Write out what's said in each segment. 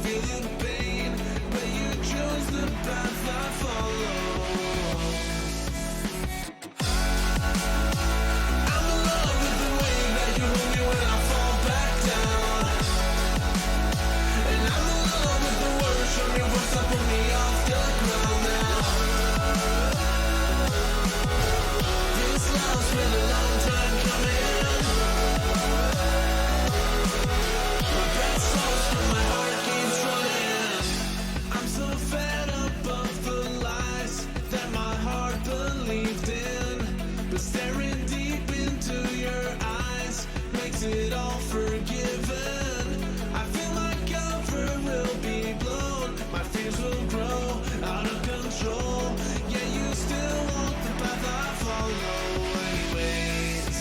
feel the pain, but you chose the path I follow. I'm in love with the way that you hold me when I fall back down, and I'm in love with the words from your voice that pull me off the ground now. This love's been a long time coming. My breath slows but my heart keeps running. I'm so fed up of the lies that my heart believed in, but staring deep into your eyes makes it all forgiven. I feel my cover will be blown, my fears will grow out of control. Yeah, you still want the path I follow anyways.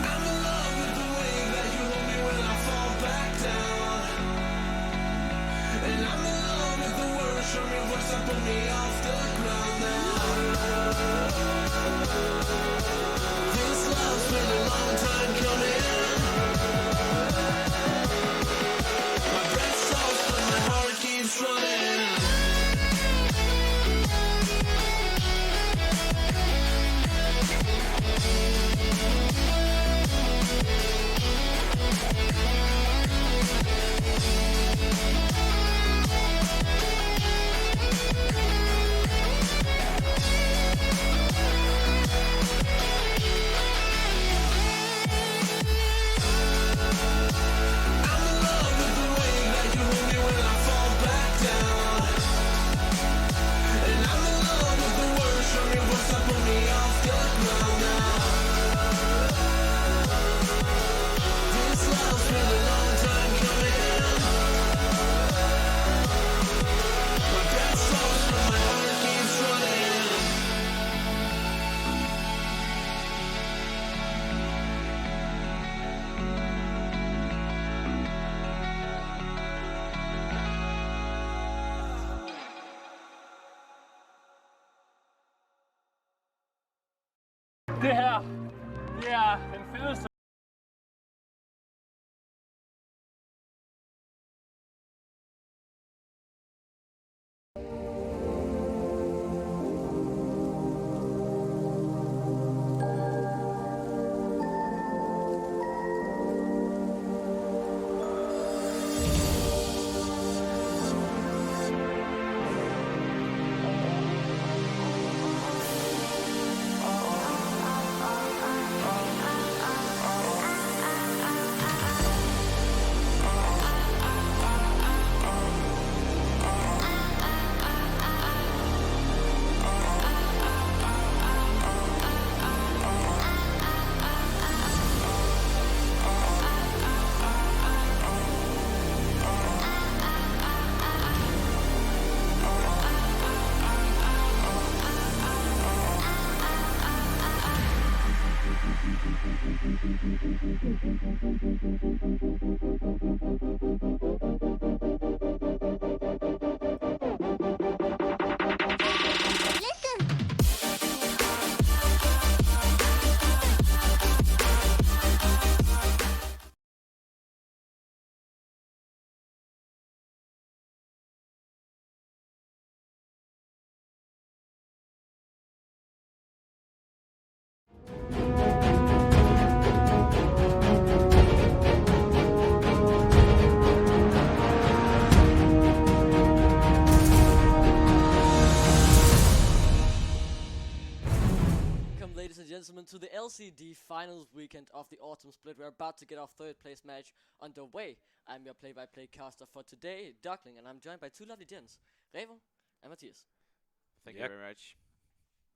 I'm in love with the way that you hold me when I fall back down, and I'm in love with the words from your voice that pull me off the ground now. This love's been a long time coming. My breath stalls but my heart keeps running. I'm in love with the way that you hold me when I fall back down, and I'm in love with the words from your voice that pull me off the ground now. This love's been a long time coming. My breath slows but my heart keeps running. Det her, det er den fedeste. Ladies and gentlemen, to the LCD finals weekend of the autumn split. We're about to get our third place match underway. I'm your play-by-play caster for today, Duckling, and I'm joined by two lovely gents, Revo and Matthias. Thank you very much.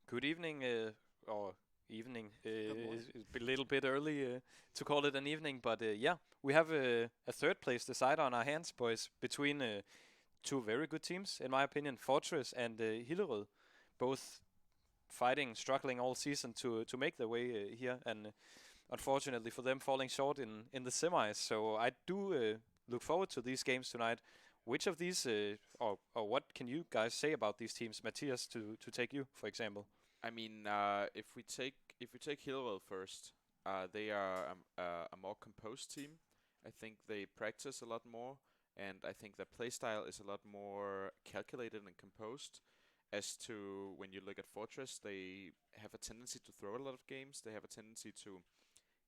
Good evening, or evening. It's a little bit early to call it an evening, but yeah, we have a third place decider on our hands, boys, between two very good teams, in my opinion, Fortress and Hillerød, both fighting, struggling all season to make their way here, and unfortunately for them falling short in the semis. So I do look forward to these games tonight. Which of these, or what can you guys say about these teams, Matthias, to take you, for example? I mean, if we take Hillerød first, they are a more composed team, I think they practice a lot more, and I think their playstyle is a lot more calculated and composed. As to when you look at Fortress, they have a tendency to throw a lot of games. They have a tendency to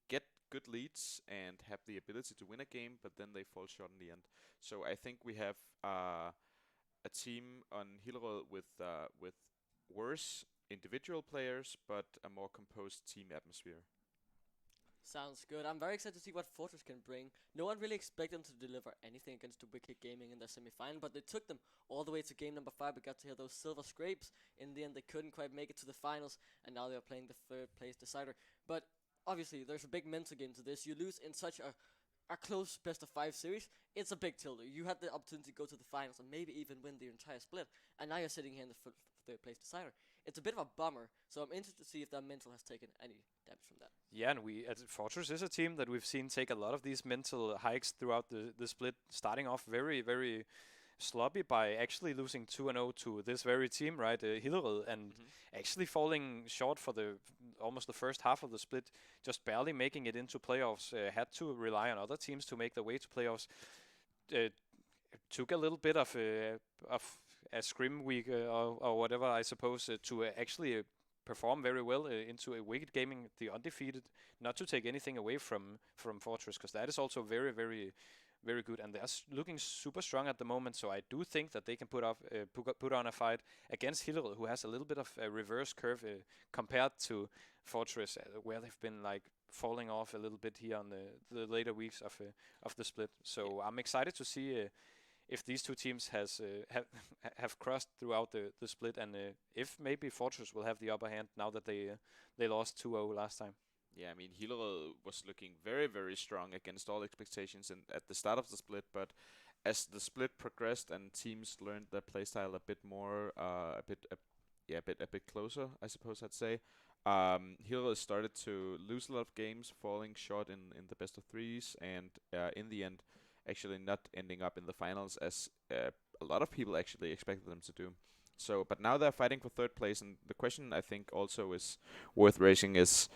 get good leads and have the ability to win a game, but then they fall short in the end. So I think we have a team on Hillerød with worse individual players, but a more composed team atmosphere. Sounds good. I'm very excited to see what Fortress can bring. No one really expected them to deliver anything against the Wicked Gaming in the semi-final, but they took them all the way to game number 5. We got to hear those silver scrapes. In the end, they couldn't quite make it to the finals, and now they're playing the third place decider. But obviously, there's a big mental game to this. You lose in such a close best of 5 series. It's a big tilde. You had the opportunity to go to the finals and maybe even win the entire split, and now you're sitting here in the third place decider. It's a bit of a bummer, so I'm interested to see if their mental has taken any damage from that. Yeah, and we as Fortress is a team that we've seen take a lot of these mental hikes throughout the split, starting off very, very sloppy by actually losing 2-0 to this very team, right, Hillerød, and actually falling short for almost the first half of the split, just barely making it into playoffs. Had to rely on other teams to make their way to playoffs. Took a little bit of a scrim week or whatever, I suppose, to actually perform very well into a Wicked Gaming, the undefeated. Not to take anything away from Fortress, because that is also very, very, very good, and they're looking super strong at the moment. So I do think that they can put on a fight against Hillerød, who has a little bit of a reverse curve compared to Fortress, where they've been like falling off a little bit here on the later weeks of the split. So I'm excited to see if these two teams have crossed throughout the split, and if maybe Fortress will have the upper hand now that they lost 2-0 last time. Yeah, I mean, Hillerød was looking very, very strong against all expectations at the start of the split, but as the split progressed and teams learned their playstyle a bit more, a bit closer, I suppose I'd say, Hillerød started to lose a lot of games, falling short in the best of threes, and in the end, actually not ending up in the finals as a lot of people actually expected them to do. So, but now they're fighting for third place, and the question I think also is worth raising is,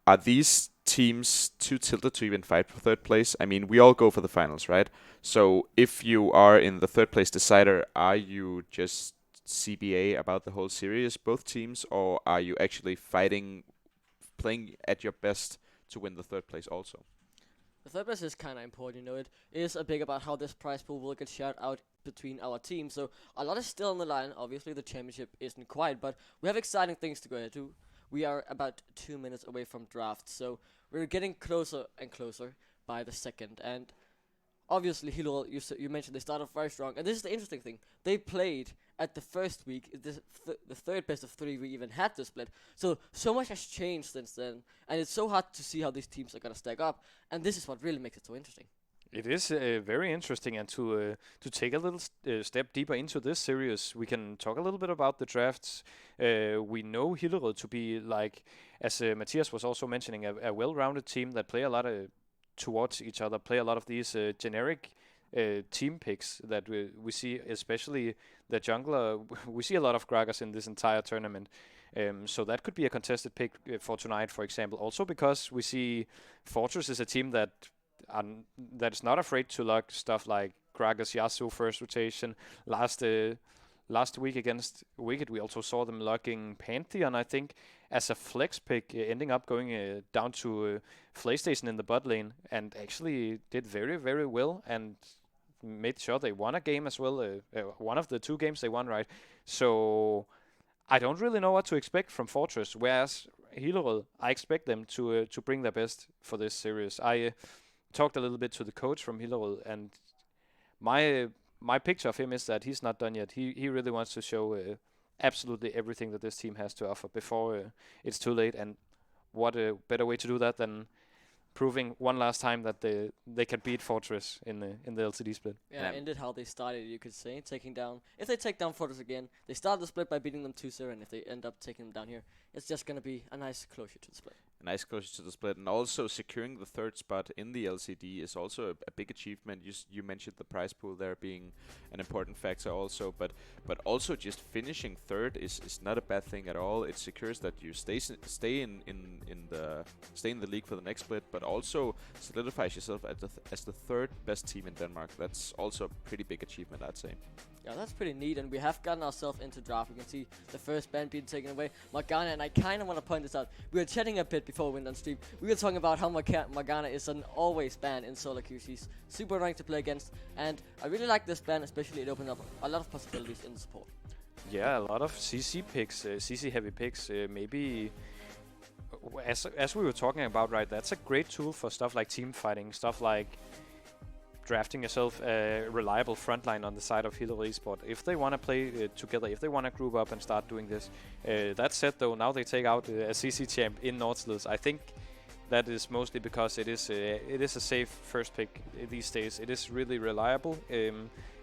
are these teams too tilted to even fight for third place? I mean, we all go for the finals, right? So if you are in the third place decider, are you just CBA about the whole series, both teams, or are you actually playing at your best to win the third place also? The third place is kind of important, you know. It is a big about how this prize pool will get shared out between our teams. So a lot is still on the line. Obviously, the championship isn't quite, but we have exciting things to go ahead to. We are about 2 minutes away from draft, so we're getting closer and closer by the second. And obviously, Hillerød, you mentioned they started off very strong, and this is the interesting thing. They played at the first week, the third best of 3 we even had to split. So much has changed since then, and it's so hard to see how these teams are gonna stack up. And this is what really makes it so interesting. It is very interesting, and to take a little step deeper into this series, we can talk a little bit about the drafts. We know Hillerød to be, like, as Matthias was also mentioning, a well-rounded team that play a lot towards each other, play a lot of these generic team picks that we see, especially the jungler. We see a lot of Gragas in this entire tournament. So that could be a contested pick for tonight, for example. Also because we see Fortress is a team that is not afraid to lock stuff like Gragas, Yasuo first rotation. Last week against Wicked, we also saw them locking Pantheon, I think, as a flex pick, ending up going down to PlayStation in the bot lane, and actually did very, very well and made sure they won a game as well. One of the 2 games they won, right? So I don't really know what to expect from Fortress, whereas Hillerød, I expect them to bring their best for this series. I talked a little bit to the coach from Hillerød, and my picture of him is that he's not done yet. He really wants to show absolutely everything that this team has to offer before it's too late. And what a better way to do that than proving one last time that they can beat Fortress in the LCD split. Yeah, ended how they started, you could say, if they take down Fortress again, they start the split by beating them 2-0, and if they end up taking them down here, it's just going to be a nice closure to the split. nice closure to the split, and also securing the third spot in the LCD is also a big achievement. You mentioned the prize pool there being an important factor also, but also just finishing third is not a bad thing at all. It secures that you stay in the league for the next split, but also solidifies yourself as the third best team in Denmark. That's also a pretty big achievement, I'd say. Yeah, that's pretty neat, and we have gotten ourselves into draft. We can see the first ban being taken away, Morgana, and I kind of want to point this out. We were chatting a bit before we went on stream. We were talking about how Morgana is an always ban in solo queue. She's super ranked to play against, and I really like this ban, especially it opened up a lot of possibilities in the support. Yeah, a lot of CC picks, CC heavy picks. Maybe, as we were talking about, right? That's a great tool for stuff like team fighting, stuff like drafting yourself a reliable frontline on the side of Hillerød Esport. If they want to play together, if they want to group up and start doing this. That said, though, now they take out a CC champ in Nautilus. I think that is mostly because it is a safe first pick these days. It is really reliable,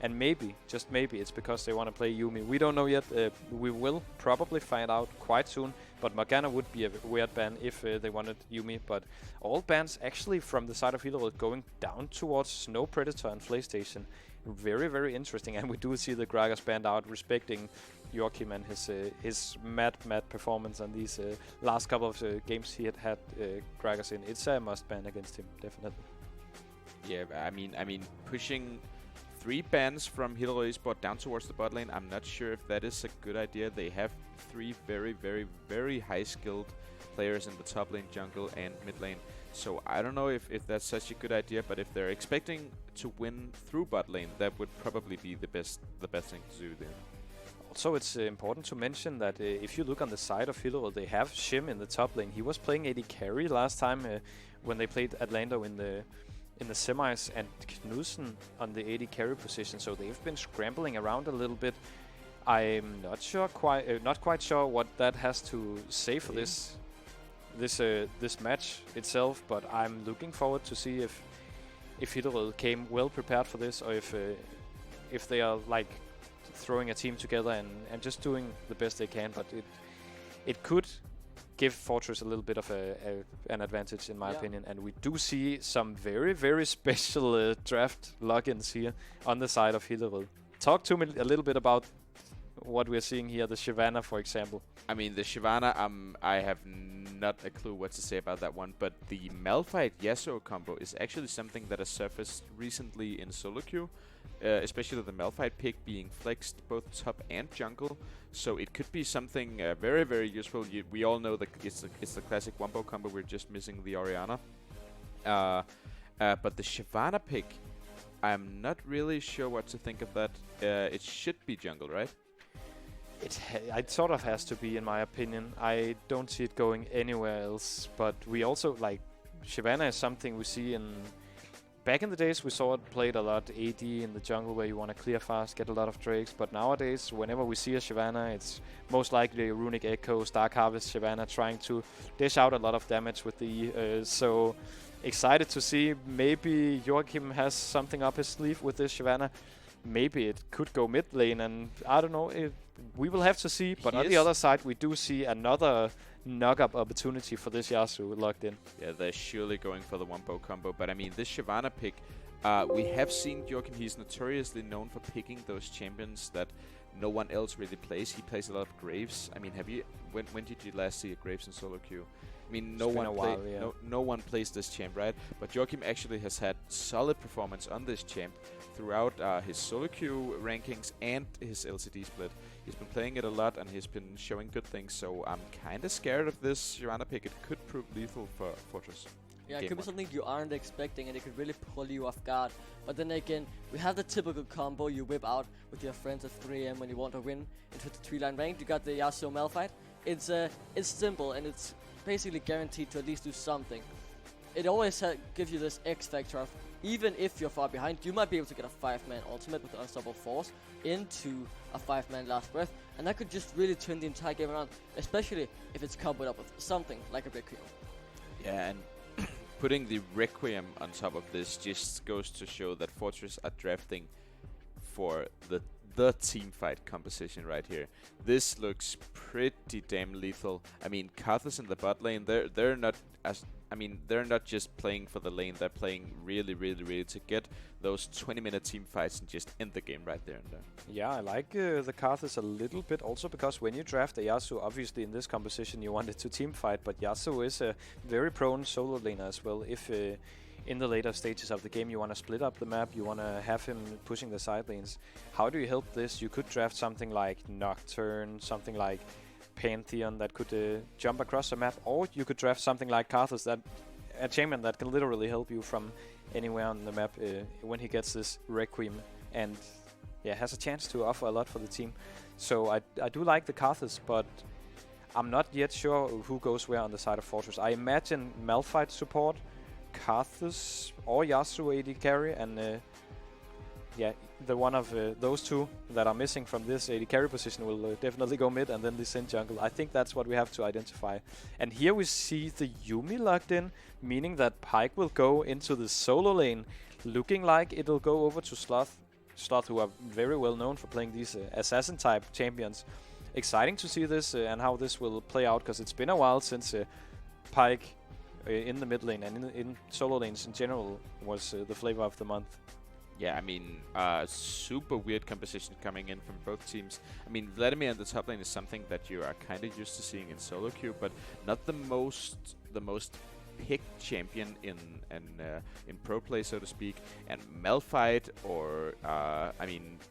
and maybe, just maybe, it's because they want to play Yuumi. We don't know yet. We will probably find out quite soon. But Morgana would be a weird ban if they wanted Yuumi. But all bans actually from the side of Hillerød going down towards Snow Predator and PlayStation. Very, very interesting. And we do see the Gragas banned out, respecting Joachim and his mad performance on these last couple of games he had Gragas in. It's a must ban against him, definitely. Yeah, I mean, pushing 3 bans from Hillerød Esport down towards the bot lane, I'm not sure if that is a good idea. They have 3 very, very, very high-skilled players in the top lane, jungle, and mid lane. So I don't know if that's such a good idea, but if they're expecting to win through bot lane, that would probably be the best thing to do there. Also, it's important to mention that if you look on the side of Hillerød, they have Shim in the top lane. He was playing AD carry last time when they played Atlanta in the semis, and Knudsen on the AD carry position. So they've been scrambling around a little bit. I'm not quite sure what that has to say for this match itself, but I'm looking forward to see if Hillerød came well prepared for this, or if they are like throwing a team together and just doing the best they can. But it could give Fortress a little bit of an advantage, in my opinion. And we do see some very, very special draft logins here on the side of Hillerød. Talk to me a little bit about what we're seeing here, the Shyvana, for example. I mean, the Shyvana, I have not a clue what to say about that one, but the Malphite Yasuo combo is actually something that has surfaced recently in solo queue, especially the Malphite pick being flexed both top and jungle. So it could be something very, very useful. We all know that it's the classic wombo combo. We're just missing the Orianna. But the Shyvana pick, I'm not really sure what to think of that. It should be jungle, right? It sort of has to be, in my opinion. I don't see it going anywhere else. But we also, like, Shyvana is something we see in... Back in the days, we saw it played a lot AD in the jungle, where you want to clear fast, get a lot of drakes. But nowadays, whenever we see a Shyvana, it's most likely a Runic Echo, Stark Harvest Shyvana trying to dish out a lot of damage with the... so excited to see. Maybe Joachim has something up his sleeve with this Shyvana. Maybe it could go mid lane, and I don't know. We will have to see. But on the other side, we do see another knock-up opportunity for this Yasuo locked in. Yeah, they're surely going for the wombo combo. But I mean, this Shyvana pick, we have seen Joachim. He's notoriously known for picking those champions that no one else really plays. He plays a lot of Graves. I mean, when did you last see a Graves in solo queue? I mean, no one plays this champ, right? But Joachim actually has had solid performance on this champ throughout his solo queue rankings and his LCD split. He's been playing it a lot, and he's been showing good things. So I'm kind of scared of this Shyvana pick. It could prove lethal for Fortress. Yeah, it could be something you aren't expecting, and it could really pull you off guard. But then again, we have the typical combo you whip out with your friends at 3 AM when you want to win into the 3-line rank. You got the Yasuo Malphite. It's simple, and it's basically guaranteed to at least do something. It always gives you this X factor of, even if you're far behind, you might be able to get a 5-man ultimate with Unstoppable Force into a 5-man Last Breath, and that could just really turn the entire game around, especially if it's coupled up with something like a Requiem. Yeah, and putting the Requiem on top of this just goes to show that Fortress are drafting for the team fight composition right here. This looks pretty damn lethal. I mean, Karthus in the bot lane, they're not as they're not just playing for the lane. They're playing really to get those 20-minute team fights and just end the game right there and there. Yeah, I like the Karthus a little bit also because when you draft a Yasuo, obviously in this composition you want it to team fight, but Yasuo is a very prone solo laner as well. If in the later stages of the game you want to split up the map, you want to have him pushing the side lanes, how do you help this? You could draft something like Nocturne, something like Pantheon that could jump across the map, or you could draft something like Karthus, that a champion that can literally help you from anywhere on the map when he gets this Requiem, and has a chance to offer a lot for the team. So I do like the Karthus, but I'm not yet sure who goes where on the side of Fortress. I imagine Malphite support, Karthus or Yasuo AD carry, and the one of those two that are missing from this AD carry position will definitely go mid, and then the Sin jungle. I think that's what we have to identify. And here we see the Yuumi locked in, meaning that Pyke will go into the solo lane, looking like it'll go over to Sloth. Sloth, who are very well known for playing these assassin-type champions. Exciting to see this and how this will play out, because it's been a while since Pyke in the mid lane and in solo lanes in general was the flavor of the month. Yeah, I mean, super weird composition coming in from both teams. I mean, Vladimir in the top lane is something that you are kind of used to seeing in solo queue, but not the most picked champion in pro play, so to speak. And Malphite or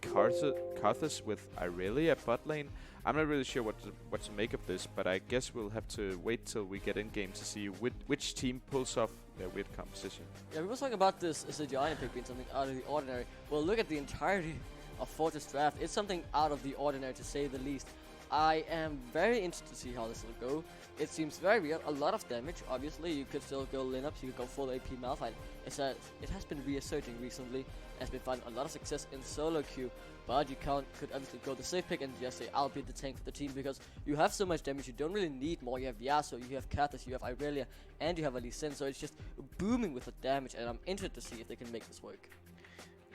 Karthus with Irelia bot lane. I'm not really sure what to make of this, but I guess we'll have to wait till we get in game to see which team pulls off their weird composition. Yeah, we were talking about this Giant pick being something out of the ordinary. Well, look at the entirety of Fortress draft. It's something out of the ordinary, to say the least. I am very interested to see how this will go. It seems very real. A lot of damage. Obviously, you could still go Lineups. You could go full AP Malphite. It has been reasserting recently. Has been finding a lot of success in solo queue. But you could obviously go the safe pick and just say, I'll be the tank for the team, because you have so much damage. You don't really need more. You have Yasuo, you have Karthus, you have Irelia, and you have Lee Sin. So it's just booming with the damage, and I'm interested to see if they can make this work.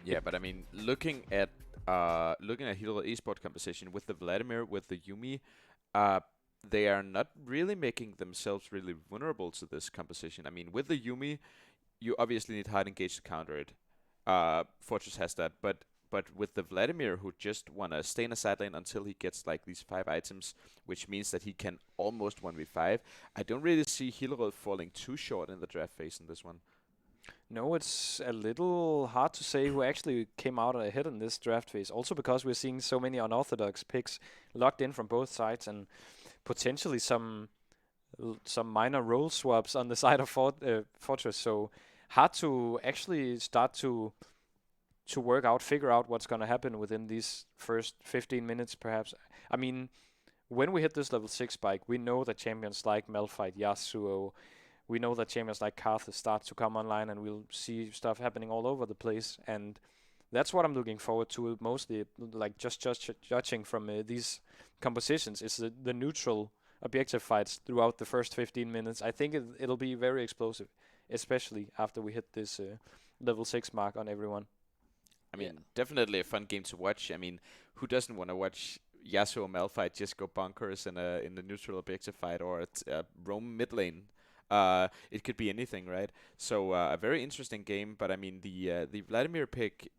Yeah, but I mean, looking at Hillerød Esport composition with the Vladimir, with the Yuumi, they are not really making themselves really vulnerable to this composition. I mean, with the Yuumi, you obviously need hard engage to counter it. Fortress has that, but with the Vladimir, who just wanna stay in a side lane until he gets like these 5 items, which means that he can almost 1v5, I don't really see Hillerød falling too short in the draft phase in this one. No, it's a little hard to say who actually came out ahead in this draft phase. Also because we're seeing so many unorthodox picks locked in from both sides, and potentially some minor role swaps on the side of Fortress. So hard to actually start to figure out what's going to happen within these first 15 minutes, perhaps. I mean, when we hit this level 6 spike, we know that champions like Malphite, Yasuo, we know that champions like Karthus start to come online, and we'll see stuff happening all over the place. And that's what I'm looking forward to, mostly, like just judging from these compositions, is the neutral objective fights throughout the first 15 minutes. I think it'll be very explosive, especially after we hit this level 6 mark on everyone. I mean, definitely a fun game to watch. I mean, who doesn't want to watch Yasuo and Malphite just go bonkers in the neutral objective fight, or at roam mid lane? It could be anything, right? So a very interesting game. But I mean, the Vladimir pick,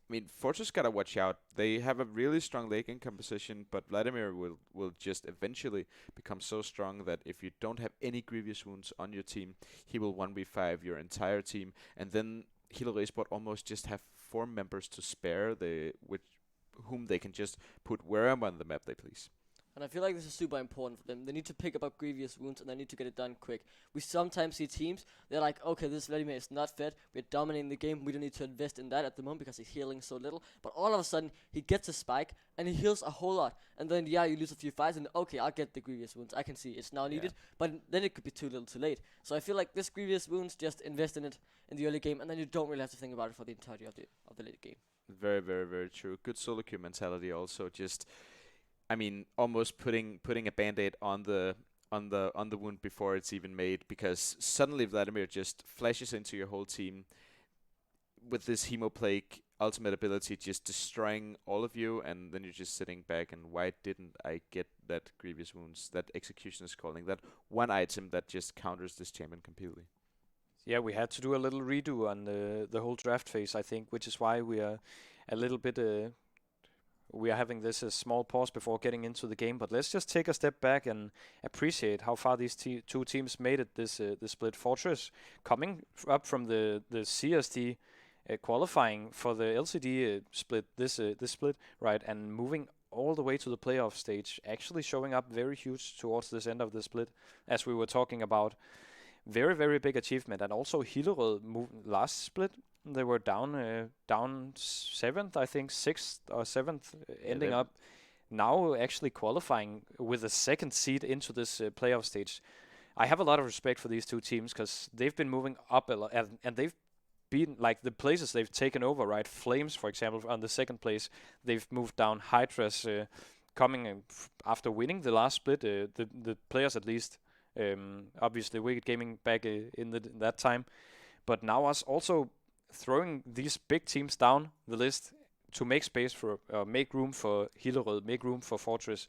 I mean, Fortress gotta watch out. They have a really strong late game composition, but Vladimir will just eventually become so strong that if you don't have any grievous wounds on your team, he will 1v5 your entire team, and then Hillerød Esport almost just have 4 members to spare, whom they can just put wherever on the map they please. And I feel like this is super important for them. They need to pick up grievous wounds, and they need to get it done quick. We sometimes see teams, they're like, okay, this Vladimir is not fed, we're dominating the game, we don't need to invest in that at the moment because he's healing so little. But all of a sudden, he gets a spike, and he heals a whole lot. And then, you lose a few fights, and okay, I'll get the grievous wounds. I can see it's now needed, but then it could be too little too late. So I feel like this grievous wounds, just invest in it in the early game, and then you don't really have to think about it for the entirety of the late game. Very, very, very true. Good solo queue mentality also. Just, I mean, almost putting a band-aid on the wound before it's even made, because suddenly Vladimir just flashes into your whole team with this Hemoplague ultimate ability just destroying all of you, and then you're just sitting back and why didn't I get that grievous wounds, that execution is calling, that one item that just counters this champion completely. Yeah, we had to do a little redo on the whole draft phase, I think, which is why we are a little bit we are having this small pause before getting into the game. But let's just take a step back and appreciate how far these two teams made it this split. Fortress coming up from the CSD qualifying for the LCD split this split, right, and moving all the way to the playoff stage, actually showing up very huge towards this end of the split, as we were talking about. Very, very big achievement. And also Hillerød last split, they were down 7th, I think, 6th or 7th, ending up now actually qualifying with a second seed into this playoff stage. I have a lot of respect for these two teams because they've been moving up a lot, and they've been like the places they've taken over, right? Flames, for example, on the second place, they've moved down. Hydra's coming after winning the last split, the players at least. Obviously, Wicked Gaming back in that time, but now us also throwing these big teams down the list to make space for, make room for Hillerød, make room for Fortress.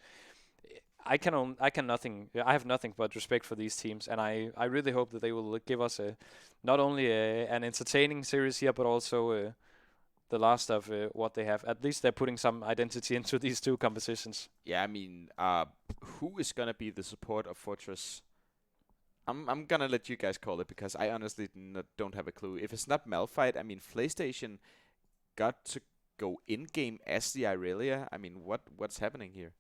I have nothing but respect for these teams, and I really hope that they will give us not only an entertaining series here, but also the last of what they have. At least they're putting some identity into these two compositions. Yeah, I mean, who is gonna be the support of Fortress? I'm gonna let you guys call it because I honestly don't have a clue. If it's not Malphite, I mean, PlayStation got to go in game as the Irelia. I mean, what's happening here?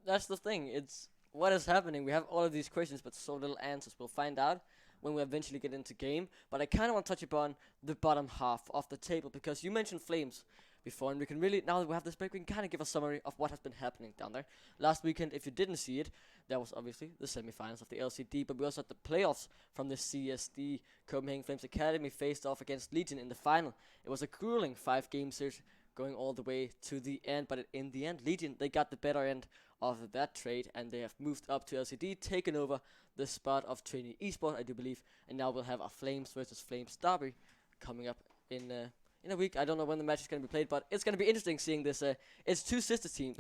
That's the thing. It's what is happening. We have all of these questions, but so little answers. We'll find out when we eventually get into game. But I kind of want to touch upon the bottom half of the table because you mentioned Flames before, and we can really, now that we have this break, we can kind of give a summary of what has been happening down there. Last weekend, if you didn't see it, that was obviously the semifinals of the LCD, but we also had the playoffs from the CSD. Copenhagen Flames Academy faced off against Legion in the final. It was a grueling 5-game series going all the way to the end, but in the end, Legion, they got the better end of that trade, and they have moved up to LCD, taken over the spot of Trainee Esport, I do believe, and now we'll have a Flames versus Flames derby coming up in a week. I don't know when the match is going to be played, but it's going to be interesting seeing this. It's two sister teams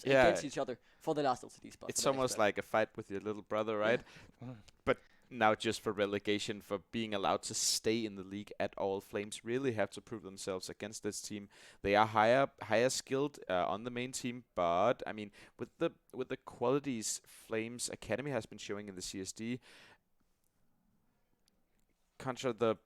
Yeah. against each other for the last LCD spot. It's almost like a fight with your little brother, right? But now just for relegation, for being allowed to stay in the league at all, Flames really have to prove themselves against this team. They are higher skilled on the main team, but I mean, with the qualities Flames Academy has been showing in the CSD, contra the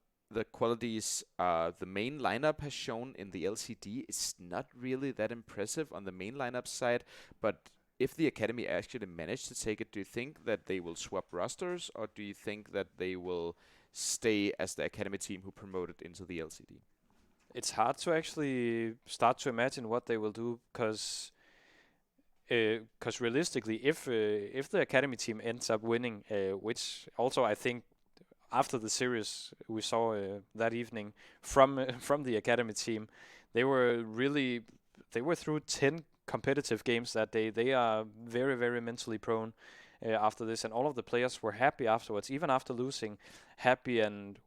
qualities the main lineup has shown in the LCD is not really that impressive on the main lineup side. But if the Academy actually manage to take it, do you think that they will swap rosters, or do you think that they will stay as the Academy team who promoted into the LCD? It's hard to actually start to imagine what they will do, because realistically, if the Academy team ends up winning, which also I think after the series we saw that evening from the Academy team, they were through 10 competitive games that day. They are very, very mentally prone after this, and all of the players were happy afterwards, even after losing, happy, and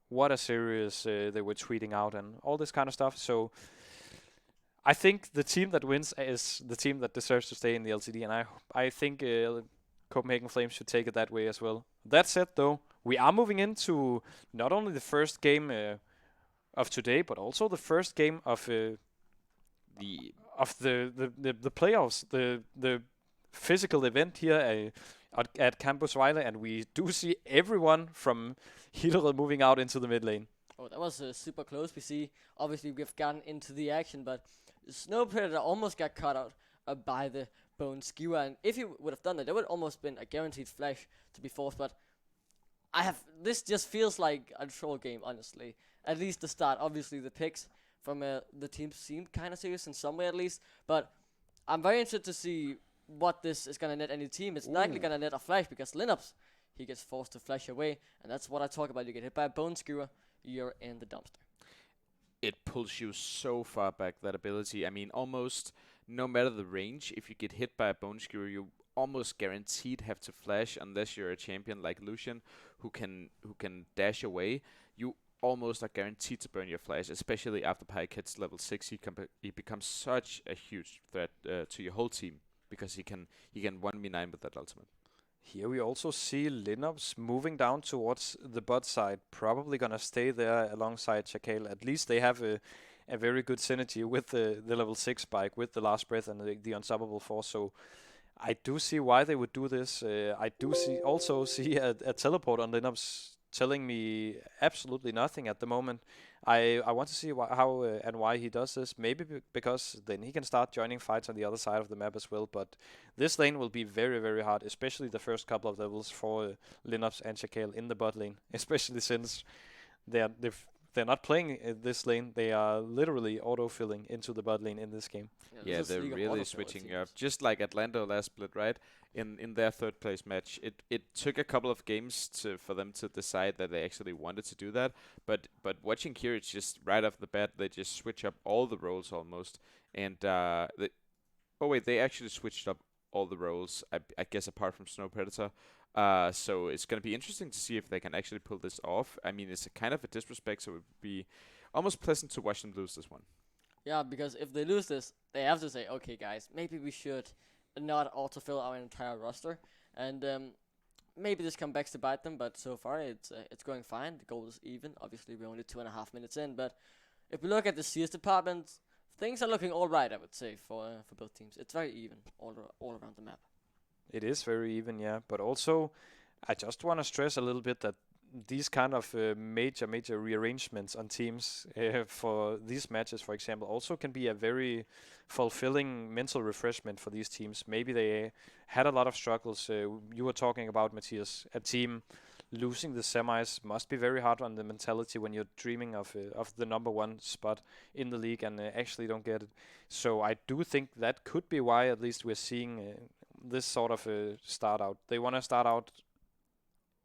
what a series they were tweeting out and all this kind of stuff. So I think the team that wins is the team that deserves to stay in the LCD, and I think Copenhagen Flames should take it that way as well. That said, though, we are moving into not only the first game of today, but also the first game of the playoffs, the physical event here at Campus Vejle, and we do see everyone from Hillerød moving out into the mid lane. Oh, that was super close. We see, obviously, we've gotten into the action, but Snow Predator almost got caught out by the Bone Skewer, and if he would have done that, there would almost been a guaranteed flash to be forced, but this just feels like a troll game, honestly. At least the start. Obviously, the picks from the teams seemed kind of serious in some way, at least. But I'm very interested to see what this is going to net any team. It's likely going to net a flash because Lineups, he gets forced to flash away. And that's what I talk about. You get hit by a Bone Skewer, you're in the dumpster. It pulls you so far back, that ability. I mean, almost no matter the range, if you get hit by a Bone Skewer, you almost guaranteed have to flash unless you're a champion like Lucian who can dash away. You almost are guaranteed to burn your flash, especially after Pyke hits level 6. He becomes such a huge threat to your whole team because he can 1v9 with that ultimate. Here we also see Linux moving down towards the bot side, probably gonna stay there alongside Chacal. At least they have a very good synergy with the level 6 bike, with the last breath and the unstoppable force. So I do see why they would do this. I do also see a teleport on Linux telling me absolutely nothing at the moment. I want to see how and why he does this. Maybe because then he can start joining fights on the other side of the map as well. But this lane will be very, very hard, especially the first couple of levels for Linux and Chacal in the bot lane, especially since they're not playing this lane. They are literally auto-filling into the bot lane in this game. Yeah, this is they're League of really Autofill, it switching up. seems. Just like Atlanta last split, right? In their third place match, it took a couple of games for them to decide that they actually wanted to do that. But watching here, it's just right off the bat they just switch up all the roles almost. And they actually switched up all the roles. I guess apart from Snow Predator. So it's gonna be interesting to see if they can actually pull this off. I mean, it's a kind of a disrespect, so it would be almost pleasant to watch them lose this one. Yeah, because if they lose this, they have to say, okay, guys, maybe we should not autofill our entire roster, and maybe this comes back to bite them. But so far, it's going fine. The goal is even. Obviously, we're only 2.5 minutes in, but if we look at the CS department, things are looking all right. I would say for both teams, it's very even all around the map. It is very even, yeah. But also, I just want to stress a little bit that these kind of major rearrangements on teams for these matches, for example, also can be a very fulfilling mental refreshment for these teams. Maybe they had a lot of struggles. You were talking about, Matthias, a team losing the semis must be very hard on the mentality when you're dreaming of the number one spot in the league and actually don't get it. So I do think that could be why at least we're seeing this sort of start out. They want to start out.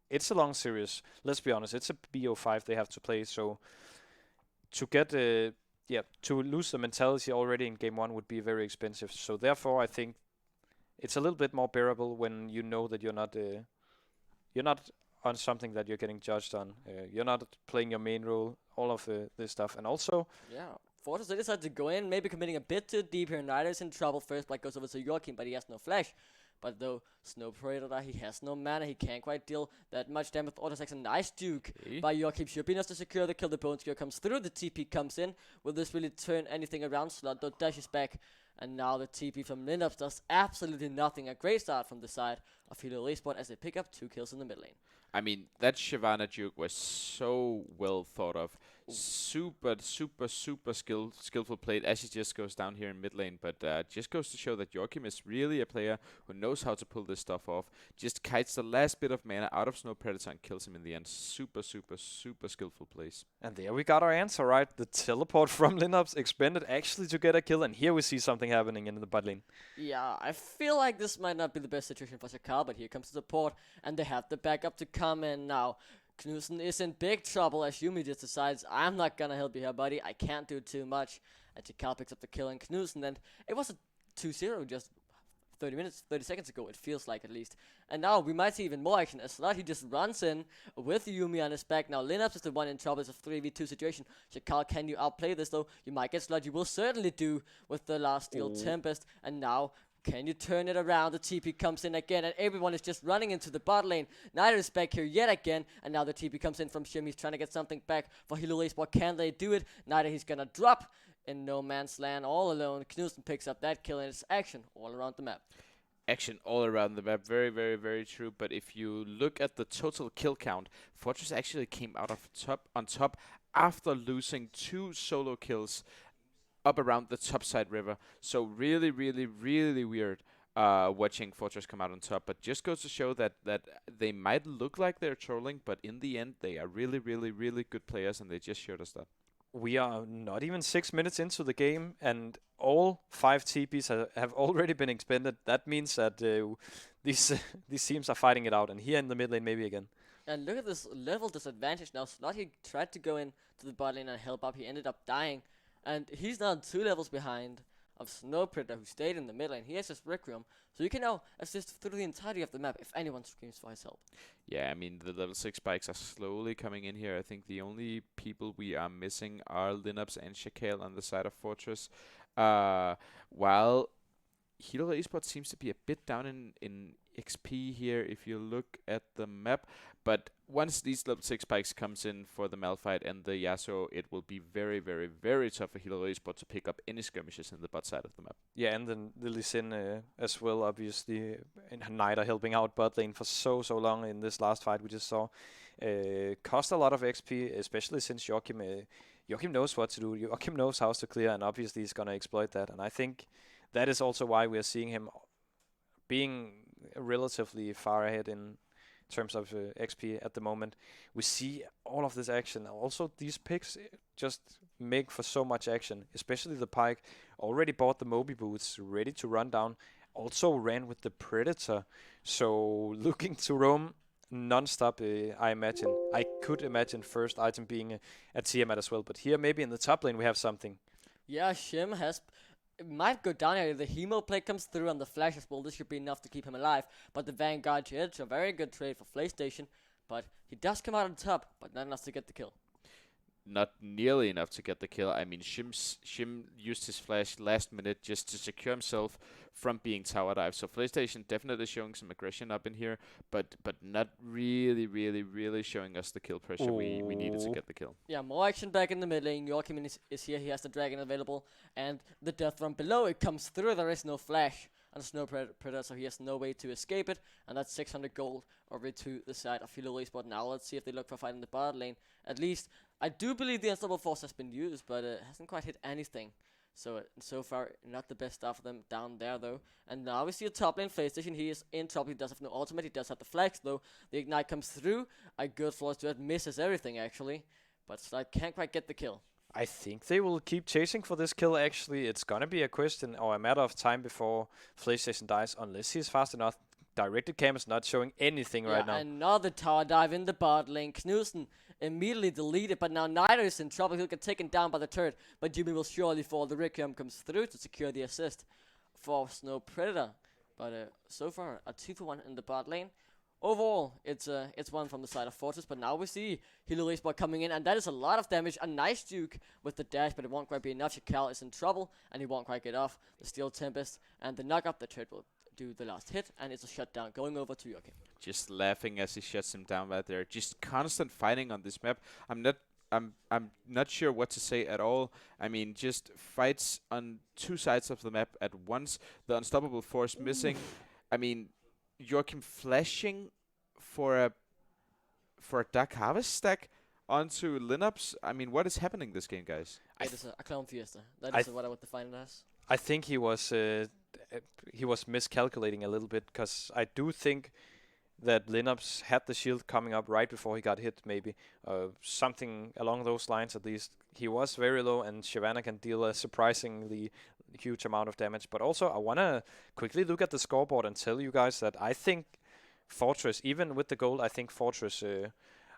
It's a long series. Let's be honest. It's a BO5 they have to play. So to get to lose the mentality already in game one would be very expensive. So therefore, I think it's a little bit more bearable when you know that you're not on something that you're getting judged on. You're not playing your main role. All of this stuff, and also Fortress, they decided to go in, maybe committing a bit too deep here. Nida's in trouble. First blood goes over to Joachim, but he has no flash. But though Snow Predator, he has no mana, he can't quite deal that much damage with Autosex. A nice duke by Joachim. Should be enough to secure the kill. The Bone Spear comes through, the TP comes in. Will this really turn anything around? Slot dashes back, and now the TP from Linux does absolutely nothing. A great start from the side of Hillerød Esport as they pick up 2 kills in the mid lane. I mean, that Shyvana juke was so well thought of. Super skillful played as he just goes down here in mid lane. But just goes to show that Joachim is really a player who knows how to pull this stuff off. Just kites the last bit of mana out of Snow Predator and kills him in the end. Super skillful plays. and there we got our answer, right? The teleport from Linux expended actually to get a kill, and here we see something happening in the bot lane. Yeah, I feel like this might not be the best situation for Shakal, but here comes the support, and they have the backup to come in now. Knudsen is in big trouble as Yumi just decides, I'm not gonna help you here, buddy. I can't do too much. And Shakal picks up the kill on Knudsen, and it was a 2-0 just 30 seconds ago, it feels like at least. And now we might see even more action. As Slot, he just runs in with Yumi on his back. Now Linux is the one in trouble. It's a 3v2 situation. Shakal, can you outplay this though? You might get Slot. You will certainly do with the last Steel Tempest. And now, can you turn it around? The TP comes in again, and everyone is just running into the bot lane. Nida is back here yet again, and now the TP comes in from Shim. He's trying to get something back for Hillerød Esport. Can they do it? Nida, he's gonna drop in no man's land all alone. Knudsen picks up that kill, and it's action all around the map. Action all around the map. Very true. But if you look at the total kill count, Fortress actually came out on top after losing 2 solo kills up around the topside river. So really weird watching Fortress come out on top. But just goes to show that they might look like they're trolling, but in the end they are really good players, and they just showed us that. We are not even 6 minutes into the game, and all 5 TPs have already been expended. That means that these teams are fighting it out, and here in the mid lane maybe again. And look at this level disadvantage now. Slot, he tried to go in to the bot lane and help up. He ended up dying. And he's now 2 levels behind of Snow Predator, who stayed in the mid lane. He has his Requiem, so you can now assist through the entirety of the map if anyone screams for his help. Yeah, I mean, the level 6 spikes are slowly coming in here. I think the only people we are missing are Linux and Shakale on the side of Fortress. While Hillerød Esport seems to be a bit down in XP here if you look at the map. But once these level 6 spikes comes in for the Malphite and the Yasuo, it will be very, very, very tough for Hillerød Esport to pick up any skirmishes in the bot side of the map. Yeah, and then the Lee Sin as well, obviously. And Nida helping out bot lane for so long in this last fight we just saw. Cost a lot of XP, especially since Joachim knows what to do. Joachim knows how to clear, and obviously he's going to exploit that. And I think that is also why we are seeing him being relatively far ahead in terms of XP at the moment. We see all of this action. Also, these picks just make for so much action, especially the Pyke. Already bought the Moby boots, ready to run down. Also ran with the Predator. So looking to roam non-stop, I imagine. I could imagine first item being a Tiamat as well. But here, maybe in the top lane, we have something. Yeah, Shim might go down here. The Hemo play comes through on the Flash as well. This should be enough to keep him alive. But the Vanguard hits a very good trade for PlayStation. But he does come out on top, but not enough to get the kill. Not nearly enough to get the kill. I mean, Shim used his flash last minute just to secure himself from being tower dive. So PlayStation definitely showing some aggression up in here, but not really showing us the kill pressure we needed to get the kill. Yeah, more action back in the mid lane. Joachim is here. He has the dragon available, and the death from below it comes through. There is no flash on Snow Predator, so he has no way to escape it, and that's 600 gold over to the side of Hillerød Esport. Now let's see if they look for fight in the bot lane. At least I do believe the Unstoppable Force has been used, but it hasn't quite hit anything. So far, not the best stuff for them down there, though. And now we see a top lane PlayStation. He is in top. He does have no ultimate. He does have the flags, though. The Ignite comes through. A good flash to it. Misses everything, actually. But Slide can't quite get the kill. I think they will keep chasing for this kill, actually. It's going to be a question or a matter of time before PlayStation dies, unless he's fast enough. Directed cam is not showing anything right now. Another tower dive in the bot lane. Knudsen immediately deleted, but now Nida is in trouble. He'll get taken down by the turret, but Jimmy will surely fall. The Requiem comes through to secure the assist for Snow Predator. But so far, a 2-for-1 in the bot lane. Overall, it's one from the side of Fortress, but now we see Hillerød Esport coming in, and that is a lot of damage. A nice juke with the dash, but it won't quite be enough. Shakal is in trouble, and he won't quite get off. The Steel Tempest and the knock-up, the turret will do the last hit, and it's a shutdown going over to Joachim. Just laughing as he shuts him down right there. Just constant fighting on this map. I'm not sure what to say at all. I mean, just fights on two sides of the map at once. The Unstoppable Force missing. I mean, Joachim flashing for a Dark Harvest stack onto Linux. I mean, what is happening this game, guys? It is a clown fiesta. That is what I would define it as. I think he was miscalculating a little bit, because I do think that Linux had the shield coming up right before he got hit, maybe. Something along those lines, at least. He was very low, and Shyvana can deal a surprisingly huge amount of damage. But also, I want to quickly look at the scoreboard and tell you guys that I think Fortress, even with the gold, I think Fortress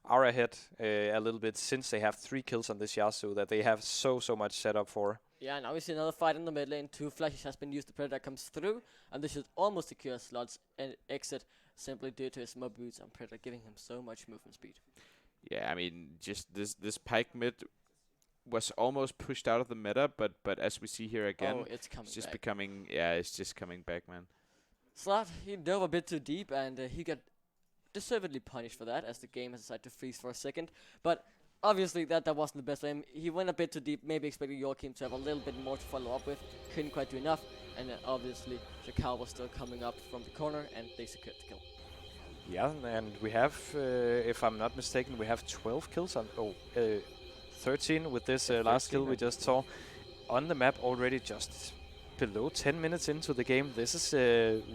are ahead a little bit, since they have 3 kills on this Yasuo that they have so much set up for. Yeah, now we see another fight in the mid lane. 2 flashes has been used. The Predator comes through, and this should almost secure Slot's exit, simply due to his mob boots and Predator giving him so much movement speed. Yeah, I mean, just this Pyke mid was almost pushed out of the meta, but as we see here again, it's coming it's just back. becoming, it's just coming back, man. Slot, he dove a bit too deep, and he got deservedly punished for that, as the game has decided to freeze for a second. But obviously that wasn't the best for him. He went a bit too deep, maybe expecting Joachim to have a little bit more to follow up with. Couldn't quite do enough, and then obviously Shakal was still coming up from the corner, and they secured the kill. Yeah, and we have, if I'm not mistaken, we have 12 kills on 13 with this last kill we just saw on the map already, just below 10 minutes into the game. This is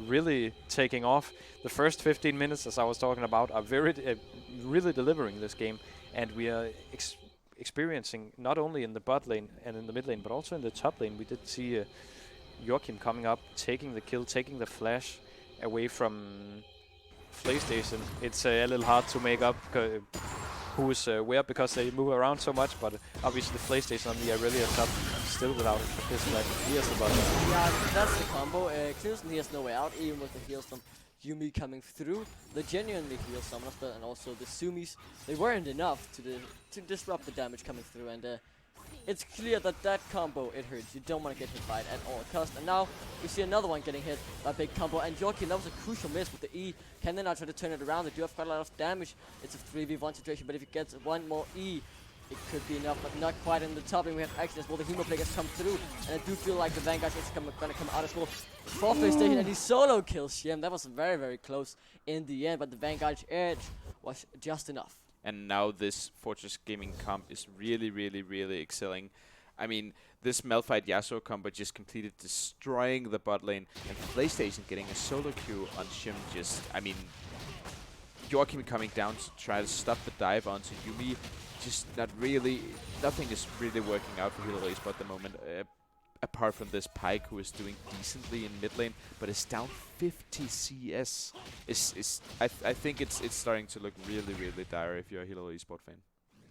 really taking off. The first 15 minutes, as I was talking about, are really delivering this game, and we are experiencing not only in the bot lane and in the mid lane, but also in the top lane. We did see Joachim coming up, taking the kill, taking the flash away from PlayStation, it's a little hard to make up who's where because they move around so much. But obviously the PlayStation on the Irelia top still without his flag. Here's the button. Yeah, that's the combo. Knudsen, he has no way out, even with the heals from Yumi coming through. The genuinely heal summoners, but and also the Sumis, they weren't enough to disrupt the damage coming through. And it's clear that that combo, it hurts. You don't want to get hit by it at all costs. And now we see another one getting hit by a big combo. And Joachim, that was a crucial miss with the E. Can they now try to turn it around? They do have quite a lot of damage. It's a 3v1 situation, but if he gets one more E, it could be enough, but not quite in the top. And we have action as well. The Hemoplague has come through, and I do feel like the Vanguard is going to come out as well. 4th PlayStation, and he solo kills Shem. That was very, very close in the end, but the Vanguard's edge was just enough. And now this Fortress Gaming comp is really, really, really excelling. I mean, this Malphite Yasuo combo just completed destroying the bot lane, and PlayStation getting a solo queue on Shim just, I mean, Joachim coming down to try to stop the dive onto Yumi. Just not really, nothing is really working out for Hillerød Esport at the moment, apart from this Pyke who is doing decently in mid lane, but is down 50 CS. I think it's starting to look really, really dire if you're a Hillerød Esport fan.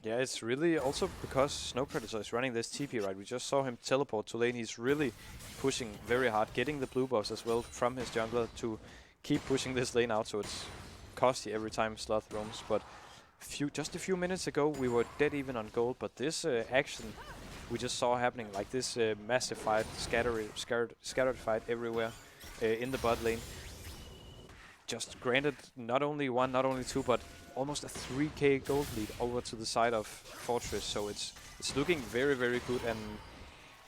Yeah, it's really also because Snow Predator is running this TP, right? We just saw him teleport to lane. He's really pushing very hard, getting the blue buffs as well from his jungler to keep pushing this lane out, so it's costly every time Sloth roams. But just a few minutes ago, we were dead even on gold, but this action we just saw happening, like this massive fight, scattered fight everywhere in the bot lane. Just granted not only one, not only two, but almost a 3k gold lead over to the side of Fortress, so it's looking very, very good. And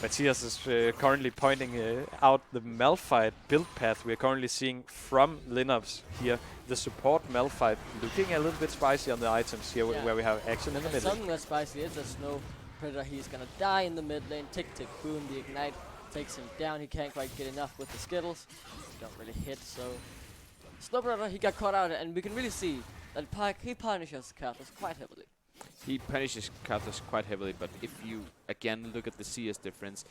Matthias is currently pointing out the Malphite build path we're currently seeing from Lineups here. The support Malphite looking a little bit spicy on the items here, where we have action in the middle. Something that's spicy is a Snow Predator. He's gonna die in the mid lane. Tick, tick, boom. The ignite takes him down. He can't quite get enough with the Skittles. Don't really hit, so Snow Predator, he got caught out, and we can really see that Pyke, he punishes Kathlas quite heavily. He punishes Kathlas quite heavily, but if you again look at the CS difference,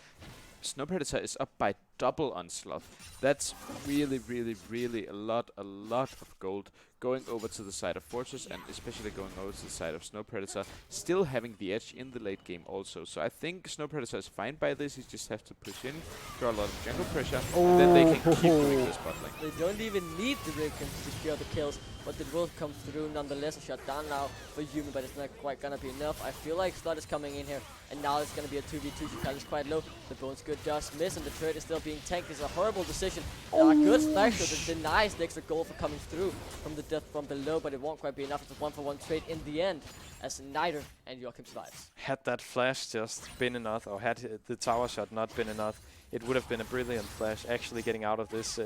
Snow Predator is up by double on Sloth. That's really, really, really a lot of gold going over to the side of Fortress, and especially going over to the side of Snow Predator, still having the edge in the late game also. So I think Snow Predator is fine by this. He just has to push in, draw a lot of jungle pressure, and then they can keep doing this bot lane. They don't even need the Riven to secure the kills, but it will come through nonetheless. A shot down now for Yumi, but it's not quite gonna be enough. I feel like Slot is coming in here, and now it's gonna be a 2v2. She is quite low. The Bones Good does miss, and the turret is still being tanked. It's a horrible decision. Good splash that denies the extra goal for coming through from the death from below, but it won't quite be enough. It's a 1-for-1 trade in the end, as Niter and Joachim survives. Had that flash just been enough, or had the tower shot not been enough, it would have been a brilliant flash, actually getting out of this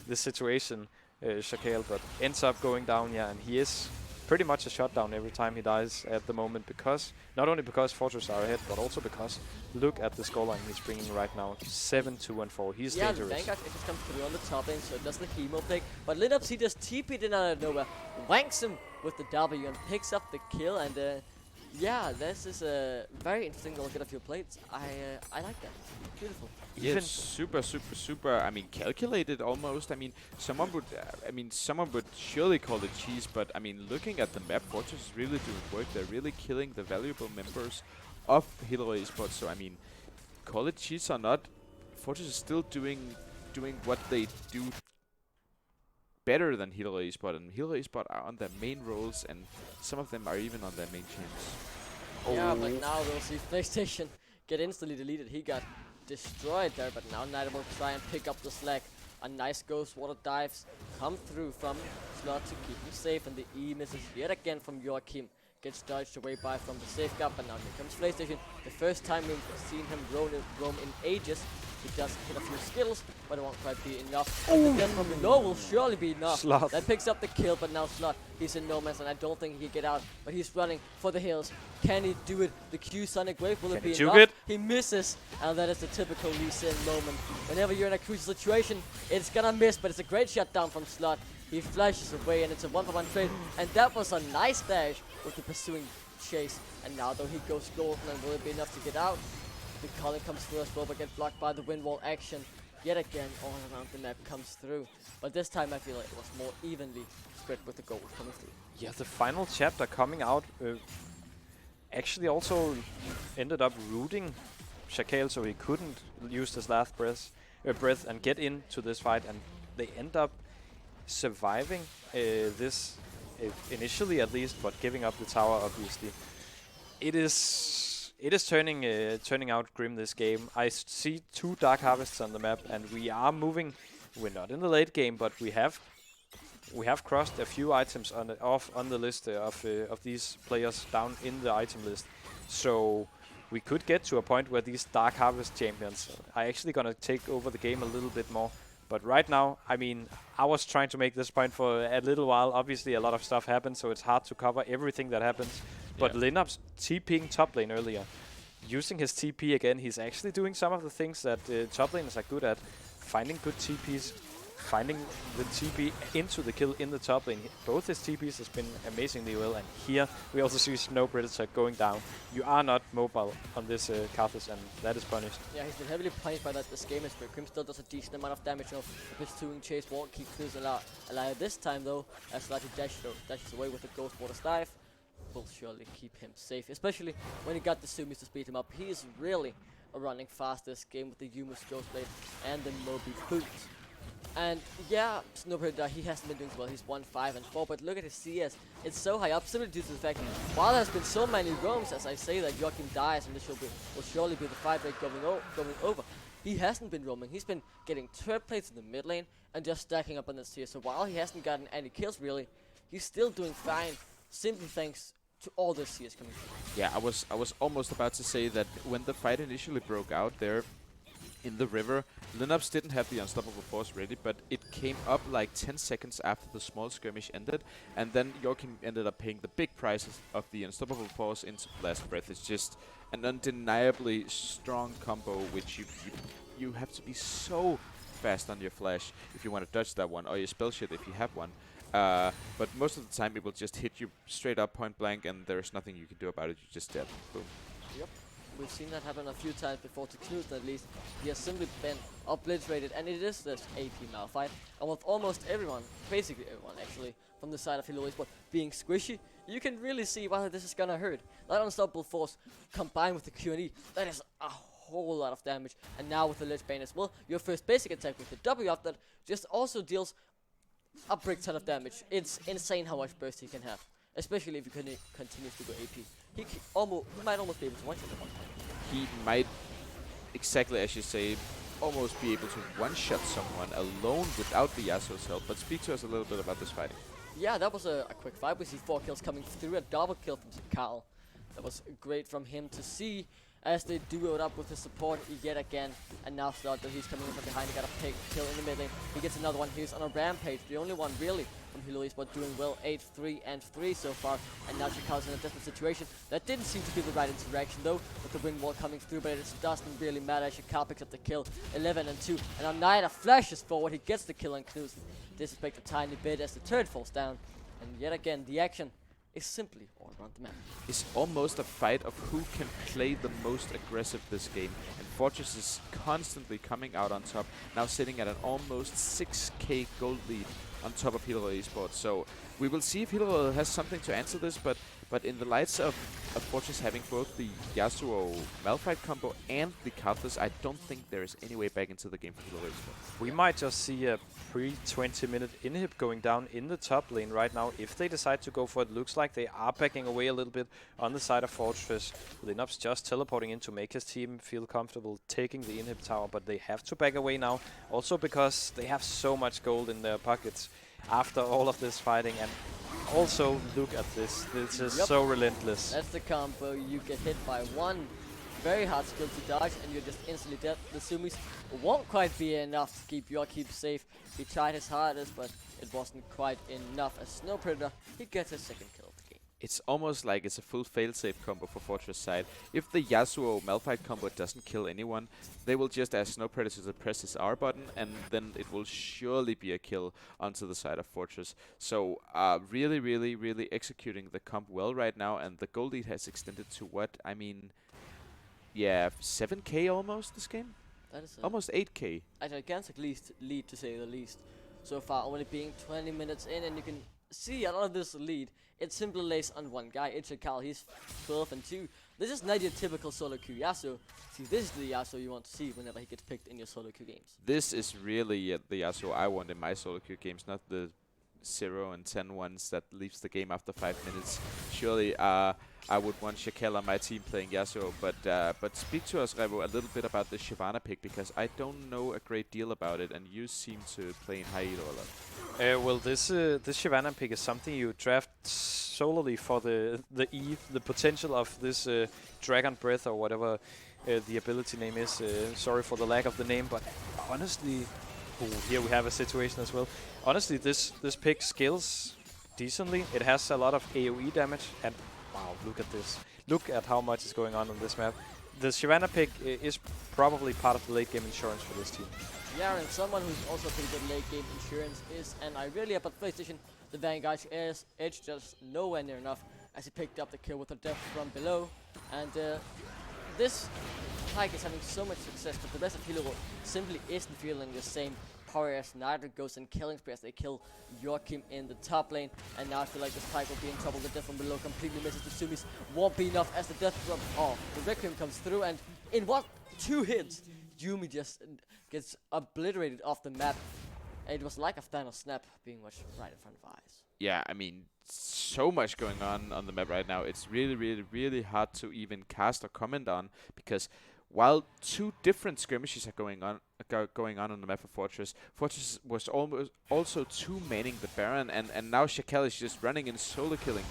this situation. Shaquille, but ends up going down, yeah, and he is pretty much a shutdown every time he dies at the moment, because not only because Fortress are ahead, but also because look at the scoreline he's bringing right now, 7-2-4. He's dangerous. Yeah, the Vanguard just comes through on the top end, so it does the Hemoplague, but Lineups, he just TP'd in out of nowhere, wanks him with the W and picks up the kill, and yeah, this is a very interesting little get off your plates. I like that. Beautiful. Yeah, super. I mean, calculated almost. I mean, someone would surely call it cheese, but I mean, looking at the map, Fortress is really doing work. They're really killing the valuable members of Hillerød Esport. So I mean, call it cheese or not, Fortress is still doing what they do better than Hillerød Esport, and Hillerød Esport are on their main roles, and some of them are even on their main champs. Yeah, but now we'll see PlayStation get instantly deleted. He got destroyed there, but now Niter will try and pick up the slack. A nice Ghost Water dives come through from Slot to keep him safe, and the E misses yet again from Joachim. Gets dodged away by from the safeguard, but now here comes PlayStation. The first time we've seen him roam in ages. He does hit a few skills, but it won't quite be enough. And the death from below will surely be enough. Slot. That picks up the kill, but now Slot, he's in no man's, and I don't think he can get out. But he's running for the hills. Can he do it? The Q Sonic Wave, will it be enough? He misses, and that is the typical Lee Sin moment. Whenever you're in a crucial situation, it's gonna miss, but it's a great shutdown from Slot. He flashes away, and it's a 1-for-1 trade. And that was a nice dash with the pursuing chase. And now, though, he goes golden, and will it be enough to get out? The calling comes through as well, but gets blocked by the wind wall action. yet again all around the map comes through. But this time I feel like it was more evenly spread with the gold coming through. Yeah, the final chapter coming out actually also ended up rooting Shakale so he couldn't use his last breath and get into this fight, and they end up surviving this initially at least, but giving up the tower obviously. It is turning out grim this game. I see 2 Dark Harvests on the map, and we are moving. We're not in the late game, but we have crossed a few items off on the list of these players down in the item list. So we could get to a point where these Dark Harvest champions are actually gonna take over the game a little bit more. But right now, I mean, I was trying to make this point for a little while. Obviously, a lot of stuff happens, so it's hard to cover everything that happens. But Linup's TPing top lane earlier, using his TP again, he's actually doing some of the things that top laners are good at. Finding good TPs, finding the TP into the kill in the top lane. Both his TPs has been amazingly well, and here we also see Snow Predator going down. You are not mobile on this Karthus, and that is punished. Yeah, he's been heavily punished by that this game, but Grim still does a decent amount of damage. You know, pursuing chase won't keep Knus alive this time though, as Sludgy dashes away with the Ghost Water Dive. Will surely keep him safe, especially when he got the Sumis to speed him up. He is really running fast this game with the Yumus Ghost Blade and the Moby Boots. And yeah, Snow Predator, he hasn't been doing so well. He's 1-5 and 4, but look at his CS. It's so high up simply due to the fact while there's been so many roams, as I say, that Joachim dies and this will surely be the fight rate going over. He hasn't been roaming. He's been getting turret plates in the mid lane and just stacking up on the CS. So while he hasn't gotten any kills really, he's still doing fine, simply thanks to all the CS coming through. Yeah, I was almost about to say that when the fight initially broke out there in the river, Linux didn't have the Unstoppable Force ready, but it came up like 10 seconds after the small skirmish ended, and then Joachim ended up paying the big prices of the Unstoppable Force into Last Breath. It's just an undeniably strong combo, which you have to be so fast on your flash if you want to dodge that one, or your spell shit if you have one. But most of the time it will just hit you straight up point blank, and there's nothing you can do about it. You're just dead. Boom. Yep. We've seen that happen a few times before to Knut at least. He has simply been obliterated, and it is this AP Malphite. And with almost everyone, basically everyone actually, from the side of Hillerød Esport being squishy, you can really see whether this is gonna hurt. That Unstoppable Force combined with the Q&E, that is a whole lot of damage. And now with the Lich Bane as well, your first basic attack with the W up that just also deals a brick ton of damage. It's insane how much burst he can have, especially if he continues to go AP. He might almost be able to one-shot at one point. He might, exactly as you say, almost be able to one-shot someone alone without the Yasuo's help. But speak to us a little bit about this fighting. Yeah, that was a quick fight. We see 4 kills coming through, a double kill from Carl. That was great from him to see as they duoed up with his support yet again. And now Slaughter, he's coming in from behind. He got a kill in the mid lane. He gets another one. He's on a rampage. The only one really from Hillerød Esport doing well. 8-3 and 3 so far. And now Chicago's in a desperate situation. That didn't seem to be the right interaction though, with the wing wall coming through, but it doesn't really matter. Chicago picks up the kill. 11 and 2. And Oneida flashes forward. He gets the kill on Knus. Disrespect a tiny bit as the turret falls down. And yet again, the action is simply all around the map. It's almost a fight of who can play the most aggressive this game. And Fortress is constantly coming out on top, now sitting at an almost 6k gold lead on top of Hillerød Esport. So we will see if Hillerød has something to answer this, but in the lights of Fortress having both the Yasuo Malphite combo and the Karthus, I don't think there is any way back into the game for Hillerød Esport. We might just see a pre-20-minute inhib going down in the top lane right now if they decide to go for it. Looks like they are backing away a little bit on the side of Fortress. Linup's just teleporting in to make his team feel comfortable taking the inhib tower, but they have to back away now, also because they have so much gold in their pockets after all of this fighting. And also, look at this. This is so relentless. That's the combo. You get hit by one very hard skill to dodge, and you're just instantly dead. The Sumis won't quite be enough to keep Joachim safe. He tried his hardest, but it wasn't quite enough. As Snow Predator, he gets his second kill of the game. It's almost like it's a full failsafe combo for Fortress side. If the Yasuo Malphite combo doesn't kill anyone, they will just ask Snow Predator to press his R button, and then it will surely be a kill onto the side of Fortress. So really, really, really executing the comp well right now, and the gold lead has extended to what? I mean, yeah, 7k almost this game? That is Almost 8k. a gigantic lead to say the least. So far, only being 20 minutes in, and you can see a lot of this lead. It simply lays on one guy, Ichikal. He's 12 and 2. This is not your typical solo queue Yasuo. See, this is the Yasuo you want to see whenever he gets picked in your solo queue games. This is really the Yasuo I want in my solo queue games, not the 0 and 10 ones that leaves the game after 5 minutes. Surely I would want Shakel on my team playing Yasuo, but speak to us, Revo, a little bit about the Shyvana pick, because I don't know a great deal about it, and you seem to play in high elo a lot. Well, this Shyvana pick is something you draft solely for the potential of this Dragon Breath or whatever the ability name is. Sorry for the lack of the name, but honestly, here we have a situation as well. Honestly, this pick scales decently. It has a lot of AoE damage, and wow, look at this. Look at how much is going on this map. The Shyvana pick is probably part of the late game insurance for this team. Yeah, and someone who's also pretty good late game insurance is, and I really about PlayStation, the Vanguard's edge just nowhere near enough as he picked up the kill with a death from below. And this Pike is having so much success, but the rest of Hillerød simply isn't feeling the same power as neither goes in killing spree as they kill Joachim in the top lane. And now I feel like this Pike will be in trouble. The death from below completely misses the Sumis. Won't be enough as the death from the Requiem comes through, and in what 2 hits, Yumi just gets obliterated off the map. It was like a final snap being watched right in front of our eyes. Yeah, I mean, so much going on the map right now. It's really, really, really hard to even cast or comment on, because while 2 different skirmishes are going on the map for Fortress was almost also 2-manning the Baron, and now Shakel is just running and solo killing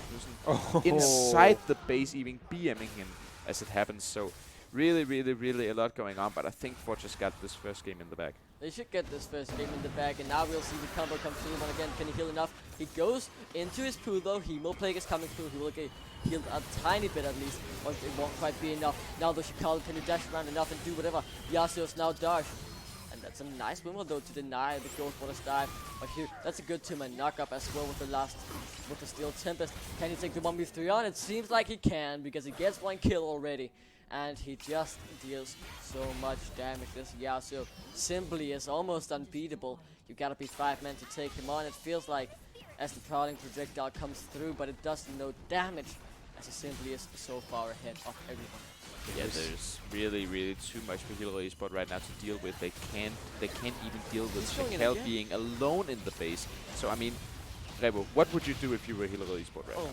inside the base, even BMing him as it happens. So really, really, really a lot going on, but I think Fortress got this first game in the bag. They should get this first game in the bag, and now we'll see the combo come through. And again, can he heal enough? He goes into his pool though. Hemo Plague is coming through. He will get healed a tiny bit at least, but it won't quite be enough. Now the Shikal can dash around enough and do whatever. Yasuo's now dodge. And that's a nice wimble though to deny the Ghost Waters dive. But here, that's a good 2-man knock-up as well with the Steel Tempest. Can he take the 1v3 on? It seems like he can, because he gets 1 kill already. And he just deals so much damage. This Yasuo simply is almost unbeatable. You gotta be 5 men to take him on. It feels like as the Prowling projectile comes through, but it does no damage as he simply is so far ahead of everyone. Yeah, there's really, really too much for Hillerød Esport right now to deal with. They can't even deal with Shakel being alone in the base. So I mean, Revo, what would you do if you were Hillerød Esport right now?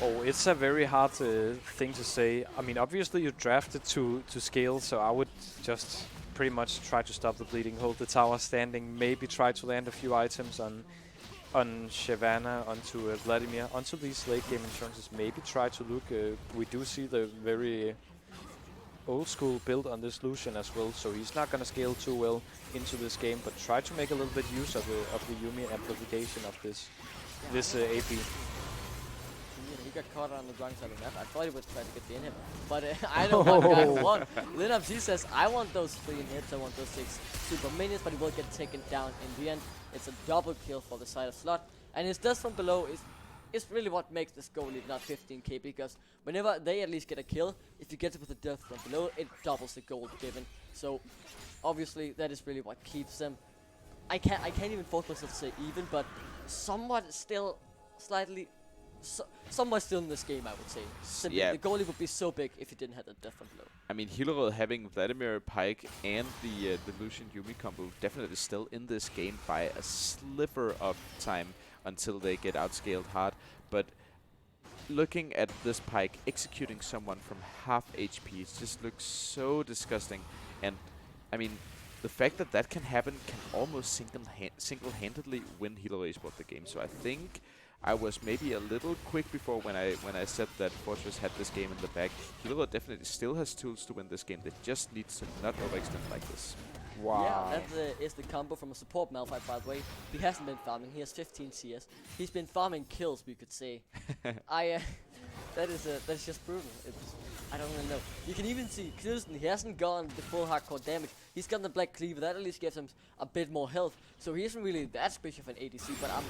Oh, it's a very hard thing to say. I mean, obviously you drafted to scale, so I would just pretty much try to stop the bleeding, hold the tower standing, maybe try to land a few items on Shyvana, onto Vladimir, onto these late game insurances. Maybe try to look. We do see the very old school build on this Lucian as well, so he's not gonna scale too well into this game. But try to make a little bit use of the Yumi amplification of this AP. He got caught on the wrong side of the map. I thought he would try to get the inhib, but I know what guy won. LinUpZ says, I want those 3 inhibs, I want those 6 super minions, but he will get taken down in the end. It's a double kill for the side of Slot, and his death from below is really what makes this goal lead not 15k, because whenever they at least get a kill, if you get it with the death from below, it doubles the gold given. So obviously that is really what keeps them. I can't even force myself to say even, but somewhat still slightly. Somewhat still in this game, I would say. Simply, the goalie would be so big if he didn't have the death from below. I mean, Hillerød having Vladimir, Pike, and the Lucian Yumi combo definitely still in this game by a sliver of time until they get outscaled hard. But looking at this Pike executing someone from half HP, it just looks so disgusting. And I mean, the fact that that can happen can almost single-handedly win Hillerød Esport the game. So I think I was maybe a little quick before when I said that Fortress had this game in the bag. Hillerød definitely still has tools to win this game. They just need to not overextend like this. Wow. Yeah, that is the combo from a support Malphite, by the way. He hasn't been farming. He has 15 CS. He's been farming kills, we could say. That's just brutal. I don't really know. You can even see Knudsen, he hasn't gone the full hardcore damage. He's got the Black Cleaver, that at least gives him a bit more health. So he isn't really that special of an ADC, but I'm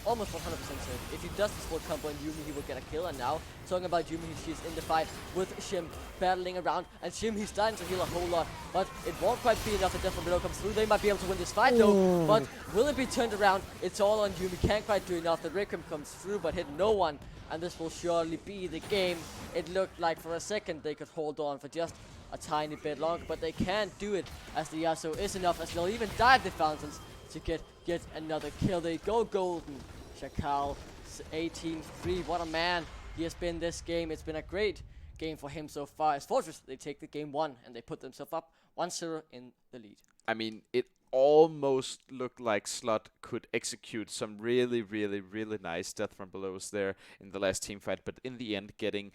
almost 100% certain. If he does the sport combo on Yumi, he will get a kill. And now, talking about Yumi, she's in the fight with Shim battling around. And Shim, he's starting to heal a whole lot. But it won't quite be enough. The death from below comes through. They might be able to win this fight though. But will it be turned around? It's all on Yumi. Can't quite do enough. The Requiem comes through, but hit no one. And this will surely be the game. It looked like for a second they could hold on for just a tiny bit longer, but they can't do it as the Yasuo is enough, as they'll even dive the fountains to get another kill. They go golden. Shakal 18-3. What a man he has been this game. It's been a great game for him so far. As Fortress, they take the game 1 and they put themselves up 1-0 in the lead. I mean, it almost looked like Slot could execute some really, really, really nice death from belows there in the last team fight, but in the end, getting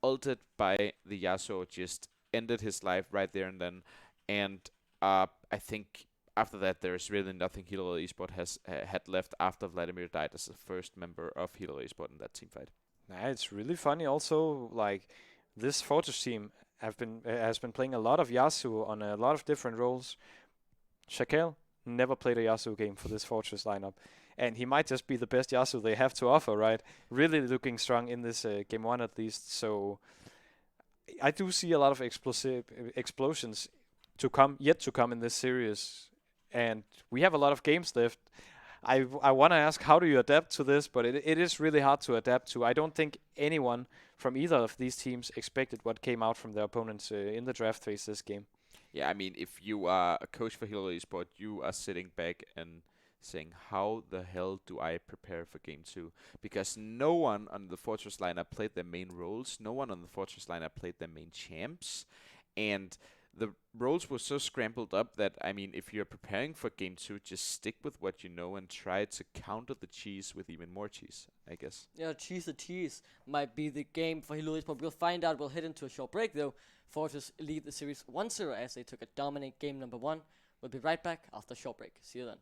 ulted by the Yasuo just ended his life right there and then. And I think after that, there's really nothing Hillerød Esport has had left after Vladimir died as the first member of Hillerød Esport in that team fight. Nah, it's really funny also, like, this Fortress team has been playing a lot of Yasuo on a lot of different roles. Shakel never played a Yasuo game for this Fortress lineup, and he might just be the best Yasuo they have to offer, right? Really looking strong in this game 1 at least, so I do see a lot of explosions yet to come in this series, and we have a lot of games left. I want to ask, how do you adapt to this? But it is really hard to adapt to. I don't think anyone from either of these teams expected what came out from their opponents in the draft phase this game. Yeah, I mean, if you are a coach for Hillerød Esport, you are sitting back and saying, how the hell do I prepare for game 2? Because no one on the Fortress lineup played their main roles. No one on the Fortress lineup played their main champs. And the roles were so scrambled up that, I mean, if you're preparing for game 2, just stick with what you know and try to counter the cheese with even more cheese, I guess. Yeah, cheese the cheese might be the game for Hillerød, but we'll find out. We'll head into a short break though. Fortress lead the series 1-0 as they took a dominant game number 1. We'll be right back after a short break. See you then.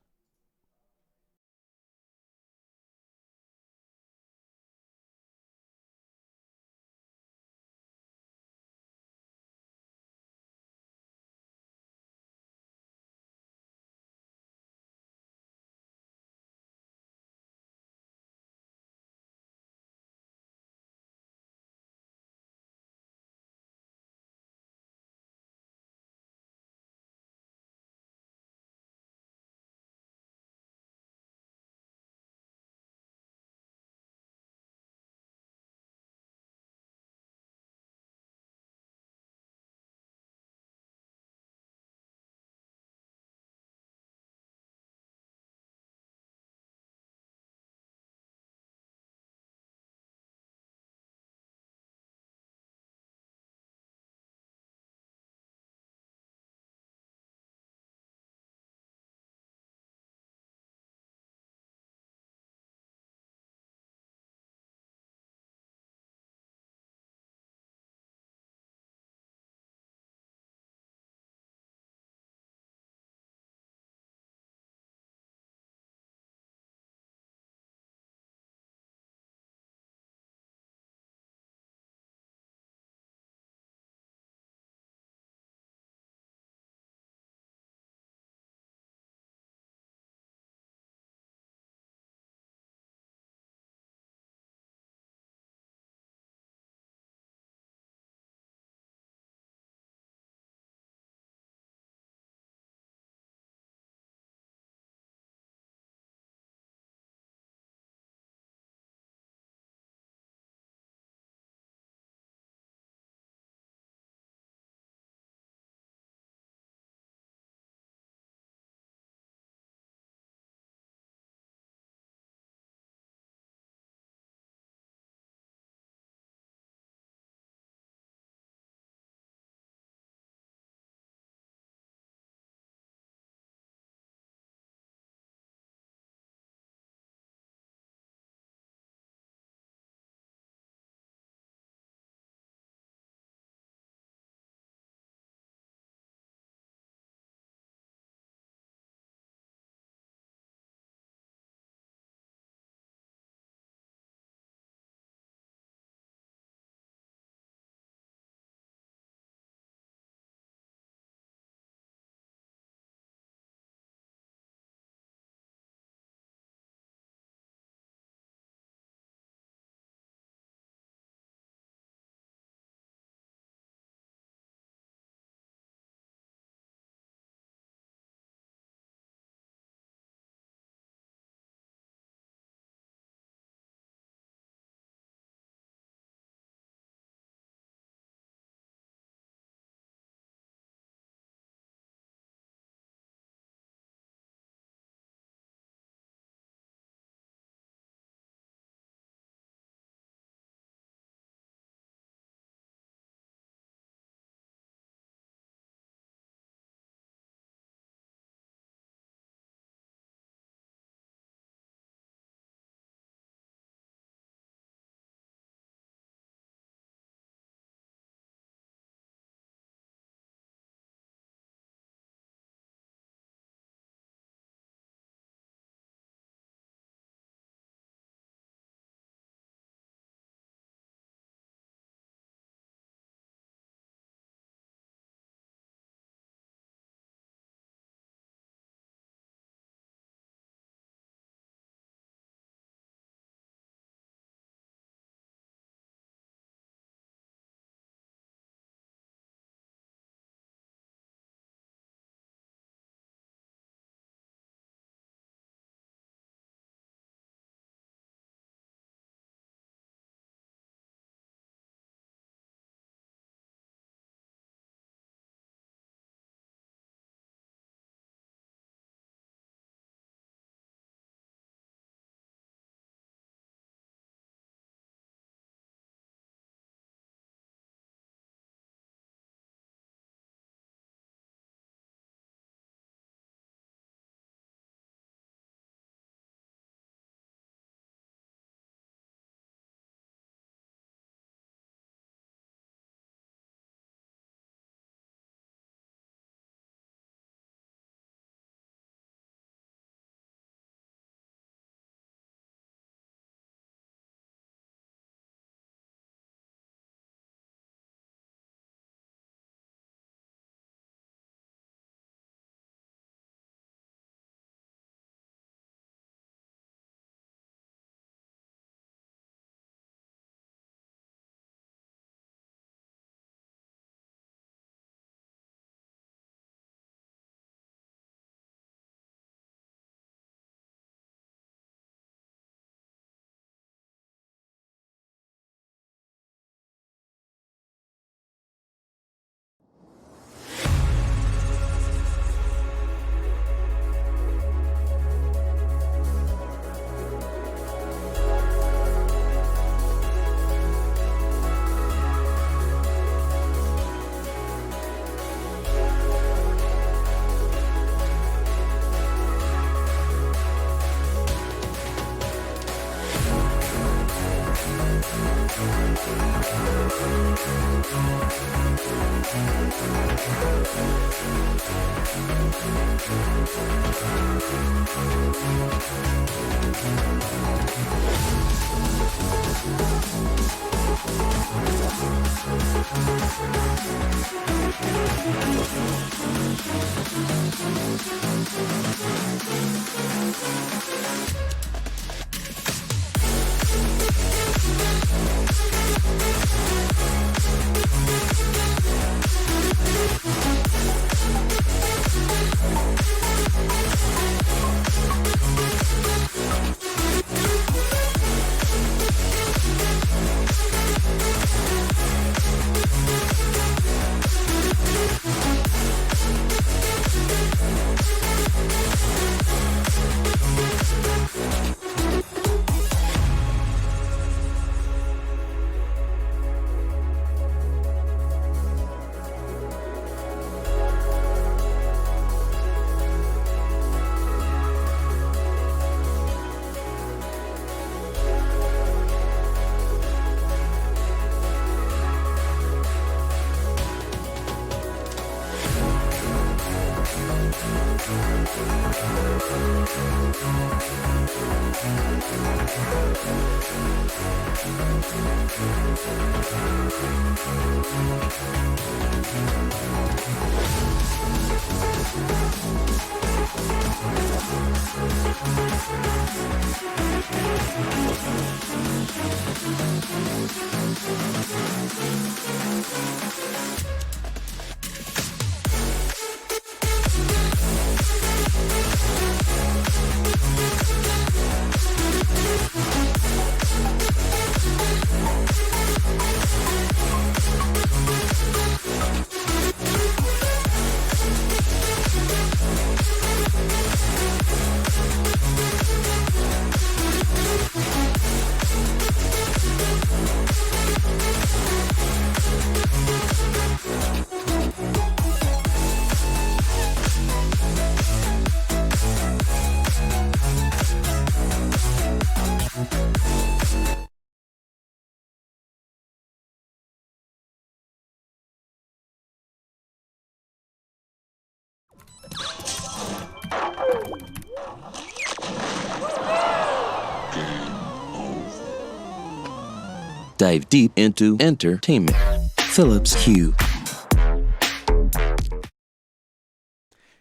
Dive deep into entertainment. Philips Hue.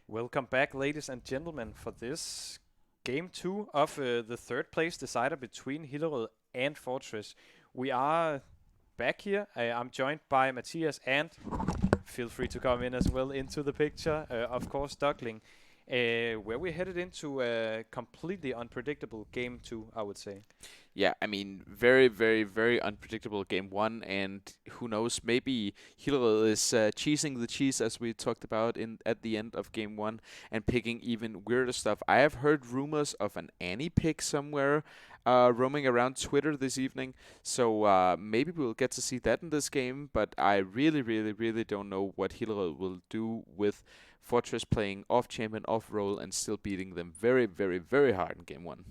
Welcome back, ladies and gentlemen, for this game 2 of the third place decider between Hillerød and Fortress. We are back here. I'm joined by Matthias and, feel free to come in as well into the picture, of course, Duckling, where we headed into a completely unpredictable game 2, I would say. Yeah, I mean, very, very, very unpredictable game 1, and who knows, maybe Hillerød is cheesing the cheese as we talked about at the end of game 1 and picking even weirder stuff. I have heard rumors of an Annie pick somewhere roaming around Twitter this evening, so maybe we'll get to see that in this game, but I really, really, really don't know what Hillerød will do with Fortress playing off-champion, off-roll, and still beating them very, very, very hard in game 1.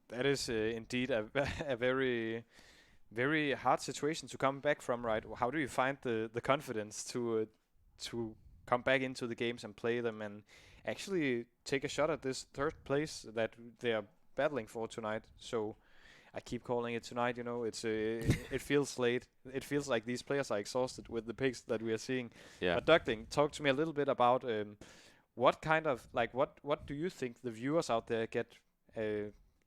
That is indeed a very, very hard situation to come back from, right? How do you find the confidence to come back into the games and play them and actually take a shot at this third place that they are battling for tonight? So I keep calling it tonight, you know, it's it feels late. It feels like these players are exhausted with the picks that we are seeing. Yeah. But Duckling, talk to me a little bit about what kind of, like, what do you think the viewers out there get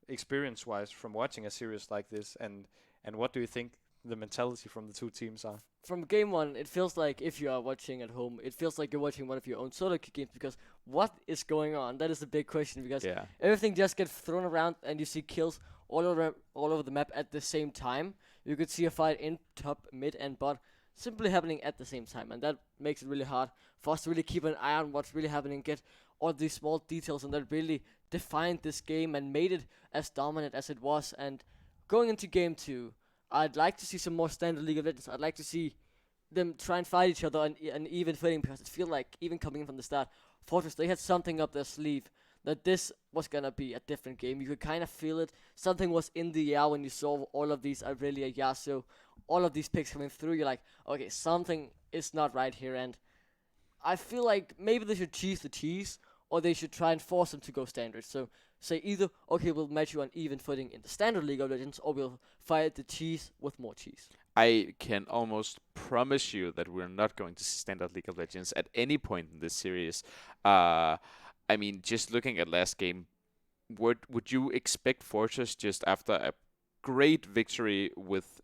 experience-wise from watching a series like this, and what do you think the mentality from the two teams are? From game 1, it feels like if you are watching at home, it feels like you're watching one of your own solo queue games, because what is going on? That is the big question, because everything just gets thrown around and you see kills all over the map at the same time. You could see a fight in top, mid, and bot simply happening at the same time, and that makes it really hard for us to really keep an eye on what's really happening, get all these small details, and that really defined this game and made it as dominant as it was. And going into game 2, I'd like to see some more standard League of Legends. I'd like to see them try and fight each other and even fighting, because it feels like even coming in from the start, Fortress, they had something up their sleeve that this was gonna be a different game. You could kind of feel it. Something was in the air when you saw all of these Aurelia, Yasuo, all of these picks coming through. You're like, okay, something is not right here. And I feel like maybe they should cheese the cheese, or they should try and force them to go standard. So say either, okay, we'll match you on even footing in the standard League of Legends, or we'll fight the cheese with more cheese. I can almost promise you that we're not going to see standard League of Legends at any point in this series. I mean, just looking at last game, would you expect Fortress just after a great victory with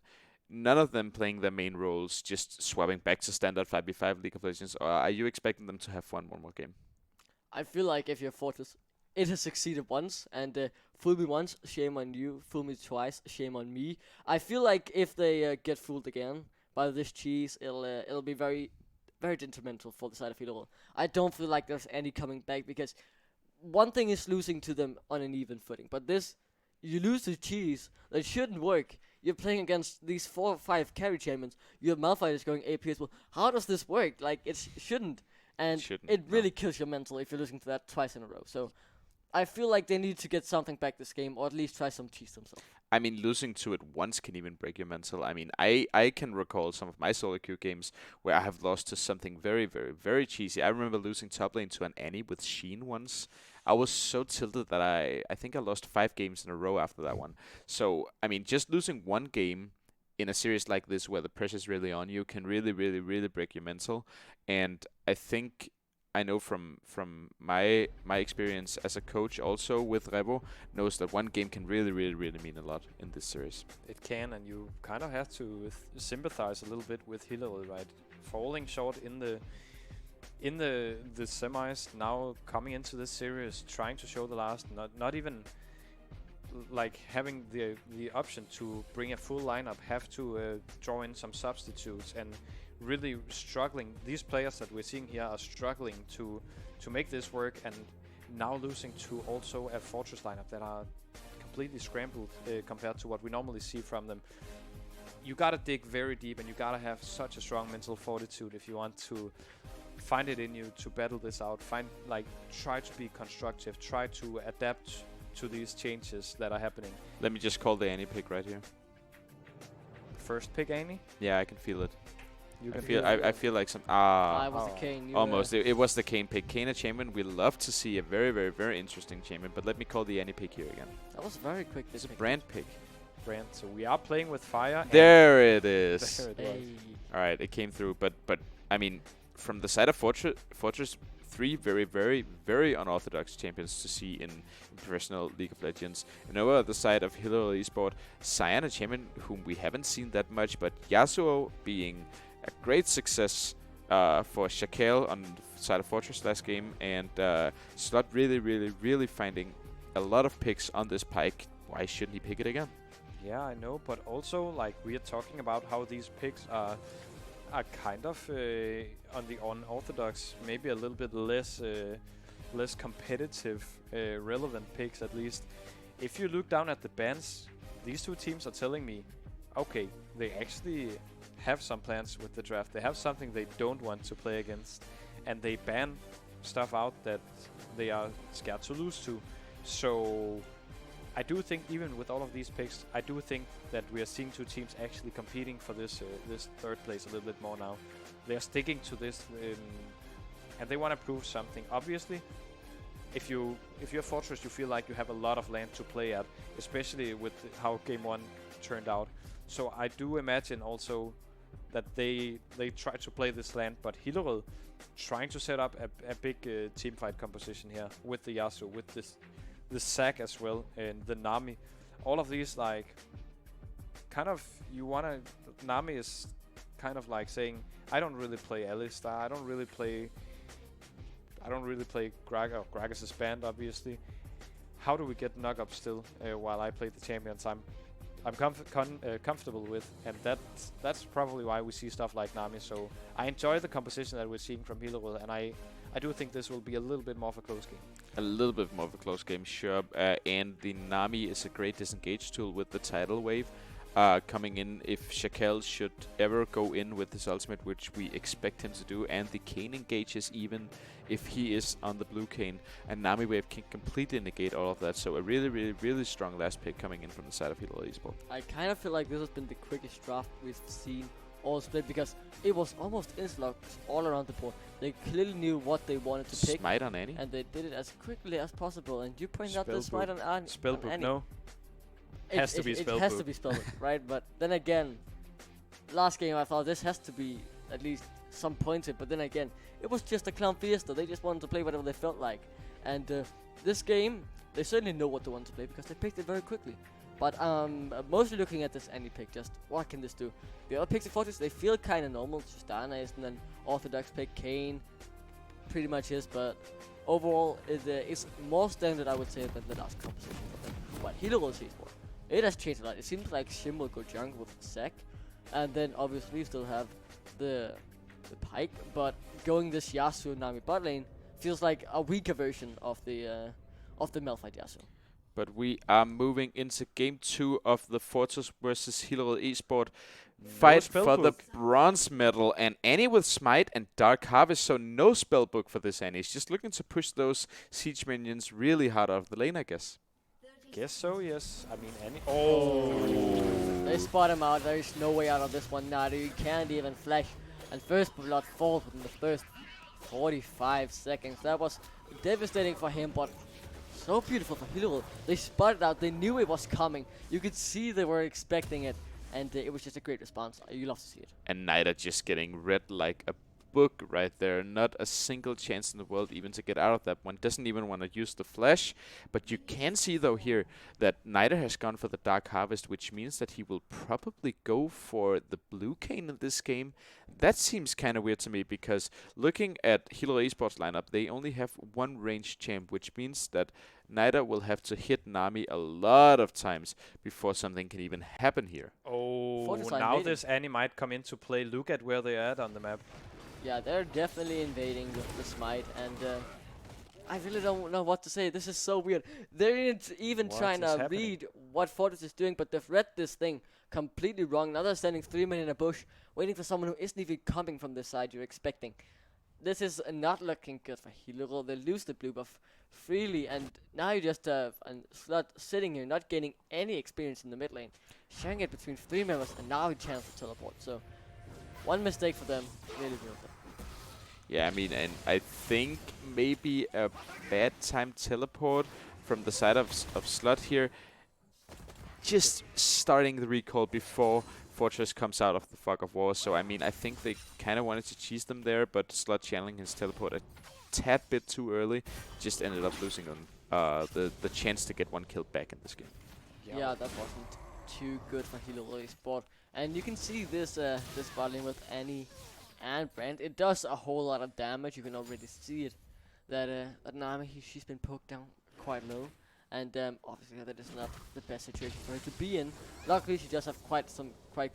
none of them playing their main roles, just swapping back to standard 5v5 League of Legends, or are you expecting them to have one more game? I feel like if you're Fortress, it has succeeded once, and fool me once, shame on you. Fool me twice, shame on me. I feel like if they get fooled again by this cheese, it'll be very, very detrimental for the side of Hillerød. I don't feel like there's any coming back, because one thing is losing to them on an even footing, but this, you lose to cheese, that shouldn't work. You're playing against these 4 or 5 carry champions. Your Malphite is going AP as well. How does this work? Like, it shouldn't. And it really kills your mental if you're losing to that twice in a row. So I feel like they need to get something back this game, or at least try some cheese themselves. I mean, losing to it once can even break your mental. I mean, I can recall some of my solo queue games where I have lost to something very, very, very cheesy. I remember losing top lane to an Annie with Sheen once. I was so tilted that I think I lost 5 games in a row after that one. So, I mean, just losing one game in a series like this where the pressure's really on you can really, really, really break your mental. And I think I know from my experience as a coach also with Revo knows that one game can really, really, really mean a lot in this series. It can, and you kind of have to sympathize a little bit with Hillerød, right? Falling short in the semis, now coming into this series, trying to show the last, not even like having the option to bring a full lineup, have to draw in some substitutes, and really struggling. These players that we're seeing here are struggling to make this work, and now losing to also a Fortress lineup that are completely scrambled compared to what we normally see from them. You gotta dig very deep, and you gotta have such a strong mental fortitude if you want to find it in you to battle this out. Try to be constructive, try to adapt to these changes that are happening. Let me just call the Annie pick right here. First pick Annie? Yeah, I can feel it. You can I feel like some I was the Kane. almost. It was the Kane pick. Kane a champion. We love to see a very, very, very interesting champion. But let me call the Annie pick here again. That was very quick. It's a brand pick. Brand. So we are playing with fire. There it is. There it was. All right, it came through. But I mean, from the side of Fortress, 3 very, very, very unorthodox champions to see in professional League of Legends. And over the side of Hillerød Esport, Cyan, a champion whom we haven't seen that much, but Yasuo being a great success for Shakel on the side of Fortress last game, and Slot really, really, really finding a lot of picks on this pike. Why shouldn't he pick it again? Yeah, I know, but also like we are talking about how these picks are kind of on the unorthodox, maybe a little bit less competitive, relevant picks at least. If you look down at the bans, these two teams are telling me, okay, they actually have some plans with the draft. They have something they don't want to play against, and they ban stuff out that they are scared to lose to. So I do think, even with all of these picks, I do think that we are seeing two teams actually competing for this this third place a little bit more now. They are sticking to this, and they want to prove something. Obviously, if you're Fortress, you feel like you have a lot of land to play at, especially with how Game 1 turned out. So I do imagine also that they try to play this land, but Hillerød trying to set up a big team fight composition here with the Yasuo, with the Zac as well, and the Nami. All of these, like, kind of, Nami is kind of like saying, I don't really play Alistar, I don't really play Gragas. Gragas is banned, obviously. How do we get knock-up still while I play the champions I'm comfortable with, and that's probably why we see stuff like Nami. So I enjoy the composition that we're seeing from Hillerød, and I do think this will be a little bit more of a close game. A little bit more of a close game, sure. And the Nami is a great disengage tool with the tidal wave coming in if Shakel should ever go in with his ultimate, which we expect him to do. And the Kane engages even if he is on the blue Kane. And Nami wave can completely negate all of that. So a really, really, really strong last pick coming in from the side of Hillerød Esport. I kind of feel like this has been the quickest draft we've seen all split because it was almost instant all around the board. They clearly knew what they wanted to pick, Smite on Annie. and they did it as quickly as possible. And you pointed out the Spellbook. smite on Annie. Spellbook, no. Has to be It has to Spellbook. be Spellbook, right? But then again, last game I thought this has to be at least some pointed. But then again, it was just a Clown Fiesta. They just wanted to play whatever they felt like. And this game, they certainly know what they want to play because they picked it very quickly. But mostly looking at this Annie pick, just what can this do? The other picks in Fortress, they feel kind of normal. Just Dana and then Orthodox pick, Kane, pretty much is. But overall, it's more standard, I would say, than the last composition for them. But Hillerød Esport, it has changed a lot. It seems like Shim will go jungle with Zac, and then obviously still have the Pyke. But going this Yasuo Nami bot lane feels like a weaker version of the Malphite Yasuo. But we are moving into game 2 of the Fortress versus Hillerød Esport fight for the spellbook. bronze medal. And Annie with Smite and Dark Harvest, so no spellbook for this Annie. She's just looking to push those siege minions really hard out of the lane, I guess. Guess so, yes. I mean, Annie. Oh. They spot him out. There is no way out of this one now. You can't even flash. And first blood falls within the first 45 seconds. That was devastating for him, but so beautiful for Hillerød. They spotted out. They knew it was coming. You could see they were expecting it. And it was just a great response. You love to see it. And Nida just getting read like a book right there. Not a single chance in the world even to get out of that one. Doesn't even want to use the flash. But you can see though here that Nida has gone for the Dark Harvest, which means that he will probably go for the blue Kane in this game. That seems kind of weird to me because looking at Hillerød Esports lineup, they only have one ranged champ, which means that Nida will have to hit Nami a lot of times before something can even happen here. Oh, Fortress now invading. this Annie might come into play. Look at where they're at on the map. Yeah, they're definitely invading with the smite, and I really don't know what to say. This is so weird. They're even What trying is to happening? read what Fortress is doing, but they've read this thing completely wrong. Now they're standing 3 men in a bush, waiting for someone who isn't even coming from the side you're expecting. This is not looking good for Hillerød. They lose the blue buff freely, and now you just have a Slot sitting here, not gaining any experience in the mid lane, sharing it between 3 members, and now he chance to teleport. So, one mistake for them, really ruined them. Yeah, I mean, and I think maybe a bad time teleport from the side of Slot here. Just starting the recall before Fortress comes out of the fog of war. So, I mean, I think they kind of wanted to cheese them there, but Slot channeling his teleport a tad bit too early just ended up losing them the chance to get one kill back in this game. Yeah, that wasn't too good for Hillerød Esport. And you can see this this bot lane with Annie and Brand. It does a whole lot of damage. You can already see it. That Nami, she's been poked down quite low. And obviously that is not the best situation for her to be in. Luckily, she does have quite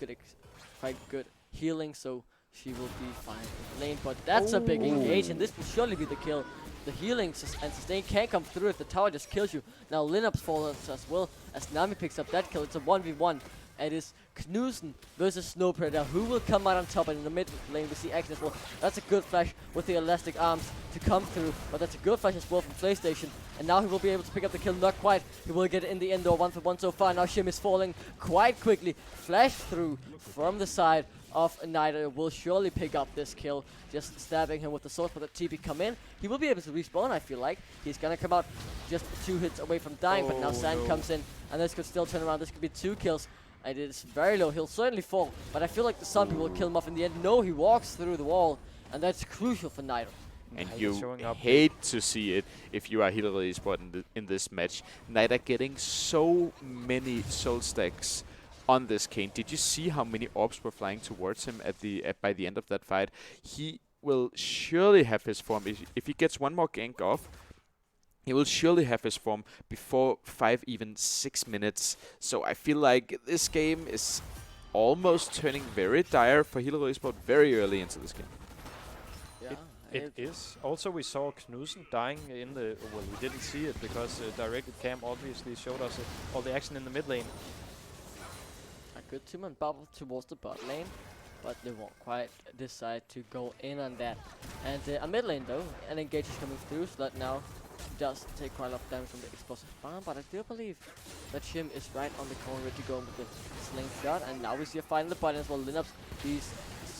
good healing, so she will be fine in the lane. But that's a big engage, and this will surely be the kill. The healing and sustain can't come through if the tower just kills you. Now Lineups falls as well as Nami picks up that kill. It's a 1v1. It is Knudsen versus Snow Predator. Who will come out on top? And in the mid lane we see action as well. That's a good flash with the elastic arms to come through. But that's a good flash as well from PlayStation. And now he will be able to pick up the kill. Not quite. He will get it in the end, though. 1-for-1 so far. Now Shim is falling quite quickly. Flash through from the side of Nida will surely pick up this kill. Just stabbing him with the sword, but the TP come in. He will be able to respawn, I feel like. He's gonna come out just 2 hits away from dying, but now Sand comes in, and this could still turn around. This could be 2 kills. And it is very low. He'll certainly fall, but I feel like the zombie will kill him off in the end. No, he walks through the wall, and that's crucial for Nida. And Nida you showing up. hate to see it if you are Hillerød Esport in this match. Nida getting so many soul stacks on this Kane. Did you see how many orbs were flying towards him by the end of that fight? He will surely have his form. If he gets one more gank off, he will surely have his form before 5, even 6 minutes. So I feel like this game is almost turning very dire for Hillerød Esport very early into this game. Yeah, It is. Also, we saw Knudsen dying in the... Well, we didn't see it because directed cam obviously showed us all the action in the mid lane. a good 2-man bubble towards the bot lane, but they won't quite decide to go in on that. And a mid lane though, an engage is coming through, so that now does take quite a lot of damage from the explosive bomb, but I do believe that Shim is right on the corner ready to go with the sling shot, and now we see a fight in the button as well. Lineups, he's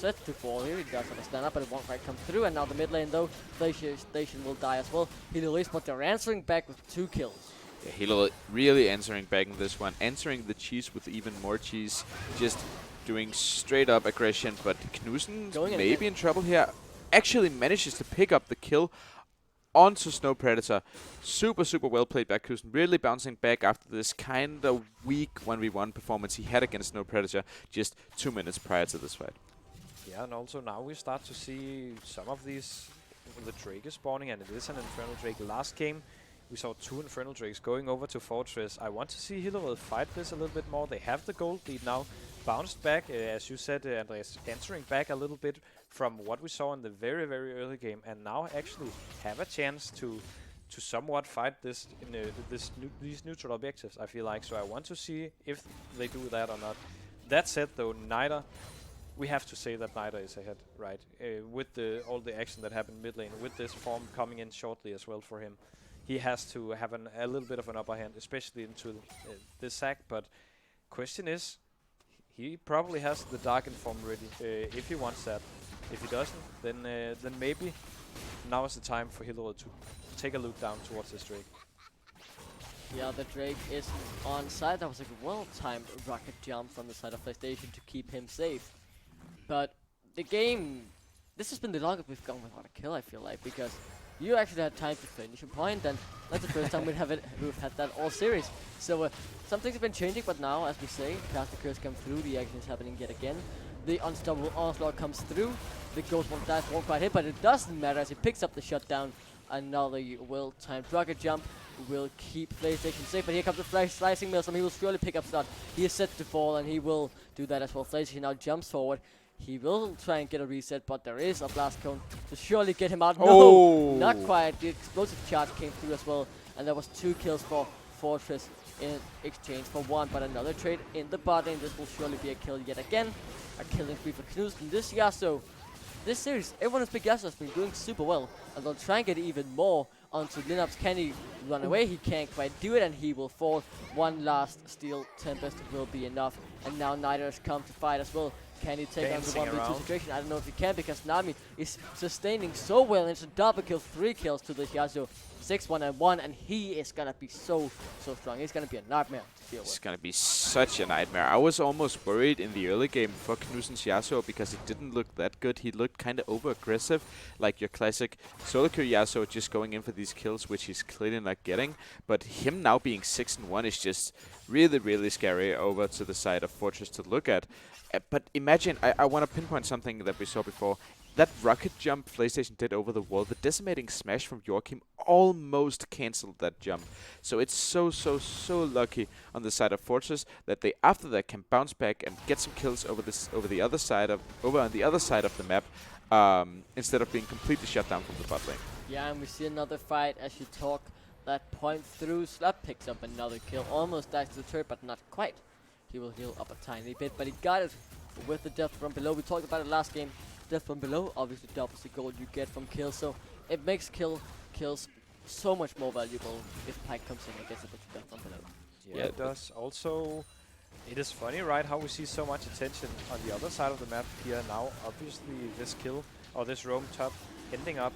set to fall here, he does have a stand up, but it won't quite come through, and now the mid lane though, Station will die as well. Hillerød, but they're answering back with 2 kills. Yeah, Hillerød really answering back in this one, answering the cheese with even more cheese, just doing straight up aggression, but Knudsen maybe in trouble here. Actually manages to pick up the kill onto Snow Predator. Super, super well played by Knudsen. Really bouncing back after this kind of weak 1v1 performance he had against Snow Predator just 2 minutes prior to this fight. Yeah, and also now we start to see some of these. The Drake is spawning, and it is an Infernal Drake. Last game, we saw 2 Infernal Drakes going over to Fortress. I want to see Hillerød fight this a little bit more. They have the gold lead now. Bounced back, as you said, Andreas, answering back a little bit from what we saw in the very, very early game, and now actually have a chance to somewhat fight this in these neutral objectives, I feel like. So I want to see if they do that or not. That said, though, neither. We have to say that neither is ahead, right? With all the action that happened mid lane, with this form coming in shortly as well for him, he has to have a little bit of an upper hand, especially into this sack. But question is, he probably has the Darken form ready if he wants that. If he doesn't, then maybe now is the time for Hillerød to take a look down towards this Drake. Yeah, the Drake is on side. That was like a well-timed rocket jump from the side of PlayStation to keep him safe. But the game, this has been the longest we've gone without a kill, I feel like, because you actually had time to finish a point, and that's the first time we've had that all series. So some things have been changing, but now, as we say, past the curse come through, the action is happening yet again. The unstoppable onslaught comes through, the ghost won't die, won't quite hit, but it doesn't matter as he picks up the shutdown. Another well-timed rocket jump will keep PlayStation safe, but here comes the flash slicing mill, so he will surely pick up slot. He is set to fall, and he will do that as well. PlayStation now jumps forward. He will try and get a reset, but there is a blast cone to surely get him out. No, not quite. The explosive charge came through as well, and there was 2 kills for Fortress in exchange for 1. But another trade in the bot lane. This will surely be a kill yet again. A killing spree for Knudsen. This Yasuo, this series, everyone has picked Yasuo has been doing super well, and they'll try and get even more onto Lineups. Can he run away? He can't quite do it, and he will fall. One last Steel Tempest will be enough, and now Nidar has come to fight as well. Can he take on the 1v2 situation? I don't know if he can, because Nami is sustaining so well. And it's a double kill, 3 kills to this Yasuo. 6-1-1, and he is gonna be so strong. He's gonna be a nightmare to deal with. It's gonna be such a nightmare. I was almost worried in the early game for Knudsen's Yasuo because it didn't look that good. He looked kind of over-aggressive, like your classic solo queue Yasuo, just going in for these kills, which he's clearly not getting. But him now being 6-1 is just really, really scary over to the side of Fortress to look at. But imagine, I want to pinpoint something that we saw before. That rocket jump PlayStation did over the wall, the decimating smash from Joachim almost cancelled that jump. So it's so lucky on the side of Fortress that they after that can bounce back and get some kills over on the other side of the map instead of being completely shut down from the bot lane. Yeah, and we see another fight as you talk. That point through, Slap picks up another kill, almost dies to the turret, but not quite. He will heal up a tiny bit, but he got it with the death from below. We talked about it last game. Death from below obviously doubles the gold you get from kills, so it makes kills so much more valuable if Pike comes in and gets a bit of death from below. Yeah, it does. Also, it is funny, right, how we see so much attention on the other side of the map here now. Obviously, this kill, or this roam top, ending up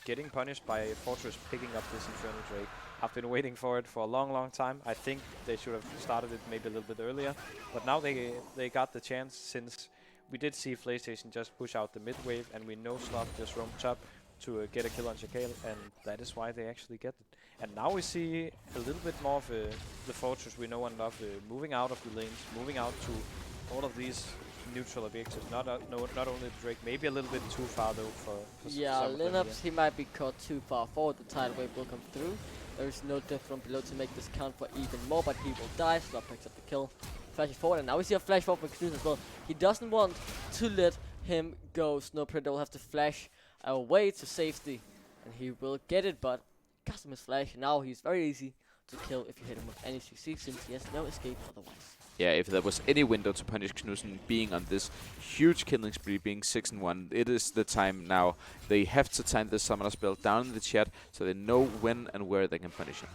getting punished by Fortress picking up this Infernal Drake. I've been waiting for it for a long time. I think they should have started it maybe a little bit earlier, but now they got the chance, since we did see PlayStation just push out the mid wave, and we know Slot just roam top to get a kill on Shakale, and that is why they actually get it. And now we see a little bit more of the Fortress we know and love, moving out of the lanes, moving out to all of these neutral objectives. Not only the Drake, maybe a little bit too far though for yeah, some of them, Lineups, he might be caught too far forward. The tidal wave will come through. There is no death from below to make this count for even more, but he will die. Slot picks up the kill, flashes forward, and now we see a flash forward from Knudsen as well. He doesn't want to let him go. Snow Predator will have to flash away to safety, and he will get it, but custom his flash. Now he's very easy to kill if you hit him with any CC, since he has no escape otherwise. Yeah, if there was any window to punish Knudsen being on this huge killing spree, being 6-1, it is the time now. They have to time this summoner spell down in the chat so they know when and where they can punish him.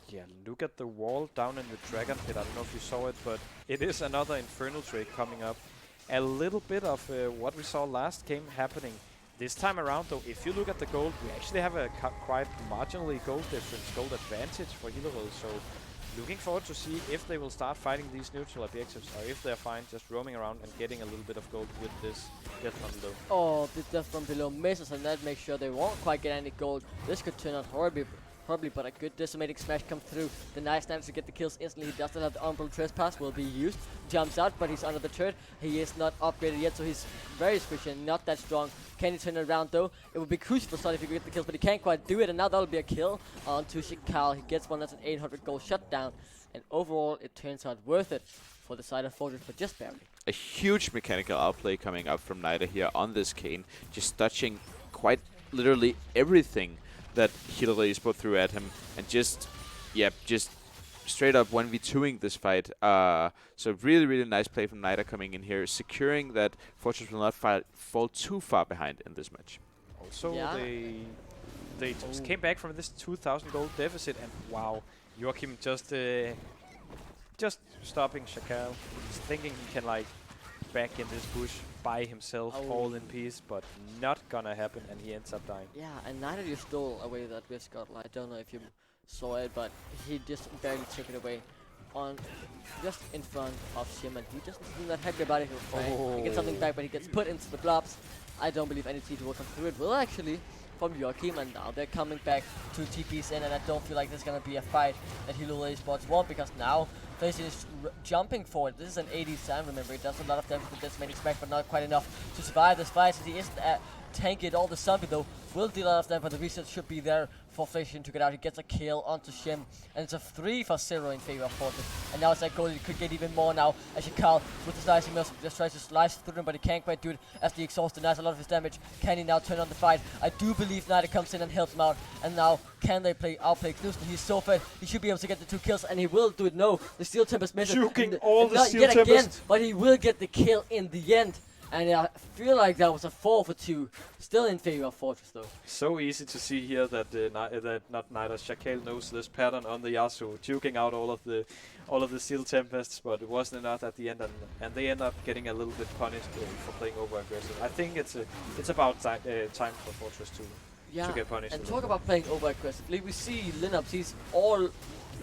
Yeah, look at the wall down in the Dragon Pit. I don't know if you saw it, but it is another Infernal Drake coming up. A little bit of what we saw last game happening. This time around, though, if you look at the gold, we actually have a quite marginally gold difference, gold advantage for Hillerød. So looking forward to see if they will start fighting these neutral objectives, or if they're fine just roaming around and getting a little bit of gold with this death from below. Oh, the death from below misses, and that makes sure they won't quite get any gold. This could turn out horribly, but a good decimating smash comes through. The Knight manages to get the kills instantly. He does not have the Umbral Trespass, will be used. Jumps out, but he's under the turret. He is not upgraded yet, so he's very squishy and not that strong. Can he turn it around though? It would be crucial for Son if he could get the kills, but he can't quite do it, and now that'll be a kill onto Shikal. He gets one that's an 800 gold shutdown, and overall it turns out worth it for the side of Fortress, but just barely. A huge mechanical outplay coming up from Nida here on this Kane, just touching quite literally everything that Hillerød Esport threw at him, and just straight up 1v2ing this fight. So really nice play from Nida coming in here, securing that Fortress will not fall too far behind in this match. Also, they just came back from this 2,000 gold deficit, and wow, Joachim just stopping Shakal, just thinking he can like back in this bush by himself, all in peace, but not gonna happen, and he ends up dying. Yeah, and neither you stole away that risk. I don't know if you saw it, but he just barely took it away on just in front of Shim, and he doesn't seem that happy about it. He gets something back, but he gets put into the blobs. I don't believe any TP will come through it. Will actually from Joachim, and now they're coming back to TP's in, and I don't feel like there's gonna be a fight that Hillerød Esports won, because now FaZe is jumping forward. This is an 87, remember, it does a lot of damage with this many smack, but not quite enough to survive this fight, since he isn't tank it. All the zombie though will deal a lot of damage, but the reset should be there for FaZe to get out. He gets a kill onto Shim, and it's a 3-0 in favor of Fortress. And now it's like goal, he could get even more now, as Shikal with the slicing mill just tries to slice through him, but he can't quite do it as the exhaust denies a lot of his damage. Can he now turn on the fight? I do believe Nida comes in and helps him out, and now can they outplay Knudsen? He's so fed, he should be able to get the 2 kills, and he will do it. No, the Steel Tempest misses. Juking all the Steel Tempest. Again, but he will get the kill in the end. And I feel like that was a 4-for-2, still in favor of Fortress though. So easy to see here that not Nida, Shakal knows this pattern on the Yasuo, juking out all of the Steel Tempests, but it wasn't enough at the end, and they end up getting a little bit punished for playing over aggressive. I think it's about time for Fortress to get punished. And talk about playing over aggressively, we see Linux, he's all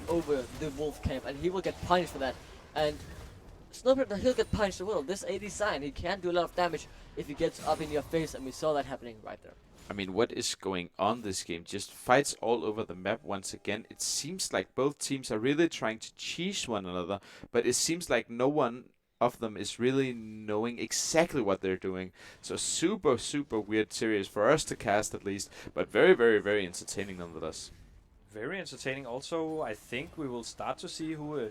over the Wolf camp, and he will get punished for that. And Snowpiercer, he'll get punished as well. This AD sign, he can do a lot of damage if he gets up in your face, and we saw that happening right there. I mean, what is going on this game? Just fights all over the map once again. It seems like both teams are really trying to cheese one another, but it seems like no one of them is really knowing exactly what they're doing. So super weird series for us to cast at least, but very entertaining nonetheless. Very entertaining. Also, I think we will start to see who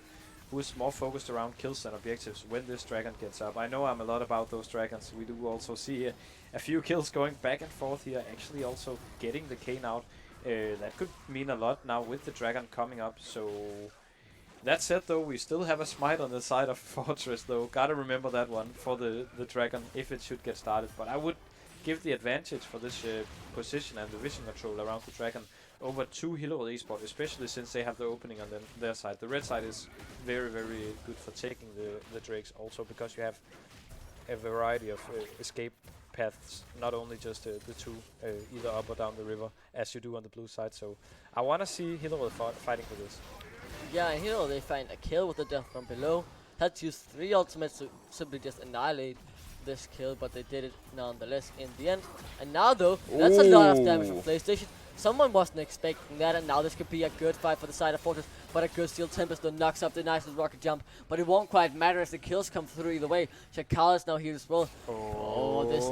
is more focused around kills and objectives when this dragon gets up. I know I'm a lot about those dragons. We do also see a few kills going back and forth here, actually also getting the Kane out. That could mean a lot now with the dragon coming up. So that said though, we still have a smite on the side of Fortress though. Gotta remember that one for the dragon if it should get started. But I would give the advantage for this position and the vision control around the dragon over to Hillerød Esport, especially since they have the opening on their side. The red side is very good for taking the drakes, also because you have a variety of escape paths, not only just the two, either up or down the river, as you do on the blue side. So I want to see Hillerød fighting for this. Yeah, and here they find a kill with the death from below. Had to use 3 ultimates to simply just annihilate this kill, but they did it nonetheless in the end. And now though, that's a lot of damage from PlayStation. Someone wasn't expecting that, and now this could be a good fight for the side of Fortress, but a good Steel Tempest though knocks up the nice little rocket jump, but it won't quite matter as the kills come through either way. Shakal is now here as well.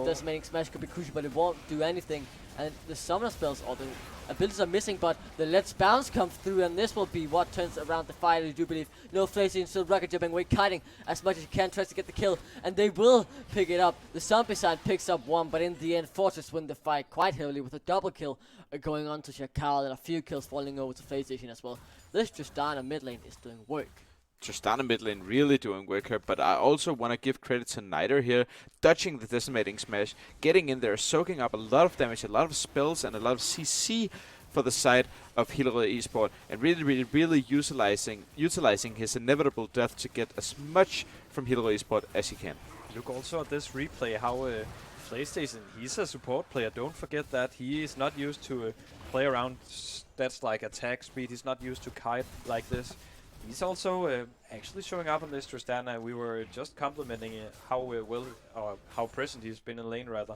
This main smash could be crucial, but it won't do anything. And the summoner spells, or the abilities are missing, but the Let's Bounce comes through, and this will be what turns around the fight, I do believe. No FaZe still rocket jumping away, kiting as much as he can, tries to get the kill, and they will pick it up. The zombie side picks up 1, but in the end, Fortress win the fight quite heavily with a double kill going on to Shakal, and a few kills falling over to FaZe as well. This Tristana mid lane is doing work. Tristana mid lane really doing work here, but I also want to give credit to Niter here, dodging the decimating smash, getting in there, soaking up a lot of damage, a lot of spells, and a lot of CC for the side of Hillerød Esport, and really utilizing his inevitable death to get as much from Hillerød Esport as he can. Look also at this replay, how PlayStation, he's a support player, don't forget that. He is not used to play around stats like attack speed, he's not used to kite like this. He's also actually showing up on this Tristana. We were just complimenting how well, or how present he's been in lane rather.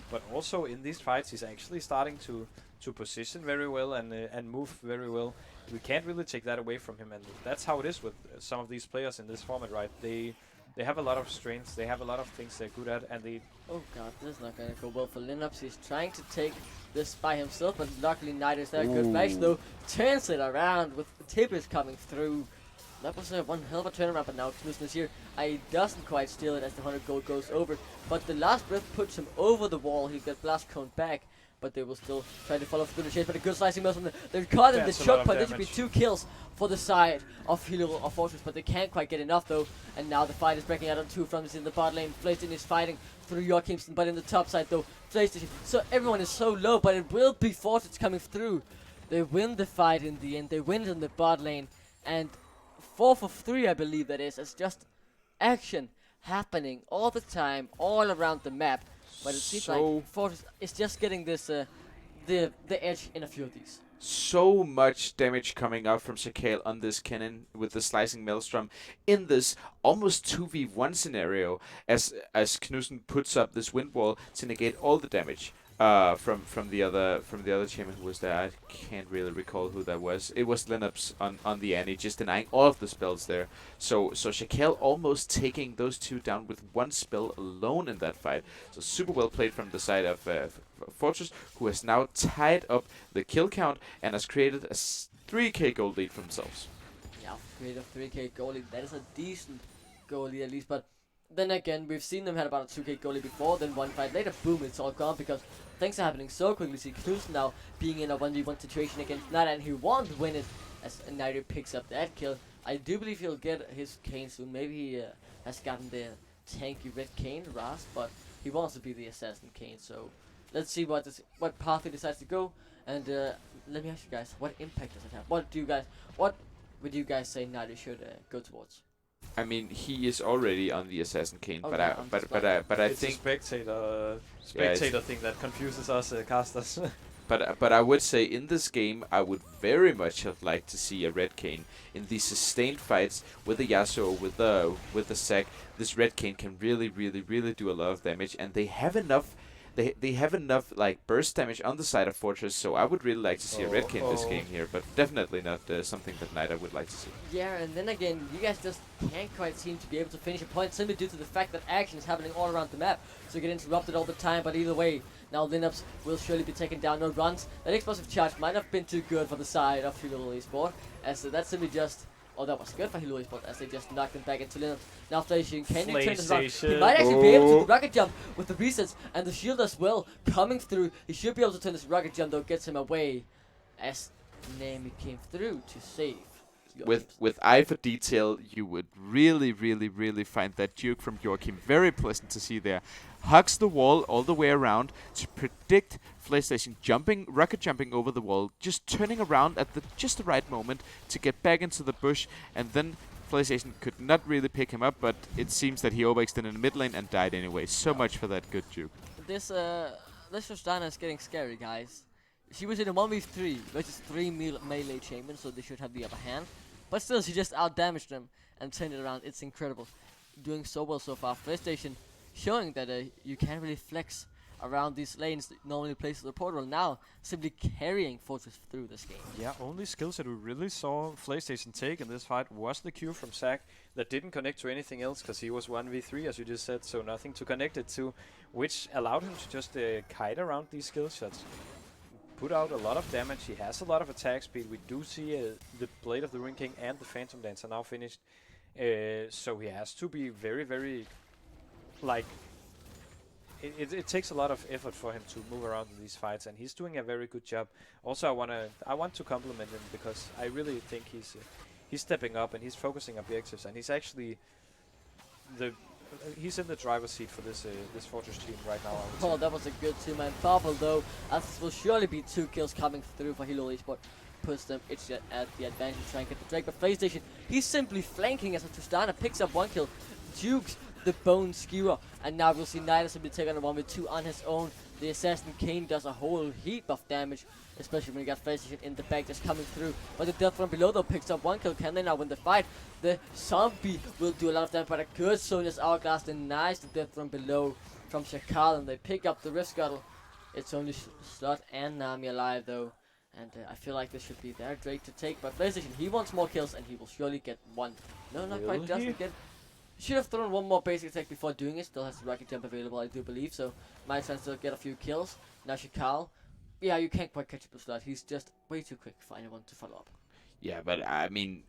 But also in these fights, he's actually starting to position very well and move very well. We can't really take that away from him, and that's how it is with some of these players in this format, right? They have a lot of strengths, they have a lot of things they're good at, and they... Oh god, this is not gonna go well for Lineups. He's trying to take this by himself, but luckily Niter's there. Good flash though, turns it around with the Tippers coming through. That was one hell of a turnaround, but now Knudsen is here. He doesn't quite steal it as the 100 gold goes over, but the last breath puts him over the wall. He got blast cone back, but they will still try to follow through the chase. But a good slicing moves from they're caught in the choke point. There should be 2 kills for the side of Hillerød or Fortress, but they can't quite get enough though. And now the fight is breaking out on 2 fronts in the bot lane. PlayStation is fighting through Joachimsen, but in the top side though, PlayStation. So everyone is so low, but it will be Fortress coming through. They win the fight in the end. They win it in the bot lane, and 4 for 3, I believe that is. It's just action happening all the time, all around the map. But it seems like Fortress is just getting this the edge in a few of these. So much damage coming out from Shakale on this cannon with the slicing maelstrom in this almost 2v1 scenario as Knudsen puts up this wind wall to negate all the damage. From the other champion who was there. I can't really recall who that was. It was Lineups on the Annie, just denying all of the spells there. So Shakale almost taking those 2 down with 1 spell alone in that fight. So super well played from the side of Fortress, who has now tied up the kill count and has created a 3k gold lead for themselves. Yeah, create a 3k goal lead. That is a decent goal lead at least, but then again, we've seen them had about a 2k goalie before, then 1 fight later, boom, it's all gone because things are happening so quickly. See Knudsen now being in a 1v1 situation against Niter, and he won't win it as Niter picks up that kill. I do believe he'll get his cane soon. Maybe he has gotten the tanky red cane, Ras, but he wants to be the assassin cane, so let's see what path he decides to go. And let me ask you guys, what impact does it have? What would you guys say Niter should go towards? I mean, he is already on the assassin cane, Okay, but I it's think a spectator thing that confuses us casters. But I would say in this game, I would very much have liked to see a red cane in these sustained fights with the Yasuo, with the Zac. This red cane can really do a lot of damage, and they have enough. They have enough like burst damage on the side of Fortress, so I would really like to see a red cane this game here, but definitely not something that Niter would like to see. Yeah, and then again, you guys just can't quite seem to be able to finish a point simply due to the fact that action is happening all around the map, so you get interrupted all the time. But either way, now Lineups will surely be taken down. No runs. That explosive charge might have been too good for the side of Hillerød Esport, as that's simply just. Oh, that was good for Hillerød Esport as they just knocked him back into Lineups. Now PlayStation, can you turn this around? He might actually be able to rocket jump with the resets and the shield as well coming through. He should be able to turn this rocket jump though, gets him away as Nami came through to save. With eye for detail, you would really find that juke from Joachim very pleasant to see there. Hugs the wall all the way around to predict PlayStation rocket jumping over the wall, just turning around at just the right moment to get back into the bush, and then PlayStation could not really pick him up, but it seems that he overextended in the mid lane and died anyway. So much for that good juke. This Tristana is getting scary, guys. She was in a 1v3 versus 3 melee champions, so they should have the upper hand. But still, she just outdamaged them and turned it around. It's incredible. Doing so well so far. PlayStation showing that you can't really flex around these lanes that normally plays the portal. Now, simply carrying Fortress through this game. Yeah, only skills that we really saw PlayStation take in this fight was the Q from Zac that didn't connect to anything else because he was 1v3, as you just said, so nothing to connect it to, which allowed him to just kite around these skill shots. Put out a lot of damage. He has a lot of attack speed. We do see the Blade of the Ruin King and the Phantom Dance are now finished. So he has to be very, like, it takes a lot of effort for him to move around in these fights, and he's doing a very good job. Also, I want to compliment him because I really think he's he's stepping up and he's focusing objectives, and he's actually he's in the driver's seat for this this Fortress team right now. I would say. Oh, that was a good two-man bubble though, as this will surely be 2 kills coming through for Hillerød Esport. Puts them at the advantage to try and get the Drake, but PlayStation, he's simply flanking as Tristana picks up 1 kill, dukes the Bone Skewer, and now we'll see Nidus simply take on a 1v2 on his own. The Assassin Kane does a whole heap of damage, especially when you got PlayStation in the back just coming through. But the Death from below though picks up 1 kill. Can they now win the fight? The Zombie will do a lot of damage, but a good Sonia's Hourglass denies the Death from below from Shakal, and they pick up the Rift Scuttle. It's only Slot and Nami alive though. And I feel like this should be their Drake to take, but PlayStation, he wants more kills and he will surely get 1. No, not quite, doesn't get. Should have thrown 1 more basic attack before doing it. Still has the rocket jump available, I do believe, so might chance to get a few kills. Now Shakal, yeah, you can't quite catch up with Slot. He's just way too quick for anyone to follow up. Yeah, but I mean,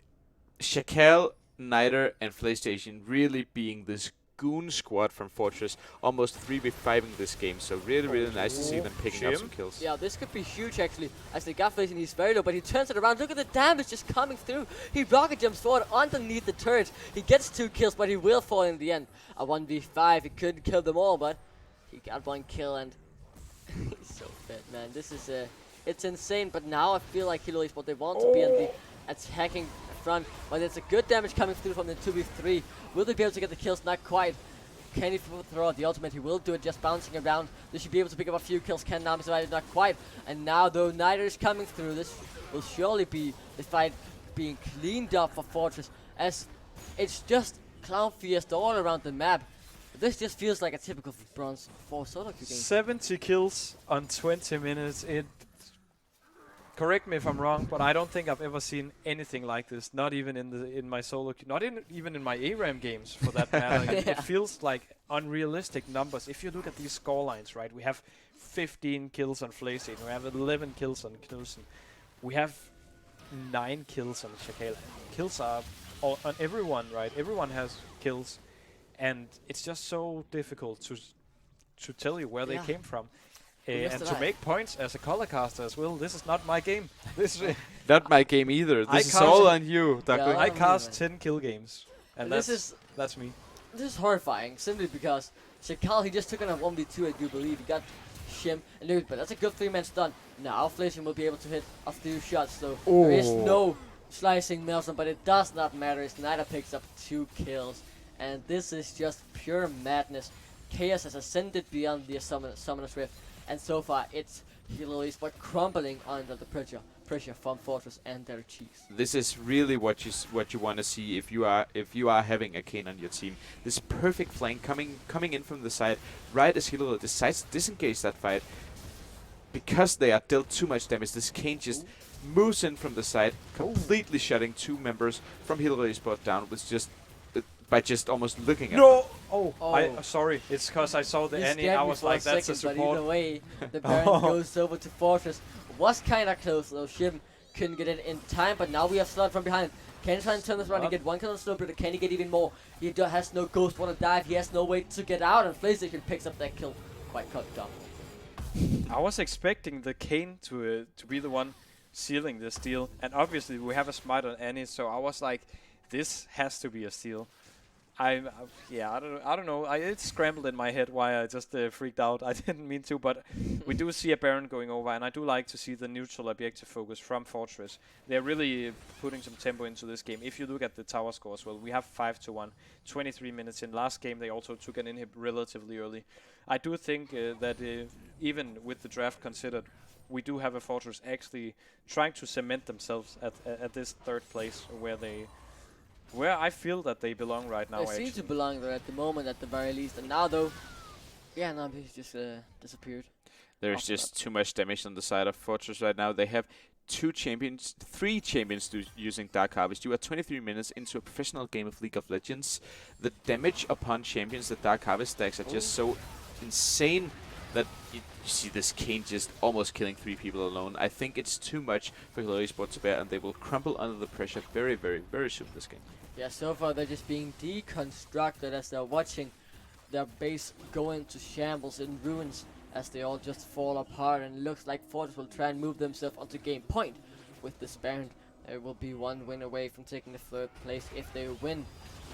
Shakal, Niter, and PlayStation really being this goon squad from Fortress, almost 3v5ing this game. So really nice to see them picking up some kills. Yeah, this could be huge actually, as they got PlayStation, he's very low, but he turns it around. Look at the damage just coming through. He rocket jumps forward underneath the turret. He gets 2 kills, but he will fall in the end. A 1v5, he couldn't kill them all, but he got 1 kill, and he's so fit, man. This is it's insane, but now I feel like Hillerød Esport, they want to be on the attacking front, but there's a good damage coming through from the 2v3. Will they be able to get the kills? Not quite. Can he throw out the ultimate? He will do it, just bouncing around. They should be able to pick up a few kills. Can Nami survive? Not quite. And now, though, Niter is coming through. This will surely be the fight being cleaned up for Fortress, as it's just Clown Fiesta all around the map. This just feels like a typical Bronze 4 solo queue game. 70 kills on 20 minutes. Correct me if I'm wrong, but I don't think I've ever seen anything like this. Not even in my solo queue, not even in my ARAM games for that matter. It feels like unrealistic numbers. If you look at these score lines, right, we have 15 kills on PlayStation, we have 11 kills on Knudsen, we have 9 kills on Shakala. Kills are on everyone, right? Everyone has kills, and it's just so difficult to tell you where they came from. And to make points as a color caster as well. This is not my game. This is not my game either. This is all on you, Duckling. I cast 10 kill games, and that's me. This is horrifying, simply because Shakal, he just took on a 1v2, I do believe. He got Shim, and but that's a good 3-man stun. Now PlayStation will be able to hit a few shots, so there is no slicing Nelson, but it does not matter. Snyder picks up 2 kills, and this is just pure madness. Chaos has ascended beyond the Summoner's Rift. And so far, it's Hillerød Esport crumbling under the pressure from Fortress and their chiefs. This is really what you want to see if you are having a Kane on your team. This perfect flank coming in from the side, right as Hillerød decides to disengage that fight, because they are dealt too much damage. This Kane just moves in from the side, completely shutting 2 members from Hillerød Esport down with just by just almost looking at them. Sorry, it's because I saw the Annie. I was like, that's a support. But either way, the Baron goes over to Fortress. Was kind of close though. Shim couldn't get it in time, but now we have Slot from behind. Can he try and turn this around and get 1 kill on Snowbird? Can he get even more? He has no Ghost Water dive. He has no way to get out, and PlayStation picks up that kill. Quite cut down. I was expecting the Kane to be the one sealing this deal, and obviously we have a smite on Annie, so I was like, this has to be a steal. I don't know. It scrambled in my head why I just freaked out. I didn't mean to, but we do see a Baron going over, and I do like to see the neutral objective focus from Fortress. They're really putting some tempo into this game. If you look at the tower score as well, we have 5-1, 23 minutes in. Last game they also took an inhib relatively early. I do think that even with the draft considered, we do have a Fortress actually trying to cement themselves at this 3rd place where I feel that they belong right now. They seem to belong there at the moment, at the very least. And now, though, he's just disappeared. There's just too much damage on the side of Fortress right now. They have 3 champions using Dark Harvest. You are 23 minutes into a professional game of League of Legends. The damage upon champions, the Dark Harvest stacks are just so insane that you see this Kane just almost killing 3 people alone. I think it's too much for Hillerød Esport to bear, and they will crumble under the pressure very, very, very soon this game. Yeah, so far they're just being deconstructed as they're watching their base go into shambles in ruins as they all just fall apart, and it looks like Fortress will try and move themselves onto game point with this Baron They will be one win away from taking the third place if they win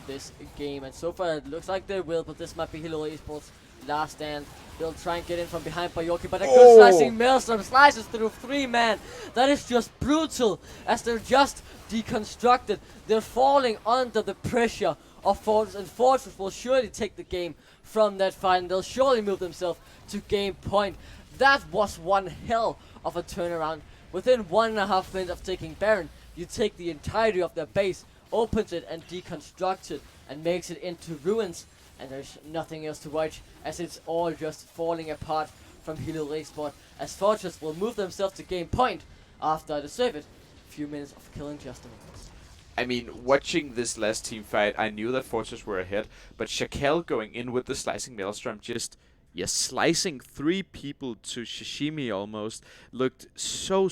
this game. And so far it looks like they will, but this might be Hillerød Esports' last stand. They'll try and get in from behind by Yoki, but a good slicing Maelstrom slices through 3 man. That is just brutal, as they're just deconstructed. They're falling under the pressure of Fortress, and Fortress will surely take the game from that fight, and they'll surely move themselves to game point. That was one hell of a turnaround. Within 1.5 minutes of taking Baron, you take the entirety of their base, opens it and deconstructs it, and makes it into ruins. And there's nothing else to watch, as it's all just falling apart from Hillerød Esport, as Fortress will move themselves to game point after I deserve it. A few minutes of killing just a moment. I mean, watching this last team fight, I knew that Fortress were ahead, but Shakel going in with the slicing Maelstrom, just slicing 3 people to sashimi almost, looked so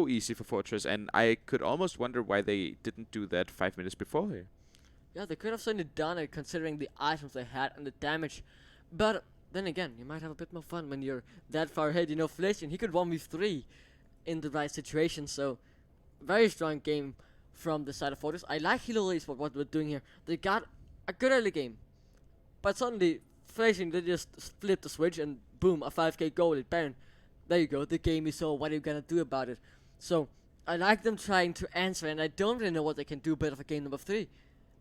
easy for Fortress, and I could almost wonder why they didn't do that 5 minutes before here. Yeah, they could have certainly done it considering the items they had and the damage. But then again, you might have a bit more fun when you're that far ahead. You know, Fleischian, he could 1v3 in the right situation. So, very strong game from the side of Fortress. I like Hillerød Esport, what we're doing here. They got a good early game. But suddenly, Fleischian, they just flipped the switch and boom, a 5k goal at Baron. There you go, the game is over. What are you going to do about it? So, I like them trying to answer, and I don't really know what they can do better for game number 3.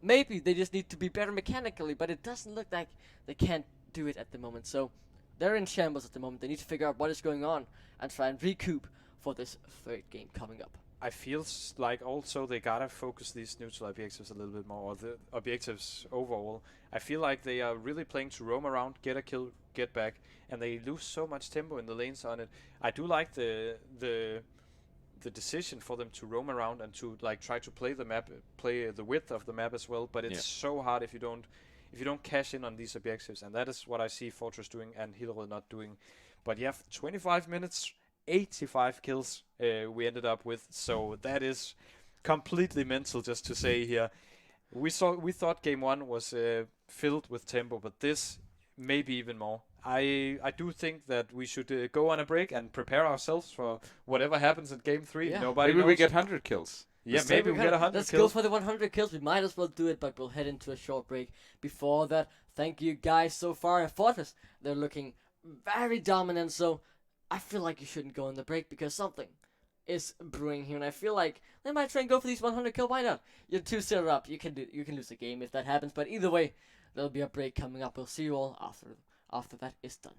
Maybe they just need to be better mechanically, but it doesn't look like they can't do it at the moment. So they're in shambles at the moment. They need to figure out what is going on and try and recoup for this third game coming up. I feel like also they gotta focus these neutral objectives a little bit more, or the objectives overall. I feel like they are really playing to roam around, get a kill, get back, and they lose so much tempo in the lanes on it. I do like the decision for them to roam around and to like try to play the map, play the width of the map as well. But it's so hard if you don't cash in on these objectives, and that is what I see Fortress doing and Hillerød not doing. But yeah, 25 minutes, 85 kills we ended up with, so that is completely mental. Just to say here, we thought game 1 was filled with tempo, but this maybe even more. I do think that we should go on a break and prepare ourselves for whatever happens in game 3. Yeah. Nobody Maybe knows. we get 100 kills. Yeah, maybe we get 100 Let's kills. go for the 100 kills. We might as well do it, but we'll head into a short break. Before that, thank you guys so far at Fortress. They're looking very dominant, so I feel like you shouldn't go on the break because something is brewing here, and I feel like they might try and go for these 100 kill. Why not? You're 2-0 up. You can lose the game if that happens, but either way, there'll be a break coming up. We'll see you all after that is done.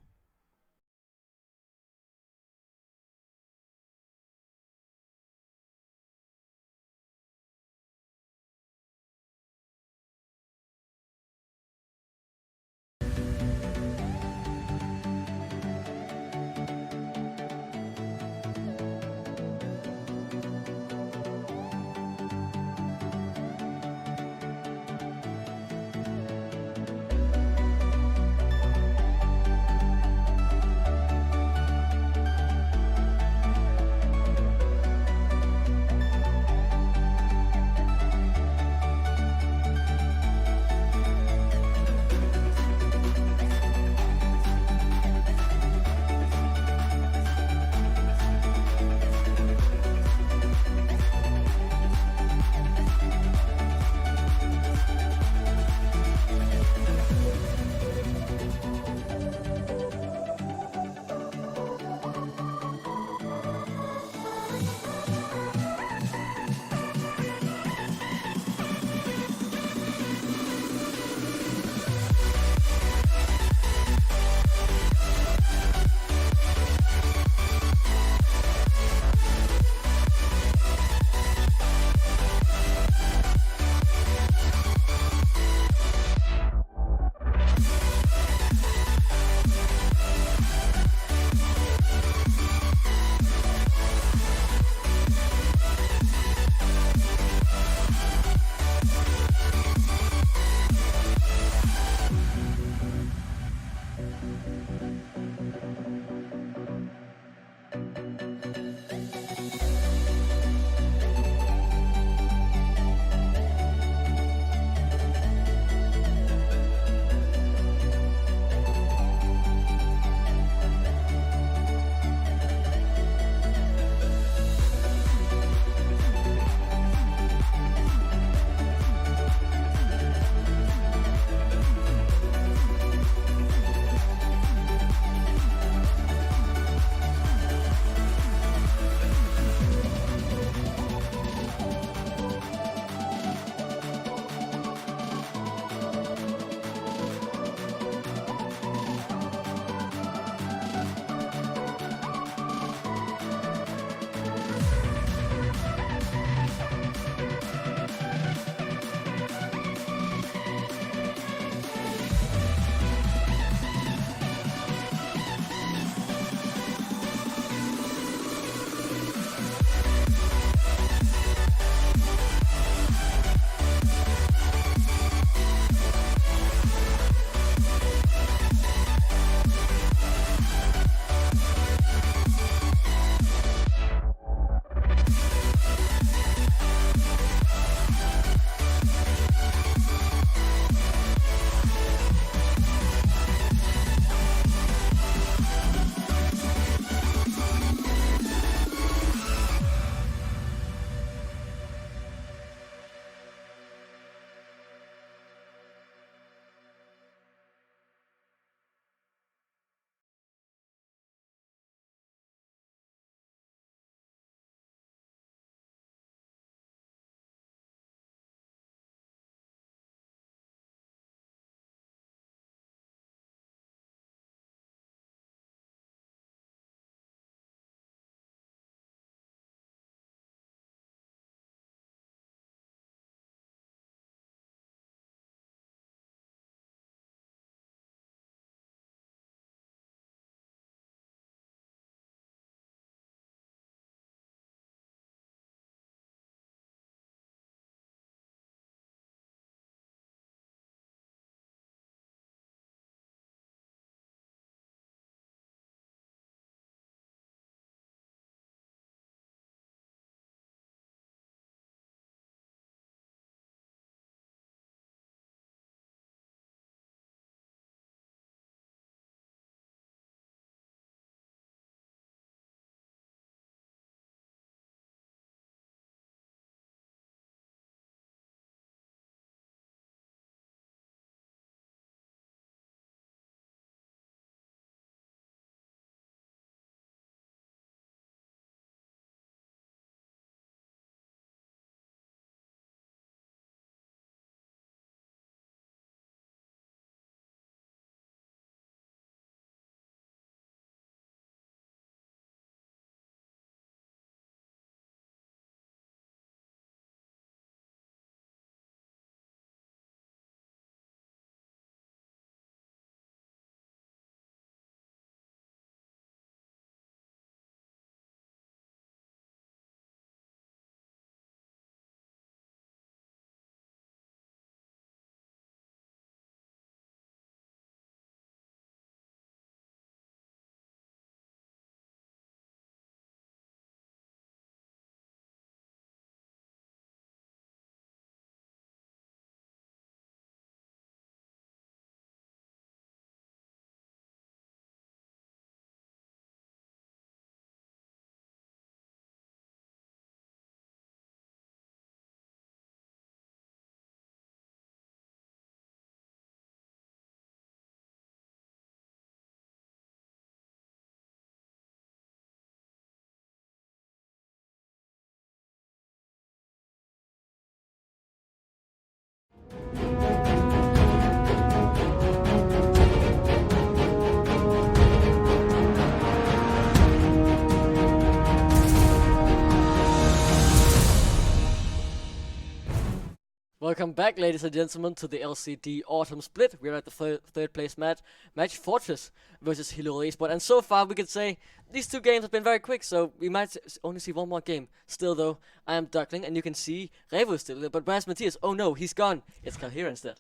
Welcome back, ladies and gentlemen, to the LCD Autumn Split. We're at the third place match Fortress versus Hillerød Esport. And so far, we can say these two games have been very quick, so we might only see one more game. Still, though, I am Duckling, and you can see Revo still there. But where's Matthias? Oh no, he's gone. It's Kalhira instead.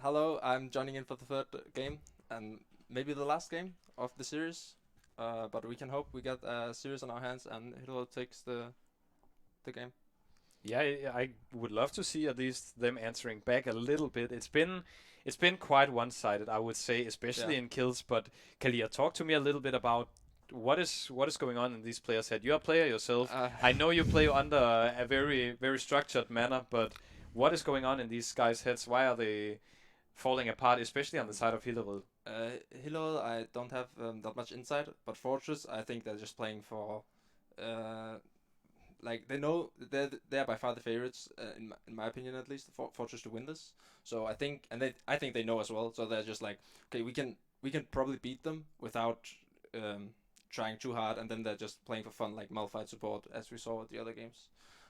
Hello, I'm joining in for the third game, and maybe the last game of the series. But we can hope we get a series on our hands, and Hillerød takes the game. Yeah, I would love to see at least them answering back a little bit. It's been quite one-sided, I would say, especially in kills. But Kalia, talk to me a little bit about what is going on in these players' head. You're a player yourself. I know you play under a very, very structured manner, but what is going on in these guys' heads? Why are they falling apart, especially on the side of Hillerød? Hillerød, I don't have that much insight, but Fortress, I think they're just playing for... like they know they're by far the favorites in my opinion, at least, for Fortress to win this. So I think they know as well. So they're just like, okay, we can probably beat them without trying too hard, and then they're just playing for fun, like Malphite support, as we saw at the other games.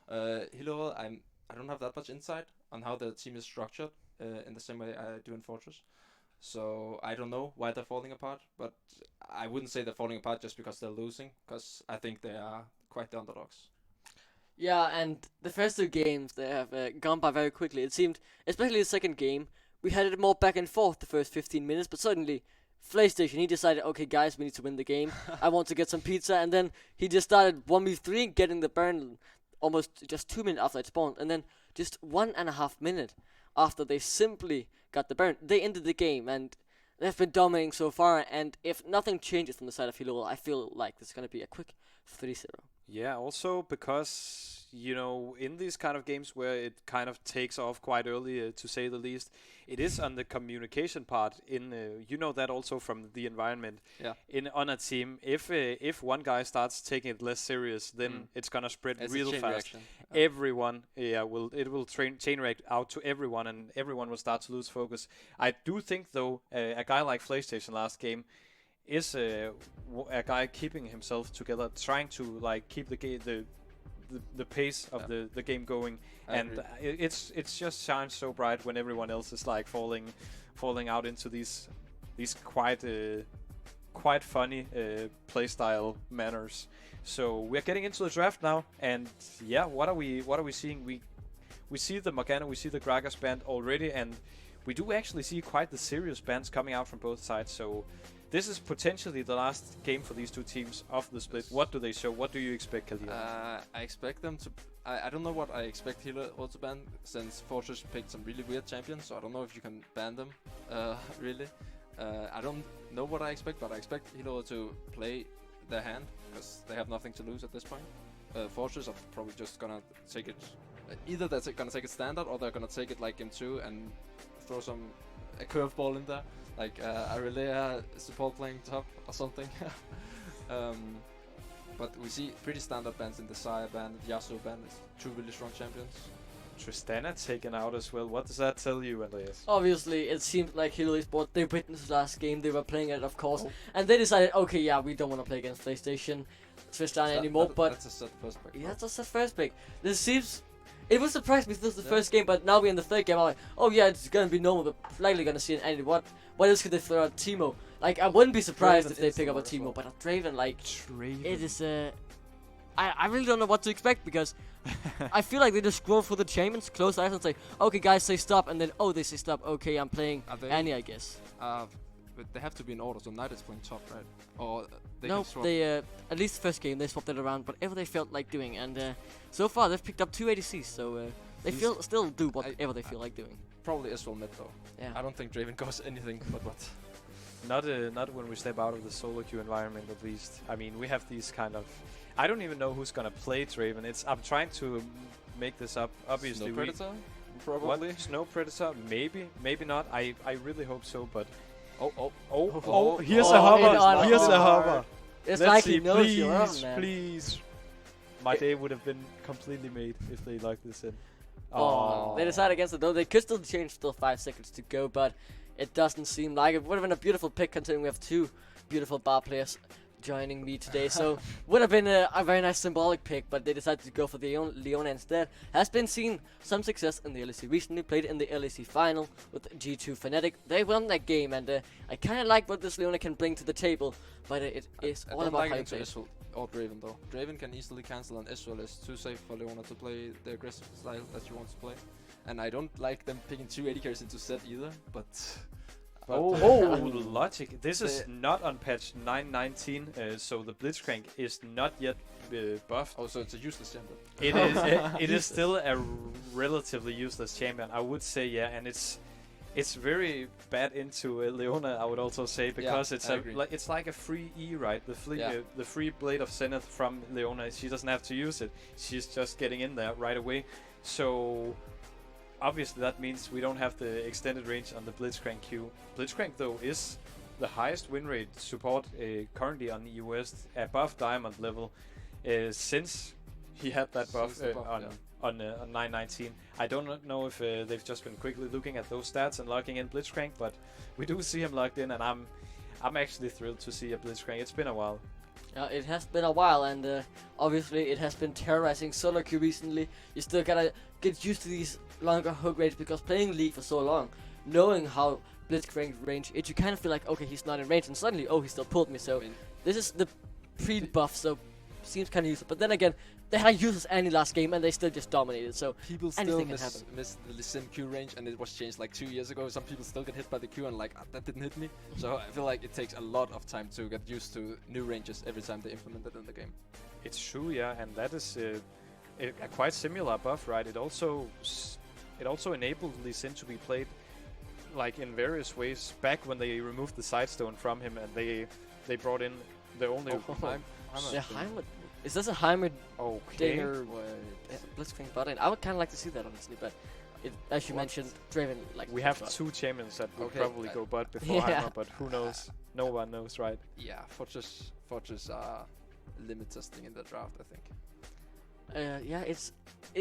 Hillerød, I don't have that much insight on how the team is structured in the same way I do in Fortress. So I don't know why they're falling apart, but I wouldn't say they're falling apart just because they're losing, because I think they are quite the underdogs. Yeah, and the first two games, they have gone by very quickly. It seemed, especially the second game, we had it more back and forth the first 15 minutes, but suddenly, PlayStation, he decided, okay guys, we need to win the game. I want to get some pizza, and then he just started 1v3, getting the burn almost just 2 minutes after it spawned, and then just 1.5 minutes after they simply got the burn, they ended the game, and they've been dominating so far, and if nothing changes from the side of Hillerød, I feel like this is going to be a quick 3-0. Yeah, also because, you know, in these kind of games where it kind of takes off quite early, to say the least, it is on the communication part. You know that also from the environment. Yeah. On a team, if one guy starts taking it less serious, then it's gonna spread It's real a chain fast. reaction. Everyone, will chain react out to everyone, and everyone will start to lose focus. I do think though, a guy like PlayStation last game is a guy keeping himself together, trying to like keep the pace of the game going, and it's just shines so bright when everyone else is like falling out into these quite funny playstyle manners. So we're getting into the draft now, and yeah, what are we seeing? We see the Morgana, we see the Gragas band already, and we do actually see quite the serious bands coming out from both sides. So this is potentially the last game for these two teams of the split. What do they show? What do you expect, Khalil? I expect them to... I don't know what I expect Hillerød to ban, since Fortress picked some really weird champions, so I don't know if you can ban them, really. I don't know what I expect, but I expect Hillerød to play their hand, because they have nothing to lose at this point. Fortress are probably just gonna take it... either they're gonna take it standard, or they're gonna take it like Game 2 and throw a curveball in there. Like Aurelia support playing top or something. But we see pretty standard bans in the Sire band, the Yasuo band, is two really strong champions. Tristana taken out as well. What does that tell you, Andreas? Obviously, it seemed like Hillerød Esport, they witnessed last game, they were playing it, of course, and they decided, okay, yeah, we don't want to play against PlayStation Tristana anymore, but... That's a set first pick. Yeah, that's the first pick. This seems... It would surprise me if this was the first game, but now we're in the third game, I'm like, oh yeah, it's gonna be normal, but likely gonna see an Andy. What else could they throw out? Teemo? Like, I wouldn't be surprised if they pick up a Teemo, but a Draven, like... Draven. It is, I really don't know what to expect, because I feel like they just scroll through the champions, close eyes and say, okay guys, say stop, and then, oh, they say stop, okay, I'm playing Annie, I guess. But they have to be in order, so Knight is playing top, right? Or they no, can swap. they, at least the first game, they swapped it around, whatever they felt like doing, and so far they've picked up 2 ADCs, so they still do whatever they feel like doing. Probably Israel mid though. Yeah. I don't think Draven goes anything but what. Not when we step out of the solo queue environment, at least. I mean, we have these kind of... I don't even know who's gonna play Draven. I'm trying to make this up. Obviously, Snow Predator? Probably. What? Snow Predator? Maybe not. I really hope so, but... Oh, here's a hover! Here's a hard. hover! It's Let's like see, he knows you're on, please, man. please. My day would have been completely made if they locked this in. Oh, they decided against it though. They could still change, still 5 seconds to go, but it doesn't seem like it. Would have been a beautiful pick considering we have two beautiful bar players joining me today. So would have been a very nice symbolic pick, but they decided to go for the Leona instead. Has been seen some success in the LEC recently. Played in the LEC final with G2 Fnatic. They won that game, and I kind of like what this Leona can bring to the table. But it is all don't about like how you into play. Israel or Draven though. Draven can easily cancel, and Israel is too safe for Leona to play the aggressive style that she wants to play. And I don't like them picking 2 AD carries into set either, but Logic. This is not on patch 919, so the Blitzcrank is not yet buffed. oh, so it's a useless champion. It is. It is still a relatively useless champion, I would say. Yeah, and it's very bad into Leona, I would also say, because it's it's like a free E, right? The free Blade of Zenith from Leona. She doesn't have to use it. She's just getting in there right away. So obviously that means we don't have the extended range on the Blitzcrank Q. Blitzcrank though is the highest win rate support currently on US above Diamond level since he had that buff on 919. I don't know if they've just been quickly looking at those stats and logging in Blitzcrank, but we do see him logged in, and I'm actually thrilled to see a Blitzcrank. It's been a while. It has been a while, and obviously it has been terrorizing solo queue recently. You still gotta get used to these longer hook range, because playing League for so long, knowing how Blitzcrank range it, you kind of feel like, okay, he's not in range, and suddenly, oh, he still pulled me. So this is the pre-buff, so seems kind of useless. But then again, they had a useless Annie last game, and they still just dominated. So people still anything can happen. miss the sim Q range, and it was changed like 2 years ago. Some people still get hit by the Q, and like that didn't hit me. So I feel like it takes a lot of time to get used to new ranges every time they implement it in the game. It's true, yeah, and that is a quite similar buff, right? It also enabled Lee Sin to be played like in various ways. Back when they removed the Sidestone from him, and they brought in the only Heimer. Is this a Heimer okay. Dinger Blitzcrank bot lane? I would kind of like to see that, honestly, but as you mentioned, Draven like we have 2 champions that would probably go bot before Heimer, but who knows? No one knows, right? Yeah, Fortress are limit testing in the draft, I think. Yeah,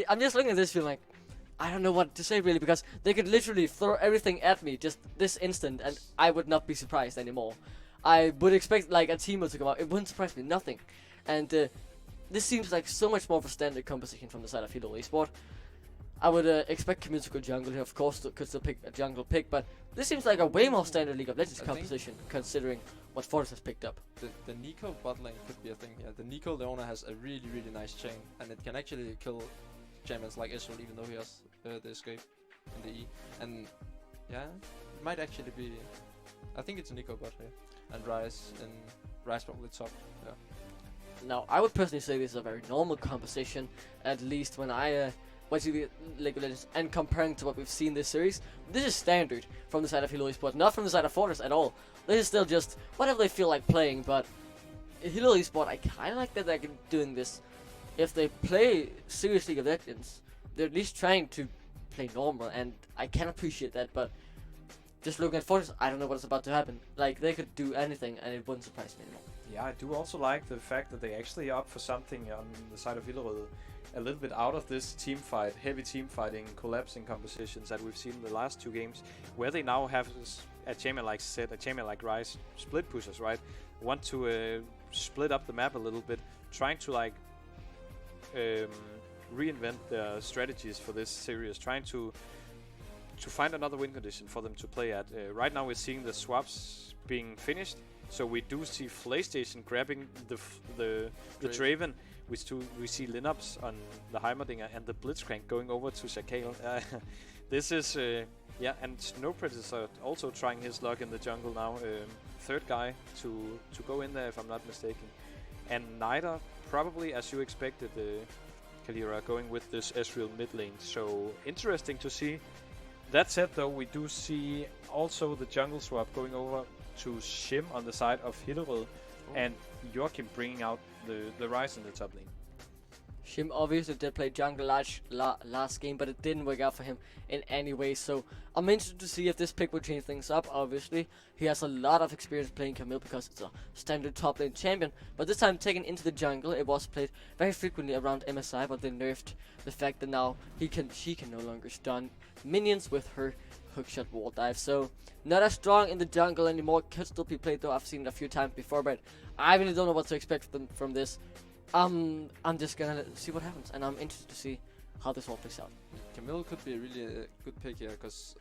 I'm just looking at this feeling like, I don't know what to say really, because they could literally throw everything at me just this instant, and I would not be surprised anymore. I would expect like a Teemo to come out. It wouldn't surprise me, nothing. And this seems like so much more of a standard composition from the side of Hillerød Esport. I would expect Camille to go jungle here, of course, could still pick a jungle pick, but this seems like a way more standard League of Legends composition, considering what Fortis has picked up. The Nico bot lane could be a thing here. The Nico Leona has a really, really nice chain, and it can actually kill champions like Israel, even though he has the escape in the E. And yeah, it might actually be. I think it's a Nico bot here, and Rise probably top. Yeah. Now, I would personally say this is a very normal composition, at least when I watch the League of Legends, and comparing to what we've seen this series, this is standard from the side of Hillerød Esport, not from the side of Fortis at all. This is still just whatever they feel like playing, but Hillerød Esport, I kind of like that they're doing this. If they play serious League of Legends, they're at least trying to play normal, and I can appreciate that, but just looking at Fortis, I don't know what's about to happen. Like, they could do anything, and it wouldn't surprise me anymore. Yeah, I do also like the fact that they actually opt for something on the side of Hillerød, a little bit out of this team fight, heavy team fighting, collapsing compositions that we've seen in the last 2 games, where they now have a champion like Zed, a champion like Rise, split pushers, right? Want to split up the map a little bit, trying to like reinvent their strategies for this series, trying to find another win condition for them to play at. Right now we're seeing the swaps being finished, so we do see PlayStation grabbing the Draven. We see Lineups on the Heimerdinger and the Blitzcrank going over to Shaquille. This is and Snowprince is also trying his luck in the jungle now. Third guy to go in there, if I'm not mistaken. And Nida, probably as you expected, Kalira going with this Ezreal mid lane. So interesting to see. That said, though, we do see also the jungle swap going over to Shim on the side of Hillerød, and Joachim bringing out the Rise in the top lane. Shim obviously did play jungle last game, but it didn't work out for him in any way. So I'm interested to see if this pick will change things up. Obviously, he has a lot of experience playing Camille because it's a standard top lane champion. But this time taken into the jungle, it was played very frequently around MSI, but they nerfed the fact that now she can no longer stun minions with her hookshot wall dive. So not as strong in the jungle anymore. Could still be played though. I've seen it a few times before, but I really don't know what to expect from this. I'm just gonna see what happens, and I'm interested to see how this all plays out. Camille could be a really good pick here because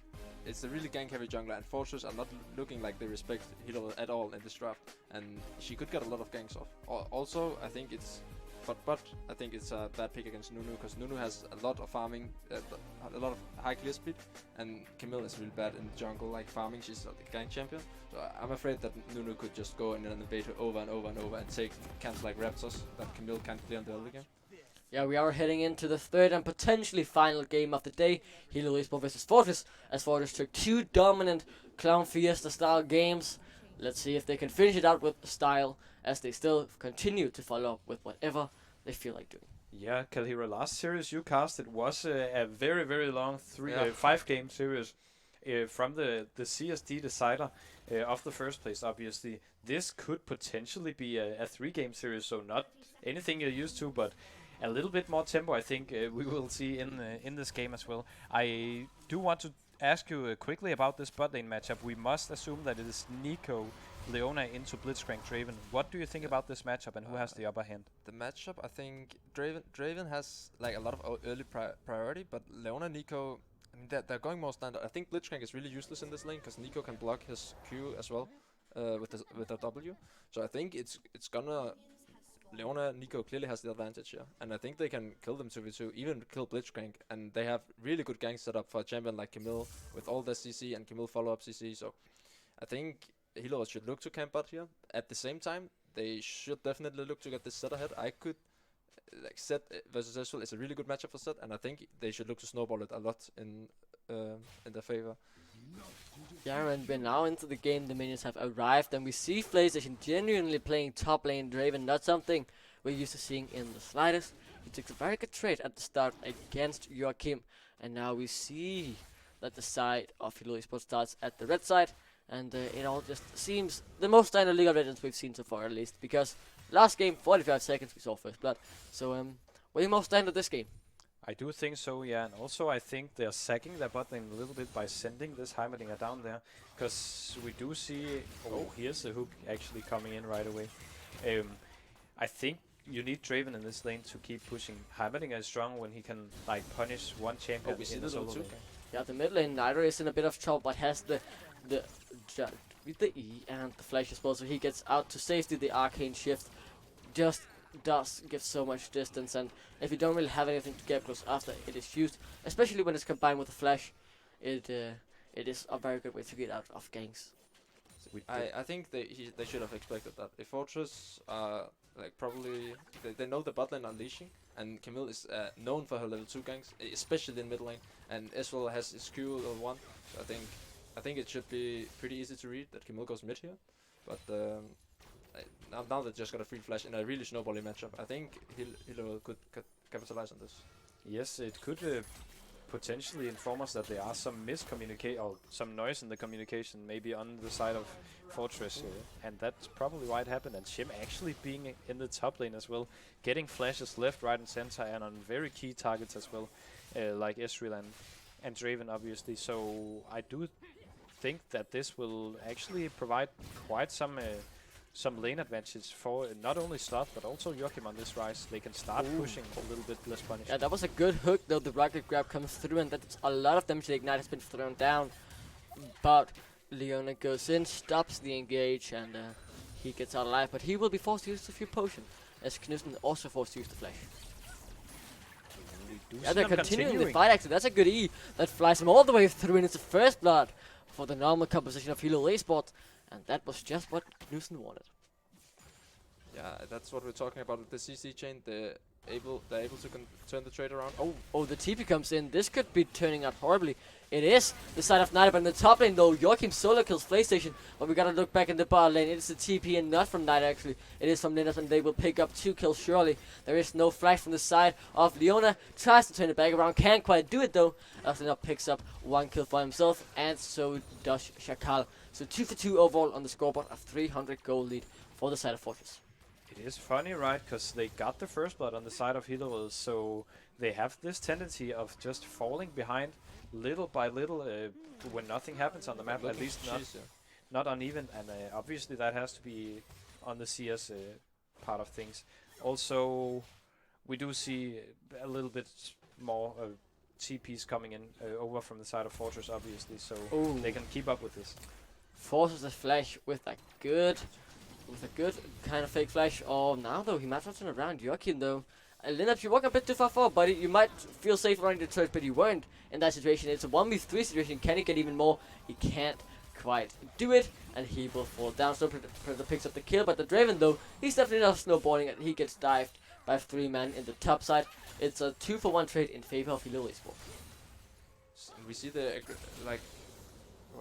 it's a really gank heavy jungler, and Fortress are not looking like they respect Hillerød at all in this draft, and she could get a lot of ganks off. Also, I think it's but I think it's a bad pick against Nunu because Nunu has a lot of farming, a lot of high clear speed, and Camille is really bad in the jungle, like farming. She's a gank champion, so I'm afraid that Nunu could just go in and invade her over and over and over and take camps like Raptors that Camille can't clear in the early game. Yeah, we are heading into the third and potentially final game of the day. Hillerød versus Fortress, as Fortress took 2 dominant Clown Fiesta style games. Let's see if they can finish it out with style, as they still continue to follow up with whatever they feel like doing. Yeah, Kalhira, last series you cast, it was a very, very long 5-game series from the CSD decider of the first place, obviously. This could potentially be a 3-game series, so not anything you're used to, but a little bit more tempo, I think we will see in this game as well. I do want to ask you quickly about this bot lane matchup. We must assume that it is Nico Leona into Blitzcrank Draven. What do you think about this matchup, and who has the upper hand? The matchup, I think Draven has like a lot of early priority, but Leona, Nico, I mean they're going more standard. I think Blitzcrank is really useless in this lane because Nico can block his Q as well with a W. So I think it's gonna Leona, Nico clearly has the advantage here, and I think they can kill them 2v2, even kill Blitzcrank, and they have really good gank set up for a champion like Camille with all their CC and Camille follow up CC. So I think Hillerød should look to camp out here. At the same time, they should definitely look to get this set ahead. I could like Set versus Ezreal is a really good matchup for Set, and I think they should look to snowball it a lot in their favor. Yeah, and we're now into the game. The minions have arrived, and we see PlayStation genuinely playing top lane Draven, not something we're used to seeing in the slightest. He took a very good trade at the start against Joachim, and now we see that the side of Hillerød Esport starts at the red side, and it all just seems the most standard League of Legends we've seen so far, at least, because last game, 45 seconds, we saw first blood. So, way more standard this game. I do think so, yeah, and also I think they're sacking their bot lane a little bit by sending this Heimerdinger down there, because we do see, here's the hook actually coming in right away. I think you need Draven in this lane to keep pushing. Heimerdinger is strong when he can like punish one champion in the solo lane. Yeah, the mid lane Nitro is in a bit of trouble, but has the with the E and the flash as well, so he gets out to safety. The arcane shift just does give so much distance, and if you don't really have anything to get close after it is used, especially when it's combined with the flash, it is a very good way to get out of ganks. I think they should have expected that. If Fortress like probably they know the bot lane unleashing, and Camille is known for her level 2 ganks, especially in mid lane, and Ezreal has his Q level 1. So I think it should be pretty easy to read that Camille goes mid here, but now they just got a free flash in a really snowbally matchup. I think Hillerød could capitalize on this. Yes, it could potentially inform us that there are some miscommunication or some noise in the communication, maybe on the side of Fortress, and that's probably why it happened. And Shim actually being in the top lane as well, getting flashes left, right, and center, and on very key targets as well, like Ezreal and Draven, obviously. So I do think that this will actually provide quite some lane advantage for not only Sloth but also Joachim on this rise. They can start pushing a little bit less punishment. Yeah, that was a good hook though. The rocket grab comes through, and that's a lot of damage. The ignite has been thrown down, but Leona goes in, stops the engage, and he gets out alive. But he will be forced to use the few potion, as Knudsen also forced to use the flash. Yeah, they're continuing the fight actually. That's a good E that flies him all the way through, and it's the first blood for the normal composition of Hillerød Esport, and that was just what Knudsen wanted. Yeah, that's what we're talking about with the CC chain. The they're able to turn the trade around. Oh, the TP comes in. This could be turning out horribly. It is the side of Knight, but in the top lane though, Joachim solo kills PlayStation. But we gotta look back in the bot lane. It's the TP and not from Knight actually. It is from Linus, and they will pick up 2 kills surely. There is no flash from the side of Leona. Tries to turn it back around, can't quite do it though. As Linus picks up 1 kill for himself, and so does Shakal. So 2 for 2 overall on the scoreboard, a 300 goal lead for the side of Fortress. It is funny, right? Because they got the first blood on the side of Hillerød, so they have this tendency of just falling behind little by little when nothing happens on the map, at least not uneven, and obviously that has to be on the CS part of things. Also, we do see a little bit more TPs coming in over from the side of Fortress, obviously, so they can keep up with this. Forces a flash with a good kind of fake flash. Oh, now though, he might not turn around. Joachim though. Linux, you're walking a bit too far forward, buddy. You might feel safe running the turret, but you weren't in that situation. It's a 1v3 situation. Can he get even more? He can't quite do it, and he will fall down. So Predator picks up the kill, but the Draven though, he's definitely not snowballing, and he gets dived by 3 men in the top side. It's a 2-for-1 trade in favor of Hillerød Esport. We see the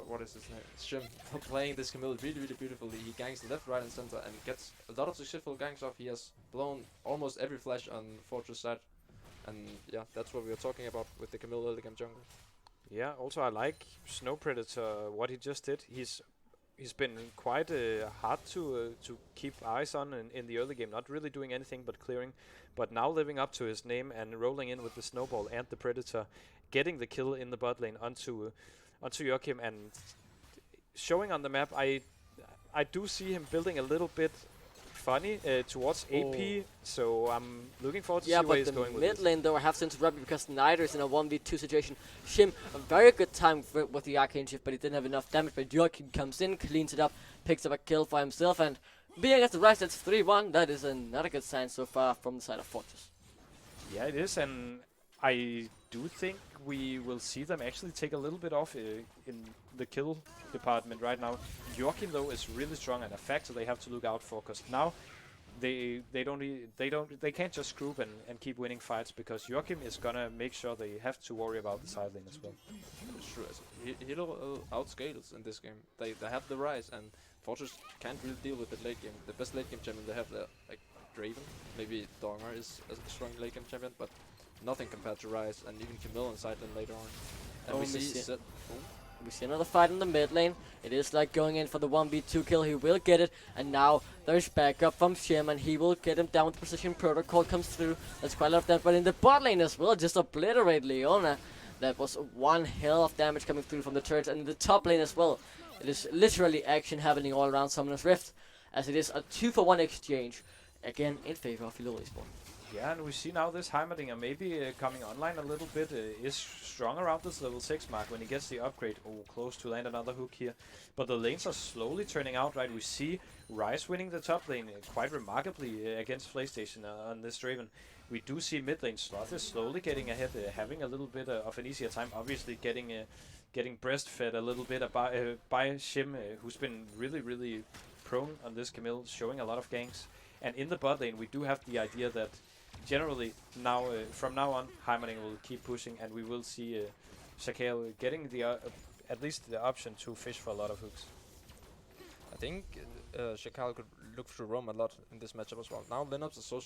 what is his name? Shim playing this Camille really beautifully. He ganks left, right, and center, and gets a lot of successful ganks off. He has blown almost every flash on Fortress side, and yeah, that's what we were talking about with the Camille early game jungle. Yeah. Also, I like Snow Predator. What he just did. He's been quite hard to keep eyes on in the early game. Not really doing anything but clearing, but now living up to his name and rolling in with the snowball and the Predator, getting the kill in the bot lane onto Joachim, and showing on the map. I do see him building a little bit funny towards AP, so I'm looking forward to see where he's going with this. Mid lane though, I have to interrupt you because Snyder is in a 1v2 situation. Shim, a very good time with the arcane shift, but he didn't have enough damage. But Joachim comes in, cleans it up, picks up a kill for himself, and being against the Rise, that's 3-1. That is not a good sign so far from the side of Fortress. Yeah, it is, and I do think we will see them actually take a little bit off in the kill department right now. Joachim though is really strong, and a factor they have to look out for, because now they can't just group and keep winning fights, because Joachim is gonna make sure they have to worry about the side lane as well. True. Hilo outscales in this game. They have the Rise, and Fortress can't really deal with the late game. The best late game champion they have, like Draven, maybe Donger is a strong late game champion, but nothing compared to Rise, and even Camille and side lane later on. And we see another fight in the mid lane. It is like going in for the 1v2 kill. He will get it, and now there's backup from Shim, and he will get him down with precision. Protocol comes through. That's quite a lot of damage, but in the bot lane as well, just obliterate Leona. That was one hell of damage coming through from the turrets, and in the top lane as well. It is literally action happening all around Summoner's Rift, as it is a 2-for-1 exchange, again in favor of Hillerød Esport. Yeah, and we see now this Heimerdinger maybe coming online a little bit, is strong around this level 6 mark when he gets the upgrade. Oh, close to land another hook here. But the lanes are slowly turning out, right? We see Rise winning the top lane quite remarkably against PlayStation on this Draven. We do see mid lane Sloth is slowly getting ahead, having a little bit of an easier time. Obviously getting breastfed a little bit by Shim, who's been really prone on this Camille, showing a lot of ganks. And in the bot lane, we do have the idea that generally now, from now on, Heimerdinger will keep pushing, and we will see Shakal getting the at least the option to fish for a lot of hooks. I think Shakal could look through Rome a lot in this matchup as well. Now Linux is so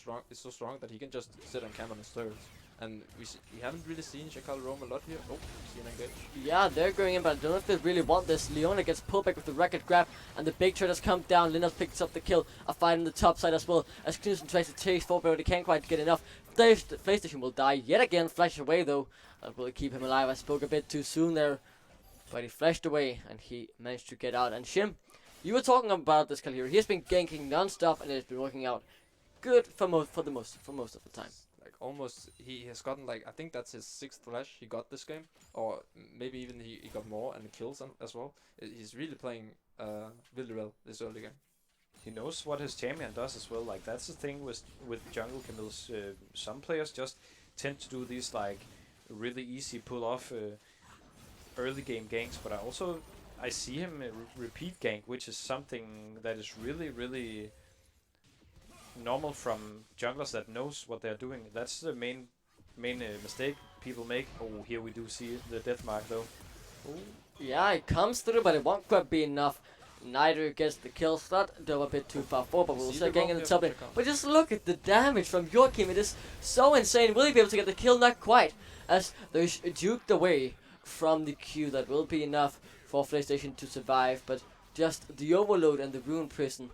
strong that he can just sit and camp on his turrets. And we haven't really seen Shakal roam a lot here. Oh, see an engage. Yeah, they're going in, but I don't know if they really want this. Leona gets pulled back with the racket grab, and the big turret has come down. Linus picks up the kill. A fight on the top side as well, as Knudsen tries to chase forward, but he can't quite get enough. PlayStation will die yet again. Flash away though. That will keep him alive. I spoke a bit too soon there, but he flashed away, and he managed to get out. And Shim, you were talking about this kill here. He's been ganking non-stop, and it's been working out good for most of the time. Almost, he has gotten like, I think that's his 6th flash he got this game, or maybe even he got more and kills as well. He's really playing really well this early game. He knows what his champion does as well. Like, that's the thing with jungle Camille's. Some players just tend to do these like really easy pull off early game ganks, but I see him repeat gank, which is something that is really normal from junglers that knows what they're doing. That's the main mistake people make. Oh, here we do see the death mark though. Yeah, it comes through, but it won't quite be enough. Neither gets the kill slot, though a bit too far forward, but we'll see again in the top lane. But just look at the damage from Joachim, it is so insane. Will he be able to get the kill? Not quite, as there's duked away from the Q. That will be enough for PlayStation to survive, but just the overload and the rune prison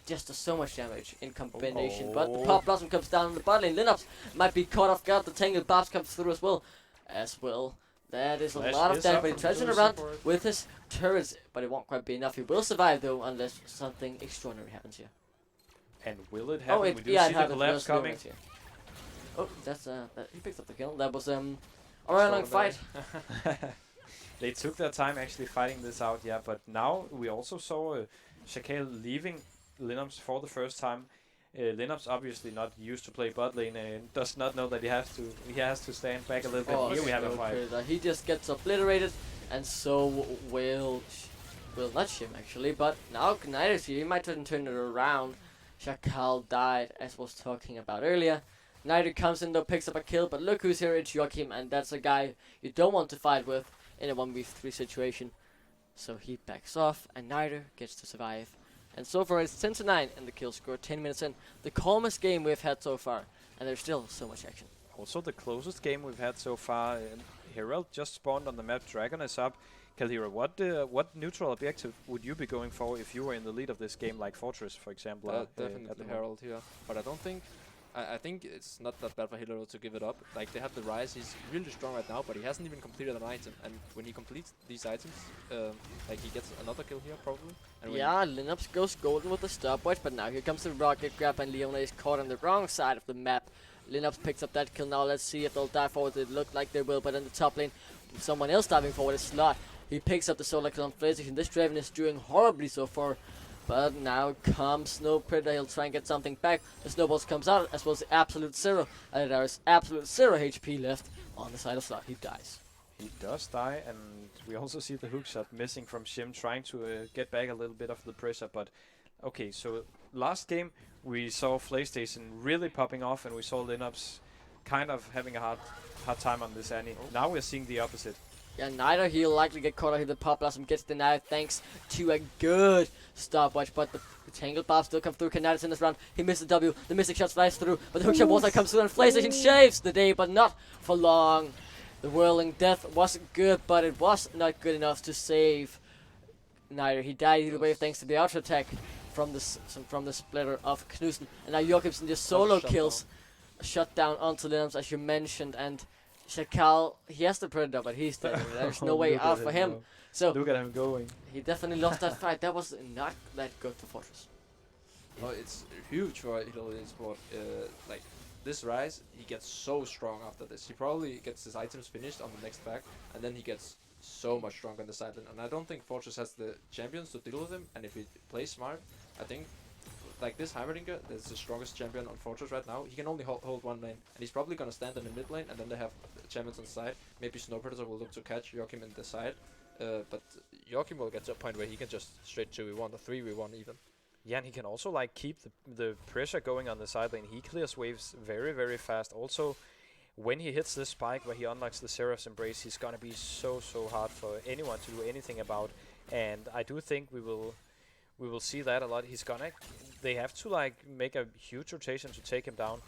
just does so much damage in combination. But the pop blossom comes down on the bot lane. Lineups might be caught off guard. The tangled bobs comes through as well. That is a lot of damage, but he tries it around with his turrets, but it won't quite be enough. He will survive though, unless something extraordinary happens here. And will it happen? Oh, we do see the collapse coming. Oh, that's he picks up the kill. That was a very long fight. They took their time actually fighting this out, yeah. But now we also saw Shakal leaving Linux for the first time. Linux obviously not used to play bot lane and does not know that he has to stand back a little bit. Here we have a fight. He just gets obliterated, and so will not Shim actually. But now Knighter's here. He might try and turn it around. Shakal died, as was talking about earlier. Knighter comes in though, picks up a kill, but look who's here. It's Joachim, and that's a guy you don't want to fight with in a 1v3 situation. So he backs off, and Knighter gets to survive. And so far it's 10-9 in the kill score, 10 minutes in. The calmest game we've had so far, and there's still so much action. Also the closest game we've had so far. Hillerød just spawned on the map, Dragon is up. Kalira, what neutral objective would you be going for if you were in the lead of this game, like Fortress, for example? Definitely Herald here, but I don't think... I think it's not that bad for Hillerød to give it up. Like, they have the Rise, he's really strong right now, but he hasn't even completed an item. And when he completes these items, like, he gets another kill here, probably. And yeah, Linux goes golden with the stopwatch, but now here comes the rocket grab, and Leona is caught on the wrong side of the map. Linux picks up that kill now. Let's see if they'll dive forward. It looked like they will, but in the top lane, someone else diving forward is Slot. He picks up the solo kill on PlayStation. This Draven is doing horribly so far. But now comes Snow Predator, he'll try and get something back. The snowballs comes out, as well as the absolute zero. And there is absolute 0 HP left on the side of Slot. He dies. He does die, and we also see the hookshot missing from Shim, trying to get back a little bit of the pressure. But okay, so last game we saw PlayStation really popping off, and we saw Linux kind of having a hard time on this Annie. Now we're seeing the opposite. Yeah, neither he'll likely get caught out here. The pop blossom gets denied thanks to a good stopwatch, but the tangled bob still comes through. Canadis in this round. He missed the W. The mystic shot flies through, but the hookshot also comes through, and PlayStation shaves the day, but not for long. The whirling death was good, but it was not good enough to save Neither. He died either way thanks to the outer attack from the splitter of Knudsen. And now Joachimsen just solo kills shut down onto Linux, as you mentioned, and Shakal, he has the Predator, but he's dead. There's no way out for him. So look at him going. He definitely lost that fight. That was not that good for Fortress. Oh, it's huge for Hillerød Esport. Like, this Rise, he gets so strong after this. He probably gets his items finished on the next pack, and then he gets so much stronger on the side lane. And I don't think Fortress has the champions to deal with him, and if he plays smart, I think like this Heimerdinger, that's the strongest champion on Fortress right now. He can only hold one lane, and he's probably gonna stand in the mid lane, and then they have champions on the side. Maybe Snow Predator will look to catch Joachim in the side, but Joachim will get to a point where he can just straight 2v1 or 3v1 even. Yeah, and he can also like keep the pressure going on the side lane. He clears waves very, very fast. Also, when he hits this spike where he unlocks the Seraph's Embrace, he's gonna be so hard for anyone to do anything about. And I do think we will see that a lot. They have to like make a huge rotation to take him down.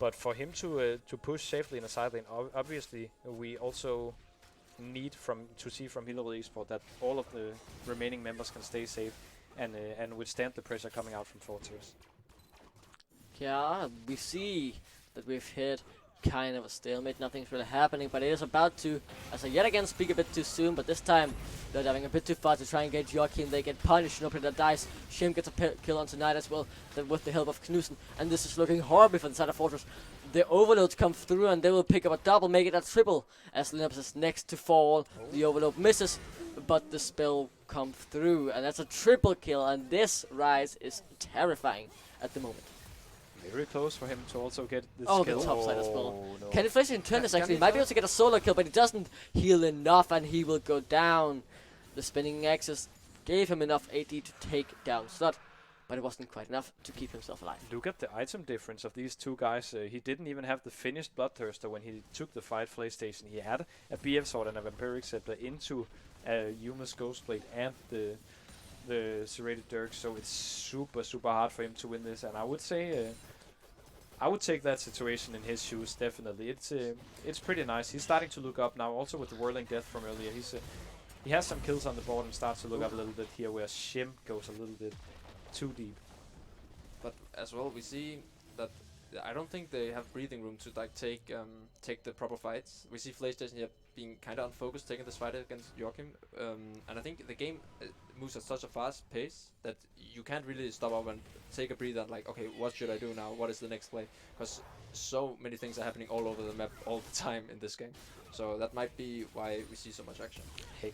But for him to push safely in the side lane, obviously we also need to see from Hillerød Esport that all of the remaining members can stay safe and withstand the pressure coming out from Fortress. Yeah, we see that we've hit kind of a stalemate. Nothing's really happening, but it is about to, as I yet again speak a bit too soon, but this time they're diving a bit too far to try and get Joachim. They get punished. No Predator dies. Shim gets a kill on tonight as well, with the help of Knudsen, and this is looking horribly for the side of Fortress. The overloads come through, and they will pick up a double, make it a triple, as Linux is next to fall. The overload misses, but the spell comes through, and that's a triple kill, and this Rise is terrifying at the moment. Very close for him to also get this kill. kill. The top side as well. No. Can he flash in turn this actually? He might be able to get a solo kill, but he doesn't heal enough, and he will go down. The spinning axis gave him enough AD to take down Slot, but it wasn't quite enough to keep himself alive. Look at the item difference of these two guys. He didn't even have the finished Bloodthirster when he took the fight PlayStation. He had a BF Sword and a Vampiric Scepter into Yuma's Ghostblade and the Serrated Dirk, so it's super hard for him to win this. And I would say I would take that situation in his shoes, definitely. It's pretty nice. He's starting to look up now, also with the Whirling Death from earlier. He has some kills on the board and starts to look up a little bit here, where Shim goes a little bit too deep. But as well, we see that I don't think they have breathing room to like take the proper fights. We see PlayStation here being kind of unfocused, taking this fight against Joachim, and I think the game moves at such a fast pace that you can't really stop up and take a breather and like, okay, what should I do now? What is the next play? Because so many things are happening all over the map all the time in this game. So that might be why we see so much action.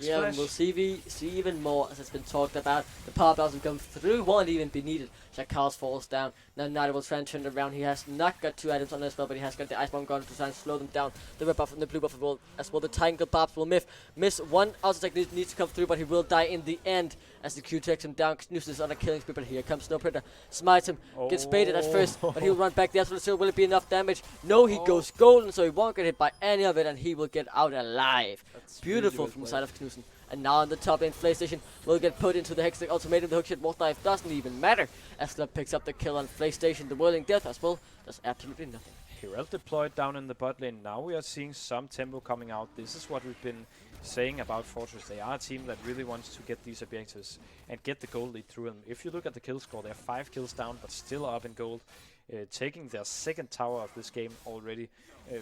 Yeah, and we'll see even more, as it's been talked about. The power doesn't come through, won't even be needed. Shakals falls down. Now Nida will try and turn it around. He has not got 2 items on this spell, but he has got the Ice Bomb gun to try and slow them down. The red buff and the blue buff will, as well. The Tangle Barbs will miss one auto attack needs to come through, but he will die in the end as the Q takes him down. Knus is on a killing spree, but here comes Snow Predator. Smites him, gets baited at first, but he'll run back. The Absolute Zero, will it be enough damage? No, he goes golden, so he won't get hit by any of it, and he will get out alive. That's Beautiful really from the well side of Knudsen. And now on the top lane, PlayStation will get put into the Hextech Ultimatum. The hookshot Wolf Knife doesn't even matter. Slub picks up the kill on PlayStation. The Whirling Death as well does absolutely nothing. Hirel deployed down in the bot lane. Now we are seeing some tempo coming out. This is what we've been saying about Fortress. They are a team that really wants to get these objectives and get the gold lead through them. If you look at the kill score, they're 5 kills down, but still up in gold. Taking their second tower of this game already.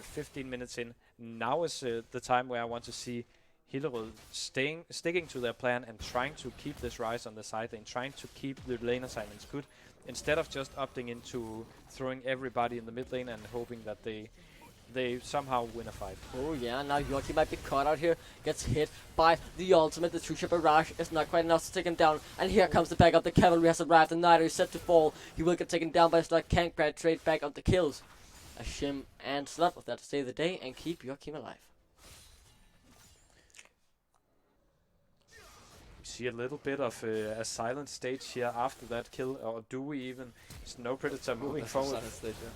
15 minutes in. Now is the time where I want to see Hillerød sticking to their plan and trying to keep this rise on the side lane, trying to keep the lane assignments good, instead of just opting into throwing everybody in the mid lane and hoping that they somehow win a fight. Oh yeah, now Yorkie might be caught out here, gets hit by the ultimate. The 2-shot barrage is not quite enough to take him down, and here comes the backup. The cavalry has arrived, and Nida is set to fall. He will get taken down by Slug, can't grab trade back up the kills. A Shim and Slug with that to save the day and keep Joachim alive. See a little bit of a silent stage here after that kill, or do we even? Snow Predator moving forward. Stage, yeah.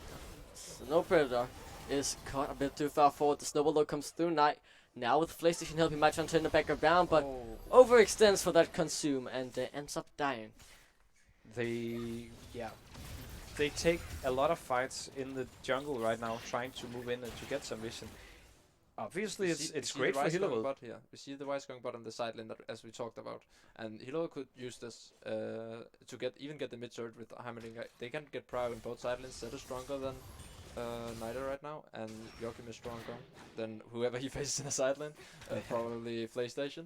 Snow Predator is caught a bit too far forward. The snowball though comes through. Now with PlayStation help, he might try and turn it back around, but overextends for that consume and ends up dying. They take a lot of fights in the jungle right now, trying to move in and to get some vision. Obviously, it's great for Hillerød. We see the Wise going bot on the side lane, as we talked about, and Hillerød could use this to get the mid turret with Heimerdinger. They can get prior in both side lanes. Zed is stronger than Nida right now, and Joachim is stronger than whoever he faces in the side lane, probably PlayStation.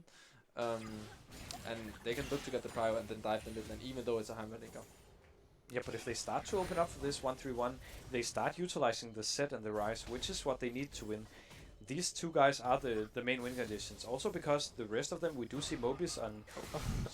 And they can look to get the prior and then dive the mid lane, even though it's a Heimerdinger. Yeah, but if they start to open up for this 1-3-1, they start utilizing the set and the rise, which is what they need to win. These two guys are the main win conditions. Also because the rest of them, we do see Mobius on...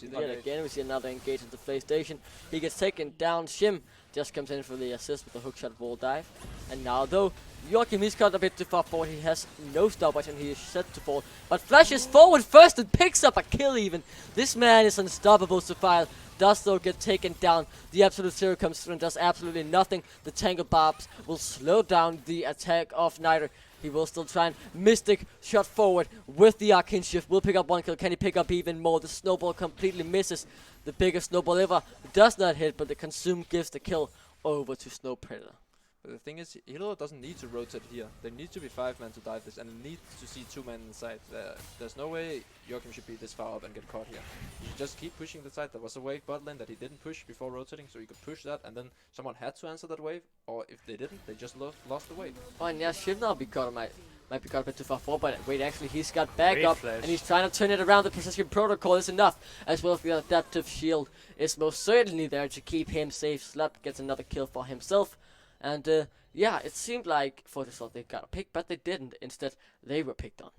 Yet again, we see another engage into PlayStation. He gets taken down. Shim just comes in for the assist with the hookshot wall dive. And now, though, Joachim is caught a bit too far forward. He has no stopwatch and he is set to fall. But flashes forward first and picks up a kill even. This man is unstoppable, Sophia. Does though get taken down. The Absolute Zero comes through and does absolutely nothing. The Tangle Barbs will slow down the attack of Nida. He will still try and Mystic shot forward with the Arcane Shift. Will pick up 1 kill. Can he pick up even more? The snowball completely misses. The biggest snowball ever does not hit, but the Consume gives the kill over to Snow Predator. But the thing is, Hillerød doesn't need to rotate here. There needs to be 5 men to dive this, and they need to see 2 men inside. There's no way Joachim should be this far up and get caught here. He should just keep pushing the side. There was a wave bot lane that he didn't push before rotating, so he could push that, and then someone had to answer that wave, or if they didn't, they just lost the wave. Oh, and yeah, Shiv now might be caught a bit too far forward, but wait, actually, he's got back Great up, flash. and he's trying to turn it around. The Precision Protocol is enough, as well as the Adaptive Shield is most certainly there to keep him safe. Slap gets another kill for himself, and yeah, it seemed like Fortress thought they got a pick, but they didn't. Instead, they were picked on.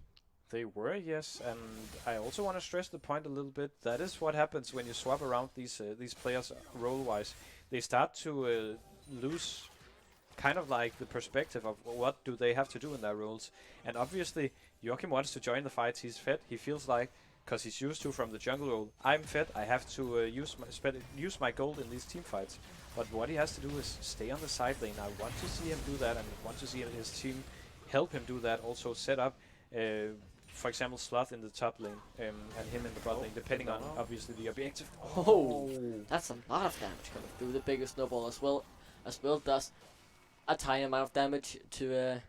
They were, yes, and I also want to stress the point a little bit. That is what happens when you swap around these players role-wise. They start to lose kind of like the perspective of what do they have to do in their roles. And obviously, Joachim wants to join the fight. He's fed. He feels like because he's used to from the jungle role. I'm fed. I have to use my gold in these team fights. But what he has to do is stay on the side lane. I want to see him do that, and I want to see his team help him do that. Also set up, for example, Sloth in the top lane and him in the bot lane, depending on obviously the objective. Oh, that's a lot of damage coming through. The biggest snowball as well does a tiny amount of damage to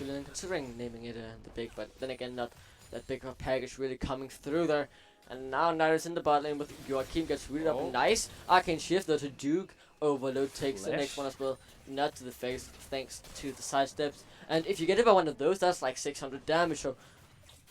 Linen, considering naming it the big, but then again not that big of a package really coming through there. And now Nida's in the bot lane with Joachim, gets rooted up. Nice arcane shift though to Duke. Overload takes the next one as well, not to the face thanks to the side steps. And if you get hit by one of those, that's like 600 damage. So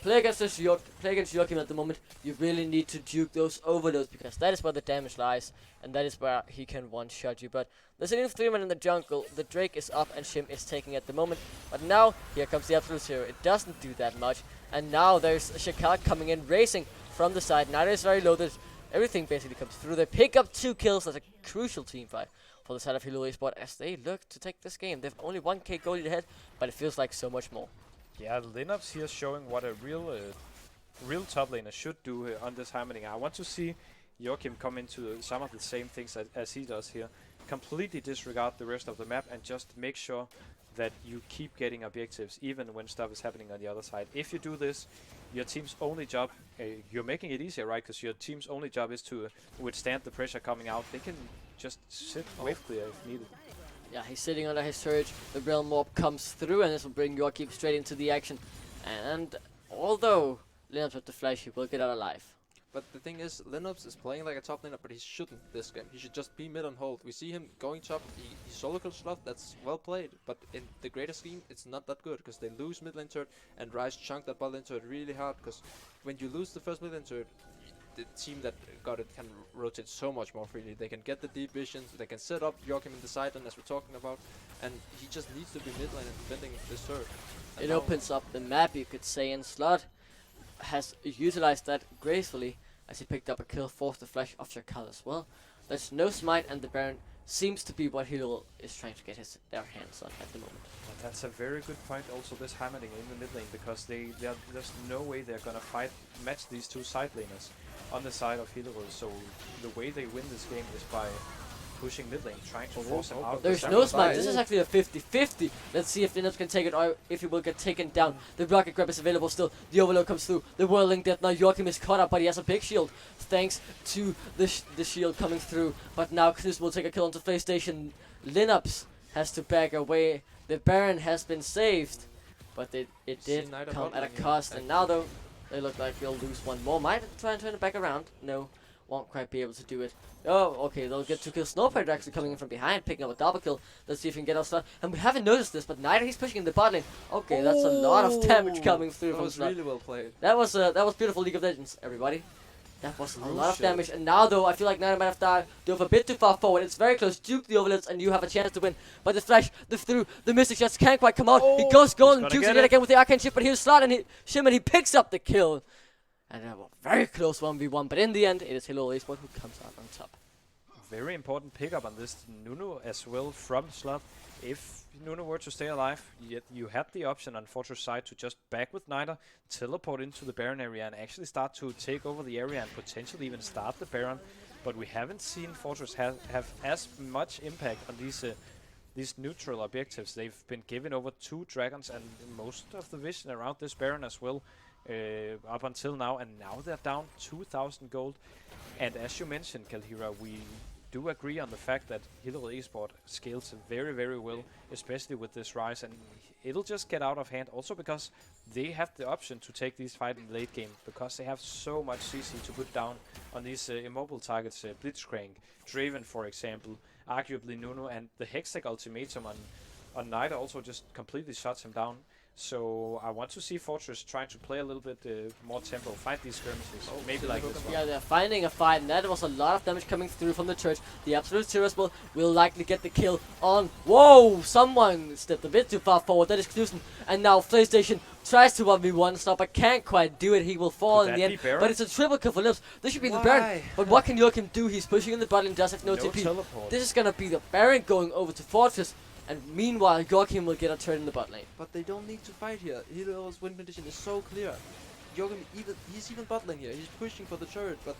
play against Joachim at the moment. You really need to duke those overloads, because that is where the damage lies, and that is where he can one-shot you. But there's an 3-man in the jungle. The Drake is up and Shim is taking at the moment. But now here comes the Absolute Zero. It doesn't do that much. And now there's Shakar coming in, racing from the side. Nida is very loaded. Everything basically comes through. They pick up 2 kills. That's a crucial team fight for the side of Hillerød Esport as they look to take this game. They've only 1k gold ahead, but it feels like so much more. Yeah, Lineups here showing what a real top laner should do on this Heimerdinger. I want to see Joachim come into some of the same things as he does here. Completely disregard the rest of the map and just make sure that you keep getting objectives even when stuff is happening on the other side. If you do this, your team's only job, you're making it easier, right? Because your team's only job is to withstand the pressure coming out. They can just sit wave clear if needed. Yeah, he's sitting under his surge. The Realm Warp comes through, and this will bring Joachim straight into the action. And although Lineups with the flash, he will get out alive. But the thing is, Lineups is playing like a top laner, but he shouldn't this game. He should just be mid and hold. We see him going top, he solo kills Sloth, that's well played. But in the greater scheme, it's not that good, because they lose mid lane turret, and Ryze chunk that bot lane turret really hard, because when you lose the first mid lane turret, the team that got it can rotate so much more freely. They can get the deep visions, they can set up Joachim in the side lane as we're talking about, and he just needs to be mid lane and defending this turret. It opens up the map, you could say, and Slot has utilized that gracefully as he picked up a kill, forced the flash of Shakal as well. There's no smite, and the Baron seems to be what Hillerød is trying to get their hands on at the moment. But that's a very good point also, this Heimerdinger in the mid lane, because there's no way they're gonna match these 2 side laners on the side of Hillerød. So the way they win this game is by pushing mid lane, trying to force him out. There's no smite. This is actually a 50-50. Let's see if Lineups can take it or if he will get taken down. The rocket grab is available still. The overload comes through. The whirling death. Now Joachim is caught up, but he has a big shield thanks to the shield coming through. But now Knus will take a kill onto PlayStation. Lineups has to back away. The Baron has been saved, but it did come at a cost. And now though, they look like they'll lose one more. Might try and turn it back around. No, won't quite be able to do it. Oh, okay, they'll get 2 kills. Snowpiercer actually coming in from behind, picking up a double kill. Let's see if he can get outside. And we haven't noticed this, but neither he's pushing in the bot lane. Okay, that's a lot of damage coming through from Slot. That was really well played. That was beautiful League of Legends, everybody. That was a lot of damage. And now though, I feel like Neither might have died. Dove a bit too far forward. It's very close. Duke the overloads, and you have a chance to win. But the flash, the through, the mystic shots can't quite come out. He goes golden, Dukes it again with the arcane shift, but here's Slot and Shim, and he picks up the kill. And a very close 1v1, but in the end, it is Hillerød Esport who comes out on top. Very important pickup on this Nunu as well from Sloth. If Nunu were to stay alive, yet you had the option on Fortress side to just back with Nida, teleport into the Baron area and actually start to take over the area and potentially even start the Baron. But we haven't seen Fortress have as much impact on these neutral objectives. They've been given over 2 dragons and most of the vision around this Baron as well up until now, and now they're down 2,000 gold. And as you mentioned, Kalhira, we do agree on the fact that Hillerød Esport scales very, very well, especially with this Ryze, and it'll just get out of hand also because they have the option to take these fights in the late game, because they have so much CC to put down on these immobile targets, Blitzcrank, Draven for example, arguably Nunu, and the Hextech ultimatum on Nida also just completely shuts him down. So I want to see Fortress trying to play a little bit more tempo, fight these skirmishes, maybe like this one. Yeah, they're finding a fight, and that was a lot of damage coming through from the church. The Absolute Zero will likely get the kill on... Whoa! Someone stepped a bit too far forward. That is Knudsen. And now PlayStation tries to 1v1 stop, but can't quite do it. He will fall in the end. But it's a triple kill for Lips. This should be the Baron. But what can Joachim do? He's pushing in the bot lane, does have no TP. Teleport. This is gonna be the Baron going over to Fortress. And meanwhile, Joachim will get a turn in the bot lane. But they don't need to fight here. Hillerød's win condition is so clear. Joachim he's even bottling here. He's pushing for the turret, but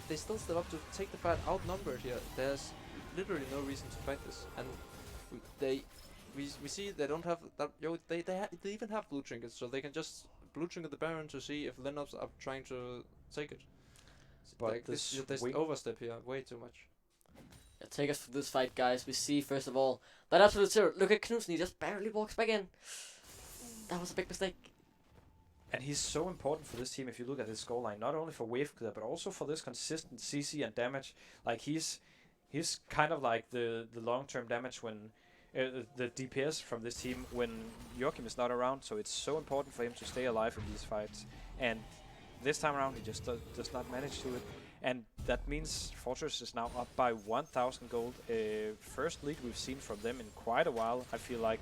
they still step up to take the fight outnumbered here. There's literally no reason to fight this, and we see they don't have that. They even have blue trinkets, so they can just blue trinket the Baron to see if Lineups are trying to take it. But like this swing- overstep here, way too much. Yeah, take us through this fight, guys. We see first of all that absolute zero. Look at Knudsen. He just barely walks back in. That was a big mistake. And he's so important for this team if you look at his scoreline, not only for wave clear, but also for this consistent CC and damage. Like he's kind of like the long-term damage when the DPS from this team when Joachim is not around. So it's so important for him to stay alive in these fights. And this time around, he just does not manage to it. And that means Fortress is now up by 1,000 gold. First lead we've seen from them in quite a while. I feel like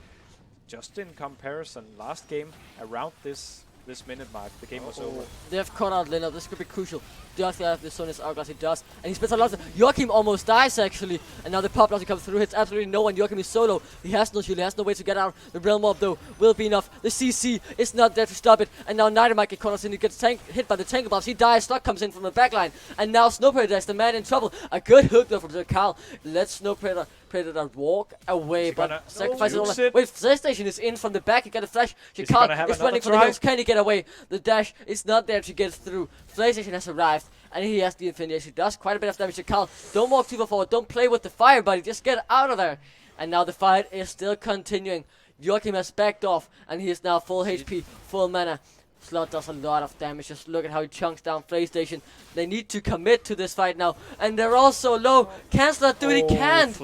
just in comparison, last game around this minute mark, the game was over. They have caught out Lineup. This could be crucial. Does he have the Sonus Hourglass? He does. And he spends a lot of... Joachim almost dies, actually. And now the pop blast comes through. Hits absolutely no one. Joachim is solo. He has no shield. He has no way to get out. The Realm Orb, though, will be enough. The CC is not there to stop it. And now Nidamite gets caught in. He gets hit by the Tangle Blast. He dies. Slug comes in from the backline. And now Snow Predator is the man in trouble. A good hook, though, from Carl. Let's Snow Predator walk away. But sacrifice it. Wait, PlayStation is in from the back. He got a flash. Carl is running for the hills. Can he get away? The dash is not there to get through. PlayStation has arrived. And he has the Infinity. He does quite a bit of damage to Carl. Don't walk too far forward. Don't play with the fire, buddy. Just get out of there. And now the fight is still continuing. Joachim has backed off. And he is now full HP, full mana. Slot does a lot of damage. Just look at how he chunks down PlayStation. They need to commit to this fight now. And they're all so low. Can Slot do it? He can't.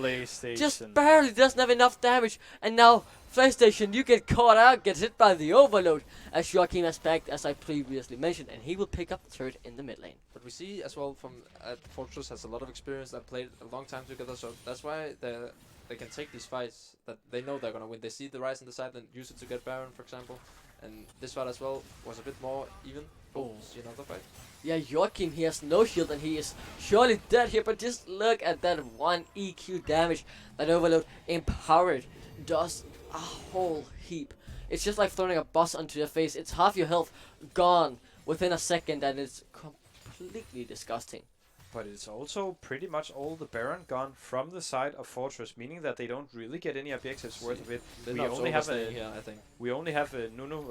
Just barely doesn't have enough damage. And now PlayStation, you get caught out, gets hit by the overload. As Joachim has backed, as I previously mentioned. And he will pick up the third in the mid lane. But we see as well from Fortress has a lot of experience. That played a long time together, so that's why they can take these fights that they know they're gonna win. They see the rise in the side and use it to get Baron, for example. And this fight as well was a bit more even. Oh, see another fight. Yeah, Joachim, he has no shield and he is surely dead here. But just look at that 1 EQ damage that Overload Empowered does a whole heap. It's just like throwing a bus onto your face. It's half your health gone within a second, and it's completely disgusting. But it's also pretty much all the Baron gone from the side of Fortress, meaning that they don't really get any objectives worth of it. We only have Nuno,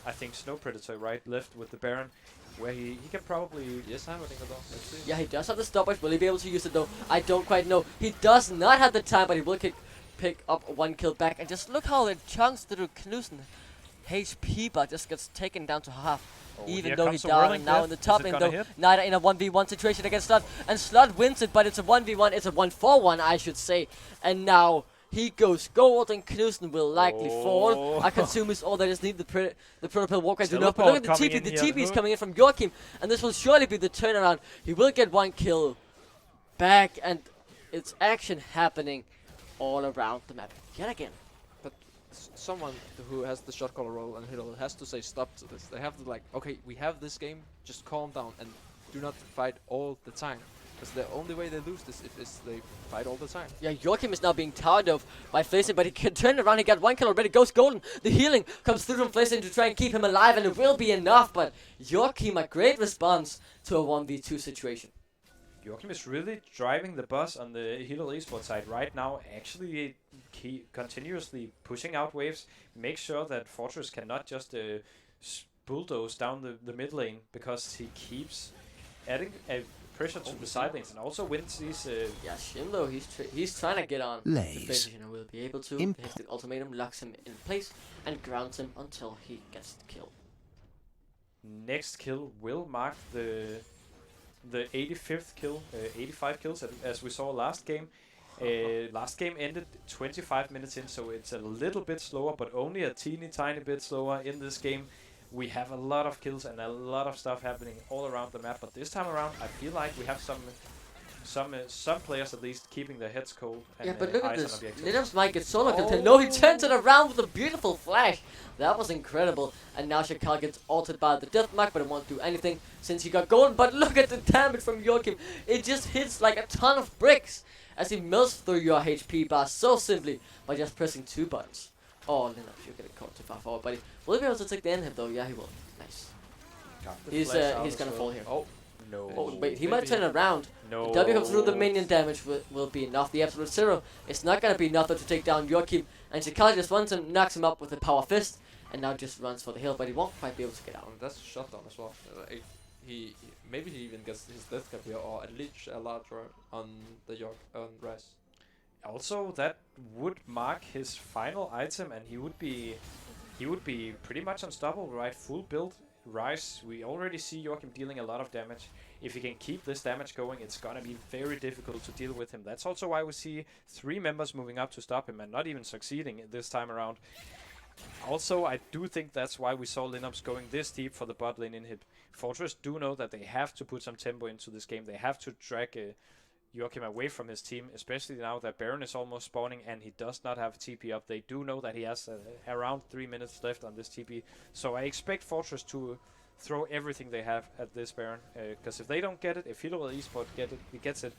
I think Snow Predator, right, left with the Baron, where he can probably... Yes, I'm let's see. Yeah, he does have the stopwatch. Will he be able to use it, though? I don't quite know. He does not have the time, but he will pick up 1 kill back. And just look how it chunks through Knudsen. HP bar just gets taken down to half. Oh, even though he died. And now in the top lane, though, Nida in a 1v1 situation against Slot. And Slot wins it, but it's a 1v1. It's a 1-4-1, I should say. And now he goes gold, and Knudsen will likely fall. I consume is all that is needed. The Purple Walker do not. But look at the TP. The TP is coming in from Joachim. And this will surely be the turnaround. He will get 1 kill back. And it's action happening all around the map yet again. But someone who has the shot caller role and Hillerød has to say stop to this. They have to okay, we have this game, just calm down and do not fight all the time. Because the only way they lose this is they fight all the time. Yeah, Joachim is now being towered off by Flazen, but he can turn around. He got 1 kill already. Goes golden. The healing comes through from Flazen to try and keep him alive, and it will be enough. But Joachim, a great response to a 1v2 situation. Joachim is really driving the bus on the Hillerød Esport side right now, actually continuously pushing out waves, make sure that Fortress cannot just bulldoze down the mid lane, because he keeps adding pressure to the side lanes and also wins these... Yeah, Shimlo, he's trying to get on. Lays. The will be able to. The Hextech Ultimatum locks him in place and grounds him until he gets the kill. Next kill will mark the 85th kill, 85 kills as we saw last game. Last game ended 25 minutes in, so it's a little bit slower, but only a tiny bit slower in this game. We have a lot of kills and a lot of stuff happening all around the map, but this time around I feel like we have some players at least keeping their heads cold. And, yeah, but look at this. Lineups might get solo kill. No, he turns it around with a beautiful flash. That was incredible. And now Shakal gets altered by the death mark, but it won't do anything since he got golden. But look at the damage from Joachim. It just hits like a ton of bricks as he melts through your HP bar so simply by just pressing 2 buttons. Oh, Lineups, you're getting caught too far forward, buddy. Will he be able to take the end hit though? Yeah, he will. Nice. He's Flash out he's as gonna well. fall here. Oh, No. Oh wait, he Maybe might turn he- around. No. The W comes through, the minion damage will be enough. The absolute zero is not gonna be enough though to take down Joachim, and Shikali just runs him, knocks him up with a power fist, and now just runs for the hill, but he won't quite be able to get out. That's a shutdown as well. Maybe he even gets his death cap here, or at least a larger on the York on Rice. Also, that would mark his final item, and he would be pretty much unstoppable, right? Full build Rise. We already see Joachim dealing a lot of damage. If he can keep this damage going, it's gonna be very difficult to deal with him. That's also why we see 3 members moving up to stop him and not even succeeding this time around. Also, I do think that's why we saw Linux going this deep for the bot lane inhib. Fortress do know that they have to put some tempo into this game. They have to drag Joachim away from his team, especially now that Baron is almost spawning and he does not have TP up. They do know that he has around 3 minutes left on this TP. So I expect Fortress to throw everything they have at this Baron. Because if they don't get it, if Hillerød Esport gets it,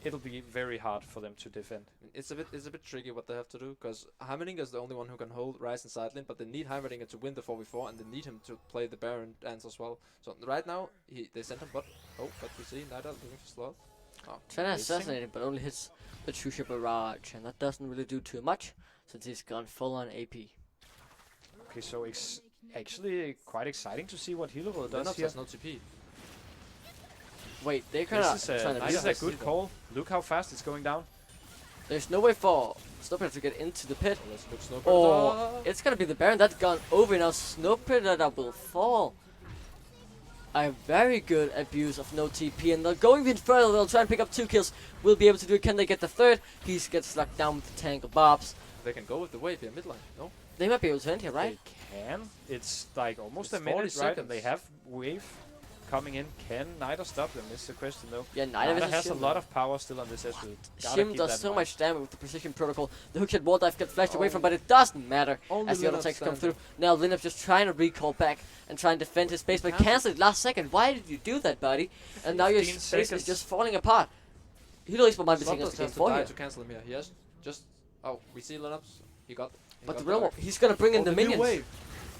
it'll be very hard for them to defend. It's a bit tricky what they have to do, because Heimerdinger is the only one who can hold Ryze and side lane, but they need Heimerdinger to win the 4v4, and they need him to play the Baron dance as well. So right now, they sent him but we see Nida looking for slow. Oh, Trying to assassinate him, but only hits the True Barrage, and that doesn't really do too much, since he's gone full on AP. Okay, so actually quite exciting to see what Hillerød does Lennox here. has no TP. Wait, they're kind of This is trying to a miss. good call. Look how fast it's going down. There's no way for Snowpiercer to get into the pit. Let's look Snowbird. Oh, it's gonna be the Baron that's gone over now. Snowpiercer will fall. A very good abuse of no TP, and they're going even further. They'll try and pick up 2 kills. Will be able to do it. Can they get the 3rd? He gets locked down with the Tangle Bobs. They can go with the wave here, midline. No? They might be able to end here, right? They can. It's like almost It's a minute, 40 right? seconds. And they have wave coming in. Can Nida stop them? Is the question though. Yeah, neither Nida of us has a lot of power still on this Ezreal. Shim does so much damage with the precision protocol. The hookshot wall dive gets flashed away from, but it doesn't matter Only as the auto Lineup attacks come stands through. Now Lineup just trying to recall back and trying to defend his space, but cancel it last second. Why did you do that, buddy? And now your 15 space is seconds. just falling apart. Hillerød might be taking us Slumdog to game has to 4 die here. to cancel him here. He has just... Oh, we see Linux. He got But the the real dark. he's gonna bring in Oh, the new minions. wave.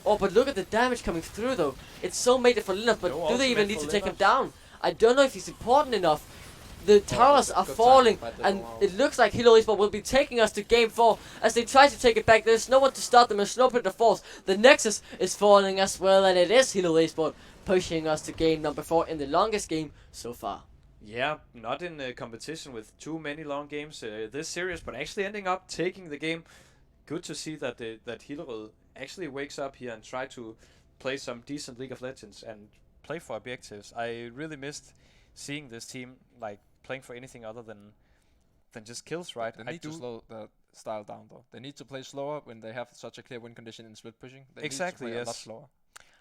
Oh, but look at the damage coming through though. It's so made for Linux, but No do they even ultimate need to for take him Linux. down? I don't know if he's important enough. The towers good are time falling, by the and Wow. it looks like Hillerød will be taking us to game 4 as they try to take it back. There's no one to stop them, and Snowpiercer falls. The Nexus is falling as well, and it is Hillerød pushing us to game number 4 in the longest game so far. Yeah, not in competition with too many long games this series, but actually ending up taking the game. Good to see that that Hillerød actually wakes up here and try to play some decent League of Legends and play for objectives. I really missed seeing this team like playing for anything other than just kills, right? They I need to slow the style down though. They need to play slower when they have such a clear win condition in split pushing. They Exactly, need to play a lot yes. slower.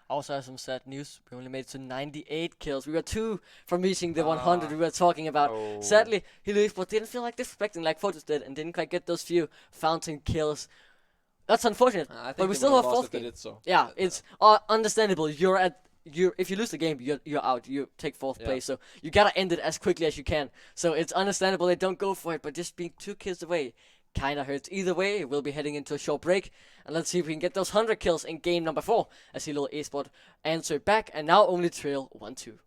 Also have some sad news. We only made it to 98 kills. We were 2 from reaching the 100 we were talking about. Oh. Sadly, Hillerød didn't feel like disrespecting like Fortress did and didn't quite get those few fountain kills. That's unfortunate. I think But we they still would've have lost 4th if they game. did so. Yeah, it's understandable. If you lose the game, you're out. You take 4th Yeah. place. So you gotta end it as quickly as you can. So it's understandable they don't go for it, but just being 2 kills away kinda hurts. Either way, we'll be heading into a short break, and let's see if we can get those 100 kills in game number 4 as Hillerød Esport answer back and now only trail 1-2.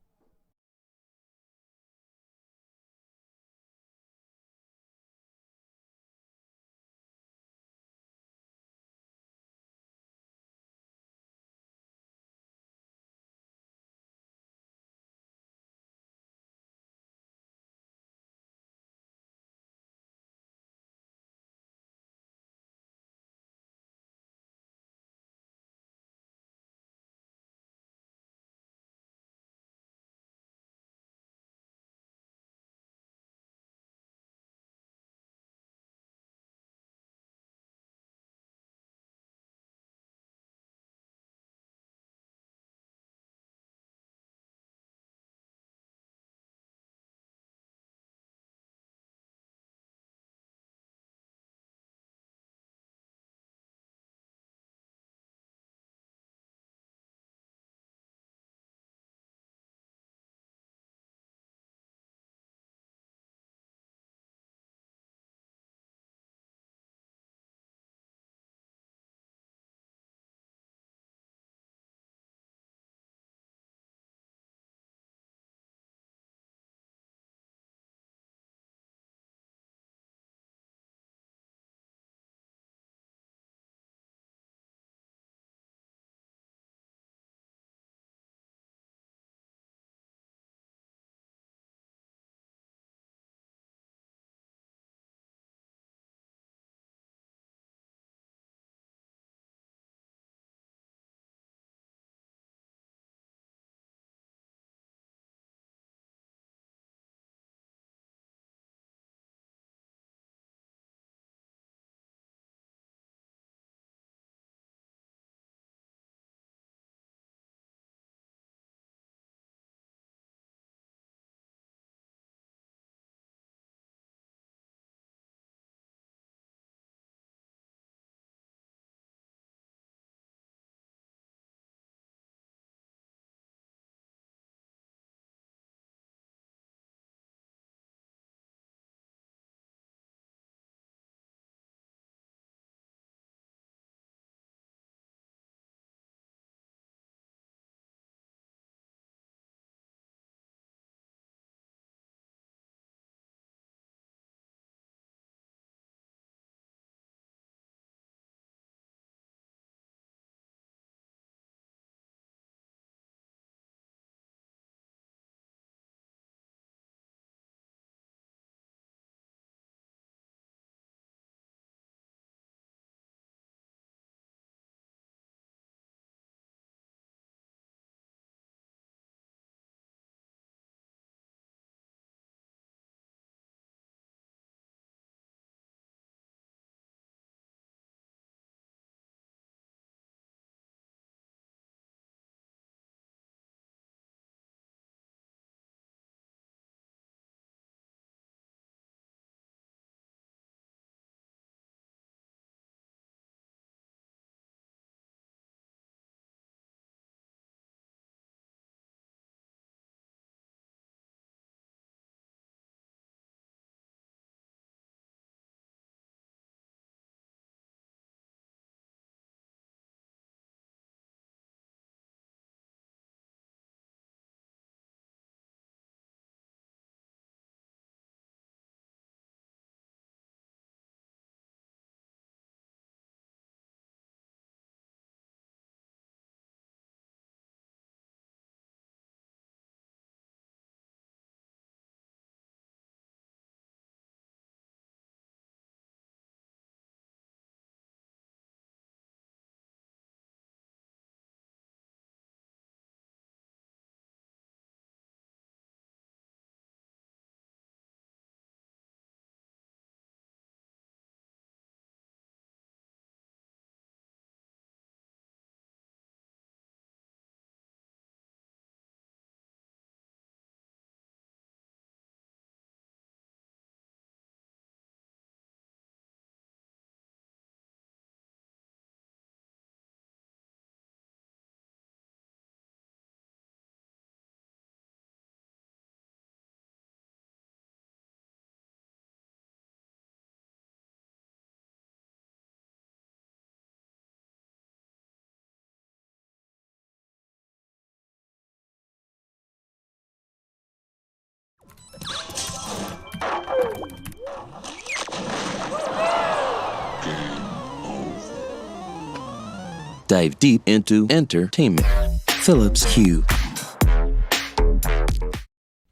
Dive deep into entertainment. Philips Hue.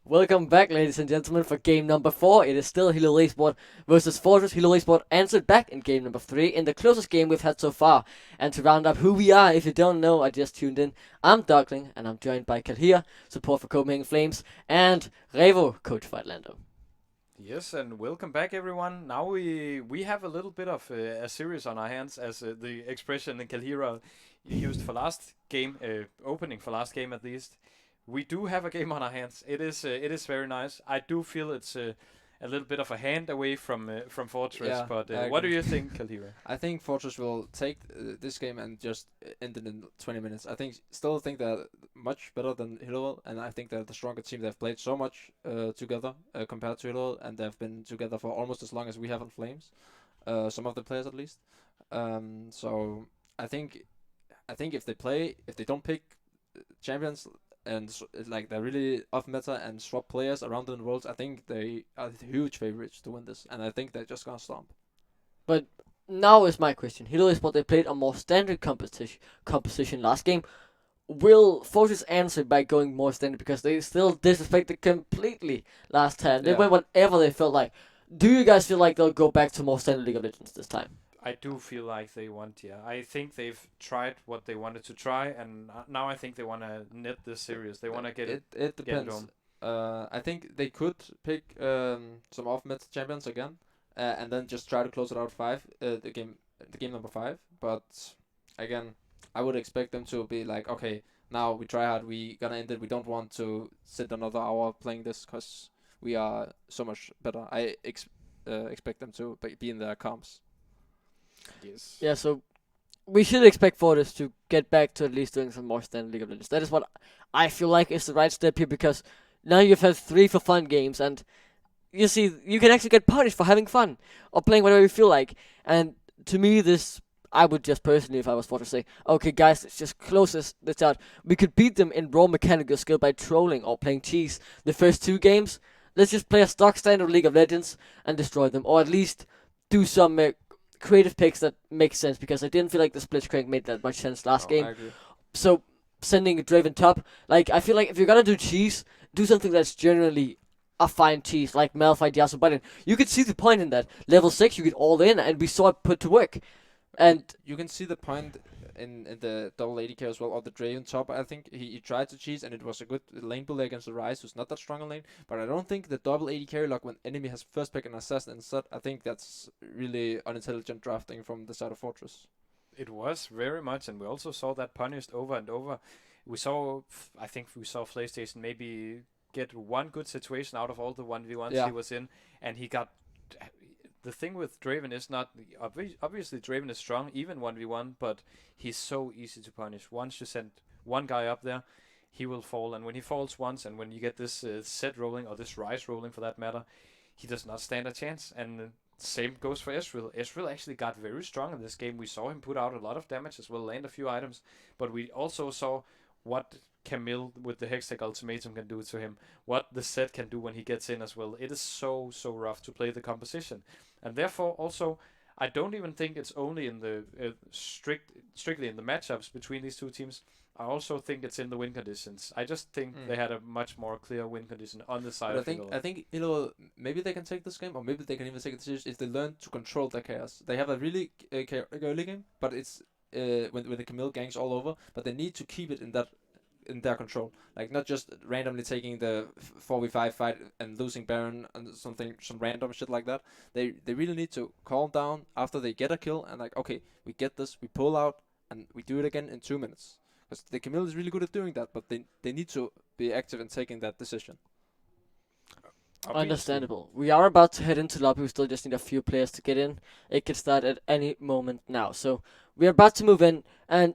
Welcome back, ladies and gentlemen, for game number 4. It is still Hillerød Esport versus Fortress. Hillerød Esport answered back in game number 3 in the closest game we've had so far. And to round up who we are, if you don't know, I just tuned in. I'm Duckling, and I'm joined by Kalhir, support for Copenhagen Flames, and Revo, coach for Atlanta. Yes, and welcome back, everyone. Now we have a little bit of a series on our hands, as the expression in Kalhira used for last game, opening for last game at least. We do have a game on our hands. It is very nice. I do feel it's a little bit of a hand away from Fortress. Yeah, But I what do agree. you think, Kalhira? I think Fortress will take this game and just end it in 20 minutes. Still think they're much better than Hillerød, and I think they're the stronger team. They've played so much together compared to Hillerød, and they've been together for almost as long as we have on Flames. Some of the players at least. So I think if they don't pick champions and like they're really off meta and swap players around in the roles, I think they are huge favorites to win this, and I think they're just gonna stomp. But now is my question. Hillerød Esport, they played a more standard composition last game. Will Fortress answer by going more standard, because they still disrespected completely last time? They Yeah. went whatever they felt like. Do you guys feel like they'll go back to more standard League of Legends this time? I do feel like they want, yeah. I think they've tried what they wanted to try, and now I think they want to net this series. They want to get it. It depends. home. I think they could pick some off meta champions again, and then just try to close it out 5. The game number 5. But again, I would expect them to be like, okay, now we try hard. We gonna end it. We don't want to sit another hour playing this because we are so much better. I expect them to be in their comps. Yes. Yeah, so we should expect Fortress to get back to at least doing some more standard League of Legends. That is what I feel like is the right step here, because now you've had 3 for fun games, and you see, you can actually get punished for having fun or playing whatever you feel like. And to me, this, I would just personally, if I was Fortress, say, okay guys, let's just close this out. We could beat them in raw mechanical skill by trolling or playing cheese the first 2 games. Let's just play a stock standard League of Legends and destroy them, or at least do some creative picks that make sense, because I didn't feel like the Blitzcrank made that much sense last game. I agree. So sending a Draven top, like, I feel like if you're gonna do cheese, do something that's generally a fine cheese, like Malphite, Yasuo, Button. You could see the point in that. Level 6, you get all in, and we saw it put to work. And you can see the point in the double ADK as well, or the Draven top. I think he tried to cheese, and it was a good lane builder against the Ryze, who's not that strong in lane. But I don't think the double AD carry lock when enemy has first pick an assassin instead. I think that's really unintelligent drafting from the side of Fortress. It was very much, and we also saw that punished over and over. I think we saw PlayStation maybe get one good situation out of all the 1v1s Yeah. he was in, and he got. The thing with Draven is not obviously Draven is strong even 1v1, but he's so easy to punish. Once you send one guy up there, he will fall, and when he falls once, and when you get this set rolling, or this Ryze rolling for that matter, he does not stand a chance. And same goes for Ezreal. Ezreal actually got very strong in this game. We saw him put out a lot of damage as well, land a few items, but we also saw what Camille with the Hextech ultimatum can do to him, what the set can do when he gets in as well. It is so rough to play the composition, and therefore also I don't even think it's only in the strictly in the matchups between these two teams. I also think it's in the win conditions. I just think they had a much more clear win condition on the side But of Hillerød. I think maybe they can take this game, or maybe they can even take it serious if they learn to control their chaos. They have a really chaotic early game, but it's when the Camille gangs all over. But they need to keep it in their control, like not just randomly taking the 4v5 fight and losing Baron and some random shit like that. They really need to calm down after they get a kill and like, okay, we get this, we pull out, and we do it again in 2 minutes. Because the Camille is really good at doing that, but they need to be active in taking that decision. Obviously. understandable. We are about to head into lobby. We still just need a few players to get in. It can start at any moment now. So we are about to move in, and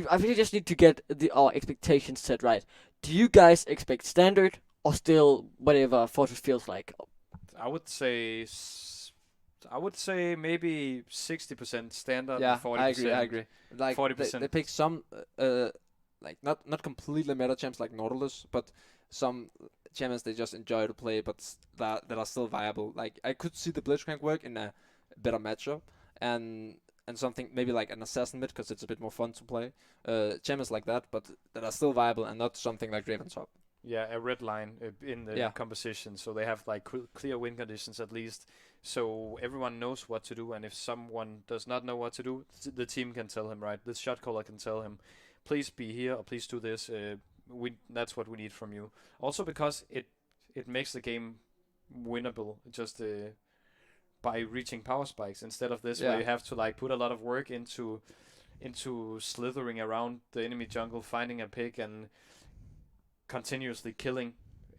I really just need to get our expectations set right. Do you guys expect standard or still whatever Fortress feels like? I would say maybe 60% standard. Yeah, and 40%. I agree. Like 40%. they pick some like not completely meta champs like Nautilus, but some champions they just enjoy to play, but that are still viable. Like I could see the Blitzcrank work in a better matchup, and and something maybe like an assassin mid because it's a bit more fun to play. Champions like that, but that are still viable and not something like Draven top. Yeah, a red line in the composition, so they have like clear win conditions at least, so everyone knows what to do. And if someone does not know what to do, the team can tell him, right? The shot caller can tell him, please be here or please do this. That's what we need from you. Also because it makes the game winnable just by reaching power spikes instead of this where you have to like put a lot of work into slithering around the enemy jungle, finding a pick and continuously killing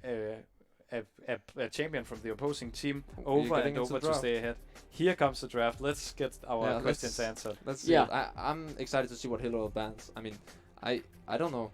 a champion from the opposing team over and over to stay ahead. Here comes the draft. Let's get our questions answered. Let's see. I'm excited to see what Hillerød bans. I mean, I don't know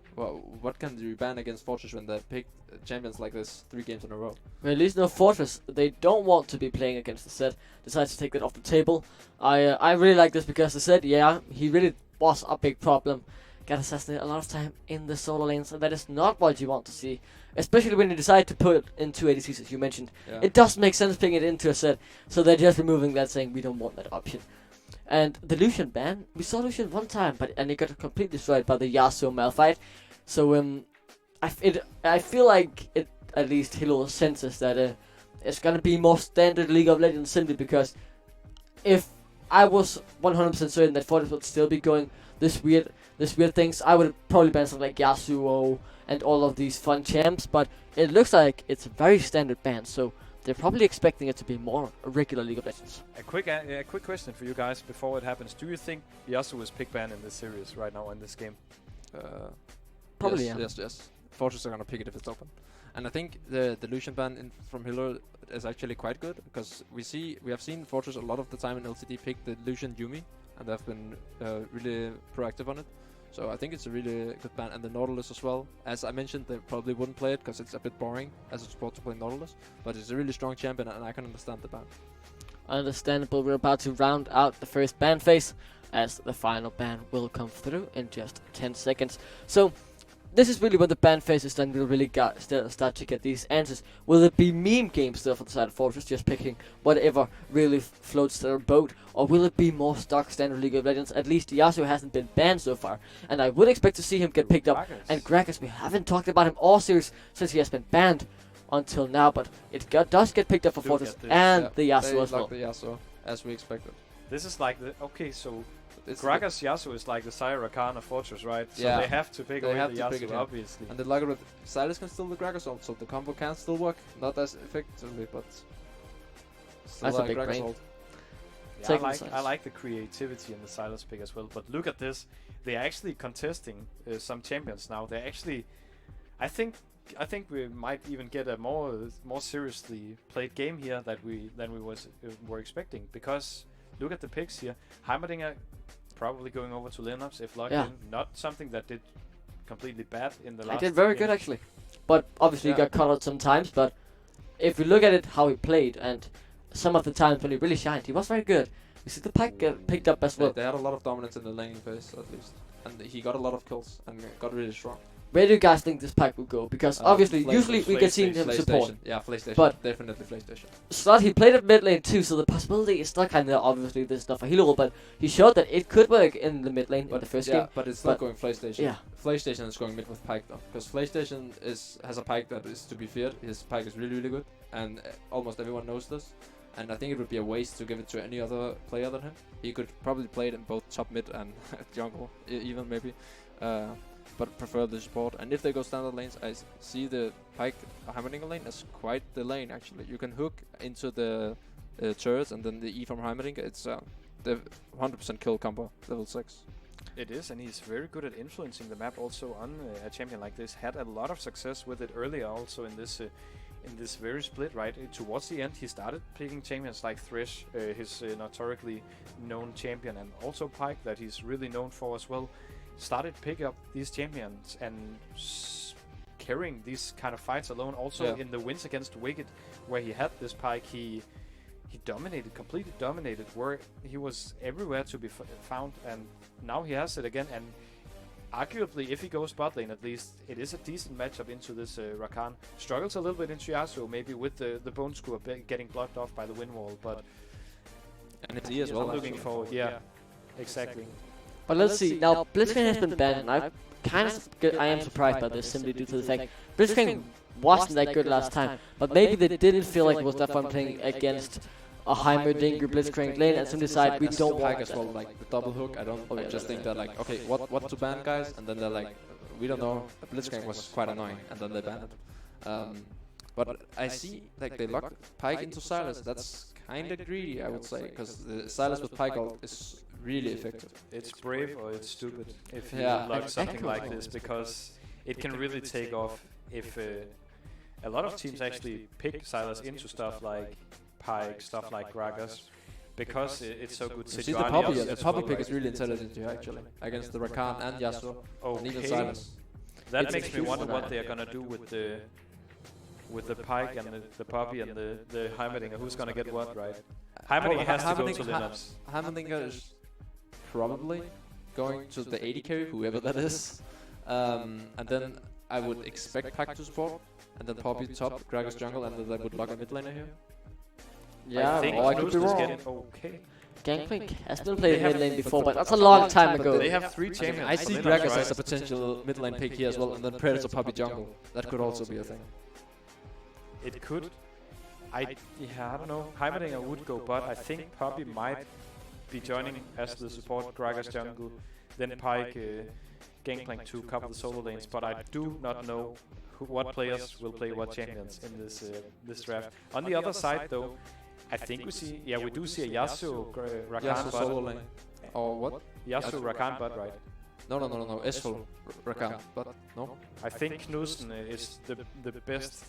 what can you ban against Fortress when they pick champions like this 3 games in a row. Well, at least no Fortress. They don't want to be playing against the set. Decides to take that off the table. I really like this because the set, he really was a big problem. Got assassinated a lot of time in the solo lanes, and that is not what you want to see. Especially when you decide to put it into ADCs, as you mentioned. Yeah. It doesn't make sense picking it into a set, so they're just removing that, saying we don't want that option. And the Lucian ban, we saw Lucian one time, and he got completely destroyed by the Yasuo Malphite. So I feel like it at least Hillerød senses that it's gonna be more standard League of Legends simply because if I was 100% certain that Fortress would still be going this weird things, I would probably ban something like Yasuo and all of these fun champs, but it looks like it's a very standard ban, so they're probably expecting it to be more a regular League of Legends. A quick question for you guys before it happens. Do you think Yasuo is pick ban in this series right now in this game? Probably, yes. Fortress are gonna pick it if it's open. And I think the Lucian ban from Hillerød is actually quite good because we have seen Fortress a lot of the time in LCD pick the Lucian Yumi, and they've been really proactive on it. So I think it's a really good ban, and the Nautilus as well. As I mentioned, they probably wouldn't play it because it's a bit boring as a support to play Nautilus, but it's a really strong champion, and I can understand the ban. Understandable. We're about to round out the first ban phase, as the final ban will come through in just 10 seconds. So this is really when the ban phase is done. We'll really start to get these answers. Will it be meme games still for the side of Fortress, just picking whatever really floats their boat, or will it be more stock standard League of Legends? At least Yasuo hasn't been banned so far, and I would expect to see him get picked up. And Gragas, we haven't talked about him all series since he has been banned until now, but it does get picked up for Fortress and the Yasuo as well. The Yasuo, as we expected. This is like so Gragas Yasuo is like the Sire Rakan of Fortress, right? So they have to pick away the Yasuo, obviously. And the luck with Silas can steal the Gragas ult, so the combo can still work. Not as effectively, but still that's a big Gragas brain. ult. Yeah, I like the creativity in the Silas pick as well. But look at this. They're actually contesting some champions now. They're actually... I think we might even get a more seriously played game here than we were expecting, because look at the picks here. Heimerdinger probably going over to Lineups if locked in. Not something that did completely bad in the last. He did very good actually, but obviously he got caught out sometimes. But if we look at it, how he played, and some of the times when he really shined, he was very good. You see the Pyke get picked up as well. They had a lot of dominance in the laning phase at least, and he got a lot of kills and got really strong. Where do you guys think this Pyke will go? Because obviously, usually we can see him support. Yeah, PlayStation. But definitely PlayStation. Slot, he played at mid lane too, so the possibility is still kind of obviously this stuff for Hillerød, but he showed that it could work in the mid lane in the first game. But it's still going PlayStation. Yeah. PlayStation is going mid with Pyke though, because PlayStation has a Pyke that is to be feared. His Pyke is really good, and almost everyone knows this. And I think it would be a waste to give it to any other player than him. He could probably play it in both top mid and jungle, even maybe. But prefer the support. And if they go standard lanes, I see the Pyke Heimerdinger lane as quite the lane actually. You can hook into the turrets and then the E from Heimerdinger. It's the 100% kill combo, level 6. It is, and he's very good at influencing the map also on a champion like this. Had a lot of success with it earlier also in this very split, right? Towards the end, he started picking champions like Thresh, his notorically known champion, and also Pyke that he's really known for as well. Started picking up these champions and carrying these kind of fights alone. Also in the wins against Wicked, where he had this Pyke, he dominated, completely dominated, where he was everywhere to be found, and now he has it again. And arguably, if he goes bot lane, at least it is a decent matchup into this Rakan. Struggles a little bit into Yasuo, maybe with the bone screw getting blocked off by the wind wall, but and it's E as well. Looking forward, Exactly. But let's see. Now, Blitzcrank has been banned, and I am surprised by this simply due to the fact Blitzcrank wasn't that good last time. But maybe they didn't feel like it was that fun playing against a Heimerdinger Blitzcrank lane, and some decide we don't Pike want as well, like the double hook. I just think they're like, okay, what to ban, guys? And then they're like, we don't know. Blitzcrank was quite annoying, and then they banned it. But I see like they lock Pike into Silas. That's kind of greedy, I would say, because the Silas with Pike ult is really effective. It's brave or it's stupid if you Yeah. lock something like this, because it can really take off if a lot of teams actually pick Silas into stuff like Pike, stuff like Gragas, because it's so good. You see the Poppy, the Poppy pick is really intelligent here actually, against the Rakan and Yasuo, and even Okay. Silas. That makes me wonder what they're gonna do with the Pike and the Poppy and the Heimerdinger. Who's gonna get what, right? Heimerdinger has to go to Linux. Heimerdinger is probably going to the 80 carry, whoever that is. And then I would expect Pike to support, and then Poppy top, Gragas jungle, and then they would lock a mid laner here. Yeah, I think or I could be Knudsen is wrong. getting okay. Gangplank has been played mid lane before, but that's a long time ago. They have 3 champions. I see Linux, Gragas right? as a potential mid lane pick here as well, and then Predator Poppy jungle. That could also be a thing. It could. I don't know. Heimerdinger would go, but I think Poppy might be joining as the support Gragas jungle. Then Pike, Gangplank to cover the solo lanes. But I do not know what players will play what champions in this draft. On the other side, though, I think we do see a Yasuo Rakan Yasuo solo bot. lane. Or what? Yasuo Rakan bot, right? No. Esful Rakan, but no. I think Knudsen is the best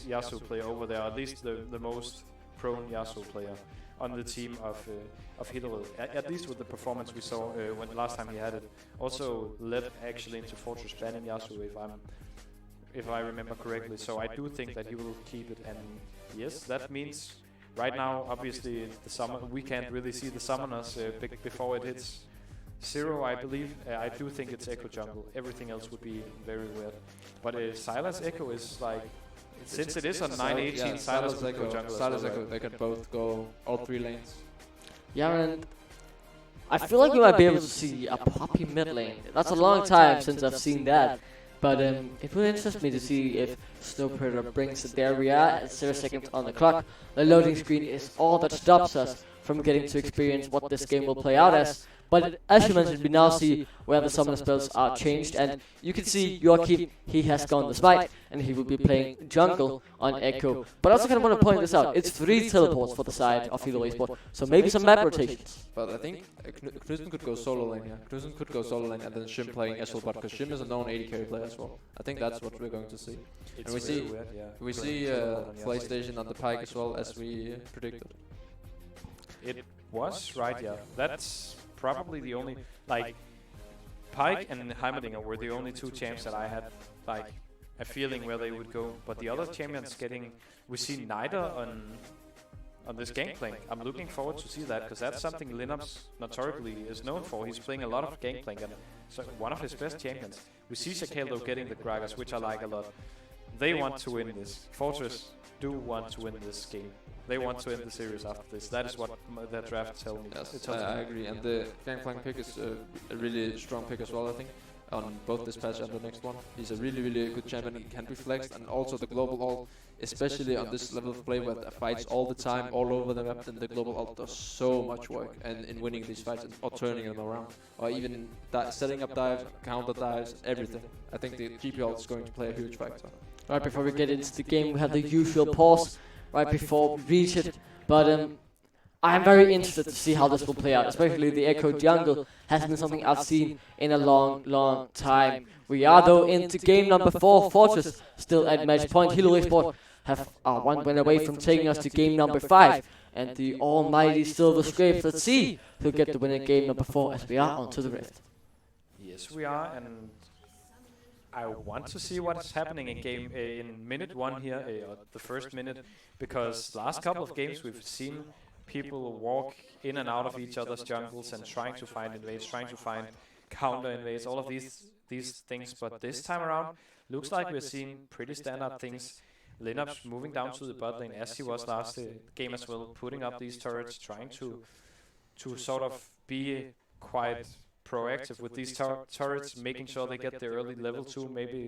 Yasuo player over there, at least the most prone Yasuo player on the team of Hillerød. At least with the performance we saw when last time he had it. Also led actually into Fortress banning Yasuo if I remember correctly. So I do think that he will keep it, and yes, that means right now obviously we can't really see the summoners before it hits 0, I believe. I do think it's Echo jungle. Everything else would be very weird. But Silas Echo is like, since it is a 9-18, Silas would go jungle. Silas Echo, they can both go all 3 lanes. Yeah, and I feel like we might be able to see a Poppy mid lane. That's a long time since I've seen that. But it will interest me to see if Snow Predator brings it. There we are at 0 seconds on the clock. The loading screen is all that stops us from getting to experience what this game will play out as. But as you mentioned, we now see where the summoner spells are changed, and you can see Joachim, he has gone the smite, and he will be playing jungle on Echo. But I also kind of want to point this out, it's 3 teleports for the side of Hillerød Esport, so maybe some map rotations. But I think Knudsen could go solo lane here. Knudsen could go solo lane and then Shim playing Esful bot, because Shim is a known 80 carry player as well. I think that's what we're going to see. And we see PlayStation on the Pike as well, as we predicted. It was right, yeah. That's probably the only, like, Pike and Heimerdinger were the only 2 champs that I had like a feeling where they would go. But the other champions we see neither on this Gangplank. I'm looking forward to see that, because that's something Linux notorically is known for. He's playing a lot of Gangplank, and so one of his best champions. We see Shakaldo getting the Gragas, which I like a lot. They want to win this. Fortress do want to win this game. They want to end the series after this. That is what their draft tells me. Yes, I agree. And the Gangplank pick is a really strong pick as well, I think, on both this patch and the next one. He's a really, really good champion. He can be flexed, and also the global ult, especially on this level of play where the fights all the time, all over the map, then the global ult does so much work and in winning these fights or turning them around, or even setting up dives, counter dives, everything. I think the GP ult is going to play a huge factor. Right before we get into the game, we have the usual pause right before we reach it. But I'm very interested to see how this will play out, especially the Echo jungle has been something I've seen in a long, long time. We are though into game number 4, Fortress still at match point. Hillerød Esport have one win away from taking us to game number 5. And the almighty Silver Scrapes, let's see who'll get the win in game number 4 as we are onto the Rift. Yes, we are, and I want to see what's happening in minute 1 here, the first minute, because last couple of games we've seen people walk in and out of each other's jungles and trying to find invades, trying to find counter invades, all of these things. But this time around, looks like we're seeing pretty standard things. Linux moving down to the bot lane as he was last game as well, putting up these turrets, trying to sort of be quite proactive with these turrets, making sure they get the early level 2, maybe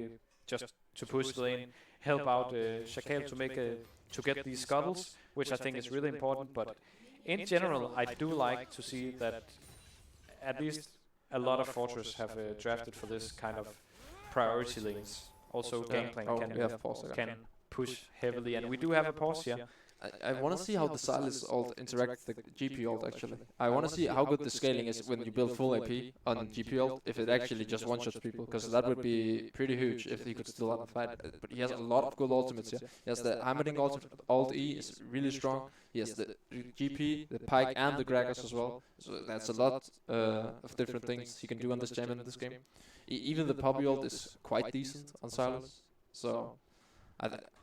just to push the lane, help out Shakal to to get these scuttles, which I think is really important. But in general, I do like to see that at least a lot of Fortress have drafted for this kind of priority lanes. Also, Gangplank can push heavily, and we do have a pause here. I want to see how the Silas ult interacts with the GP ult actually. I want to see how good the scaling is when you build full AP on GP ult, if it actually just one-shots people, because that would be pretty huge if he could still have a fight. But he has a lot of good ultimates here. He has the Hammering ult E is really strong. He has the GP, the Pike and the Gragas as well. So that's a lot of different things he can do on this champion in this game. Even the Poppy ult is quite decent on Silas. So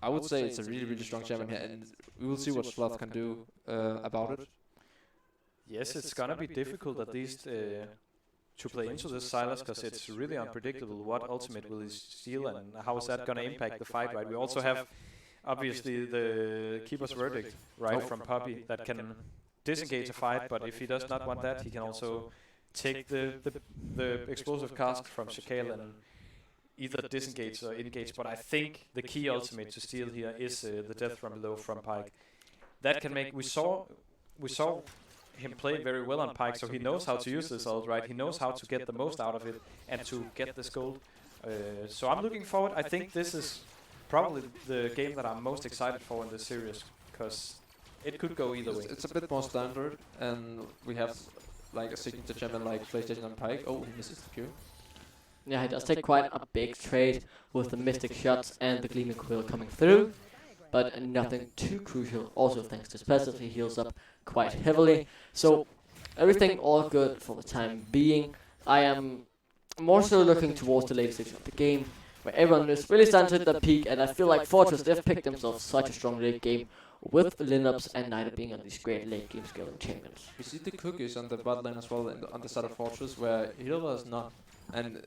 I would say it's a really, really strong champion here, and we will see what Sloth can do about it. Yes, it's gonna be difficult at least to play into this Silas, because it's really unpredictable what ultimate will he steal and how is that gonna impact the fight, right? We also have obviously the Keeper's Verdict, right, from Poppy that can disengage a fight, but if he does not want that, he can also take the explosive cast from Shakal and either disengage or engage. But I think the key ultimate to steal here is the Death from Below from Pike. That can make, we saw him play very well on Pike, so he knows how to use this ult, right? He knows how to get the most out of it and to get this gold. So I'm looking forward. I think this is probably the game that I'm most excited for in this series, because it could go either way. It's a bit more standard, and we have like a signature champion like PlayStation and Pike. Oh, he misses the Q. Yeah, he does take quite a big trade with the Mystic Shots and the Gleaming Quill coming through, but nothing too crucial. Also thanks to Special, he heals up quite heavily. So everything all good for the time being. I am more so looking towards the later stage of the game, where everyone is really starting to hit their peak, and I feel like Fortress, they've picked themselves such a strong late game, with Lineups and Nida being on these great late game scaling champions. We see the cookies on the bot lane as well on the side of Fortress, where Hillerød is not. And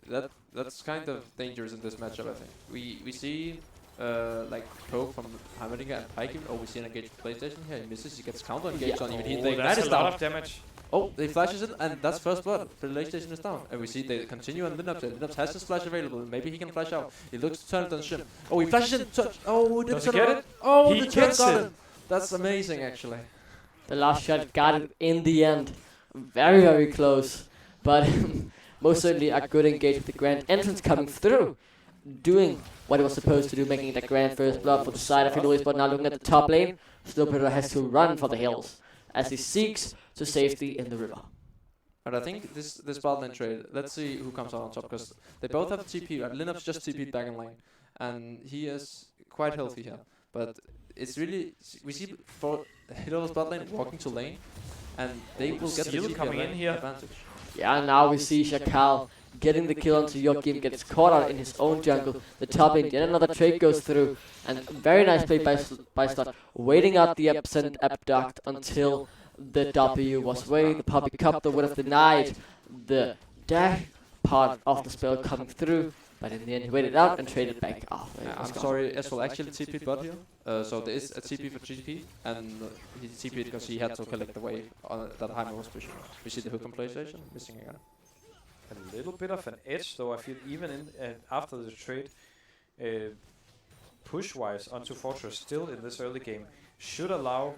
that's kind of dangerous in this matchup, I think. We see like poke from Hammeringer and Pike. Oh, we see an engaged PlayStation here. He misses. He gets counter engaged on even. Oh, that's a lot of damage. Oh, they flashes it, and that's first blood. PlayStation is down, and we see they continue on Lineups. Lineups has his flash available. Maybe he can flash out. He looks to turn it on Shim. Oh, he flashes in. Oh, he does he get it? Oh, he the turn gets got it. it. That's amazing, actually. The last shot got it in the end. Very, very close. But most certainly a good engage with the Grand Entrance coming through. Doing what it was supposed to do, making that Grand First Blood for the side of Hillerød, but now looking at the top lane, Snowpiercer has to run for the hills as he seeks to safety in the river. But I think this bot lane trade, let's see who comes out on top, because they both have TP. Lineups just TP'd back in lane, and he is quite healthy here. But it's really, we see for Hillerød's bot lane walking to lane, and they will get the TP coming in here. advantage. Yeah, now we see Shakal getting the kill onto Joachim, gets caught out in his own jungle. The top lane, yet another trade goes through, and very nice play by Slot, waiting out the abduct until the W was away. The Poppy Copter would have denied the dash part of the spell coming through, but in the end he waited out and traded back off. I'm sorry, Eswell actually TP'd bot here. So there is a TP for GP, and he TP'd because he had to collect the wave that Heimer was pushing. We see the hook on PlayStation, missing again. A little bit of an edge, though. I feel even in after the trade, push-wise onto Fortress still in this early game should allow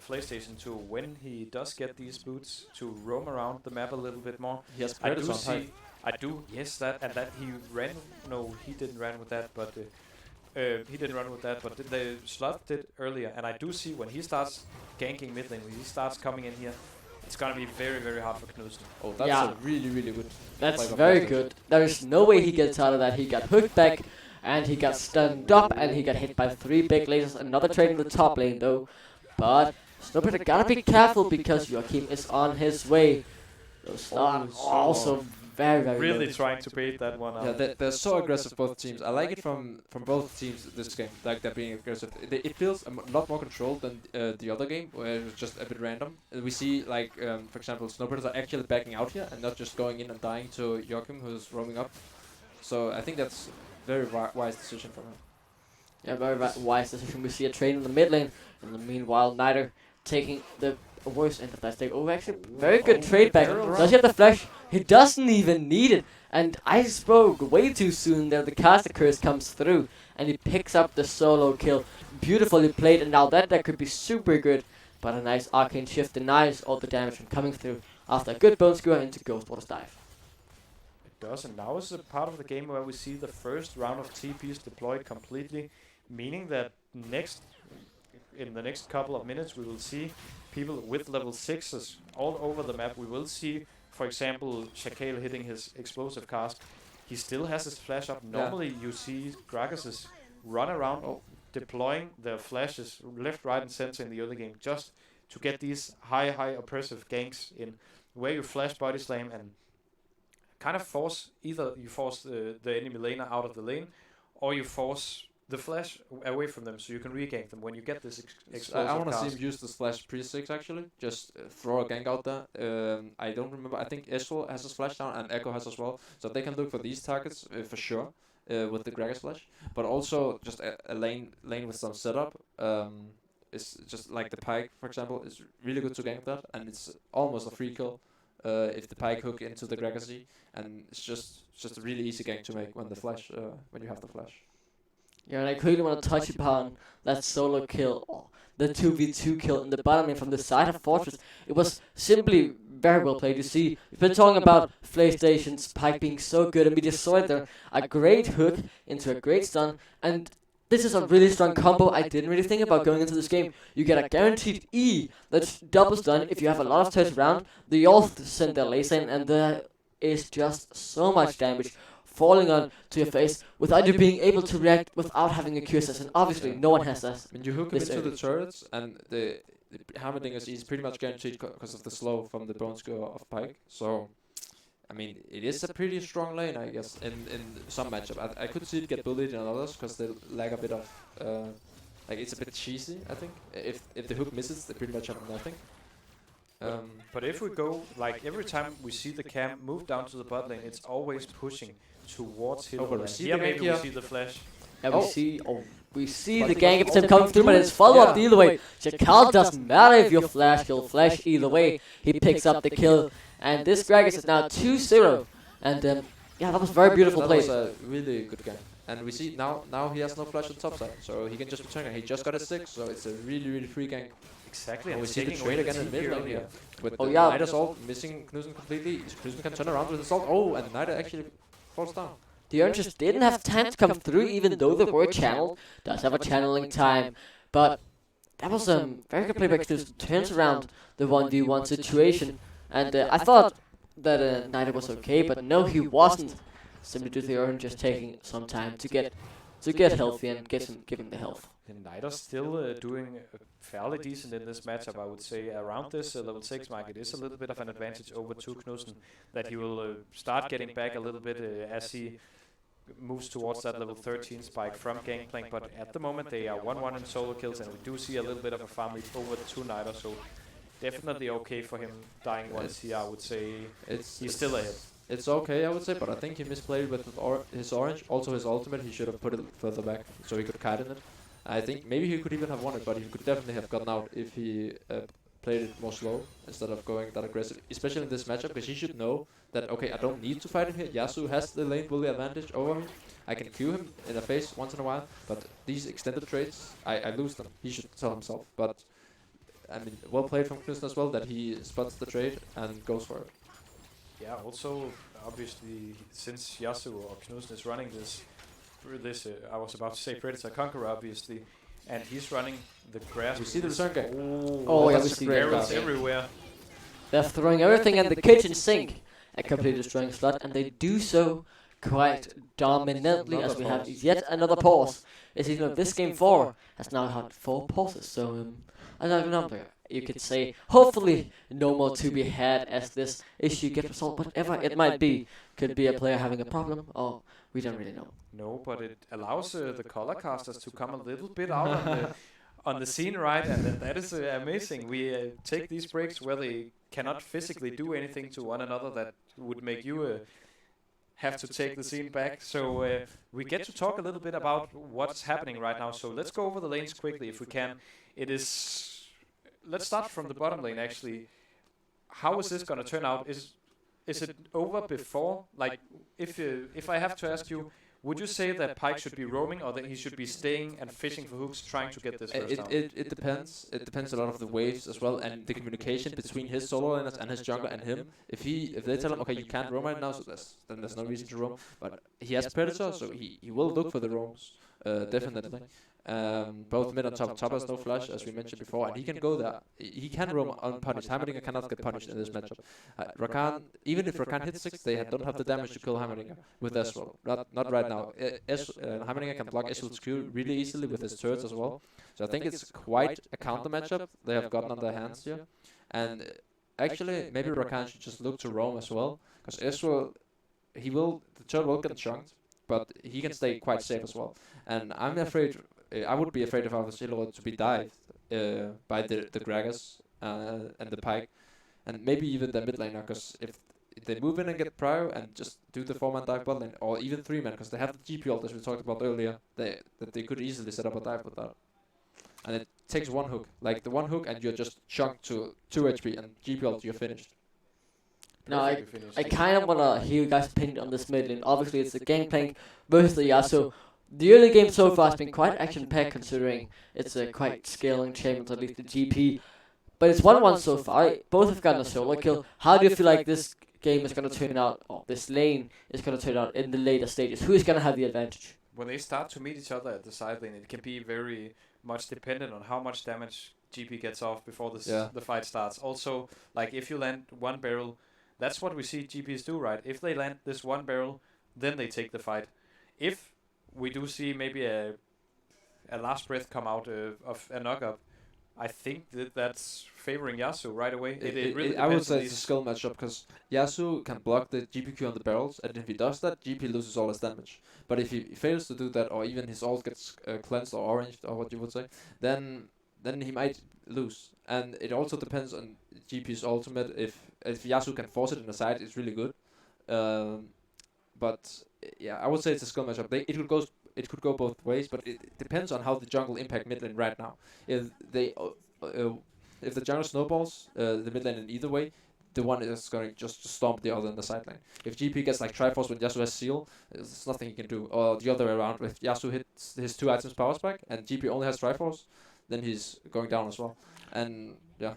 PlayStation to, when he does get these boots, to roam around the map a little bit more. He has I do Predators on see. Pike. I do, yes, that and that he ran. No, he didn't run with that, but he didn't run with that. But the Slot did earlier, and I do see when he starts ganking mid lane, when he starts coming in here, it's gonna be very, very hard for Knudsen. Oh, that's Yeah. a really, really good. That's play by very PlayStation. good. There is no way he gets out of that. He got hooked back, and he got stunned up, and he got hit by 3 big lasers. Another trade in the top lane though, but Snowpiercer gotta be careful because Joachim is on his way. Those are also very, very Really low. trying to bait that one out. Yeah, they're so aggressive, both teams. I like it from both teams this game. Like they're being aggressive. It feels a lot more controlled than the other game, where it was just a bit random. We see like, for example, Snowbirds are actually backing out here and not just going in and dying to Joachim, who's roaming up. So I think that's very wise decision from him. Yeah, very wise decision. We see a trade in the mid lane. In the meanwhile, Nider taking the worse end of that stake. Oh, actually, very good trade back. Does he have the flash? He doesn't even need it. And I spoke way too soon there. The caster curse comes through, and he picks up the solo kill. Beautifully played, and now that could be super good. But a nice arcane shift denies all the damage from coming through after a good bone skewer into Ghost Water's dive. It does, and now is a part of the game where we see the first round of TPs deployed completely, meaning that in the next couple of minutes we will see people with level 6s all over the map. We will see, for example, Shakale hitting his explosive cast. He still has his flash up. Normally you see Gragas run around deploying their flashes left, right and center in the early game just to get these high oppressive ganks in where you flash body slam and kind of force, either you force the enemy laner out of the lane or you force the flash away from them so you can regank them when you get this explosive I want to cast. see him use this flash pre-6 actually. Just throw a gank out there. I don't remember. I think Ezreal has his flash down and Echo has as well. So they can look for these targets for sure with the Gragas flash. But also just a lane with some setup. It's just like the Pike, for example, is really good to gank that, and it's almost a free kill if the Pike hook into the Gragas, and it's just a really easy gank to make when the flash when you have the flash. Yeah, and I quickly want to touch upon that solo kill, the 2v2 kill in the bottom lane from the side of Fortress. It was simply very well played. You see, we've been talking about PlayStation's Pike being so good, and we just saw it there. A great hook into a great stun, and this is a really strong combo. I didn't really think about going into this game. You get a guaranteed E that's double stun if you have a lot of turrets around. They all send their laser in, and there is just so much damage falling on to your face without you being able to react without having a QSS, and obviously no one has that. When you hook him into the turrets, and the Hammerdingers is pretty much guaranteed because of the slow from the bone skewer of Pike. So, I mean, it is a pretty strong lane, I guess, in some matchup. I could see it get bullied in others because they lack a bit of, like, it's a bit cheesy, I think. If the hook misses, they pretty much have nothing. But if we go, like, every time we see the camp move down to the bot lane, it's always pushing towards Hillerød. Here maybe we see the flash. And we see the gank attempt coming through, but it's follow-up either way. Shakal doesn't matter if you flash, he'll flash either way. He picks up the kill, and this Gragas is now 2-0. And yeah, that was very beautiful play. That was a really good game. And we see now he has no flash on top side, so he can just return. He just got a 6, so it's a really free gank. Exactly, And and we see the trade again in mid lane here. With the yeah. Knight assault missing Knudsen completely. Knudsen can turn around with assault. Oh, and Knight actually falls down. The Urn just didn't have time to come through, even though they were channeled. Does have a channeling time, but that was a very good play by Knudsen. Turns around the 1v1 situation, and I thought that Knight was okay, but no, he wasn't. Simply due to the Urn just taking some time to get healthy and give him the health. And Niders still doing fairly decent in this matchup, I would say. Around this level 6 mark, it is a little bit of an advantage over to Knudsen, that he will start getting back a little bit as he moves towards that level 13 spike from Gangplank. But at the moment they are 1-1 in solo kills, and we do see a little bit of a farm lead over the 2 Niders, so definitely okay for him dying once here, I would say. He's still ahead. It's okay, I would say, but I think he misplayed with his orange. Also his ultimate, he should have put it further back so he could kite in it. I think maybe he could even have won it, but he could definitely have gotten out if he played it more slow instead of going that aggressive. Especially in this matchup, because he should know that, okay, I don't need to fight him here. Yasuo has the lane bully advantage over me. I can Q him in the face once in a while, but these extended trades, I lose them. He should tell himself. But, I mean, well played from Knudsen as well, that he spots the trade and goes for it. Yeah, also, obviously, since Yasuo or Knudsen is running this, I was about to say Predator Conqueror, obviously, and he's running the grass. We see the return gank. Oh, yeah, we that's see great Arrows pass. everywhere. They're throwing everything at the kitchen sink and completely destroying Slot, and they do so quite dominantly as we have yet another pause. As you know, this game 4 has now had 4 pauses, so another number. You could say, hopefully no more to be had as this issue gets resolved, whatever it might be. Could be a player having a problem, or we don't really know. No, but it allows the color casters to come a little bit out on the scene, right? And that is amazing. We take these breaks where they cannot physically do anything to one another that would make you have to take the scene back. So we get to talk a little bit about what's happening right now. So let's go over the lanes quickly if we can. It is let's start from the bottom lane actually. How is this gonna turn out? Is it over before? Like, if I have to ask you, would you say that Pyke should be roaming, or that he should be staying and fishing for hooks, trying to get this first down? It depends. It depends a lot of the waves as well, and the communication between his solo laners and his jungler and him. If they tell him, okay, you can't roam right now, so then there's no reason to roam. But he has Predator, so he will look for the roams, definitely. Both mid and top has no flash, as we mentioned before, and he can go there. He can roam unpunished. Heimerdinger cannot get punished in this matchup. Rakan, even if Rakan hits 6, they don't have the damage to kill Heimerdinger with Ezreal. Not right now. Heimerdinger can block Ezreal's Q really easily with his turrets as well. So I think it's quite a counter matchup they have gotten on their hands here. And actually, maybe Rakan should just look to roam as well, because Ezreal, the turret will get chunked, but he can stay quite safe as well. And I'm afraid. I would be afraid if I was Hillerød to be dived by the Gragas and the Pyke, and maybe even the mid laner, because if they move in and get prio and just do the 4-man dive bot lane, or even 3-man, because they have the GP ult as we talked about earlier, that they could easily set up a dive with that. And it takes one hook, like the one hook, and you're just chunked to 2 HP, and GP ult, you're finished. Now, I kind of want to hear you guys' opinion on this mid lane. Obviously, it's the Gangplank versus the Yasuo. The early game so far has been quite action-packed, considering it's a quite scaling champions, at least the GP. But it's 1-1 so far. Both have gotten a solo kill. How do you feel like this game is going to turn out, or this lane is going to turn out in the later stages? Who is going to have the advantage? When they start to meet each other at the side lane, it can be very much dependent on how much damage GP gets off before the fight starts. Also, like if you land one barrel, that's what we see GPs do, right? If they land this one barrel, then they take the fight. If we do see maybe a last breath come out of a knock-up, I think that's favoring Yasuo right away. It really I would say it's a skill matchup, because Yasuo can block the GPQ on the barrels, and if he does that, GP loses all his damage. But if he fails to do that, or even his ult gets cleansed or oranged, or what you would say, then he might lose. And it also depends on GP's ultimate. If Yasuo can force it in the side, it's really good. But yeah, I would say it's a skill matchup. It could go both ways, but it depends on how the jungle impact mid lane right now. If the jungle snowballs the mid lane in either way, the one is going to just stomp the other in the side lane. If GP gets like Triforce when Yasuo has Seal, there's nothing he can do. Or the other way around, if Yasuo hits his 2 items power spike and GP only has Triforce, then he's going down as well. And yeah.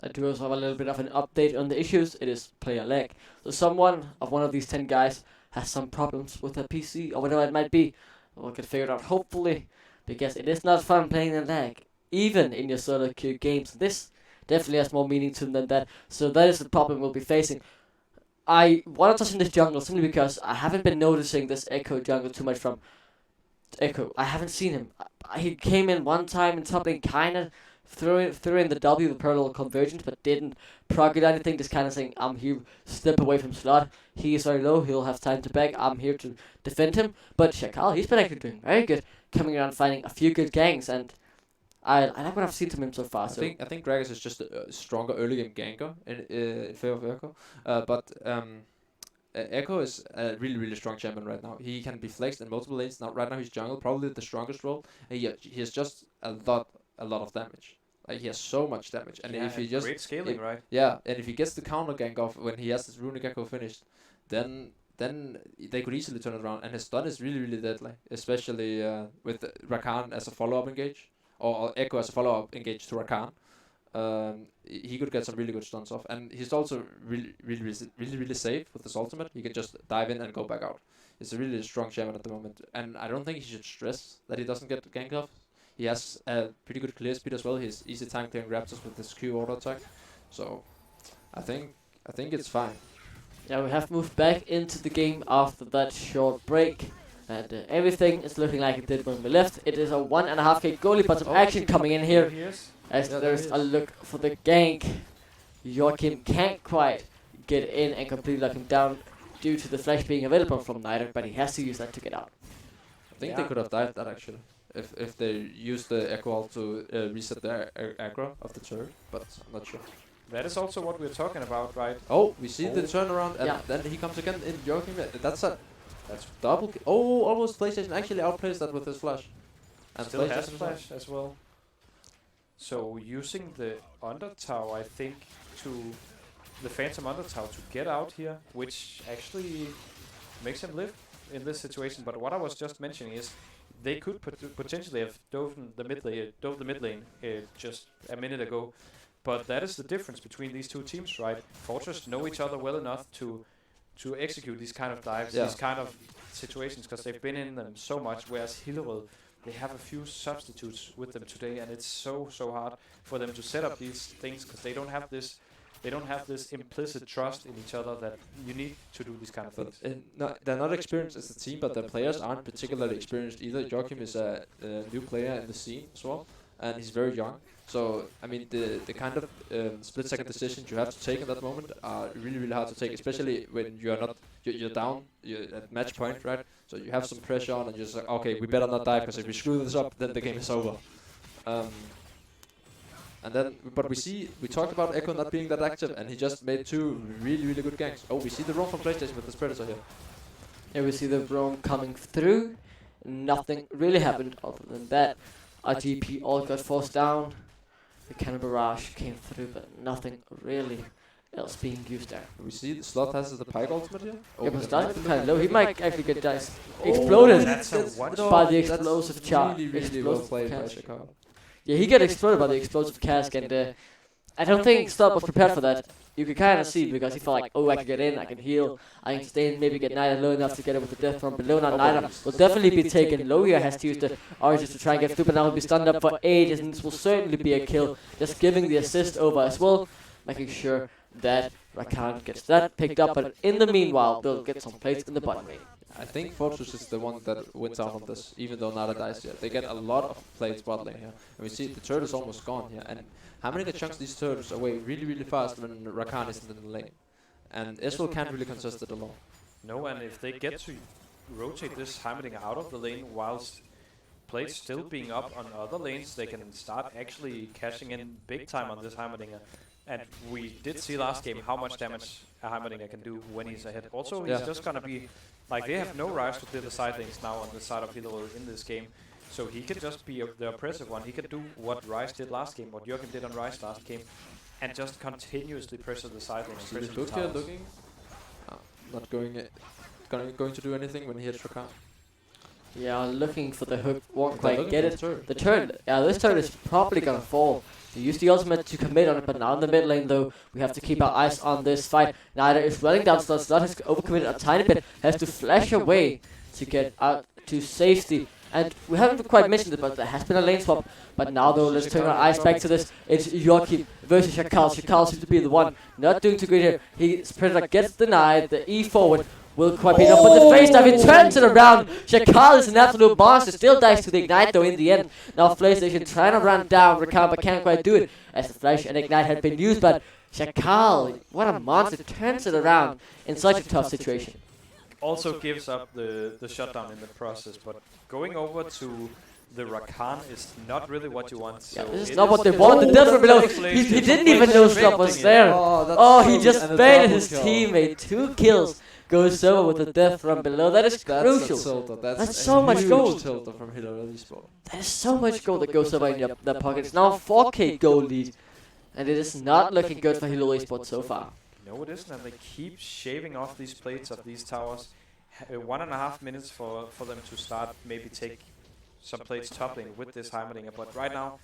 I do also have a little bit of an update on the issues. It is player lag. So one of these 10 guys has some problems with their PC or whatever it might be. We'll get figured out, hopefully, because it is not fun playing in lag, even in your solo queue games. This definitely has more meaning to them than that. So that is the problem we'll be facing. I want to touch on this jungle simply because I haven't been noticing this Echo jungle too much from Echo. I haven't seen him. He came in one time in top lane, kind of threw in the W, the parallel convergence, but didn't proc it anything, just kind of saying, I'm here, step away from slot. He is very low, he'll have time to back, I'm here to defend him. But Shakal, he's been actually doing very good, coming around finding a few good ganks, and I like what I've seen from him so far. I think Gragas is just a stronger early game ganker in favor of Echo. But Echo is a really strong champion right now. He can be flexed in multiple lanes. Now right now he's jungle, probably the strongest role. He has just a lot of damage. Like he has so much damage, and if he just great scaling, right? Yeah, and if he gets the counter gank off when he has his runic echo finished, then they could easily turn it around. And his stun is really deadly, especially with Rakan as a follow-up engage, or Echo as a follow-up engage to Rakan. He could get some really good stuns off, and he's also really safe with his ultimate. He can just dive in and go back out. He's a really strong champion at the moment, and I don't think he should stress that he doesn't get ganked off. He has a pretty good clear speed as well. He's easy time clearing raptors with his Q auto attack, so I think it's fine. Yeah, we have moved back into the game after that short break, and everything is looking like it did when we left. It is a 1.5k goalie, but some action coming in here as there's a look for the gank. Joachim can't quite get in and completely lock him down due to the flash being available from Nighter, but he has to use that to get out. I think they could have dived that actually. If they use the Echo Ult to reset the aggro of the turret, but I'm not sure. That is also what we're talking about, right? Oh, we see the turnaround, and then he comes again in Joachim. That's double. Oh, almost PlayStation actually outplays that with his flash. And still has flash as well. So using the undertow, I think, to the Phantom undertow to get out here, which actually makes him live in this situation. But what I was just mentioning is they could potentially have dove the mid lane just a minute ago. But that is the difference between these two teams, right? Fortress know each other well enough to execute these kind of dives, these kind of situations, because they've been in them so much, whereas Hillerød, they have a few substitutes with them today, and it's so hard for them to set up these things, because they don't have this implicit trust in each other that you need to do these kind of things. They're not experienced as a team, but their players aren't particularly experienced either. Joachim is a new player in the scene as well, and he's very young. So, I mean, the kind of split-second decisions you have to take in that moment are really hard to take, especially when you're down, you're at match point, right? So you have some pressure on, and you're just like, okay, we better not die, because if we screw this up, then the game is over. But we talked about Echo not being that active, and he just made 2 really good ganks. Oh, we see the roam from PlayStation with the Predator here. Yeah, we see the roam coming through. Nothing really happened other than that. RGP all got forced down. The cannon barrage came through, but nothing really else being used there. We see the Slot has the Pike ultimate here. Yeah, but Slot is kind of low. He might actually get dice exploded by the explosive charge. Really well played by Chicago. Yeah, he got exploded by the explosive cask, and I don't think Slot was prepared for that. You could kind of see, because he felt like, oh, I can get in, I can heal, I can stay in, maybe get Nida low enough to get it with the death from below. Now Nida will definitely be taken low here, has to use the oranges to try and get through, but now he'll be stunned up for ages, and this will certainly be a kill. Just giving the assist over as well, making sure that Rakan gets that picked up, but in the meanwhile, they'll get some plates in the bottom lane. I think Fortress is the one that wins out on this, even though Nada dies here. They get a lot of plates bot lane here. And we see the turret is almost gone here. And how many chunks these turrets away really fast when Rakan isn't in the lane. And Israel can't really contest it alone. No, and if they get to rotate this Heimerdinger out of the lane whilst plates still being up on other lanes, they can start actually cashing in big time on this Heimerdinger. And we did see last game how much damage a Heimerdinger can do when he's ahead. Also, he's just gonna be, like, they have no Ryze to clear the side lanes now on the side of Hillerød in this game. So he could just be the oppressive one. He could do what Ryze did last game, what Joachim did on Ryze last game, and just continuously pressure the side lanes. See the book here looking, not going to do anything when he hits Rakan. Yeah, looking for the hook, won't quite get it. The turret, yeah, this turret is probably gonna fall. They used the ultimate to commit on it, but now in the mid lane though, we have to keep our eyes on this fight. Nida is running down, Slot has overcommitted a tiny bit, has to flash away to get out to safety. And we haven't quite mentioned it, but there has been a lane swap. But now though, let's turn our eyes back to this. It's Joachim versus Shakal. Shakal seems to be the one not doing too great here. His Predator gets denied, the E forward will quite beat up, but the face dive, he turns it around. Shakal is an absolute monster, still dies to the ignite though in the end. Now PlayStation trying to run down Rakan, but can't quite do it, as the flash and ignite had been used, but Shakal, what a monster, turns it around in such a tough situation. Also gives up the shutdown in the process, but going over to the Rakan is not really what you want. So yeah, this is not what they want. The death from below, he didn't even know Slot was there. Oh, he just baited his teammate. 2 kills. Goes over with the death from below. That is crucial. That's so much gold. From Hillerød. That is so much gold that goes over in their pockets. Now 4k gold lead. And it is not looking good for Hillerød Esport so far. No, it isn't. And they keep shaving off these plates of these towers. 1.5 minutes for them to start, maybe take some plates top lane with this Heimerdinger. But right now,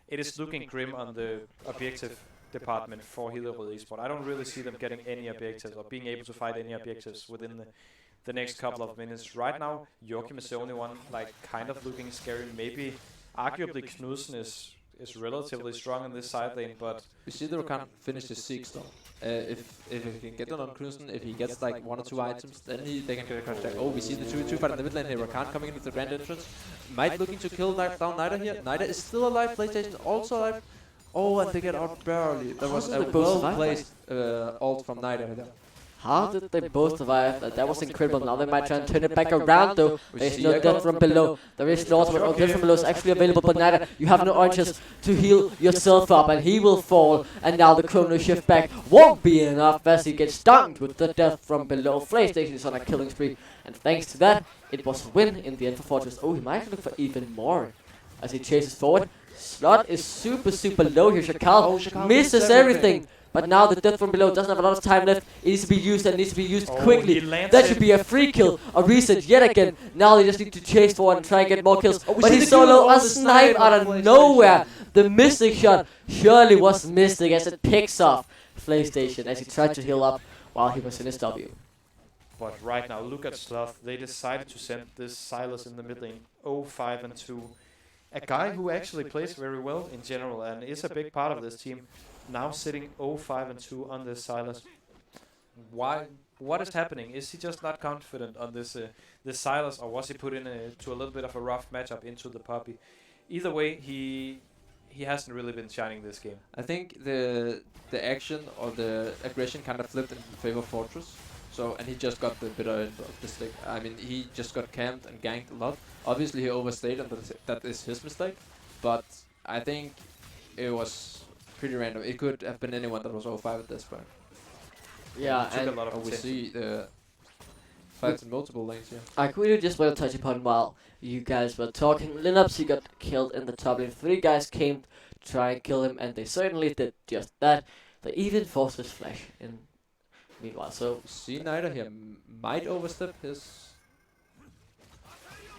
it is looking grim on the objective department for Hillerød Esport. I don't really see them getting any objectives or being able to fight any objectives within the next couple of minutes. Right now, Joachim is the only one, like, kind of looking scary. Maybe, arguably, Knudsen is relatively strong in this side lane, but we see the Rakan finish his 6 though. If he can get on Knudsen, if he gets like 1 or 2 items, then they can get a crash attack. Oh, we see the 2v2 fight in the mid lane here. Rakan coming in with the grand entrance. Might looking to kill down Nida here. Nida is still alive, PlayStation also alive. Oh, and they get out barely. There was a well-placed ult from Nida there. How did they both survive? That was incredible. Now they might try and turn it back around though. There's no death from below. There is no ultimate. Oh, death from below is actually available, but neither. You have no oranges to heal yourself up, and he will fall. And now the chrono shift back won't be enough as he gets stunned with the death from below. PlayStation is on a killing spree, and thanks to that, it was a win in the end for Fortress. Oh, he might look for even more as he chases forward. Slot is super low here. Shakal misses everything. But now the death from below doesn't have a lot of time left. It needs to be used and it needs to be used quickly. That should be a free kill. A reset yet again. Now they just need to chase forward and try and get more kills. But he's solo. A snipe out of nowhere. The mystic shot surely was mystic as it picks off PlayStation as he tried to heal up while he was in his W. But right now, look at Sloth. They decided to send this Silas in the mid lane, 0-5 and 2. A guy who actually plays very well in general and is a big part of this team. Now sitting 0-5 and 2 on this Silas. Why? What is happening? Is he just not confident on this this Silas, or was he put in to a little bit of a rough matchup into the Puppy? Either way, he hasn't really been shining this game. I think the action or the aggression kind of flipped in favor of Fortress. So, and he just got the bitter end of the stick. I mean, he just got camped and ganked a lot. Obviously, he overstayed, and that is his mistake. But I think it was pretty random. It could have been anyone that was 0-5 at this point. Yeah, Took a lot of we attention. see the fights in multiple lanes here. I really just want to touch upon while you guys were talking. Lineups, he got killed in the top lane. 3 guys came to try and kill him, and they certainly did just that. They even forced his flash in meanwhile. So See, Nida here might overstep his.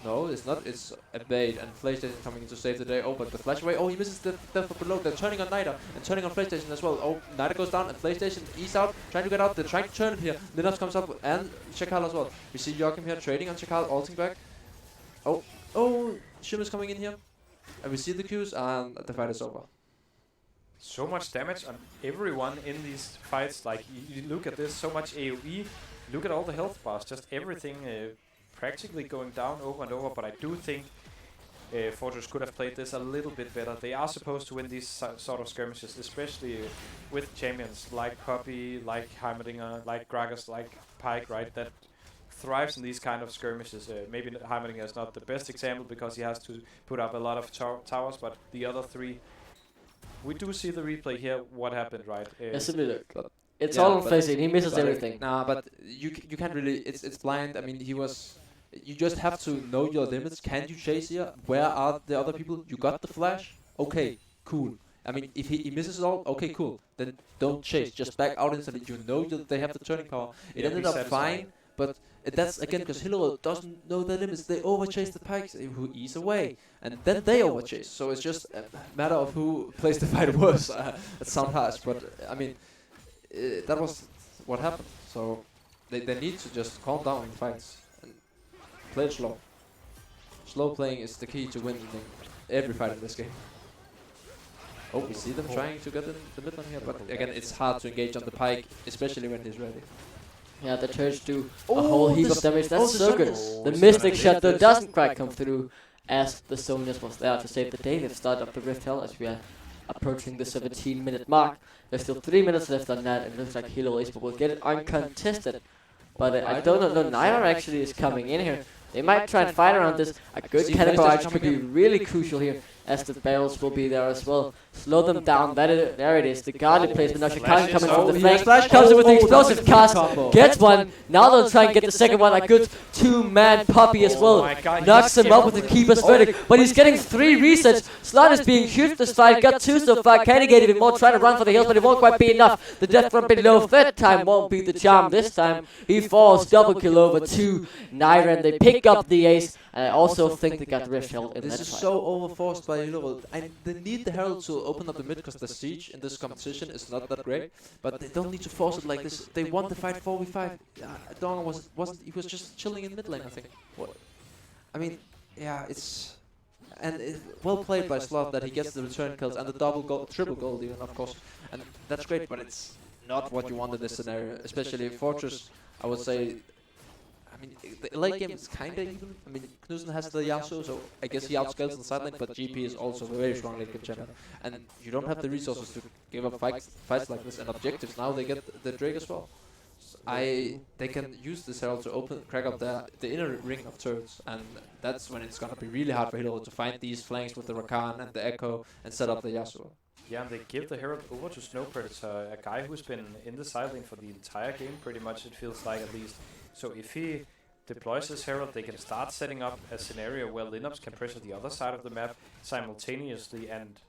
No, it's not. It's a bait, and PlayStation coming in to save the day. Oh, but the flash away. Oh, he misses the death from below. They're turning on Nida and turning on PlayStation as well. Oh, Nida goes down, and PlayStation ease out, trying to get out. They're trying to turn it here. Linus comes up, and Shakal as well. We see Joachim here trading on Shakal, ulting back. Oh, Shim is coming in here. And we see the Qs, and the fight is over. So much damage on everyone in these fights. Like, you look at this, so much AoE. Look at all the health bars, just everything practically going down over and over. But I do think Fortress could have played this a little bit better. They are supposed to win these sort of skirmishes, especially with champions like Puppy, like Heimerdinger, like Gragas, like Pyke, right? That thrives in these kind of skirmishes. Maybe Heimerdinger is not the best example because he has to put up a lot of towers, but the other 3. We do see the replay here. What happened, right? simply look. But It's yeah, all on but PlayStation. He misses but everything. Nah, but you can't really. It's blind. I mean, he was. You just have to know your limits. Can you chase here? Where are the other people? You got the flash. Okay, cool. I mean, if he misses it all, okay, cool. Then don't chase. Just back out instantly. You know that they have the turning power. It ended up fine, but that's again because Hillerød doesn't know the limits. They overchase the Pikes who ease away, and then they overchase. So it's just a matter of who plays the fight worse. It sounds harsh, but I mean, that was what happened. So they need to just calm down in fights and play it slow. Slow playing is the key to winning every fight in this game. Oh, we see them trying to get in the mid lane here, but again, it's hard to engage on the Pyke, especially when he's ready. Yeah, the turrets do a whole heap of damage. That's so good. The Mystic Shot though doesn't quite come through as the Sonias was there to save the day. They've started up the Rift Hell as we are approaching the 17-minute mark. There's still 3 minutes left on that, and it looks like Hillerød Esport will get it uncontested. But I don't know, no, Naira actually is coming in here. They might try and fight around this. A good cannibal could be really crucial here, as the barrels will be there as well. Slow them down. There it is. The guarded placement. Now Shakal coming from the flank. Comes in with the explosive cast. Gets one. Now they'll try and get the second one. A good 2-man Puppy as well. Knocks him up with the keeper's verdict. But he's getting 3 resets. Slot is being huge this fight. Got 2 so far. Can he get even more? Trying to run for the hills, but it won't quite be enough. The death from below. Third time won't be the charm this time. He falls. Double kill over 2. Naira, and they pick up the ace. And I also think they got Rift Held in that This is fight. so overforced by Hillerød. They need the Herald to open up the mid because the siege in this competition is not that great. But they don't need to force it like this. They won the fight 4v5. Dong he was just chilling in mid lane, I think. I mean, yeah, it's well played by Sloth that he gets the return kills and the triple gold even, of course. And that's great, but it's not what you want in this scenario, especially Fortress. I would say. I mean, the late game is kind of even. I mean, Knudsen has the Yasuo, so I guess he outscales in the side lane, but GP is also a very strong late game champion. And you don't have the resources to give up fights like this and objectives. Now they get the Drake as well. So they can use this herald to crack up the inner ring of turrets, and that's when it's gonna be really hard for Hillerød to find these flanks with the Rakan and the Echo and set up the Yasuo. Yeah, and they give the Herald over to Snow Predator, a guy who's been in the side lane for the entire game, pretty much, it feels like, at least. So if he deploys this Herald, they can start setting up a scenario where Linux can pressure the other side of the map simultaneously, and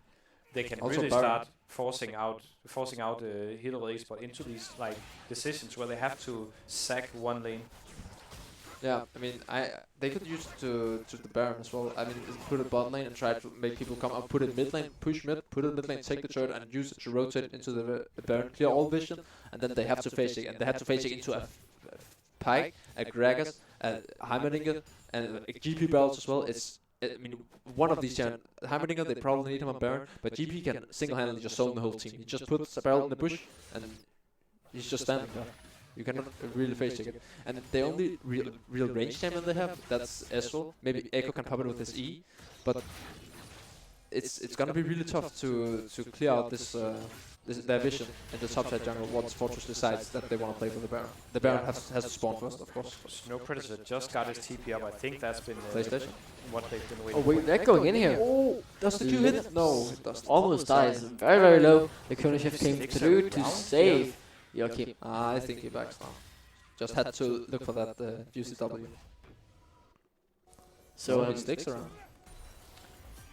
they can Also really Baron. start forcing out Hillerød Esport into these like decisions where they have to sack one lane. Yeah, I mean, they could use it to the Baron as well. I mean, put it bot lane and try to make people come up, put it mid lane, push mid, put it mid lane, take the turret and use it to rotate into the Baron, clear all vision, and then they have to face it, and they have to face it into a Pike, a Gragas, a Heimerdinger, and a GP barrels as well. I mean, one of these Heimerdinger, they probably need him on Baron, but GP can single-handedly just zone the whole team. He just puts a barrel in the bush, and he's just standing there. You cannot really face check it. And the only real range champion they have, that's Ezreal. Maybe Echo can pop it with his E, but it's gonna be really tough to clear out their vision in the top side jungle once Fortress decides that they want to play for the Baron. The Baron has to spawn first, of course. Snow Predator just got his TP up. I think that's been PlayStation. what they've been waiting Oh wait, they're going in here. Oh, does the Q hit? No, it doesn't. Almost dies. Very, very low. The Chrono Shift came through to save Joachim. I think he backs now. Just had to look for that UCW. So he sticks around.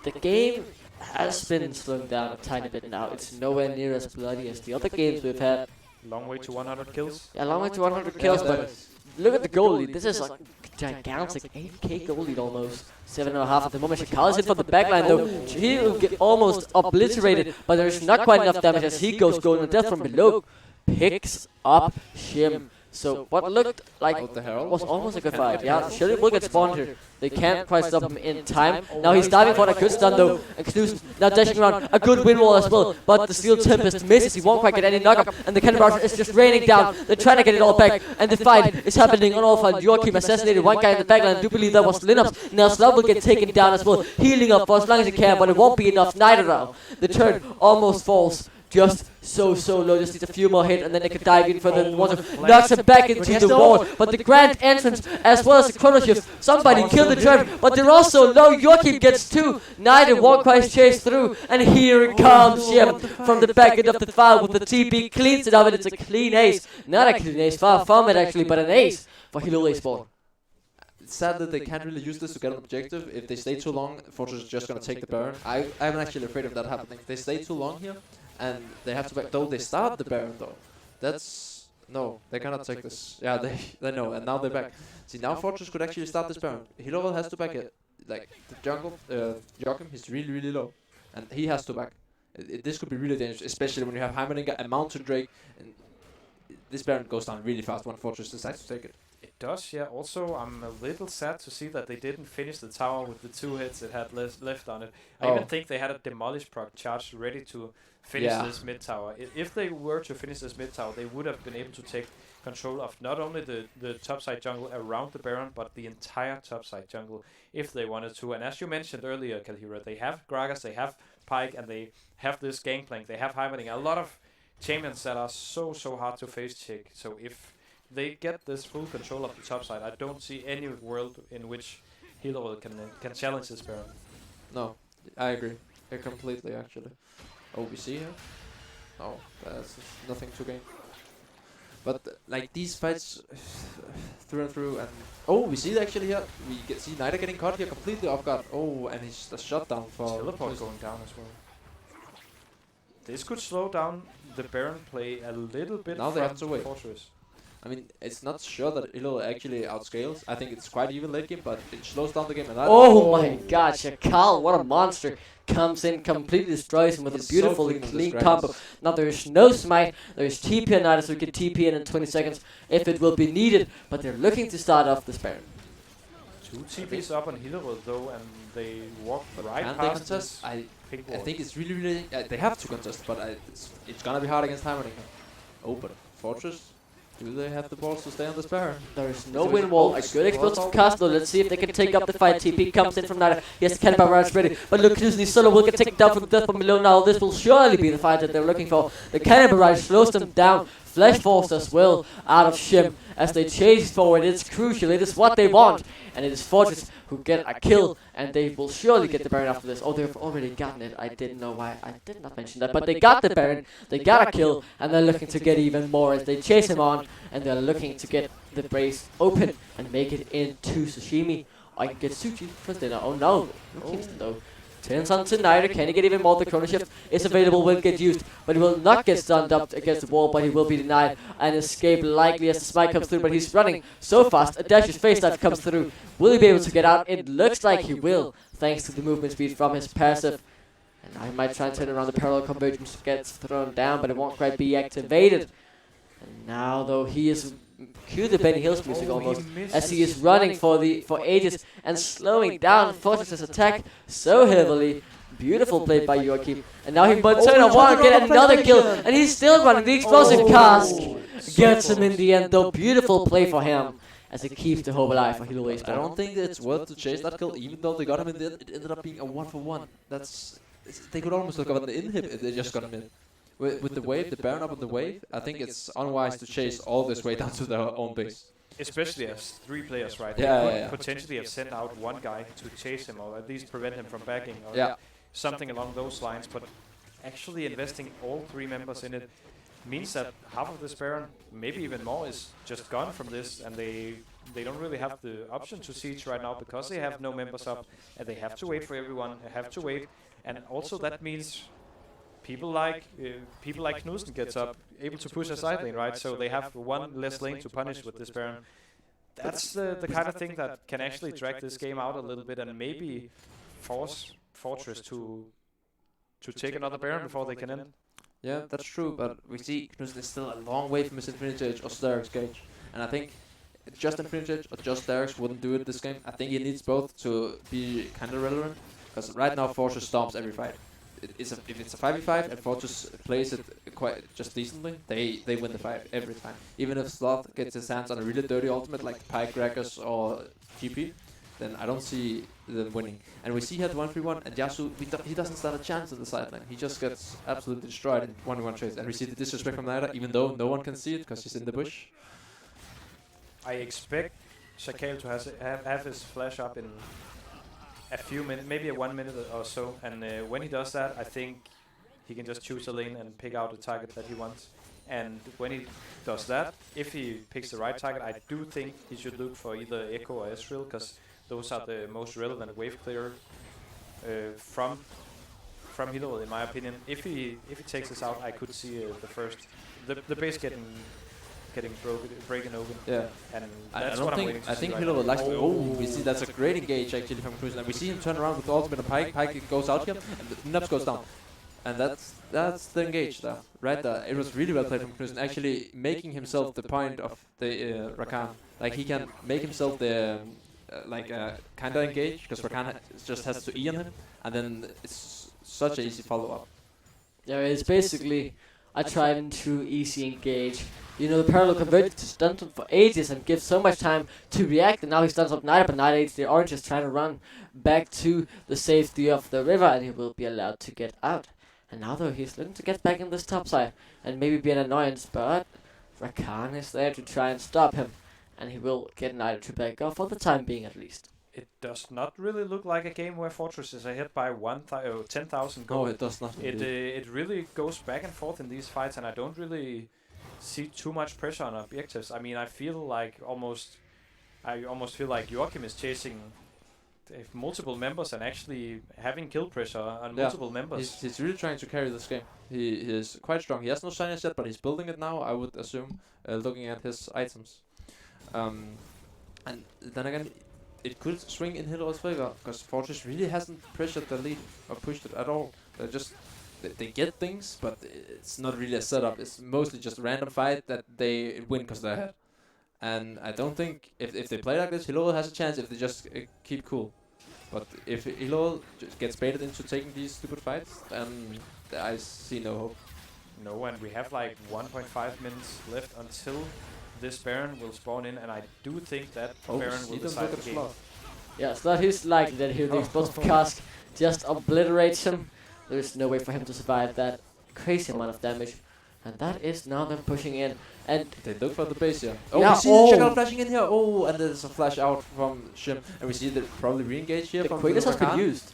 the game has been slowing down a tiny bit now. It's nowhere near as bloody as the other games we've had. long way to 100 kills. Yeah, long way to 100 kills, but look at the goal lead. This is like gigantic 8k goal lead almost. 7.5 at the moment. Shakal is in for the backline though. He will get almost obliterated, but there is not quite enough damage as he goes golden death from below. Picks up Shim. So what looked like was almost a good fight. Yeah, Shelly will get spawned here. They can't quite stop him in time. Now he's diving for a good stun though. And Knudsen now dashing around. A good win wall as well. But the Steel Tempest misses. He won't quite get any knockup. And the Cannon Barrage is just raining down. They're trying to get it all back. And the fight is happening on all fronts. Joachim assassinated one guy in the backline. I do believe that was Linux. Now Slav will get taken down as well. Healing up for as long as he can. But it won't be enough neither now. The turn almost falls. Just so low, just needs a few more hits and then they could dive in further than water. Knocks him back into the wall, but the grand entrance as well as the chrono shift. Somebody killed the turret, but they're also low. Joachim gets two. Neither one quite chased through, and here it comes Shim from the back end of the file with the TP, cleans it up, and it's a clean ace. Not a clean ace, far from it actually, but an ace for Hillerød Esport. It's sad that they can't really use this to get an objective. If they stay too long, Fortress is just gonna take the Baron. I'm actually afraid of that happening. If they stay too long here, and they have to back, though they start the Baron though. That's, no, they cannot take this. Yeah, they know, and now they're back. See, now Fortress could actually start this Baron. Hillerød has to back it. Like, the jungle, Joachim, he's really low. And he has to back. This could be really dangerous, especially when you have Heimerdinger and Mountain Drake. And this Baron goes down really fast when Fortress decides to take it. It does, yeah. Also, I'm a little sad to see that they didn't finish the tower with the 2 hits it had left on it. I even think they had a Demolish proc charge ready to finish this mid tower. If they were to finish this mid tower, they would have been able to take control of not only the topside jungle around the Baron, but the entire topside jungle if they wanted to. And as you mentioned earlier, Kalhira, they have Gragas, they have Pike, and they have this Gangplank, they have Heimerdinger. A lot of champions that are so hard to face check. So if they get this full control of the top side, I don't see any world in which Hillerød can challenge this Baron. No, I agree. Completely, actually. Oh, we see here? No, there's nothing to gain. But like these fights through and through, and we see actually here. We see Nida getting caught here completely off guard. Oh, and he's a shutdown for Teleport going down as well. This could slow down the Baron play a little bit. Now they have to wait. Fortress. I mean, it's not sure that Hillerød actually outscales. I think it's quite even late game, but it slows down the game. And Oh my god, Shakal, what a monster. Comes in, completely destroys him with a beautifully clean combo. Now there is no smite, there is TP on Nida, so we can TP in 20 seconds if it will be needed. But they're looking to start off this Baron. 2 TPs up on Hillerød though, and they walk right and past they contest. this I think it's really they have to contest, but it's gonna be hard against Heimerdinger. Oh, but Fortress, do they have the balls to stay on this Baron? There is no win wall, a good explosive cast though. Let's see if they can take up the fight. TP comes in from Nida. He has the Cannon Barrage ready, but look, Knudsen solo will get taken down from death from below now. This will surely be the fight that they're looking for. The Cannon Barrage slows them down. Flash Force as well out of Shim as they chase forward. It's crucial, it is what they want. and it is Fortress who get a kill, and they will surely get the Baron after this. Oh, they've already gotten it. I didn't know why I did not mention that, but they got the Baron, they got a kill, and they're looking to get even more as they chase him on, and they're looking to get the base open and make it into Sashimi. I can get sushi for dinner. Oh no, Kingston though. Turns on tonight, can he get even more? The Chrono Shift is available, will get used, but he will not get stunned up against the wall, but he will be denied. An escape likely as the smite comes through, but he's running so fast. A dash's face dive comes through. Will he be able to get out? It looks like he will, thanks to the movement speed from his passive. And now he might try and turn around. The parallel convergence gets thrown down, but it won't quite be activated. And now though he is cue the Benny Hills music almost, as he is running for ages and slowing down Fortress's attack so heavily. Beautiful play by Joachim, and now he might turn on one and get another kill, and he's still running. The explosive cask gets him in the end though. Beautiful play for him as it keeps the hope alive for Hillerød. I don't think it's worth to chase that kill, even though they got him in the end. It ended up being a 1-for-1. They could almost have gotten the inhib if they just got him in. With the wave, the Baron up on the wave, I think it's unwise to chase all this way down to their own base. Especially as 3 players, right? Yeah, They could potentially have sent out one guy to chase him, or at least prevent him from backing, or something along those lines. But actually investing all 3 members in it means that half of this Baron, maybe even more, is just gone from this, and they don't really have the option to siege right now because they have no members up, and they have to wait for everyone. They have to wait, and also that means people like Knudsen gets up, able to push a side lane, right? So they have one less lane to punish with this Baron. That's the kind of thing that can actually drag this game out a little bit and maybe force Fortress to take another Baron before they can end. Yeah, that's true, but we see Knudsen is still a long way from his Infinity Edge or Starrick's Gauge. And I think just Infinity Edge or just Starrick's wouldn't do it this game. I think he needs both to be kind of relevant, because right now Fortress stomps every fight. If it's a 5v5 and Fortress plays it quite just decently, they win the fight every time. Even if Sloth gets his hands on a really dirty ultimate like Pike, Gragas or GP, then I don't see them winning. And we see he had 1v1, and Yasuo, he doesn't stand a chance in the side lane. He just gets absolutely destroyed in 1v1 trades. And we see the disrespect from Naira, even though no one can see it because he's in the bush. I expect Shakale to have his flash up in a few minutes, maybe 1 minute or so, and when he does that, I think he can just choose a lane and pick out the target that he wants. And when he does that, if he picks the right target, I do think he should look for either Echo or Ezreal, because those are the most relevant wave clearer from Hillerød, in my opinion. If he takes this out, I could see the base getting breaking open. Yeah, and I think Hillerød likes to. Oh, we see that's a great engage actually from Knudsen, and we see him turn around with the ultimate and Pike. Pike goes out here, and the Nubs goes down, and that's the engage there, right there. It was really well played from Knudsen, actually making himself the point of the Rakan. Like he can make himself the kind of engage, because Rakan just has to E on him, and then it's such an easy follow up. Yeah, it's basically a tried and true easy engage. You know, the parallel converted to stun him for ages and gives so much time to react, and now he stuns up Knight, but Knight aids the Orange is trying to run back to the safety of the river, and he will be allowed to get out. And now though, he's looking to get back in this top side and maybe be an annoyance, but Rakan is there to try and stop him, and he will get Knight to back off for the time being at least. It does not really look like a game where Fortress is ahead by 10,000 gold. No, it does not. It really goes back and forth in these fights, and I don't really see too much pressure on objectives. I mean, I almost feel like Joachim is chasing multiple members and actually having kill pressure on multiple members. He's really trying to carry this game. He is quite strong. He has no shinies yet, but he's building it now, I would assume, looking at his items. And then again, it could swing in Hillerød's favor, because Fortress really hasn't pressured the lead or pushed it at all. They get things, but it's not really a setup. It's mostly just a random fight that they win because they're ahead. And I don't think if they play like this, Hillerød has a chance if they just keep cool. But if Hillerød just gets baited into taking these stupid fights, then I see no hope. No, and we have like 1.5 minutes left until this Baron will spawn in, and I do think that Baron will decide the game. Yeah, so that is likely that here the explosive cask just obliterates him. There is no way for him to survive that crazy amount of damage. And that is now them pushing in. And They look for the base here. Oh, Yeah, we see Chacal flashing in here. Oh, and there's a flash out from Shim. And we see that probably re-engage here the from quickness has been Rakan. used.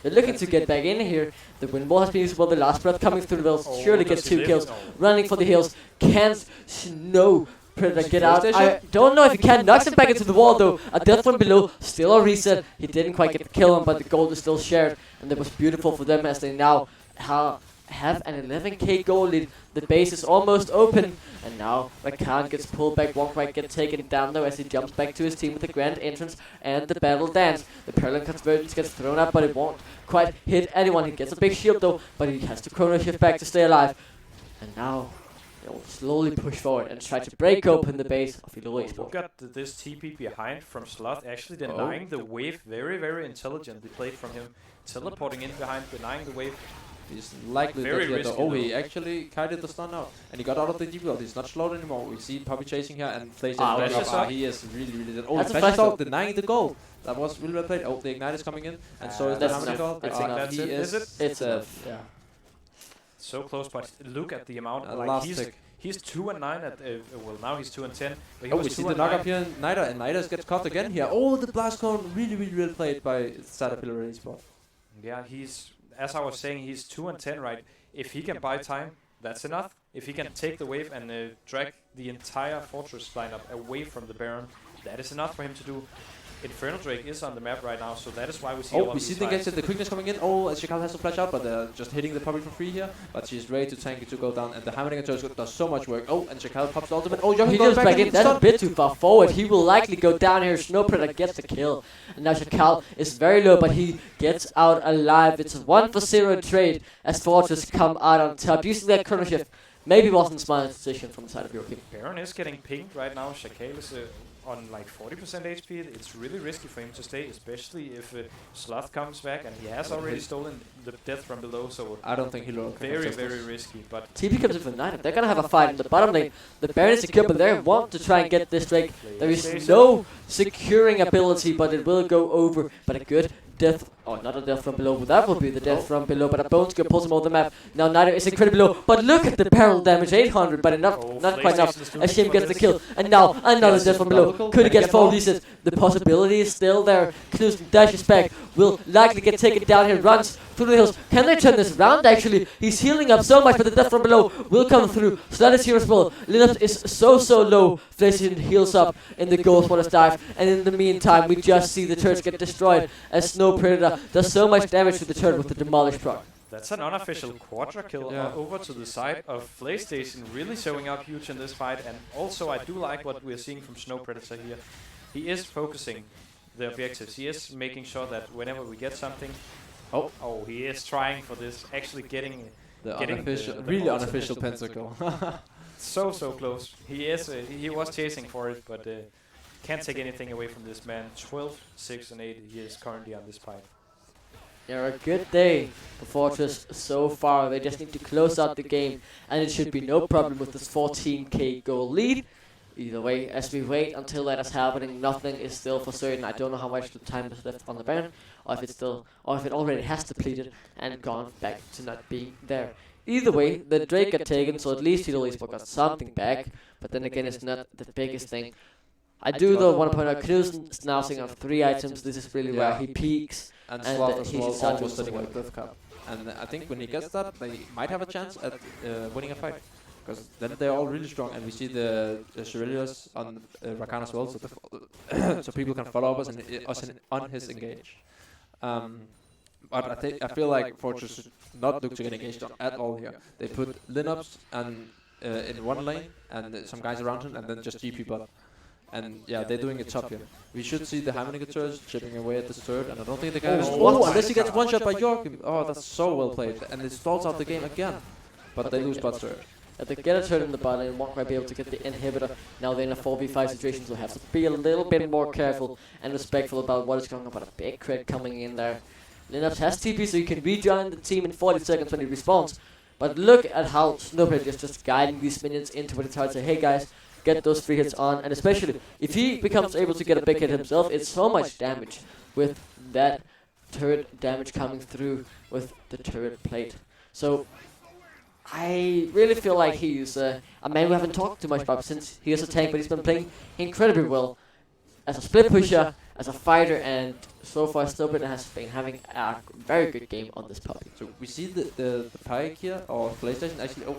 They're looking to get back in here. The wind wall has been used well. The last breath coming through the hills surely gets 2 kills. Running for the hills. Can't Snow Predator get out. I don't know if he can. Knocks him back into the wall though. A death from below. Still a reset. He didn't quite get the kill on, but the gold is still shared. And that was beautiful for them as they now have an 11k goal lead. The base is almost open. And now Rakan gets pulled back. Won't quite get taken down though as he jumps back to his team with the grand entrance and the battle dance. The parallel convergence gets thrown up, but it won't quite hit anyone. He gets a big shield though, but he has to chrono shift back to stay alive. And now they'll slowly push forward and try to break open the base of Hillerød Esport. Look at this TP behind from Sloth, actually denying the wave. Very, very intelligently played from him. Teleporting in behind, denying the wave. He's likely Very dead here, risky though. Oh, he though. actually kited the stun out. And he got out of the deep world. He's not slowed anymore. We see Poppy chasing here and Flash flashes up. he is really, really dead. Oh, That's a the flash flash out, denying the goal. That was really well played. Oh, the Ignite is coming in. And so is the That's Hammer enough. goal. That's enough. He That's it. is, Is It's a yeah. So close, but look at the amount. Last Like tick. he's 2 and 9 at well now he's 2 and 10. But he Oh, was we see 2 the and knock 9. up here in Nida, and Nida gets caught again here. Oh, the blast cone, really, really well played by side of Hillerød Esport. Yeah, he's, as I was saying, he's 2 and 10, right? If he can buy time, that's enough. If he can take the wave and drag the entire fortress lineup away from the Baron, that is enough for him to do. Infernal Drake is on the map right now, so that is why we see all Oh, of we these see the fights. against the quickness coming in. Oh, Chacal has to flash out, but they're just hitting the Poppy for free here. But she's ready to tank it to go down, and the Hammering Turtle does so much work. Oh, and Chacal pops the ultimate. Oh, Jochen He goes goes back in. That's a stun. bit too far forward. He will likely go down here. Snow Predator gets the kill. And now Chacal is very low, but he gets out alive. It's a 1-for-0 trade as Fortress come out on top. Using that chrono shift maybe wasn't smart decision from the side of your team. Baron is getting pinged right now. Chacal is on like 40% HP. It's really risky for him to stay, especially if Sloth comes back, and he has already stolen the death from below, so I don't think he'll very, very risky. But TP comes in for 9. They're gonna have a fight in the bottom lane. The Baron is secure, but they want to try and get this Drake. There is no securing ability, but it will go over. But a good death, or not a death from below, but that will be the death from below. But a bone skill pulls him over the map. Now Nido is incredibly low, but look at the barrel damage, 800, but enough, not quite enough. As Shim gets the kill, and now another death from below. Could he get 4 resets? The possibility is still there. Knudsen dashes back, will likely get taken down here, runs through the hills. Can they turn this around actually? He's healing up so much, but the death from below will come through. Slot is here as well. Linux is so low. Flacian heals up in the Ghost Waters dive, and in the meantime, we just see the turrets get destroyed as Snow Predator does so much damage to the turret with the Demolish proc. that's an unofficial quadra kill over to the side of PlayStation, really showing up huge in this fight. And also, I do like what we're seeing from Snow Predator here. He is focusing the objectives. He is making sure that whenever we get something, oh, he is trying for this, actually getting The getting unofficial, the really ultimate unofficial to the pentacle. so close. He was chasing for it, but can't take anything away from this man. 12, 6, and 8. He is currently on this fight. Yeah, a good day for Fortress so far. They just need to close out the game, and it should be no problem with this 14k goal lead. Either way, as we wait until that is happening, nothing is still for certain. I don't know how much time is left on the Baron, or if it already has depleted and gone back to not being there. Either way, the Drake got taken, so at least Hillerød Esport got something back. But then again, it's not the biggest thing. I do though want to point out Knudsen is now sitting on 3 items. This is really where he peaks. And And, Sloth uh, as he's well, starting almost to sitting on work. the Cliff Cup. And I think when he gets that, they might have a chance at winning a fight. Because then they're all really strong, and we see the Shirelius on Rakan as well, so, so people can follow us and on his engage. But I feel like Fortress should not look to get engaged on at all here. They put Linux and in one lane and some guys around him, and then just GP bot. And yeah, they're doing it top here. We should see the Hammernigators chipping away at this third, and I don't think they can. Unless he gets one shot by Joachim. Oh, that's so well played, and it stalls out the game again. But they lose bot third. If they get a turn in the bot lane, won't quite be able to get the inhibitor. Now they're in a 4v5 situation, so have to be a little bit more careful and respectful about what is going on. But a big crit coming in there. Linux has TP, so you can rejoin the team in 40 seconds when he respawns. But look at how Snowbreak is just guiding these minions into what it's hard to say, hey guys, get those free hits on. And especially if he becomes able to get a big hit himself, it's so much damage with that turret damage coming through with the turret plate. So I really feel like he's a man we haven't talked too much about since he is a tank, but he's been playing incredibly well as a split pusher, as a fighter, and so far Snowbird has been having a very good game on this puppy. So we see the Pike here, or PlayStation actually. Oh,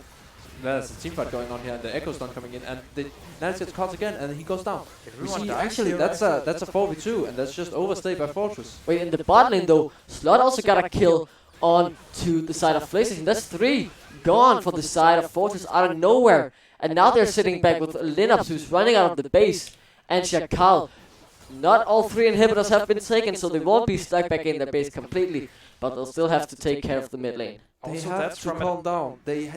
there's a team fight going on here, and the Echo's done coming in, and the Nance gets caught again, and he goes down. We see actually that's a 4v2, and that's just overstayed by Fortress. Wait, in the bot lane though, Slot also got a kill on to the side of PlayStation. That's 3 gone for the side of Fortress out of nowhere, and now they're sitting back with Linux, who's running out of the base, and Shakal. Not all 3 inhibitors have been taken, so they won't be stuck back in their base completely, but they'll still have to take care of the mid lane. They have to calm down. They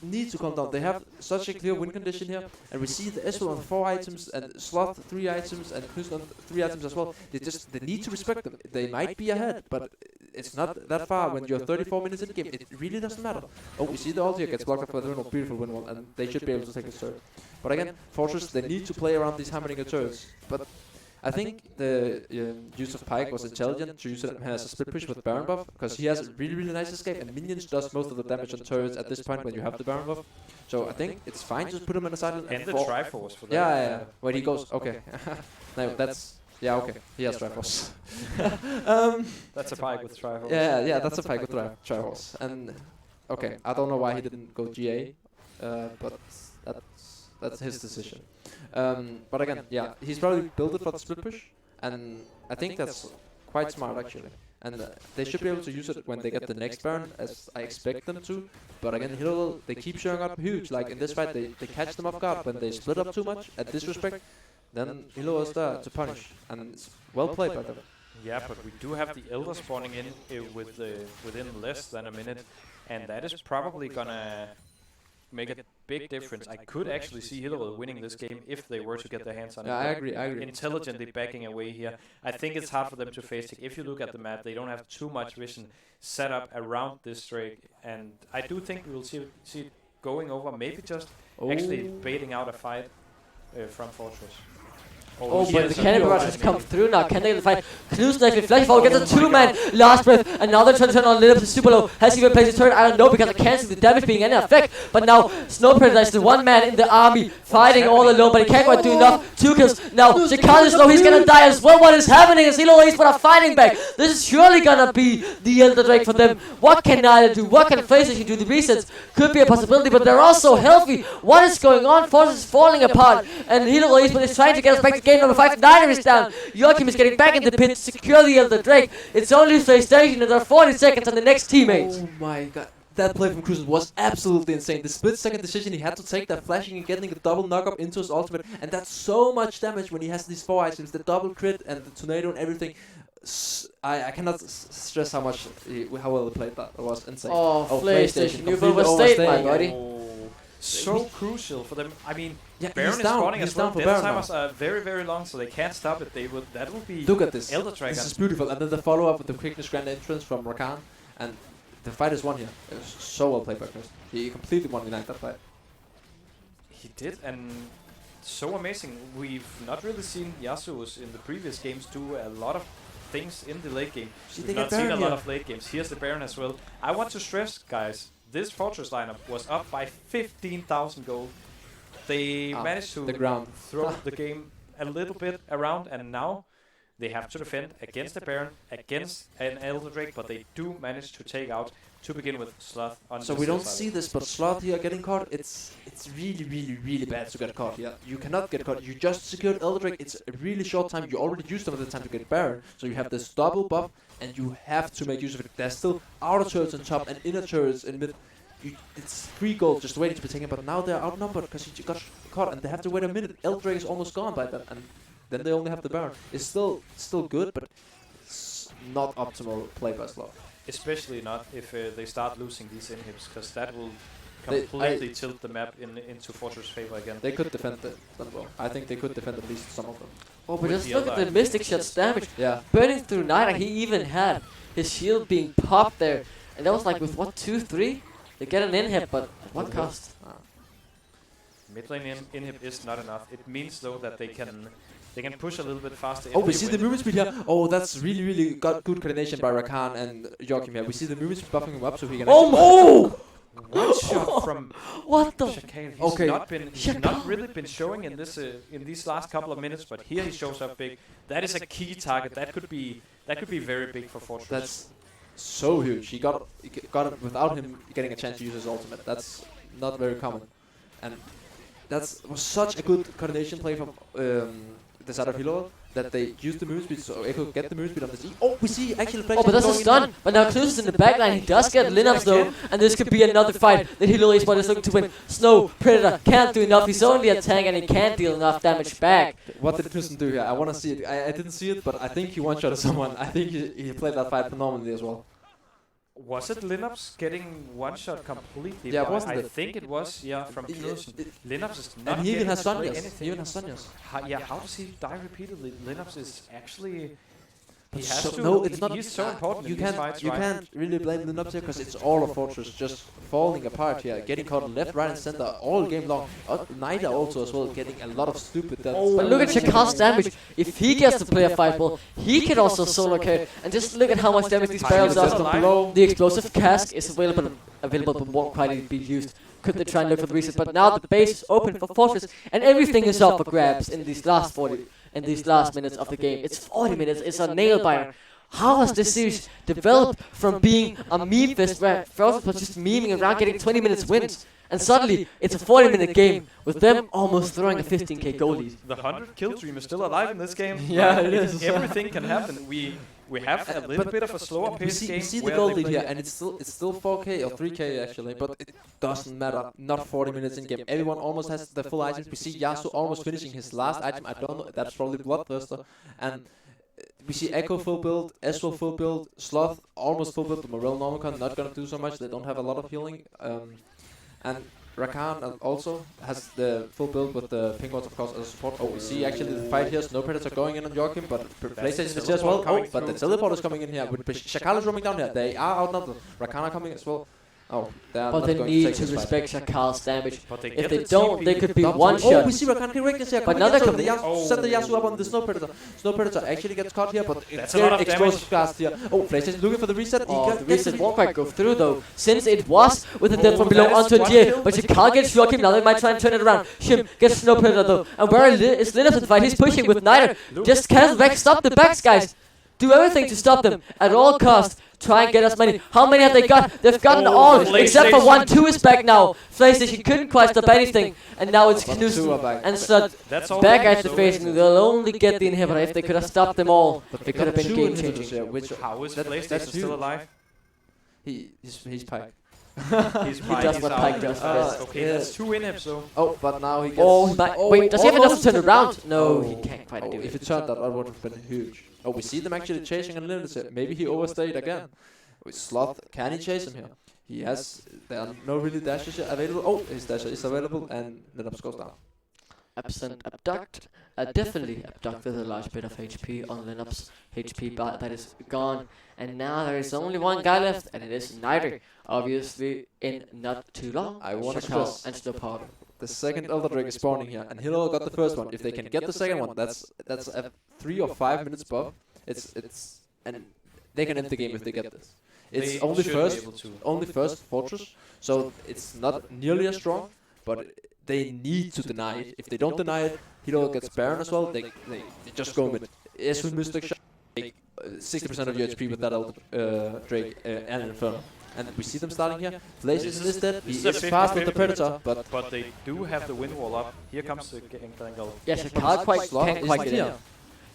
need to calm down. They have such a clear win condition here, and we see the Esport on 4 items, and Sloth 3 items, and Knust on 3 items as well. They need to respect them. They might be ahead, but it's not that far when you're 34 minutes in the game. It really doesn't matter. Oh, we see the ult here gets blocked up by the beautiful win wall, and they should be able to take this turret. But again, Fortress, they need to play around these hammering turrets. But I think the use of Pyke was intelligent to use it as a split push with Baron buff, because he has a really nice escape, and minions does most of the damage on turrets at this point when you have the Baron buff. So I think it's fine to put him in a side and the Triforce for that. Yeah. When he goes, okay. No, that's... Yeah, okay. He has Triforce. That's a Pyke with Triforce. Yeah, that's a Pyke with Triforce. And, okay, I don't know why he didn't go GA, but that's his decision. But again, yeah, he's probably built it for the split push, and I think that's quite smart actually. And they should be able to use it when they get the next Baron, as I expect them to. But again, Hillerød, they keep showing up huge. Like in this fight, they catch them off guard when they split up too much at disrespect. Then Hillerød is there to punish, and it's well played by them. Yeah, but we do have the Elder spawning in within less than a minute, and that is probably gonna make a big difference. I could actually see Hillerød winning this game if they were to get their hands on it. Yeah, I agree. Intelligently backing away here. I think it's hard for them to face it. If you look at the map, they don't have too much vision set up around this Drake, and I do think we will see it going over, maybe just actually baiting out a fight from Fortress. Oh, but the cannon barrage has come through now. Can they get the fight? Knust actually flash forward, gets a 2-man last breath. Another turn on Linux is super low. Has he even placed his turret? I don't know, because I can't see the damage being any effect. But now Snow Predator is the 1 man in the army fighting all alone, but he can't quite do enough. 2 kills. Now Shakal is low, he's gonna die as well. What is happening? Is Hillerød Esport are fighting back? This is surely gonna be the Elder Drake for them. What can Nida do? What can PlayStation do? The resets could be a possibility, but they're also healthy. What is going on? Force is falling apart, and Hillerød Esport is trying to get us back to game number 5. Niner is down. Joachim is getting back in the pit to secure the Elder Drake. It's only PlayStation, and there are 40 seconds on the next teammate. Oh my god. That play from Cruz was absolutely insane. The split-second decision he had to take, that flashing and getting the double knock-up into his ultimate, and that's so much damage when he has these 4 items, the double crit and the tornado and everything. I cannot stress how well he played that. It was insane. Oh, PlayStation, you've overstayed, my buddy. So crucial for them. I mean, yeah, Baron is down. spawning He's as well. down for The Baron timers are very long, so they can't stop it. That will be. Look at this. Elder Dragon. This is beautiful. And then the follow-up with the quickness grand entrance from Rakan, and the fight is won here. It was so well played by Chris. He completely won that fight. He did, and so amazing. We've not really seen Yasuo's in the previous games do a lot of things in the late game. We've not seen a lot of late games. Here's the Baron as well. I want to stress, guys, this Fortress lineup was up by 15,000 gold. They managed to throw the game a little bit around, and now they have to defend against the Baron, against an Elder Drake, but they do manage to take out, to begin with, Sloth on so we don't see this, but Sloth here getting caught, it's really bad to get caught here. You cannot get caught. You just secured Elder Drake. It's a really short time. You already used some of the time to get Baron, so you have this double buff, and you have to make use of it. There's still outer turrets on top and inner turrets in mid. It's 3 gold just waiting to be taken, but now they're outnumbered because you got caught, and they have to wait a minute. Elder Drake is almost gone by then, and then they only have the Baron. It's still good, but it's not optimal play by Sloth. Especially not if they start losing these inhibs, because that will completely tilt the map into Fortress' favor again. They could defend them well. I think they could defend at least some of them. Oh, but just look at the Mystic Shot's damage. Yeah. Burning through Nida, he even had his shield being popped there. And that was like with what, 2, 3? They get an inhib, but at what cost? Mid lane inhib is not enough. It means though that they can push a little bit faster. Oh, we see the movement speed here. Oh, that's really got good coordination by Rakan and Joachim here. We see the movement speed buffing him up so he can. Oh! One shot from What the? Shakal. He's Okay. not really been showing in this in these last couple of minutes, but here he shows up big. That is a key target. That could be very big for Fortress. That's so huge. He got it without him getting a chance to use his ultimate. That's not very common, and that was such a good coordination play from the side of Hillerød that they used the move speed so Echo could get the move speed on the Z. Oh, we see actually. Oh, but that's a stun. But now Knus is in the backline. He does get Linux though, and this could be another fight that Hillerød Esport is looking to win. Snow Predator can't do enough. He's only a tank and he can't deal enough damage back. What did Knudsen do here? I want to see it. I didn't see it, but I think he one-shotted someone. I think he played that fight phenomenally as well. Was it Linux getting one shot completely? Yeah, by- wasn't I it? think it was. Yeah, from Knudsen. Linux is not. And he even getting has to play Sonjas. anything. He even has Sonjas. How does he die repeatedly? Linux is actually. He But has so- to. no, it's not. He's so important. You in these can't. fights, You right? can't really blame Linux here because it's all of Fortress just falling apart here, getting caught left, right, and center all game long. Nida also as well, getting a lot of stupid deaths. But look at Shakal's damage. If he gets to play a fight ball, he can also solo carry. And just look at how much damage these barrels Just does. below. The explosive cask is available but won't quite be used. Could they try and look for the reset? But now the base is open for Fortress, and everything is up for grabs in these last minutes of the game. It's 40 minutes. It's a nail biter. How has this series developed from being a meme fest where Fortress was just memeing around getting 20 minutes wins, and suddenly it's a 40-minute game with them almost throwing a 15k goal lead. The 100 kill dream is still alive in this game. Yeah, it is. Everything can happen. We have a little bit of a slower We pace see, game. we see the where goal they lead play- here, and it's still 4k or 3k actually, but it doesn't matter. Not 40 minutes in game. Everyone almost has the full items. We see Yasu almost finishing his last item. I don't know. That's probably Bloodthirster, and we see Echo full build, Eswell full build, Sloth almost full build. The Morel Normicon not gonna do so much. They don't have a lot of healing, and Rakan also has the full build with the pink ones, of course, as a support. Oh, we see actually the fight here. Snow Predator going in on Joachim, but PlayStation is here as well. Oh, but the teleport is coming in here. With Shakal is roaming down here. They are outnumbered. Rakan are coming as well. Oh, they are But not they going need take to this fight. respect Shakal's damage. But they If get they the don't, TP. they could be Dump one Oh, shot. we see Rakan Quickness here. But now they're coming. Send the Yasu up on the Snow Predator. Snow Predator actually gets caught here, but That's it's a lot very of explosive cast here. Oh, PlayStation looking for the reset. Oh, He the gets reset won't quite go through though, since it was with the death from below that is onto one Jay. kill. But Shakal gets Joachim, now they might try and turn it around. Shim gets Snow Predator though. And where is Linus in the fight? He's pushing with Niter. Just cancel back, stop the backs, guys. Do everything to stop them at all costs. Try and get as many. How many have they got? They've gotten all, except for one. 2 is back now. PlayStation couldn't quite stop anything. And now it's But two are Knudsen back. and Slut That's all back they at the can face. do. They'll only get the inhibitor. If they could have stopped them all, But it could have been game changing. Here, which How is that's PlayStation still huge. alive? He's Pike. He's He does what Pike does best. Okay, Yeah. that's 2 inhibs though. Oh, but now he gets. Oh, he might, wait, does he have enough to turn around? No, Oh. he can't quite do If it. he turned that would have been huge. Oh, we see them actually chasing a little bit. Maybe he overstayed again. With Sloth, can he chase him here? He has. There are no really dashes here available. Oh, his dasher is available, and Linux goes down. Absent abduct. Definitely abduct with a large bit of HP on Linux. HP bar that is gone. And now there is only one guy left, and it is Niter. Obviously, in not too long. I wanna Shakal stress- and Snow Powder. The second Elder Drake is spawning here, and Hillerød got the first one. If they can get the second one, that's a 3 or 5 minutes buff. It's and they can end the game if they get this. It's They only should be first, able to. only first Fortress, so it's not nearly as strong, but they need to deny it. If they don't deny it, Hillerød gets Baron as well. They just go with Eswin Mystic Shot, take 60% of your HP with that Elder Drake and Inferno. And we see them starting here. Blaze is dead. He This is is a fast with 50-50 the Predator, but But they do have the wind wall up. Here comes the Gangle. Yeah, Shakal can't quite get in. Yeah,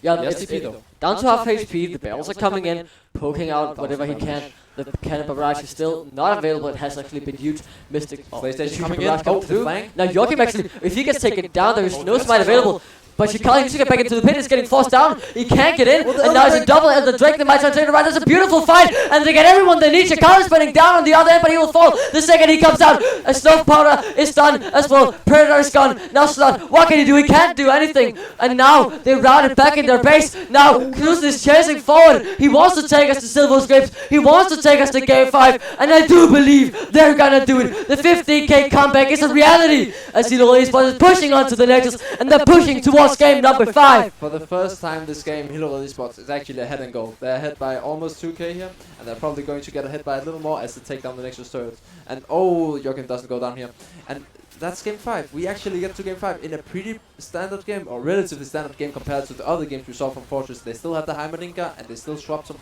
Yeah, yes, it's TP though. down to half HP. The barrels are coming in, poking out whatever he can. The cannon barrage is still not available. It has actually been used. Mystic. PlayStation the coming barrage in. come Oh, the through. flank. Now Joachim actually, if he gets taken down, there is no that's smite available. But Shakal needs to get back into the pit. He's getting forced down. He can't get in. And now it's a double. And the Drake, they might try to turn around. There's a beautiful fight. And they get everyone they need. Shakal is spinning down on the other end, but he will fall the second he comes out. A Snow Powder is done as well. Predator is gone. Now Slot, what can he do? He can't do anything. And now they routed back in their base. Now Knudsen is chasing forward. He wants to take us to Silver Scripts. He wants to take us to Game 5. And I do believe they're gonna do it. The 15k comeback is a reality. As Hillerød Esport is pushing onto the Nexus. And they're pushing towards Esports game number 5. For the first time this game, Hillerød Esports is actually ahead in goal. They're ahead by almost 2k here, and they're probably going to get ahead by a little more as they take down the Nexus turret. And oh, Joachim doesn't go down here. And that's game 5. We actually get to game 5 in a pretty standard game, or relatively standard game compared to the other games we saw from Fortress. They still have the Heimerdinger, and they still swap some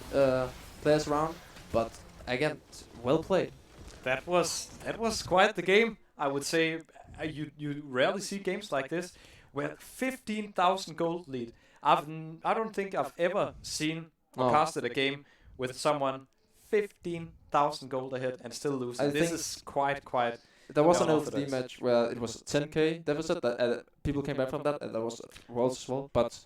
players around. But again, well played. That was quite the game. I would say you rarely see games like this where 15,000 gold lead. I don't think I've ever seen or casted a game with someone 15,000 gold ahead and still losing. This is quite. There was an LTD match where it was 10k deficit that people came back from that, and that was Worlds as well. But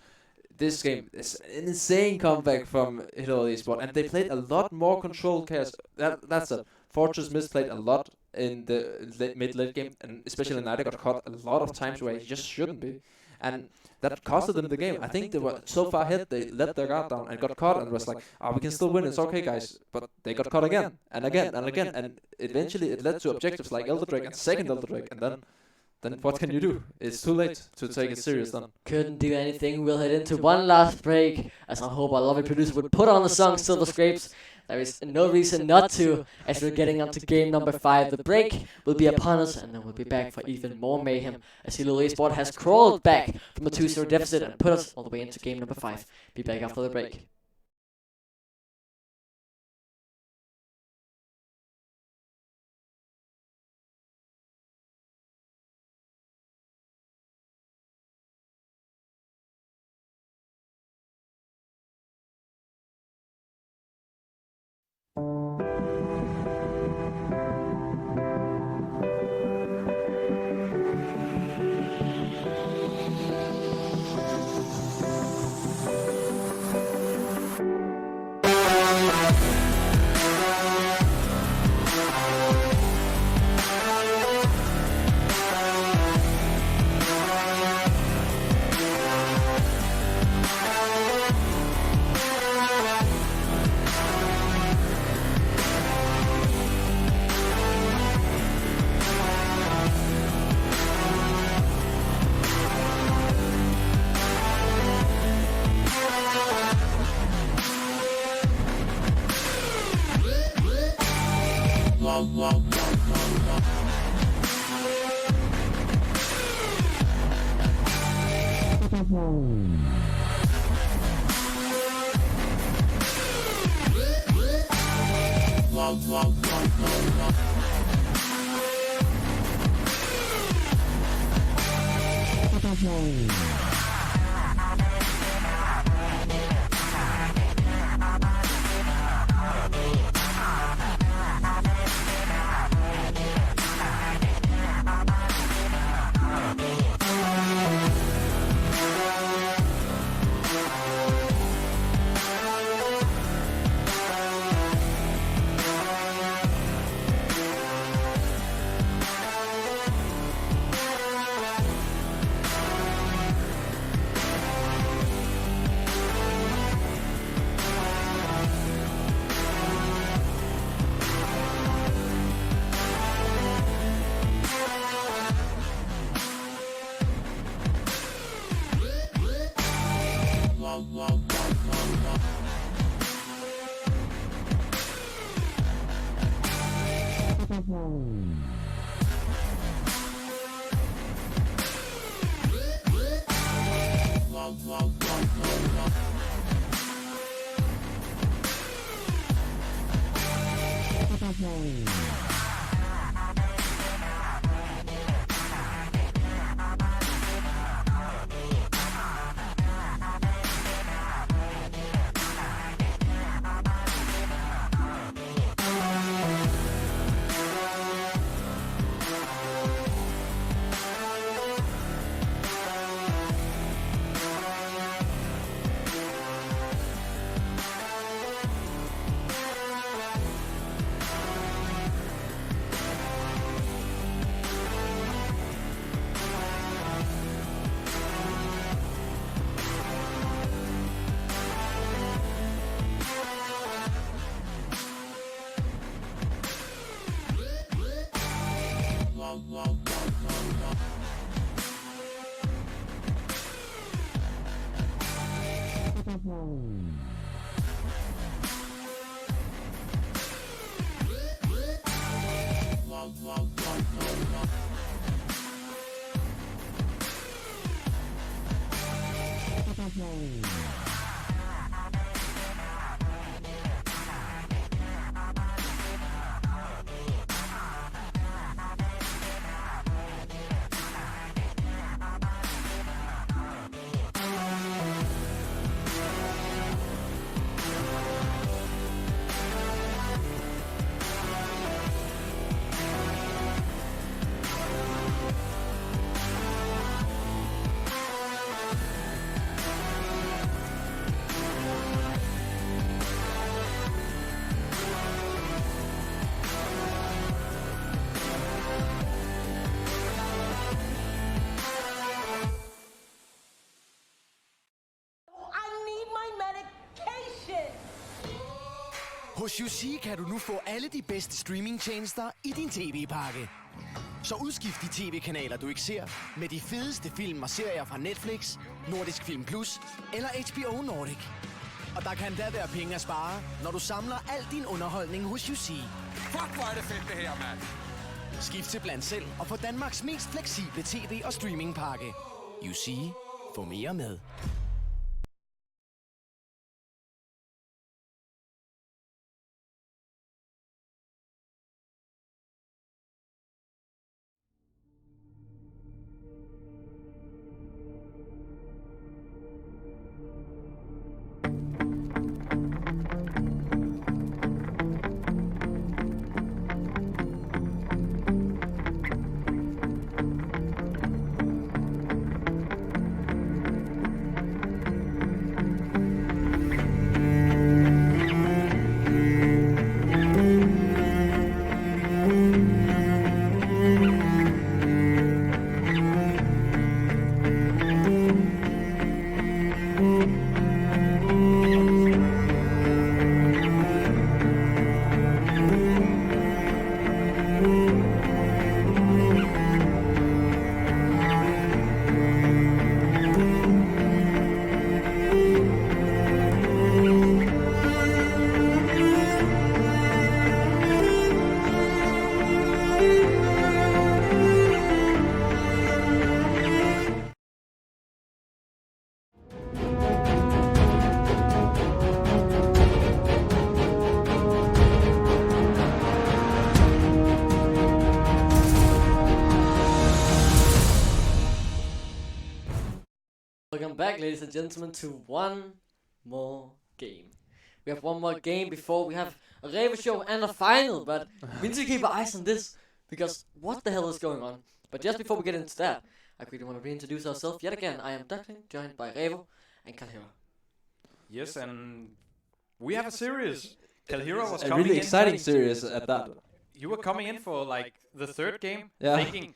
this game is an insane comeback from Hillerød Esport, and they played a lot more control chaos. That's it. Fortress misplayed a lot in the mid-late game, and especially Nida got caught a lot of times where he just shouldn't be. And that costed them the game. I think they were so far ahead, they let their guard down and got caught and was like, we can still win, it's okay guys. But they got caught again, and again, and again. And eventually it led to objectives like Elder Drake and second Elder Drake, and then what can you do? It's too late to take it serious then. Couldn't do anything. We'll head into one last break, as I hope our lovely producer would put on the song Silver Scrapes. There is no reason not to, as we're getting on to game number 5. The break will be upon us, and then we'll be back for even more mayhem, as Hillerød Esport has crawled back from a 2-0 deficit and put us all the way into game number 5. Be back after the break. Hos UC kan du nu få alle de bedste streamingtjenester i din tv-pakke. Så udskift de tv-kanaler, du ikke ser, med de fedeste film og serier fra Netflix, Nordisk Film Plus eller HBO Nordic. Og der kan da være penge at spare, når du samler al din underholdning hos UC. Fuck, hvor er det fedt det her, mand! Skift til blandt selv og få Danmarks mest fleksible tv- og streamingpakke. UC. Få mere med. Welcome back, ladies and gentlemen, to one more game. We have one more game before we have a Reva show and a final, but we need to keep our eyes on this, because what the hell is going on? But just before we get into that, I quickly want to reintroduce ourselves yet again. I am Duckling, joined by Revo and Kalhira. Yes, and we have a series. Kalhira was A coming really in exciting series at that. You were coming in for like the third game, Yeah. thinking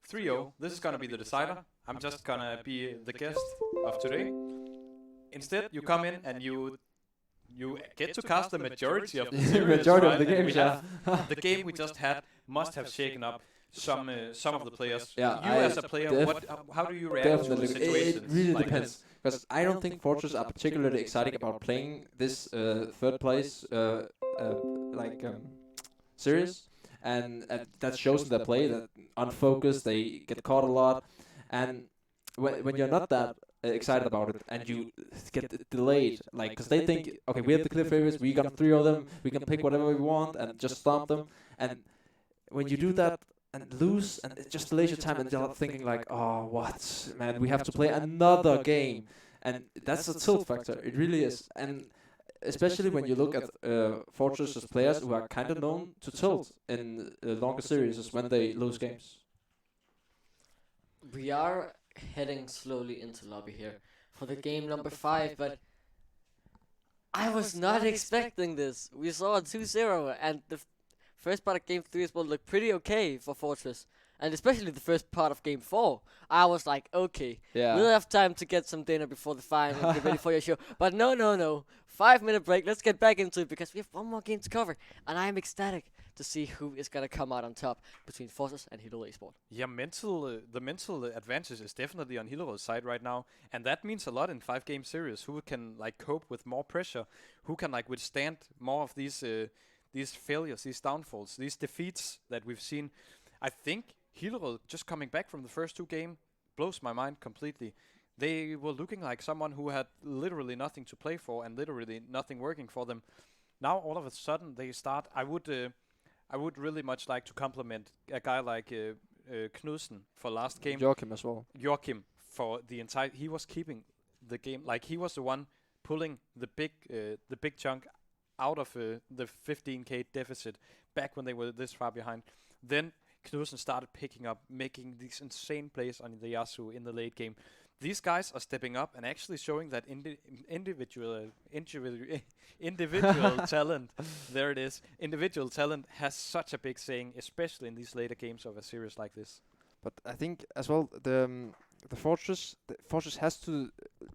3-0, this is gonna be the decider. I'm just gonna be the guest of today. Instead, you come in and you get to cast the majority of the series. Majority of the right? And games, we have yeah. the game we just had must have shaken up some of the players. Yeah, You as a player, how do you react to the Definitely, situations? it really like depends. this? Because I don't think Fortress are particularly exciting about playing this third place series, and that shows in their play that unfocused, they get caught a lot, and when you're not that excited about it and you get delayed, like because they think, okay, we have the clear favorites, we got 3 of them, we can pick whatever we want and just stomp them, and when you do that and lose, and it just delays your time, and you're thinking like, oh, what, man, we have to play another game, and that's a tilt factor. It really is, and especially when you look at Fortress's players who are kind of known to tilt in longer series when they lose games. We are heading slowly into lobby here for the game number 5, but I was not expecting this. We saw a 2-0, and the first part of game 3 as well looked pretty okay for Fortress, and especially the first part of game 4. I was like, okay, we'll have time to get some dinner before the final and get ready for your show. But no. 5-minute break. Let's get back into it because we have one more game to cover, and I am ecstatic to see who is gonna come out on top between Fortress and Hillerød Esport. Yeah, the mental advantage is definitely on Hillerød's side right now, and that means a lot in 5-game series. Who can like cope with more pressure? Who can like withstand more of these failures, these downfalls, these defeats that we've seen? I think Hillerød just coming back from the first 2 games blows my mind completely. They were looking like someone who had literally nothing to play for and literally nothing working for them. Now all of a sudden they start. I would really much like to compliment a guy like Knudsen for last game. Joachim as well. Joachim for the entire. He was keeping the game, like he was the one pulling the big chunk out of the 15k deficit back when they were this far behind. Then Knudsen started picking up, making these insane plays on the Yasuo in the late game. These guys are stepping up and actually showing that individual talent. There it is. Individual talent has such a big saying, especially in these later games of a series like this. But I think as well the the Fortress has to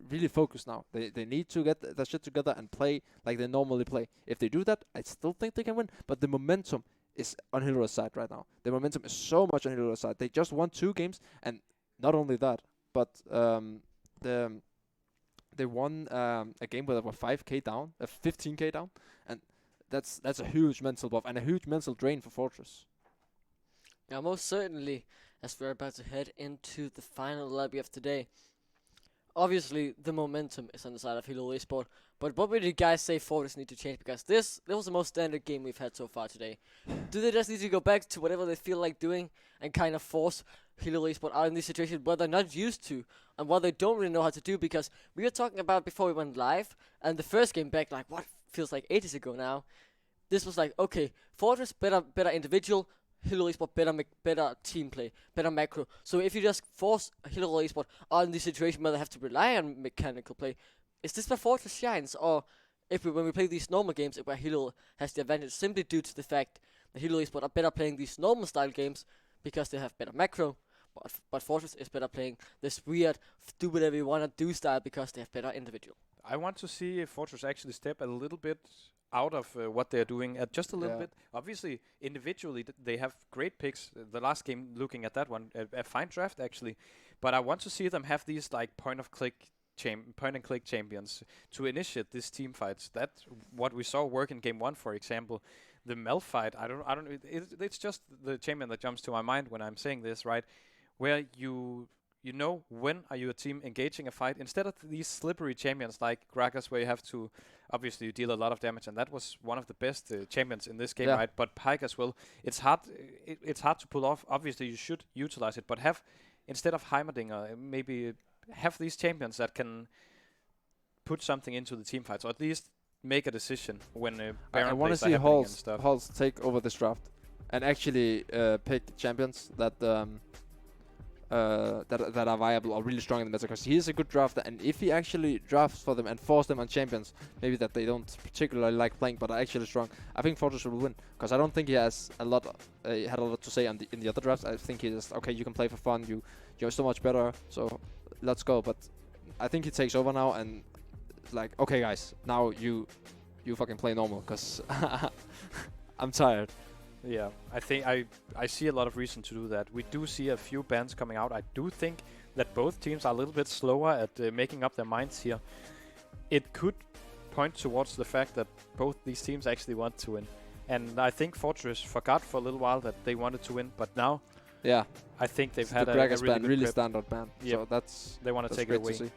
really focus now. They need to get that shit together and play like they normally play. If they do that, I still think they can win. But the momentum is on Hillerød's side right now. The momentum is so much on Hillerød's side. They just won 2 games, and not only that, but they won a game where they were 5k down, 15k down, and that's a huge mental buff and a huge mental drain for Fortress. Yeah, most certainly, as we're about to head into the final lobby of today. Obviously, the momentum is on the side of Hillerød Esport, but what would you guys say Fortress need to change? Because this was the most standard game we've had so far today. Do they just need to go back to whatever they feel like doing and kind of force Hillerød Esport out in these situations where they're not used to and what they don't really know how to do? Because we were talking about before we went live, and the first game back, like, what feels like ages ago now, this was like, okay, Fortress better individual, Hillerød Esport better team play, better macro. So if you just force Hillerød Esport out in this situation where they have to rely on mechanical play, is this where Fortress shines? Or when we play these normal games, where Hillerød has the advantage simply due to the fact that Hillerød Esport are better playing these normal style games because they have better macro, but Fortress is better playing this weird do whatever you wanna do style because they have better individual. I want to see Fortress actually step a little bit out of what they're doing, just a little bit. Obviously, individually, they have great picks. The last game, looking at that one, a fine draft actually. But I want to see them have these like point and click champions to initiate these team fights. That's what we saw work in game 1, for example. The Mel fight. I don't. It's just the champion that jumps to my mind when I'm saying this, right? Where you know when are you a team engaging a fight instead of these slippery champions like Gragas, where you have to obviously deal a lot of damage, and that was one of the best champions in this game, right? But Pike as well. It's hard. It's hard to pull off. Obviously, you should utilize it, but instead of Heimerdinger, maybe have these champions that can put something into the team fights, or at least make a decision when I want to see Halls take over this draft and actually pick champions that that are viable or really strong in the meta, because he is a good drafter, and if he actually drafts for them and force them on champions maybe that they don't particularly like playing but are actually strong, I think Fortress will win, because I don't think he has had a lot to say in the other drafts. I think he just, okay, you can play for fun, you're so much better, so let's go. But I think he takes over now and like, okay guys, now you fucking play normal, because I'm tired. Yeah, I think I see a lot of reason to do that. We do see a few bans coming out. I do think that both teams are a little bit slower at making up their minds here. It could point towards the fact that both these teams actually want to win. And I think Fortress forgot for a little while that they wanted to win, but now I think they've had a really good grip. Standard ban. Yep. So they want to take it away.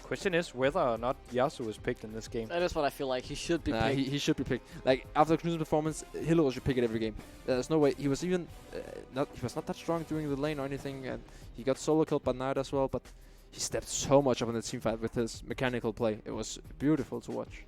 Question is whether or not Yasu is picked in this game. That is what I feel like. He should be picked. He should be picked. Like, after Knudsen's performance, Hillerød should pick it every game. There's no way. He was even he was not that strong during the lane or anything, and he got solo killed by Knight as well, but he stepped so much up in the team fight with his mechanical play. It was beautiful to watch.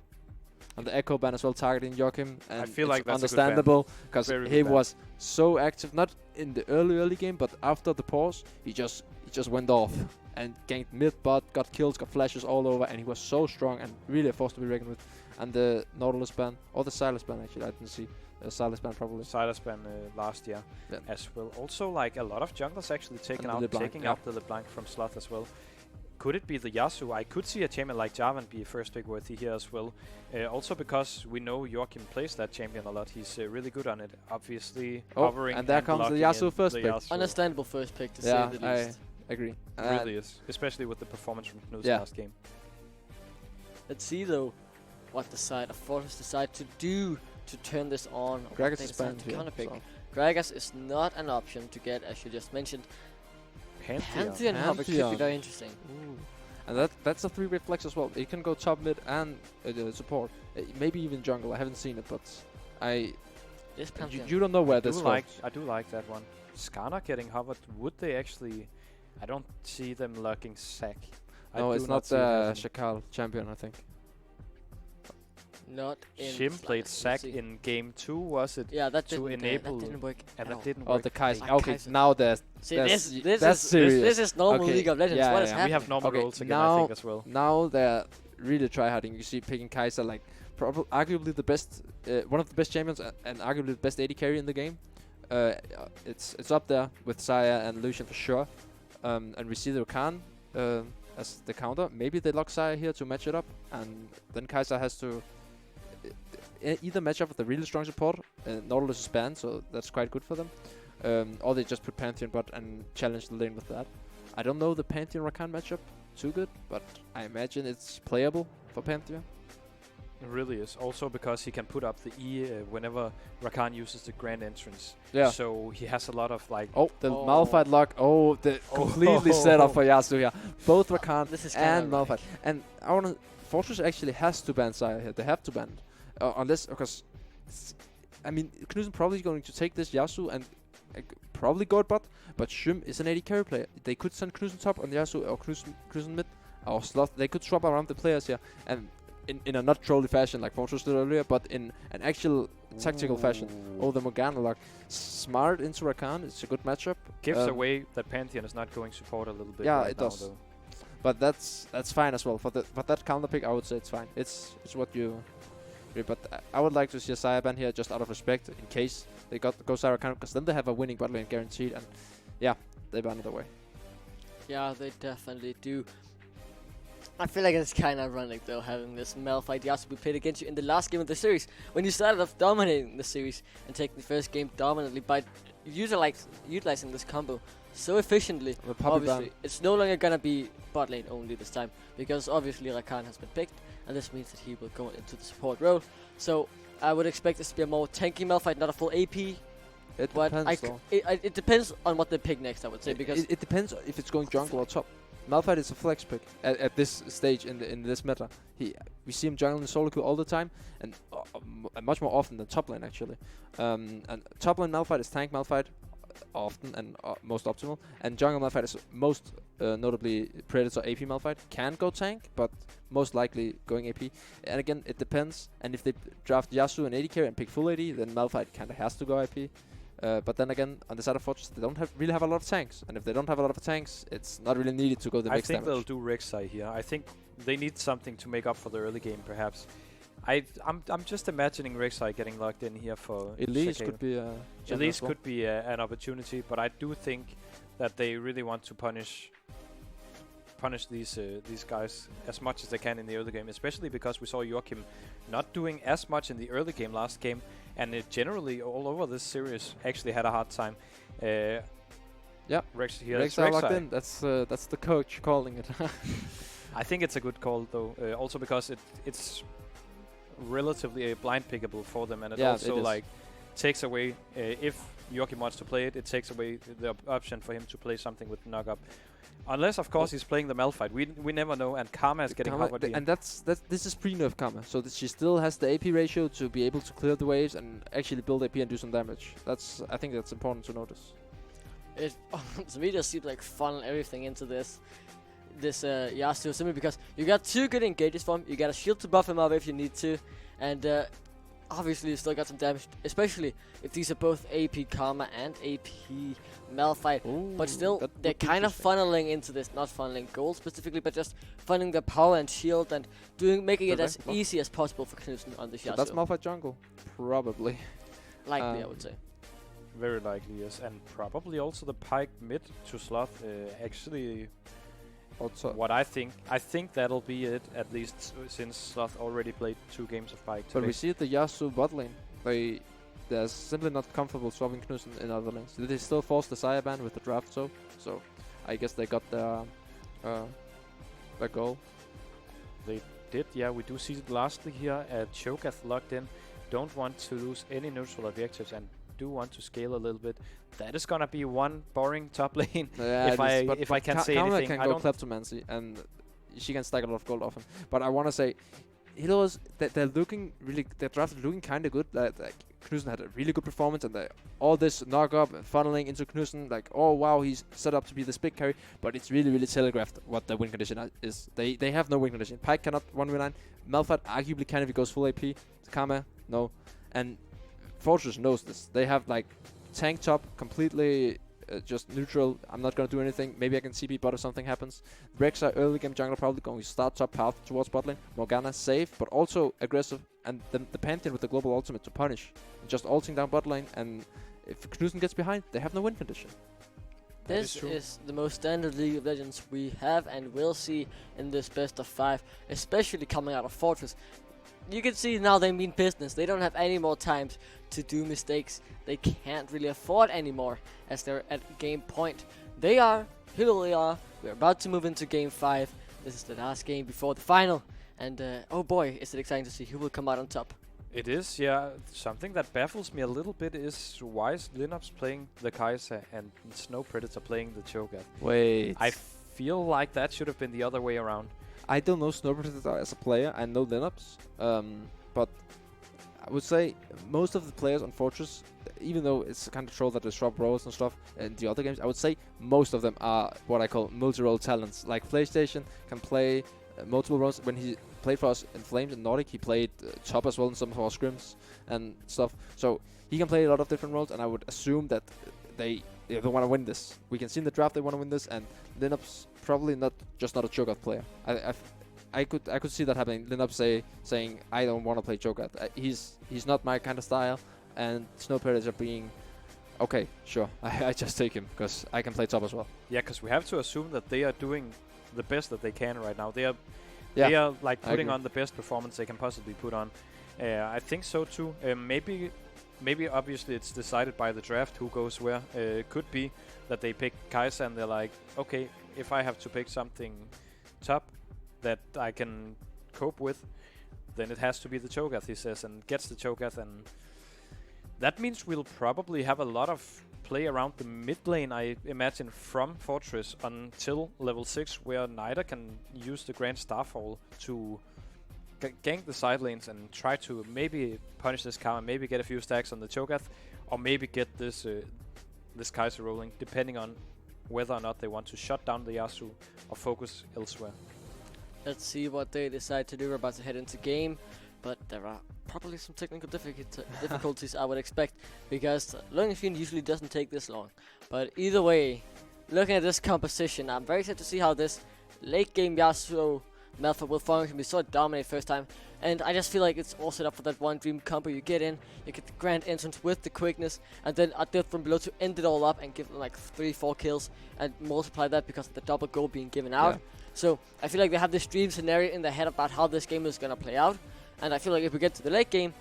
And the Echo ban as well, targeting Joachim, and I feel like that's understandable, because he was so active, not in the early game, but after the pause, he just went off and ganked mid bot, got kills, got flashes all over, and he was so strong and really a force to be reckoned with. And the Nautilus ban, or the Silas ban actually, I didn't see. Silas ban probably. Silas ban last year as well. Also, like, a lot of junglers actually taking out the LeBlanc from Sloth as well. Could it be the Yasu? I could see a champion like Jarvan be first pick worthy here as well. Also because we know Joachim plays that champion a lot. He's really good on it. Obviously, hovering and there comes the Yasu first pick. Understandable first pick, to say the least. I agree. It really is. Especially with the performance from Knudsen last game. Let's see, though, what the side of Fortress decide to do to turn this on. Gragas is banned here. Gragas is not an option to get, as you just mentioned. Pantheon could be very interesting. Ooh. And that's a 3-way flex as well. It can go top, mid, and support. Maybe even jungle. I haven't seen it, but you don't know where this goes. I do like that one. Skarner getting hovered. Would they actually? I don't see them lurking Sack. No, it's not Shakal champion, I think. Not in Shim played Sack in game 2, was it? Yeah, that to didn't, enable. that didn't work. And that didn't work. Oh, the Kai'Sa. Okay, now that's serious. This is normal League of Legends. What is happening? We have normal roles again, I think, as well. Now they're really tryharding. You see, picking Kai'Sa, like arguably the best, one of the best champions, and arguably the best AD carry in the game. It's up there with Saya and Lucian for sure. And we see the Rakan as the counter. Maybe they lock Xayah here to match it up, and then Kai'Sa has to either match up with a really strong support. Nautilus is banned, so that's quite good for them. Or they just put Pantheon bot and challenge the lane with that. I don't know the Pantheon Rakan matchup too good, but I imagine it's playable for Pantheon. It really is. Also because he can put up the E whenever Rakan uses the grand entrance. Yeah. So he has a lot of like... Malphite lock. The completely set up for Yasuo here. Both Rakan and Malphite. like- And I wanna... Fortress actually has to ban Xayah here. They have to ban it. Unless... Because... I mean, Knudsen probably going to take this Yasuo and probably go at bot. But Shum is an AD carry player. They could send Knudsen top on Yasuo or Knudsen mid. Or Sloth. They could swap around the players here. And... In a not trolly fashion like Fortress did earlier, but in an actual tactical fashion. Oh, the Morgana lock. Smart into Rakan. It's a good matchup. Gives away that Pantheon is not going support a little bit. Yeah, right it now, does. though. But that's fine as well. For that counter pick, I would say it's fine. It's what you... But I would like to see a Xayah ban here just out of respect in case they go Xayah Rakan, because then they have a winning bot lane guaranteed, and yeah, they ban it away. Yeah, they definitely do. I feel like it's kind of ironic though, having this Malphite Yasuo we played against you in the last game of the series, when you started off dominating the series and taking the first game dominantly by utilizing this combo so efficiently. Obviously, it's no longer gonna be bot lane only this time, because obviously Rakan has been picked, and this means that he will go into the support role. So I would expect this to be a more tanky Malphite, not a full AP. It But depends though. it depends on what they pick next, I would say, because It depends if it's going jungle or top. Malphite is a flex pick at this stage in this meta. We see him jungling solo queue all the time, and much more often than top lane actually. And top lane Malphite is tank Malphite often and most optimal, and jungle Malphite is most notably Predator AP Malphite. Can go tank, but most likely going AP. And again, it depends. And if they draft Yasuo and AD carry and pick full AD, then Malphite kind of has to go AP. But then again, on the side of Fortress, they don't really have a lot of tanks. And if they don't have a lot of tanks, it's not really needed to go the mix damage. I think they'll do Rek'Sai here. I think they need something to make up for the early game, perhaps. I'm just imagining Rek'Sai getting locked in here for Elise Cicada. could be a... Elise could be an opportunity, but I do think that they really want to punish these guys as much as they can in the early game, especially because we saw Joachim not doing as much in the early game last game, and it generally all over this series actually had a hard time. Yeah, Rek'Sai locked in. That's the coach calling it. I think it's a good call though, also because it's relatively blind pickable for them, and it also like takes away if Joachim wants to play it, it takes away the option for him to play something with knock up. Unless, of course, he's playing the Malphite. We never know, and Karma is getting covered here. And this is pre-nerf Karma, so that she still has the AP ratio to be able to clear the waves and actually build AP and do some damage. I think that's important to notice. It to me just seems like funnel everything into this Yasuo, simply because you got two good engages for him. You got a shield to buff him up if you need to, and obviously you still got some damage, especially if these are both AP Karma and AP Malphite. Ooh, but still, they're kind of funneling into this, not funneling gold specifically, but just funneling the power and shield and making it as easy as possible for Knudsen on the Yasuo. So that's Malphite jungle, probably. Likely, I would say. Very likely, yes, and probably also the Pike mid to Sloth. Actually, also what I think that'll be it, at least since Sloth already played 2 games of Pike today. But we see the Yasuo bot lane. They're simply not comfortable swapping Knudsen in other lanes. They still force the Xayah ban with the draft, so I guess they got their goal. They did, yeah. We do see it lastly here. Cho'Gath locked in. Don't want to lose any neutral objectives and do want to scale a little bit. That is gonna be one boring top lane. Yeah, if I can say Karma anything, can go Kleptomancy, and she can stack a lot of gold off him. But I want to say, Hillerød, they're drafted looking kind of good. Like Knudsen had a really good performance, and all this knock up and funneling into Knudsen, like, oh wow, he's set up to be this big carry. But it's really telegraphed what the win condition is. They have no win condition. Pike cannot 1v9. Malphite arguably can if he goes full AP. Karma, no. And Fortress knows this. They have like tank top completely just neutral. I'm not gonna do anything. Maybe I can CP bot if something happens. Rek'Sai early game jungle probably going to start top path towards bot lane. Morgana safe, but also aggressive. And then the Pantheon with the global ultimate to punish. Just ulting down bot lane, and if Knudsen gets behind, they have no win condition. This is the most standard League of Legends we have and will see in this best of 5, especially coming out of Fortress. You can see now they mean business. They don't have any more times to do mistakes. They can't really afford anymore as they're at game point. They are, here they are. We're about to move into game 5. This is the last game before the final. And oh boy, is it exciting to see who will come out on top. It is, yeah. Something that baffles me a little bit is why is Linux playing the Kai'Sa and Snow Predator playing the Cho'Gath? Wait. I feel like that should have been the other way around. I don't know Snow Predator as a player. I know Linux. But I would say most of the players on Fortress, even though it's kind of troll that they swap roles and stuff in the other games, I would say most of them are what I call multi-role talents. Like PlayStation can play multiple roles. When he played for us in Flames and Nordic, he played top as well in some of our scrims and stuff. So he can play a lot of different roles, and I would assume that they want to win this. We can see in the draft they want to win this, and Linux probably not a Cho'Gath player. I could see that happening. Linux saying I don't want to play Cho'Gath. He's not my kind of style, and Snow Predator being okay, sure. I just take him because I can play top as well. Yeah, because we have to assume that they are doing the best that they can right now. They are like putting on the best performance they can possibly put on. I think so too. Maybe obviously it's decided by the draft who goes where. Could be that they pick Kai'Sa and they're like, okay, if I have to pick something top that I can cope with, then it has to be the Cho'Gath, he says, and gets the Cho'Gath, and that means we'll probably have a lot of play around the mid lane, I imagine, from Fortress until level 6, where neither can use the Grand Starfall to gank the side lanes and try to maybe punish this cow and maybe get a few stacks on the Cho'Gath, or maybe get this Kai'Sa rolling, depending on whether or not they want to shut down the Yasuo or focus elsewhere. Let's see what they decide to do. We're about to head into game, but there are probably some technical difficulties I would expect, because learning a fiend usually doesn't take this long. But either way, looking at this composition, I'm very excited to see how this late game Yasuo Malphite will function. We saw it dominate first time, and I just feel like it's all set up for that one dream combo. You get in, you get the grand entrance with the quickness, and then a death from below to end it all up and give them like 3-4 kills and multiply that because of the double goal being given out. Yeah. So I feel like they have this dream scenario in their head about how this game is gonna play out, and I feel like if we get to the late game,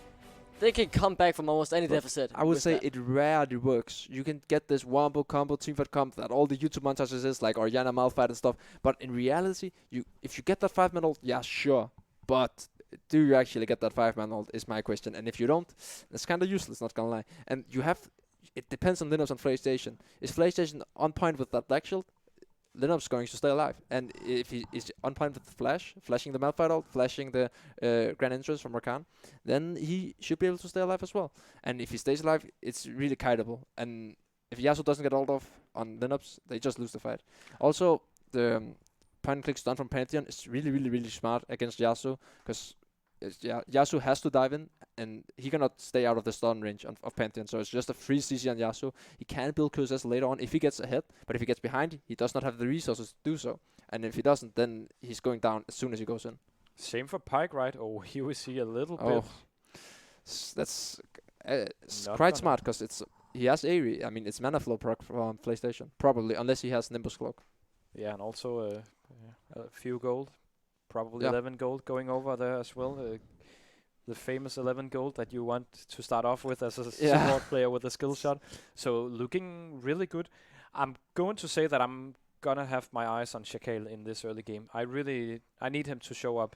they can come back from almost any deficit. I would say it rarely works. You can get this wombo combo, teamfight combo that all the YouTube montages is like Orianna Malphite and stuff. But in reality, if you get that 5-man ult, yeah, sure. But do you actually get that 5-man ult is my question. And if you don't, it's kind of useless, not gonna lie. And it depends on Linux and PlayStation. Is PlayStation on point with that Black Shield? Linux going to stay alive, and if he is on point with flashing the Malphite ult, flashing the Grand Entrance from Rakan, then he should be able to stay alive as well. And if he stays alive, it's really kiteable. And if Yasuo doesn't get ult off on Linux, they just lose the fight. Also, the point and click stun from Pantheon is really, really, really smart against Yasuo, because Yasuo has to dive in, and he cannot stay out of the stun range of Pantheon, so it's just a free CC on Yasuo. He can build QSS later on if he gets ahead, but if he gets behind, he does not have the resources to do so. And if he doesn't, then he's going down as soon as he goes in. Same for Pyke, right? Oh, here we see a little bit. That's quite smart, because he has Aerie. I mean, it's mana flow proc from PlayStation, probably, unless he has Nimbus Cloak. Yeah, and also a few gold. Probably 11 gold going over there as well. The famous 11 gold that you want to start off with as a support player with a skill shot. So looking really good. I'm going to say that I'm gonna have my eyes on Shakale in this early game. I need him to show up.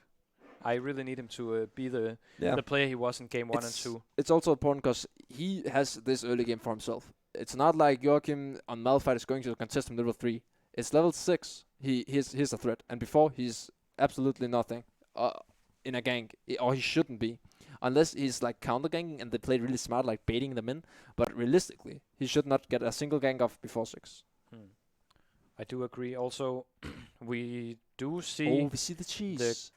I really need him to be the player he was in game 1 and 2. It's also important because he has this early game for himself. It's not like Joachim on Malphite is going to contest him level 3. It's level 6. He's a threat, and before he's absolutely nothing in a gank, or he shouldn't be, unless he's like counter ganking and they play really smart, like baiting them in. But realistically, he should not get a single gank off before 6. I do agree. Also, we do see. Oh, we see the cheese. This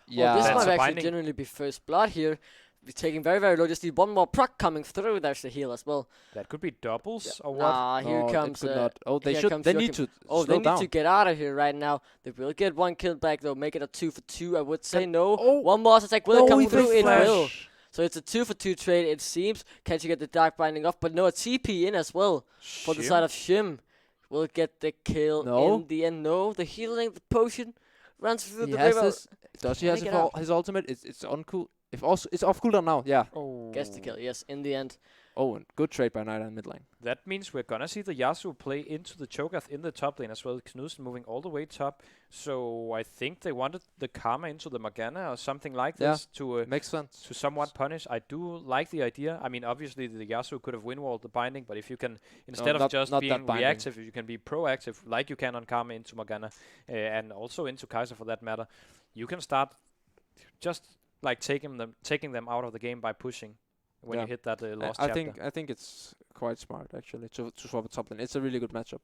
might actually genuinely be first blood here. We're taking very, very low. Just need one more proc coming through. There's the heal as well. That could be doubles or what? Nah, here comes. They should. They need to. They need to get out of here right now. They will get one kill back though. Make it a 2 for 2. I would say no. One more attack will come through. It will. So it's a 2-for-2 trade, it seems. Can she get the Dark Binding off? But no, a TP in as well for the side of Shim. Will get the kill No. in the end. No, the healing, the potion runs through He the has river. this. Does he Can has he it get for out? his ultimate? It's on cool. If also it's off cooldown now. Yeah. Gets the kill, yes, in the end. Oh, and good trade by Nida in mid lane. That means we're gonna see the Yasuo play into the Cho'Gath in the top lane as well. Knudsen moving all the way top. So I think they wanted the Karma into the Morgana or something like Yeah, this to makes sense. somewhat punish. I do like the idea. I mean, obviously the Yasuo could have win-walled the binding, but if you can, instead of not- just not being that binding. reactive, you can be proactive, like you can on Karma into Morgana, and also into Kai'Sa for that matter. You can start just like taking them out of the game by pushing when you hit that lost I chapter. I think it's quite smart actually to swap a top lane. It's a really good matchup.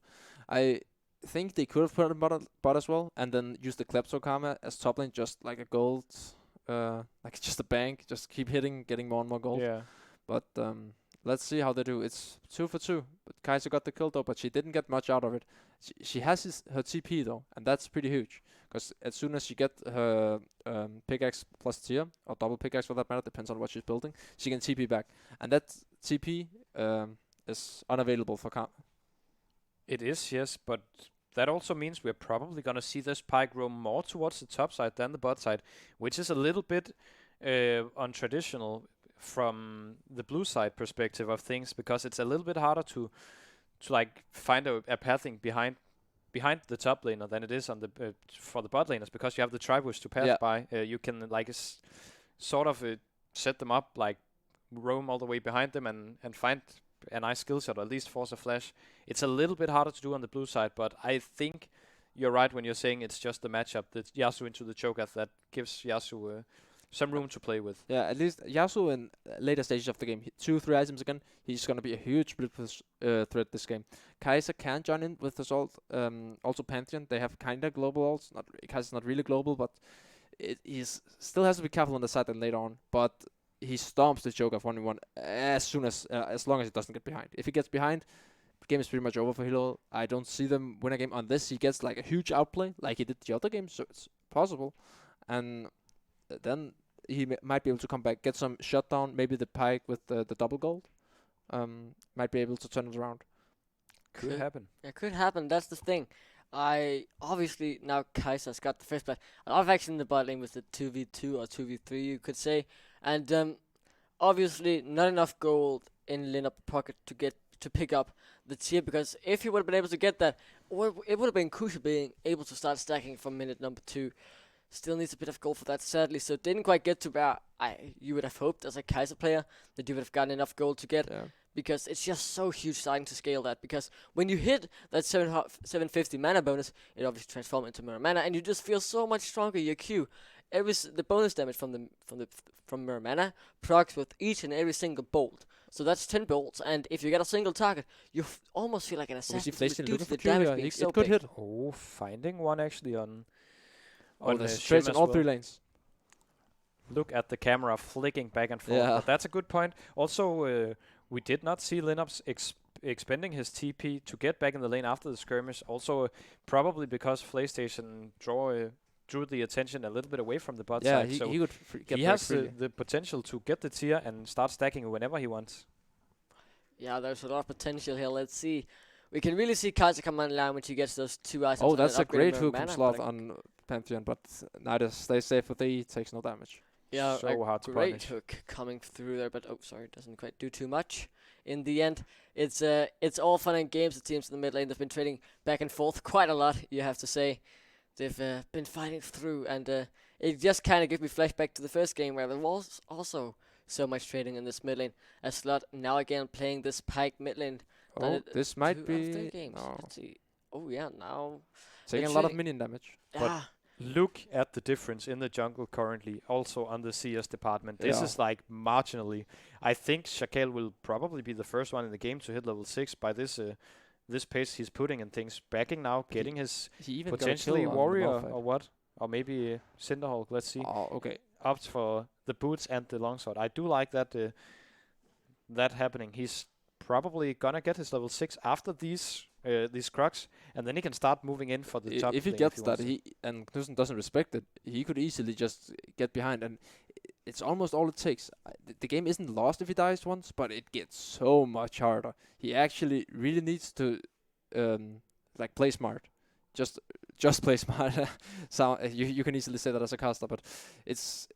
I think they could have put a bot as well, and then use the Klepto Karma as top lane, just like a gold, like just a bank, just keep hitting, getting more and more gold. Yeah. But let's see how they do. It's 2-for-2. But Kai'Sa got the kill though, but she didn't get much out of it. She has her TP though, and that's pretty huge. Because as soon as she get her pickaxe plus tier, or double pickaxe for that matter, depends on what she's building, she can TP back. And that TP is unavailable for Karma. It is, yes, but that also means we're probably going to see this pike roam more towards the top side than the bot side, which is a little bit untraditional from the blue side perspective of things, because it's a little bit harder to like find a pathing behind the top laner than it is on the for the bot laners, because you have the tribush to pass by. You can like sort of set them up, like roam all the way behind them and find a nice skill shot, or at least force a flash. It's a little bit harder to do on the blue side, but I think you're right when you're saying it's just the matchup, the Yasuo into the Cho'Gath, that gives Yasuo some room to play with. Yeah, at least Yasuo in later stages of the game, 2-3 items again, he's gonna be a huge split threat this game. Kai'Sa can join in with Assault, also Pantheon. They have kinda global ults. Kai'Sa's not really global, but he's still has to be careful on the side and later on. But he stomps the Cho'Gath 1v1 as long as he doesn't get behind. If he gets behind, the game is pretty much over for Hillerød. I don't see them win a game unless he gets like a huge outplay, like he did the other game. So it's possible, and then he might be able to come back, get some shutdown, maybe the pike with the double gold. Might be able to turn it around. Could happen. It could happen. That's the thing. I obviously now Kai'Sa's got the first blood. I've actually in the bot lane with the 2v2 or 2v3, you could say, and obviously not enough gold in Lineup pocket to pick up the tier, because if he would have been able to get that, it would have been crucial being able to start stacking from minute number 2. Still needs a bit of gold for that, sadly, so didn't quite get to where you would have hoped as a Kai'Sa player that you would have gotten enough gold to get. Yeah. Because it's just so huge starting to scale that. Because when you hit that 750 mana bonus, it obviously transforms into mirror mana, and you just feel so much stronger. Your Q, the bonus damage from mirror mana procs with each and every single bolt. So that's 10 bolts, and if you get a single target, you almost feel like an assassin due to the damage being so it could big. hit. Oh, finding one actually on. Oh, there's trades in all 3 lanes. Look at the camera flicking back and forth. Yeah. But that's a good point. Also, we did not see Lineups expending his TP to get back in the lane after the skirmish. Also, probably because PlayStation drew the attention a little bit away from the bot side. He So could get he back has freely. the potential to get the tier and start stacking whenever he wants. Yeah, there's a lot of potential here. Let's see. We can really see Kai'Sa come online when she gets those 2 items. Oh, and then that's a upgrade great mirror hook from mana, Sloth but on Pantheon, but Nida stays safe with E, takes no damage. Yeah, So hard to great punish. hook coming through there, but doesn't quite do too much. In the end, it's all fun and games. The teams in the mid lane, they've been trading back and forth quite a lot, you have to say. They've been fighting through, and it just kind of gives me flashback to the first game where there was also so much trading in this mid lane. A Slot now again playing this pike mid lane. Oh, this might 2 out of 3 be games. no. Let's see. Oh yeah, now Taking a it's lot of trading. minion damage. Yeah. Look at the difference in the jungle currently, also on the CS department. This Yeah. is like marginally. I think Shakel will probably be the first one in the game to hit level 6 by this this pace he's putting in things. Backing now, getting his He even got a potentially kill on the warrior Malphite. or what? Or maybe Cinderhawk, let's see. Oh, okay. Opts for the boots and the longsword. I do like that that happening. He's probably gonna get his level 6 after these crocs, and then he can start moving in for the top If he lane gets that, wants to. and Knudsen doesn't respect it, he could easily just get behind, and it's almost all it takes. The game isn't lost if he dies once, but it gets so much harder. He actually really needs to like play smart. Just play smart. So you can easily say that as a caster, but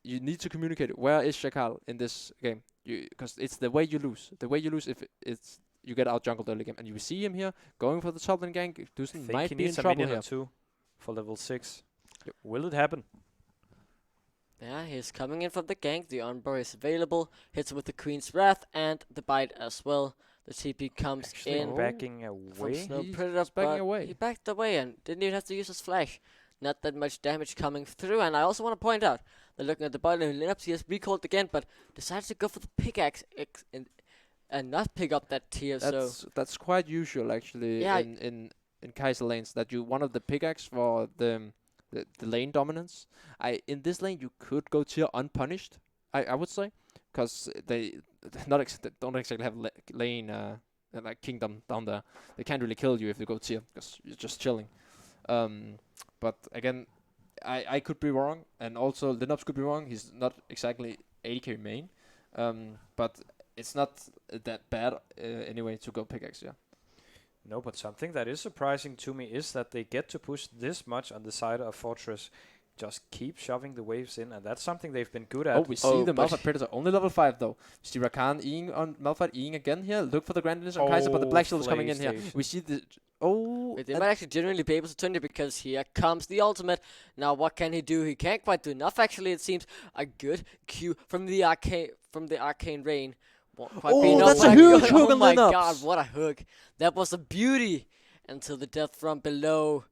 you need to communicate. Where is Shakal in this game? Because it's the way you lose. The way you lose if it's you get out jungled early game, and you see him here going for the top lane gank. Dusen might he be in needs a trouble minion here. or two for level 6. Yep. Will it happen? Yeah, he's coming in from the gank. The Umbra is available. Hits with the Queen's Wrath and the bite as well. The TP comes Actually in backing from away. Snow He's Predator, backing but away. he backed away and didn't even have to use his flash. Not that much damage coming through. And I also want to point out that looking at the bottom lineups, he has recalled again, but decided to go for the pickaxe and not pick up that tier. That's quite usual actually Yeah, in Kaiser lanes, that you one of the pickaxe for the lane dominance. In this lane you could go tier unpunished. I would say, because they don't exactly have lane like kingdom down there. They can't really kill you if you go tier because you're just chilling. But again, I could be wrong, and also Linux could be wrong. He's not exactly AD main, but it's not that bad anyway to go pickaxe. Yeah. No, but something that is surprising to me is that they get to push this much on the side of Fortress. Just keep shoving the waves in, and that's something they've been good at. Oh, we see the Malphite Predator only level 5 though. We see Rakan Eing on Malphite Eing again here. Look for the Grand Initial on Kaiser, but the Black Shield is coming in here. We see the Wait, they might actually genuinely be able to turn it, because here comes the ultimate. Now what can he do? He can't quite do enough. Actually, it seems a good Q from the arcane rain. That's a huge hook Oh on my lineups. god, what a hook! That was a beauty until the death from below.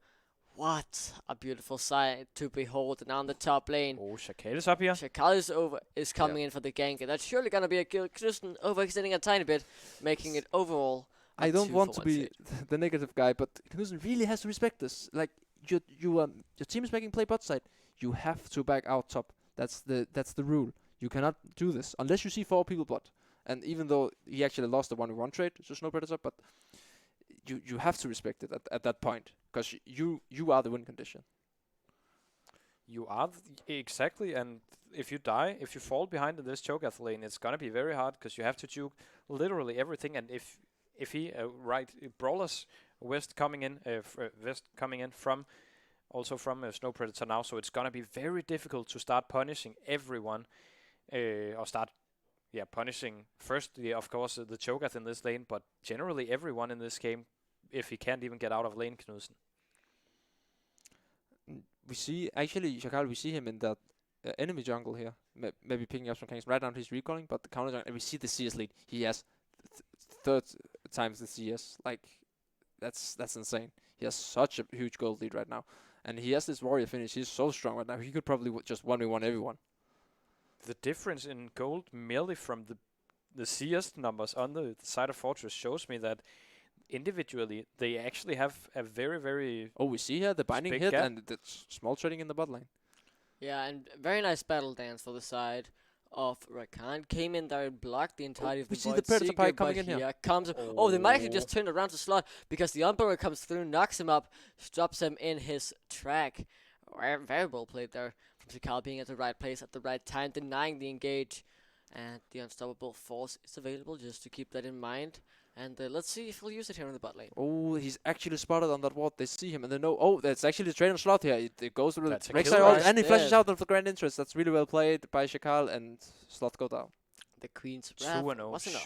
What a beautiful sight to behold. Now on the top lane, Oh, Shakal is up here. Shakal is coming in for the gank, and that's surely gonna be a kill. Knudsen overextending a tiny bit, making it overall. I don't 2 want for to one be stage. the negative guy, but Knudsen really has to respect this. Like your team is making play bot side. You have to back out top. That's the rule. You cannot do this unless you see 4 people bot. And even though he actually lost the 1v1 trade to Snow Predator, but you have to respect it at that point, because you are the win condition. You are exactly, and if you die, if you fall behind in this Cho'Gath lane, it's gonna be very hard because you have to juke literally everything. And if he Brawlers West coming in, from Snow Predator now, so it's gonna be very difficult to start punishing everyone, or start punishing firstly, of course, the Cho'Gath in this lane, but generally everyone in this game, if he can't even get out of lane, Knudsen. We see actually Shakal. We see him in that enemy jungle here, maybe picking up some ganks. Right now he's recalling, but the counter jungle, and we see the CS lead. He has third times the CS. Like that's insane. He has such a huge gold lead right now, and he has this warrior finish. He's so strong right now. He could probably just 1v1 everyone. The difference in gold merely from the CS numbers on the side of Fortress shows me that individually they actually have a very, very we see here the binding big hit gap. and the small trading in the bot lane. Yeah, and very nice battle dance for the side of Rakan. Came in there and blocked the entirety of the we see Void the Predator Seeker, Pike coming but in here. Comes they might actually just turn around to slot, because the Emperor comes through, knocks him up, stops him in his track. Very well played there from Shakal, being at the right place at the right time, denying the engage. And the Unstoppable Force is available, just to keep that in mind. And let's see if he'll use it here in the bot lane. Oh, he's actually spotted on that ward. They see him and they know, oh, that's actually the trade on slot here. It goes with That's a Rek'Sai kill ult, right and he flashes there. out of the grand interest. That's really well played by Shakal, and slot go down. The Queen's Wrath 2-0, was enough.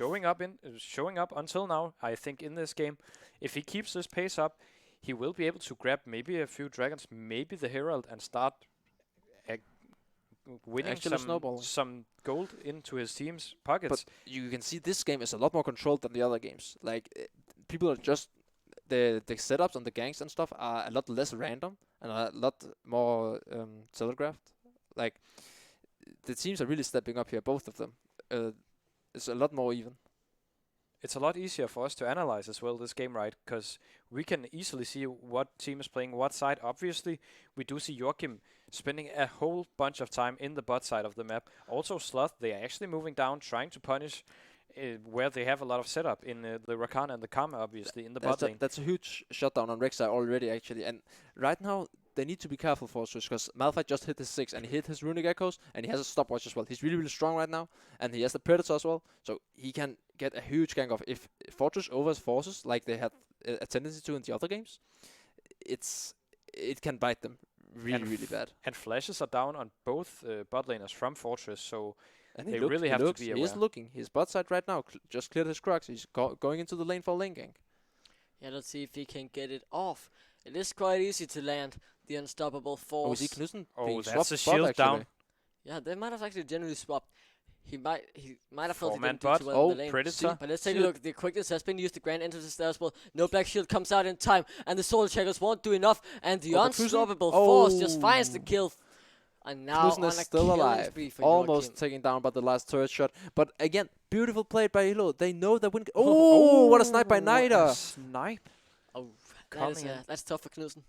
showing up until now. I think in this game, if he keeps this pace up, he will be able to grab maybe a few dragons, maybe the Herald, and start winning Actually snowballing. some gold into his team's pockets. But you can see this game is a lot more controlled than the other games. Like people are just the setups and the ganks and stuff are a lot less random and a lot more telegraphed. Like the teams are really stepping up here, both of them. It's a lot more even. It's a lot easier for us to analyze as well this game, right? Because we can easily see what team is playing what side. Obviously, we do see Joachim spending a whole bunch of time in the bot side of the map. Also, Sloth, they are actually moving down, trying to punish where they have a lot of setup in the Rakan and the Karma, obviously, in the bot lane. That's a huge shutdown on Rek'Sai already, actually. And right now, they need to be careful for Swiss because Malphite just hit his 6 and he hit his Runic Echoes and he has a stopwatch as well. He's really, really strong right now and he has the Predator as well, so he can get a huge gank off. If Fortress overs forces like they had a tendency to in the other games, it can bite them really, really bad. And flashes are down on both bot laners from Fortress, so And they really have to be aware. He is looking. He's bot side right now. Just cleared his Crux. He's going into the lane for lane gank. Yeah, let's see if he can get it off. It is quite easy to land the unstoppable force. Oh, is he Knudsen? Oh, that's swapped a bot, shield actually. down. Yeah, they might have actually generally swapped. He might have felt he Four-man didn't do bot. too well in the lane. Predator. But let's take a look. The quickness has been used. The Grand enters there as well. No Black Shield comes out in time. And the Soul Checkers won't do enough. And the unstoppable force just finds the kill. And now Knudsen on is a still killing alive. spree for Almost Joachim. taken down by the last turret shot. But again, beautiful play by Hillerød. They know that win. Oh, what a snipe by Nida. Snipe. Oh, Coming in. that's tough for Knudsen.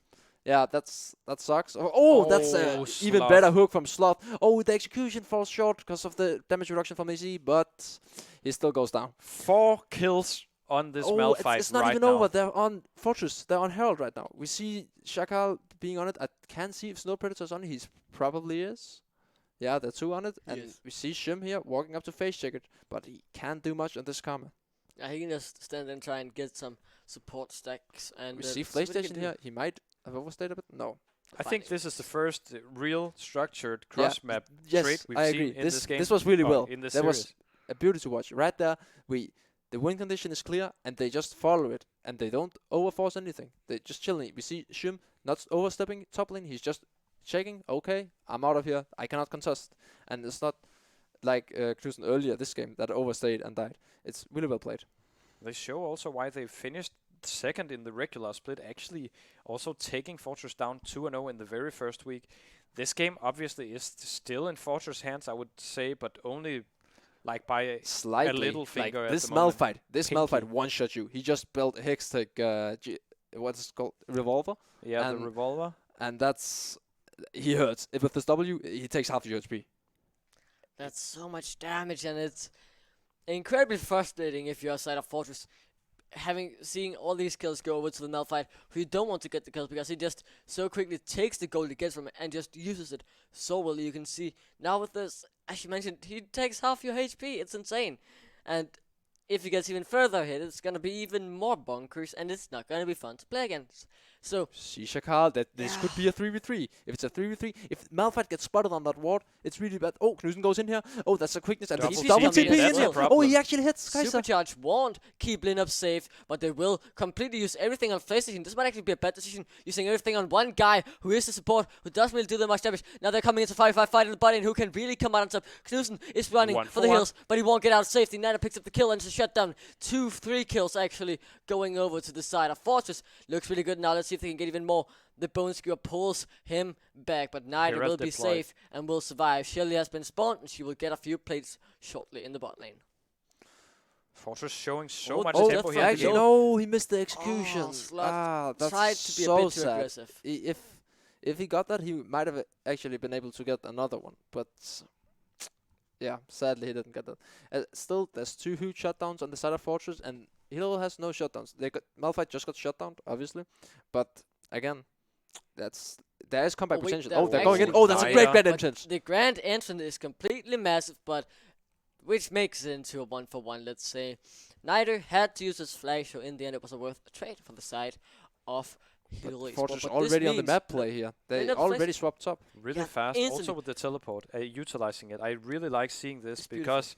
Yeah, that sucks. That's even Sloth. better hook from Sloth. Oh, the execution falls short because of the damage reduction from AC, but he still goes down. 4 kills on this Malphite it's not right even now. over. They're on Fortress. They're on Herald right now. We see Shakal being on it. I can't see if Snow Predator's on it. He probably is. Yeah, there are 2 on it. And Yes. we see Shim here walking up to face check it, but he can't do much on this Karma. Yeah, he can just stand and try and get some support stacks. And We see see what he can PlayStation do. here. He might have overstayed a bit. No. I think Fine. this is the first real structured Yeah, cross-map Yes, trade we've I seen agree. in This this game. this was really or well. in this That was series. a beauty to watch. Right there, the win condition is clear, and they just follow it, and they don't overforce anything. They just chilling. We see Shim not overstepping top lane. He's just checking. Okay, I'm out of here. I cannot contest, and it's not like Knudsen earlier this game that overstayed and died. It's really well played. They show also why they finished second in the regular split, actually also taking Fortress down 2-0 in the very first week. This game obviously is still in Fortress' hands, I would say, but only like by Slightly, a little finger like at this the moment. Malphite. This Pinky. Malphite one-shot you. He just built a Hextech, what's it called, revolver, Yeah, and the revolver. and he hurts. With this W, he takes half your HP. That's so much damage, and it's incredibly frustrating if you're outside of Fortress, seeing all these kills go over to the Malphite, who you don't want to get the kills because he just so quickly takes the gold he gets from it and just uses it so well. You can see now with this, as you mentioned, he takes half your HP. It's insane, and if he gets even further hit, it's gonna be even more bonkers, and it's not gonna be fun to play against. So See, Shakal, that this could be a 3v3. If it's a 3v3, if Malphite gets spotted on that ward, it's really bad. Oh, Knudsen goes in here. Oh, that's a quickness. And Double he's TP double coming TP in in as here. well. Oh, he actually hits Kaiser. Supercharge won't keep Lineup safe, but they will completely use everything on PlayStation. This might actually be a bad decision, using everything on one guy who is the support, who doesn't really do that much damage. Now they're coming into 5v5 fight in the body, and who can really come out on top. Knudsen is running One for for the one. hills, but he won't get out safe. The Nana picks up the kill and it's a shutdown. 3 kills actually going over to the side of Fortress. Looks really good now. Let's see if they can get even more. The Bone Skewer pulls him back, but Nida Herald will be deployed. safe and will survive. Shelly has been spawned, and she will get a few plates shortly in the bot lane. Fortress showing so Oh, much oh, tempo that's here. in the actually- game. No, he missed the execution. Oh, Slot that's tried to be so a bit too sad. aggressive. If he got that, he might have actually been able to get another one. But yeah, sadly he didn't get that. Still, there's 2 huge shutdowns on the side of Fortress, and Hilo has no shutdowns. Malphite just got shut down, obviously, but again, there is comeback Oh, wait, potential. that Oh, they're going in. actually- Oh, that's a Nida. great But entrance. the Grand Entrance is completely massive, but which makes it into a 1-for-1, let's say. Neither had to use his flag, so in the end it was a worth a trade for the side of Hillerød. Fortress But this already on the means map play here. They Lineup already flex- swapped top. Really Yeah, fast, instantly. also with the teleport, utilizing it. I really like seeing this It's beautiful. because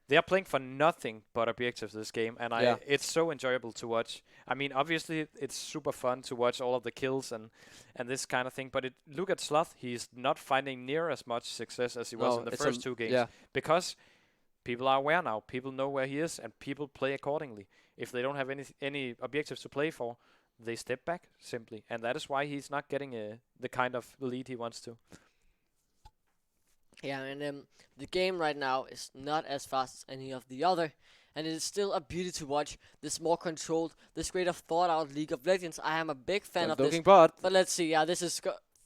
they are playing for nothing but objectives this game, and Yeah. it's so enjoyable to watch. I mean, obviously it's super fun to watch all of the kills and this kind of thing, but look at Sloth, he's not finding near as much success as he was No, in the it's first 2 games, Yeah, because people are aware now, people know where he is, and people play accordingly. If they don't have any objectives to play for, they step back simply, and that is why he's not getting the kind of lead he wants to. Yeah, and the game right now is not as fast as any of the other, and it is still a beauty to watch. This more controlled, this greater thought out League of Legends. I am a big fan of this. looking bot. But let's see. Yeah, this is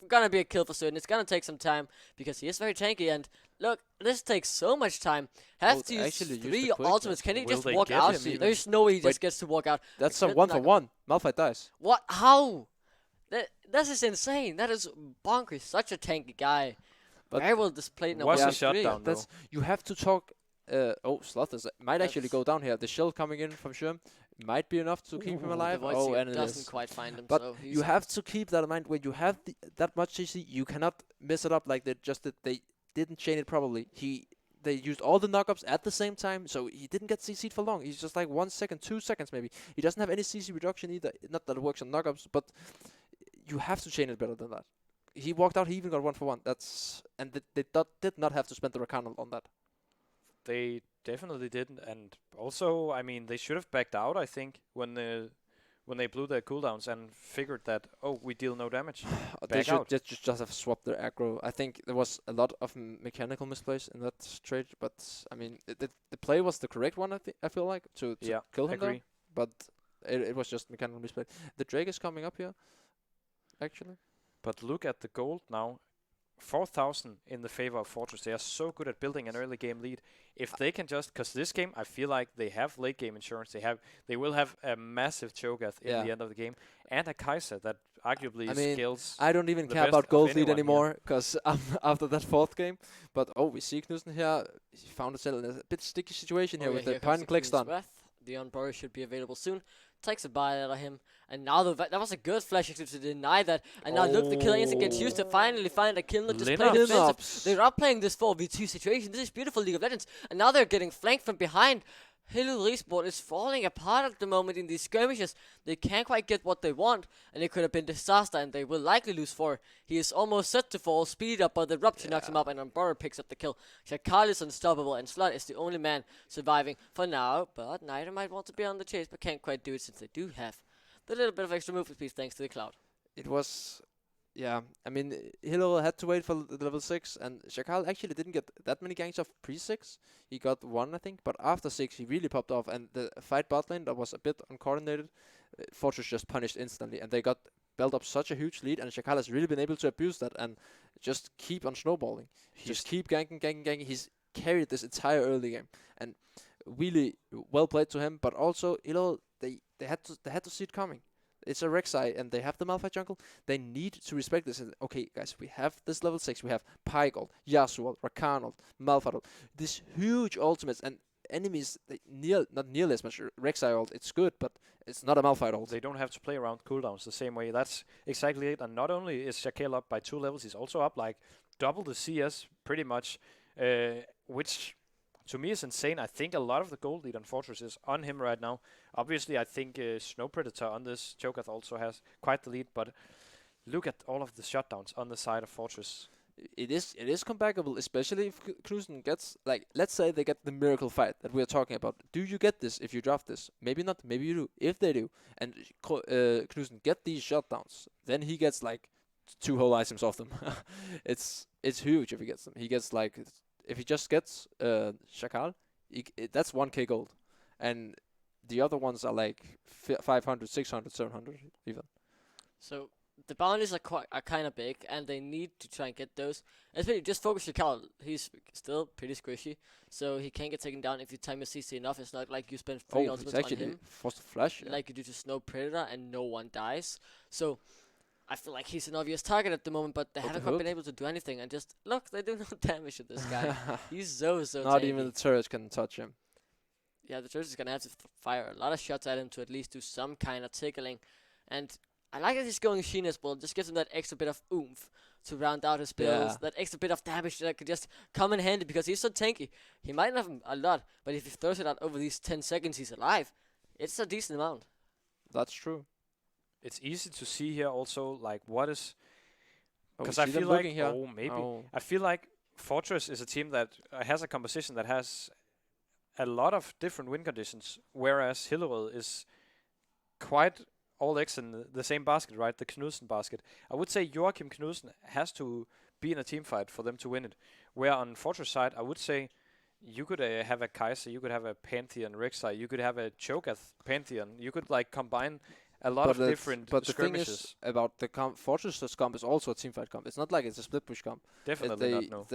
gonna be a kill for certain. It's gonna take some time because he is very tanky. And look, this takes so much time. Has Oh, to use actually use the 3 quickness. ultimates. Can he Will just they walk get out? him even? There's no way he Wait. just gets to walk out. That's I a could 1 not for go- 1. Malphite dies. What? How? That is insane. That is bonkers. Such a tanky guy. But Very well displayed in a was a 1v3. shutdown, though. That's you have to talk. Sloth might actually That's- go down here. The shell coming in from Sherm might be enough to keep him The alive. voice Oh, here and it doesn't is. quite find him. But so he's you have to keep that in mind when you have that much CC. You cannot mess it up like they just did. They didn't chain it properly. They used all the knockups at the same time, so he didn't get CC'd for long. He's just like 1 second, 2 seconds maybe. He doesn't have any CC reduction either. Not that it works on knockups, but you have to chain it better than that. He walked out. He even got 1-for-1. They did not have to spend the Rakanal on that. They definitely didn't, and also, I mean, they should have backed out. I think when they blew their cooldowns and figured that we deal no damage. They Back should out. just have swapped their aggro. I think there was a lot of mechanical misplays in that trade, but I mean, the play was the correct one. I feel like to kill him there, agree. but it was just mechanical misplay. The Drake is coming up here, actually. But look at the gold now. 4,000 in the favor of Fortress. They are so good at building an early game lead. If they can just, because this game, I feel like they have late game insurance. They will have a massive Cho'Gath in the end of the game, and a Kai'Sa that arguably scales. I don't even the care best about of gold lead anyone here. anymore, because after that fourth game. But we see Knudsen here. He found himself in a bit sticky situation here with the point and click stun. The Unburied should be available soon. Takes a bite out of him. And now that was a good flash actually to deny that. And now look, the killing instinct gets used to finally find a kill. Not just play defensive. They're not playing this 4v2 situation. This is beautiful League of Legends. And now they're getting flanked from behind. Hillerød Esport is falling apart at the moment in these skirmishes. They can't quite get what they want, and it could have been disaster, and they will likely lose 4. He is almost set to fall, speed up, but the Rupture knocks him up, and Umbara picks up the kill. Shakal is unstoppable, and Slut is the only man surviving for now, but Nida might want to be on the chase, but can't quite do it since they do have the little bit of extra movement speed thanks to the Cloud. It was... Yeah, I mean, Hillerød had to wait for the level 6, and Shakal actually didn't get that many ganks off pre-6. He got 1, I think, but after 6 he really popped off, and the fight bot lane that was a bit uncoordinated, Fortress just punished instantly, and they got built up such a huge lead, and Shakal has really been able to abuse that and just keep on snowballing. Just keep ganking. He's carried this entire early game, and really well played to him, but also, they had to see it coming. It's a Rek'Sai, and they have the Malphite jungle. They need to respect this. And okay, guys, we have this level 6. We have Pygold, Yasuo, Rakanal, Malphite. These huge ultimates, and enemies, not nearly as much Rek'Sai ult. It's good, but it's not a Malphite ult. They don't have to play around cooldowns the same way. That's exactly it. And not only is Shaquille up by 2 levels, he's also up like double the CS, pretty much, which... to me is insane. I think a lot of the gold lead on Fortress is on him right now. Obviously, I think Snow Predator on this Cho'Gath also has quite the lead, but look at all of the shutdowns on the side of Fortress. It is comebackable, especially if Knudsen gets, like, let's say they get the miracle fight that we're talking about. Do you get this if you draft this? Maybe not, maybe you do. If they do, and Knudsen get these shutdowns, then he gets like 2 whole items off them. It's huge if he gets them. He gets like... If he just gets Shakal, that's 1k gold. And the other ones are like 500, 600, 700 even. So the boundaries are kind of big, and they need to try and get those. Especially just focus Shakal. He's still pretty squishy, so he can't get taken down if you time your CC enough. It's not like you spend 3 ultimates on him. Forced to flash. Like you do to Snow Predator, and no one dies. So... I feel like he's an obvious target at the moment, but they haven't quite been able to do anything. And just, look, they do no damage to this guy. He's so Not tanky. even the turrets can touch him. Yeah, the turret is going to have to fire a lot of shots at him to at least do some kind of tickling. And I like that he's going Sheen as well. Just gives him that extra bit of oomph to round out his builds. That extra bit of damage that could just come in handy because he's so tanky. He might not have a lot, but if he throws it out over these 10 seconds he's alive, it's a decent amount. That's true. It's easy to see here also, like, what is... Because I I feel like... here. I feel like Fortress is a team that has a composition that has a lot of different win conditions, whereas Hillerød is quite all eggs in the same basket, right? The Knudsen basket. I would say Joachim Knudsen has to be in a team fight for them to win it. Where on Fortress side, I would say you could have a Kai'Sa, you could have a Pantheon Rek'Sai, you could have a Cho'Gath Pantheon. You could, like, combine... a lot of different but the skirmishes. thing is about the Fortress comp is also a teamfight comp. It's not like it's a split push comp. Definitely not, no.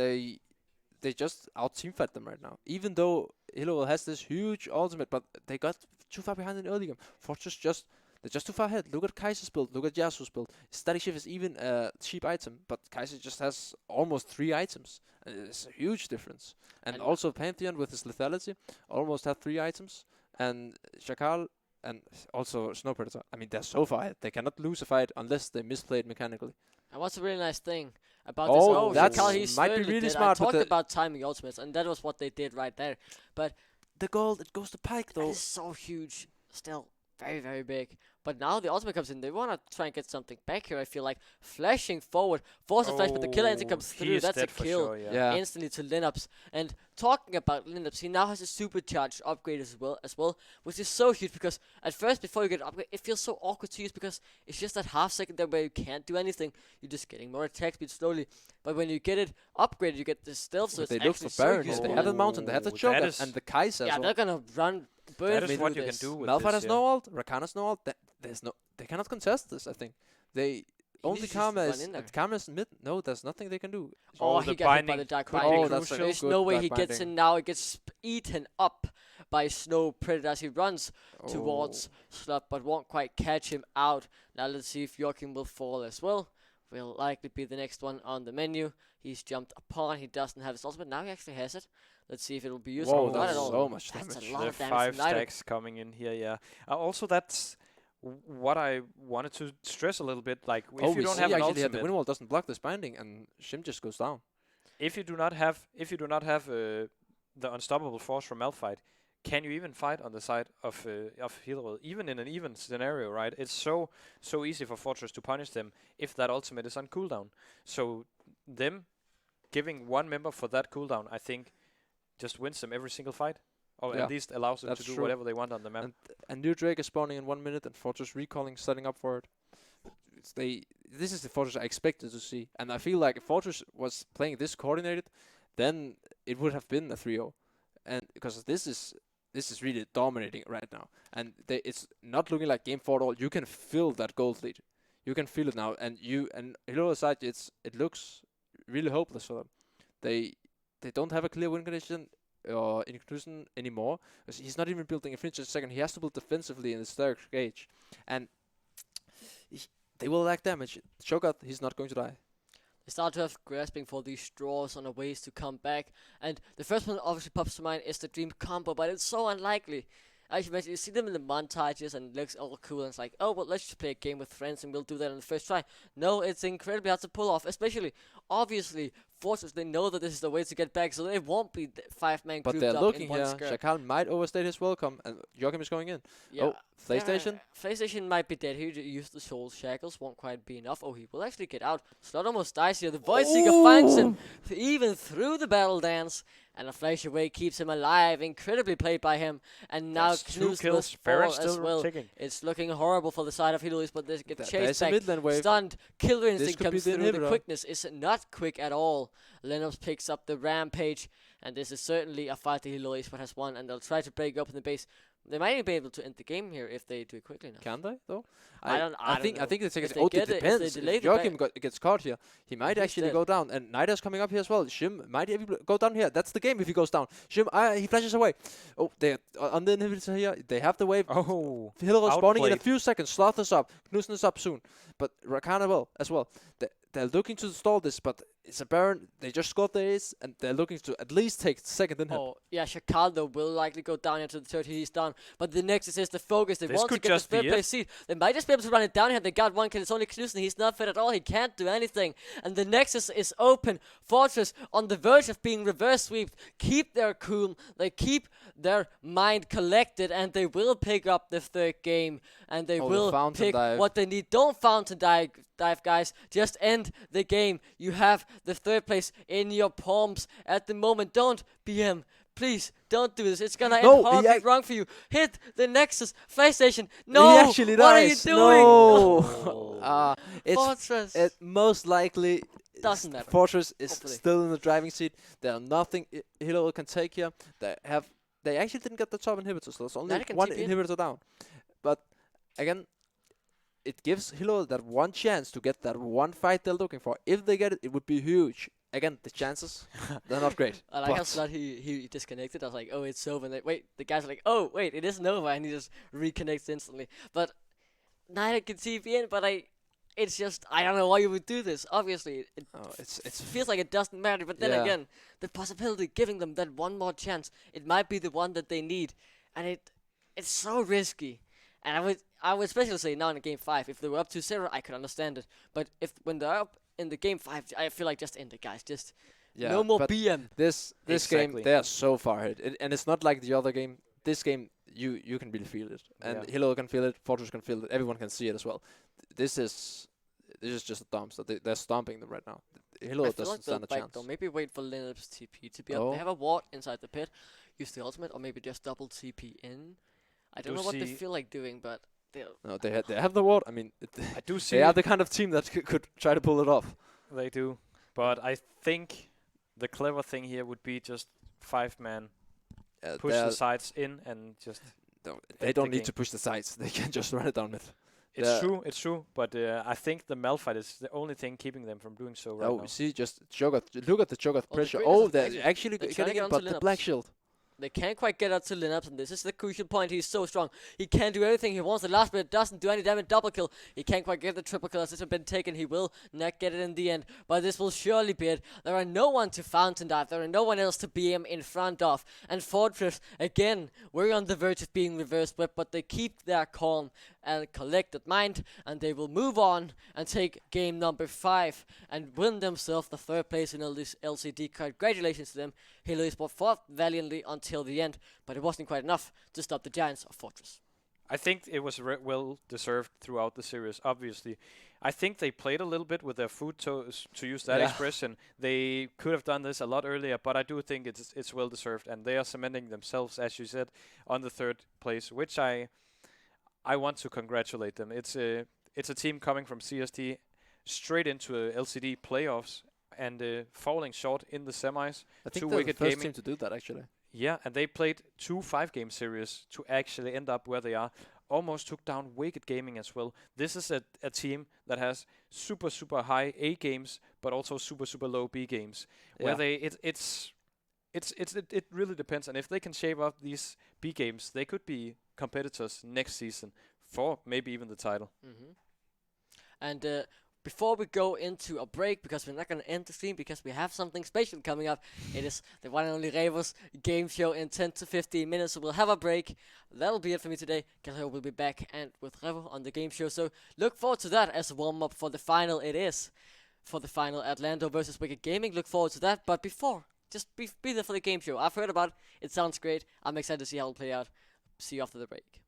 They just out teamfight them right now. Even though Hillerød has this huge ultimate, but they got too far behind in the early game. Fortress just They're just too far ahead. Look at Kaiser's build. Look at Yasuo's build. Static Shift is even a cheap item, but Kaiser just has almost 3 items. And it's a huge difference. And also Pantheon with his lethality almost had 3 items. And Shakal and also Snow Predator. I mean, they're so far ahead. They cannot lose a fight unless they misplay it mechanically. And what's a really nice thing about this? Oh, that's Shakal, he might be certainly really did. smart. I talked about timing ultimates, and that was what they did right there. But the gold, it goes to Pike though. that is so huge. Still very, very big. But now the ultimate comes in. They want to try and get something back here, I feel like. Flashing forward. Force a flash, but the killer instinct comes through. That's a kill instantly to Lineups. And talking about Lineups, he now has a supercharged upgrade as well, which is so huge because at first, before you get an upgrade, it feels so awkward to use because it's just that half second there where you can't do anything. You're just getting more attack speed slowly. But when you get it upgraded, you get the stealth, so they it's look actually for so Baron. useful. They have the mountain, they have the choker, and the Kaiser. Yeah, they're gonna run. That is what you can do with Malphite this. has no ult. Rakan has no ult. They cannot contest this. I think they only Karma is Karma's mid. No, there's nothing they can do. Oh, he got hit by the Dark Binding. That's There's no way he gets in now. It gets eaten up by Snow Predator as he runs towards Slot, but won't quite catch him out. Now let's see if Joachim will fall as well. Will likely be the next one on the menu. He's jumped upon. He doesn't have his ultimate. Now he actually has it. Let's see if it will be useful. Whoa, Not that's at all. so much That's damage. a lot of damage. 5 stacks coming in here, yeah. Also, that's what I wanted to stress a little bit. Like, if you don't have an ultimate, the wind wall doesn't block this binding, and Shim just goes down. If you do not have the unstoppable force from Malphite, can you even fight on the side of Hillerød? Even in an even scenario, right? It's so easy for Fortress to punish them if that ultimate is on cooldown. So them giving one member for that cooldown, I think, just wins them every single fight. Or at least allows them to do whatever they want on the map. And new Drake is spawning in 1 minute, and Fortress recalling, setting up for it. This is the Fortress I expected to see. And I feel like if Fortress was playing this coordinated, then it would have been a 3-0. And because this is really dominating right now. And it's not looking like game 4 at all. You can feel that gold lead. You can feel it now. And Hillerød side, it looks really hopeless for them. They don't have a clear win condition or inclusion anymore. He's not even building a finish in a second. He has to build defensively in the third stage. And they will lack damage. Shogat, he's not going to die. They start to have grasping for these straws on the ways to come back. And the first one obviously pops to mind is the Dream combo, but it's so unlikely. As you mentioned, you see them in the montages and it looks all cool and it's like, oh, well, let's just play a game with friends and we'll do that on the first try. No, it's incredibly hard to pull off, especially, obviously, Fortress, they know that this is the way to get back, so they won't be 5-man But grouped they're up looking in one here. skirt. Shakal might overstay his welcome, and Joachim is going in. Yeah. Oh, PlayStation? PlayStation might be dead. He used the Soul Shackles, won't quite be enough. Oh, he will actually get out. Slot almost dies here. The Void Seeker finds him, even through the battle dance. And a flash away keeps him alive. Incredibly played by him. And now Knus will fall as well. It's looking horrible for the side of Hillerød, but they get chased back. Stunned. Killer instinct comes through. The quickness is not quick at all. Lennox picks up the rampage. And this is certainly a fight that Hillerød has won. And they'll try to break up in the base. They might even be able to end the game here if they do it quickly enough. Can they, though? I think they take it. It Depends. If Joachim gets caught here, he might actually go down. And Nida's coming up here as well. Shim might even go down here. That's the game if he goes down. Shim, he flashes away. Oh, they're on the inhibitor here. They have the wave. Oh, Hillerød spawning in a few seconds. Sloth is up. Knudsen is up soon. But Rakana will as well. They're looking to stall this, but it's a Baron. They just scored the ace, and they're looking to at least take second in hand. Oh, yeah, Shakal, though, will likely go down into the 30. He's down. But the Nexus is the focus. They want to get the third place seed. They might just be able to run it down here. They got one kill. It's only Knudsen. He's not fit at all. He can't do anything. And the Nexus is open. Fortress on the verge of being reverse sweeped. Keep their cool. They keep their mind collected, and they will pick up the third game. And they will pick what they need. Don't fountain dive, guys. Just end the game. You have the third place in your palms at the moment. Don't BM. Please, don't do this. It's gonna end horribly wrong for you. Hit the Nexus. PlayStation. No! He actually what dies. are you doing? No! Fortress. It most likely doesn't matter. Fortress is still in the driving seat. There's nothing Hillerød can take here. They actually didn't get the top inhibitor, so there's only one inhibitor down. But again, it gives Hillerød that one chance to get that one fight they're looking for. If they get it, it would be huge. Again, the chances, they're not great. I like how Slot, he disconnected. I was like, oh, it's over. And wait, the guys are like, oh, wait, it isn't over. And he just reconnects instantly. But neither can TPN, but it's just, I don't know why you would do this. Obviously, it It's feels like it doesn't matter, but then Yeah. again, the possibility giving them that one more chance, it might be the one that they need, and it's so risky. And I would especially say now in game 5, if they were up 2-0, I could understand it. But when they're up in the game 5, I feel like just end it, guys. Just no more but BM. This Exactly. game, they are so far ahead, and it's not like the other game. This game, you can really feel it, and Yeah. Hillerød can feel it, Fortress can feel it, everyone can see it as well. This is just a dump. So they're stomping them right now. I Hillerød feel doesn't like they'll stand a back chance. though. Maybe wait for Linnup's TP to be up. Oh. They have a ward inside the pit. Use the ultimate, or maybe just double TP in. I don't do know what they see- feel like doing, but they'll. No, they have the ward. I mean, I do see they are the kind of team that could try to pull it off. they do, but I think the clever thing here would be just 5-man, push the sides in and just. They the don't need game. to push the sides. They can just run it down mid. It's true, but I think the Malphite is the only thing keeping them from doing so right Oh, now. see, just Cho'Gath. Look at the Cho'Gath the pressure. greatness Oh, of they're actually they're trying to getting get in, onto but the black Lineups. shield. They can't quite get out to Lineups, and this is the crucial point. He's so strong. He can do everything he wants. The last bit doesn't do any damage. Double kill. He can't quite get the triple kill as it's been taken. He will not get it in the end, but this will surely be it. There are no one to fountain dive. There are no one else to BM in front of. And Fortress, again, we're on the verge of being reverse whipped, but they keep their calm and collected mind, and they will move on and take game number 5 and win themselves the 3rd place in this LCD. Congratulations to them. Hillerød Esport fought valiantly until the end, but it wasn't quite enough to stop the Giants of Fortress. I think it was well deserved throughout the series. Obviously, I think they played a little bit with their foot toes, to use that Yeah. expression. They could have done this a lot earlier, but I do think it's well deserved, and they are cementing themselves, as you said, on the 3rd place, which I want to congratulate them. It's a team coming from CST straight into LCD playoffs and falling short in the semis. I think Two they're the Wicked first Gaming. team to do that, actually. Yeah, and they played 2 5-game series to actually end up where they are. Almost took down Wicked Gaming as well. This is a team that has super, super high A games, but also super, super low B games. Where it really depends. And if they can shave up these B games, they could be competitors next season for maybe even the title. And before we go into a break, because we're not going to end the stream, because we have something special coming up. It is the one and only Revo's game show in 10 to 15 minutes. So we'll have a break. That'll be it for me today. Hillerød will be back and with Revo on the game show. So look forward to that as a warm-up for the final. It is for the final, Atlanta versus Wicked Gaming. Look forward to that. But before, just be there for the game show. I've heard about it. It sounds great. I'm excited to see how it'll play out. See you after the break.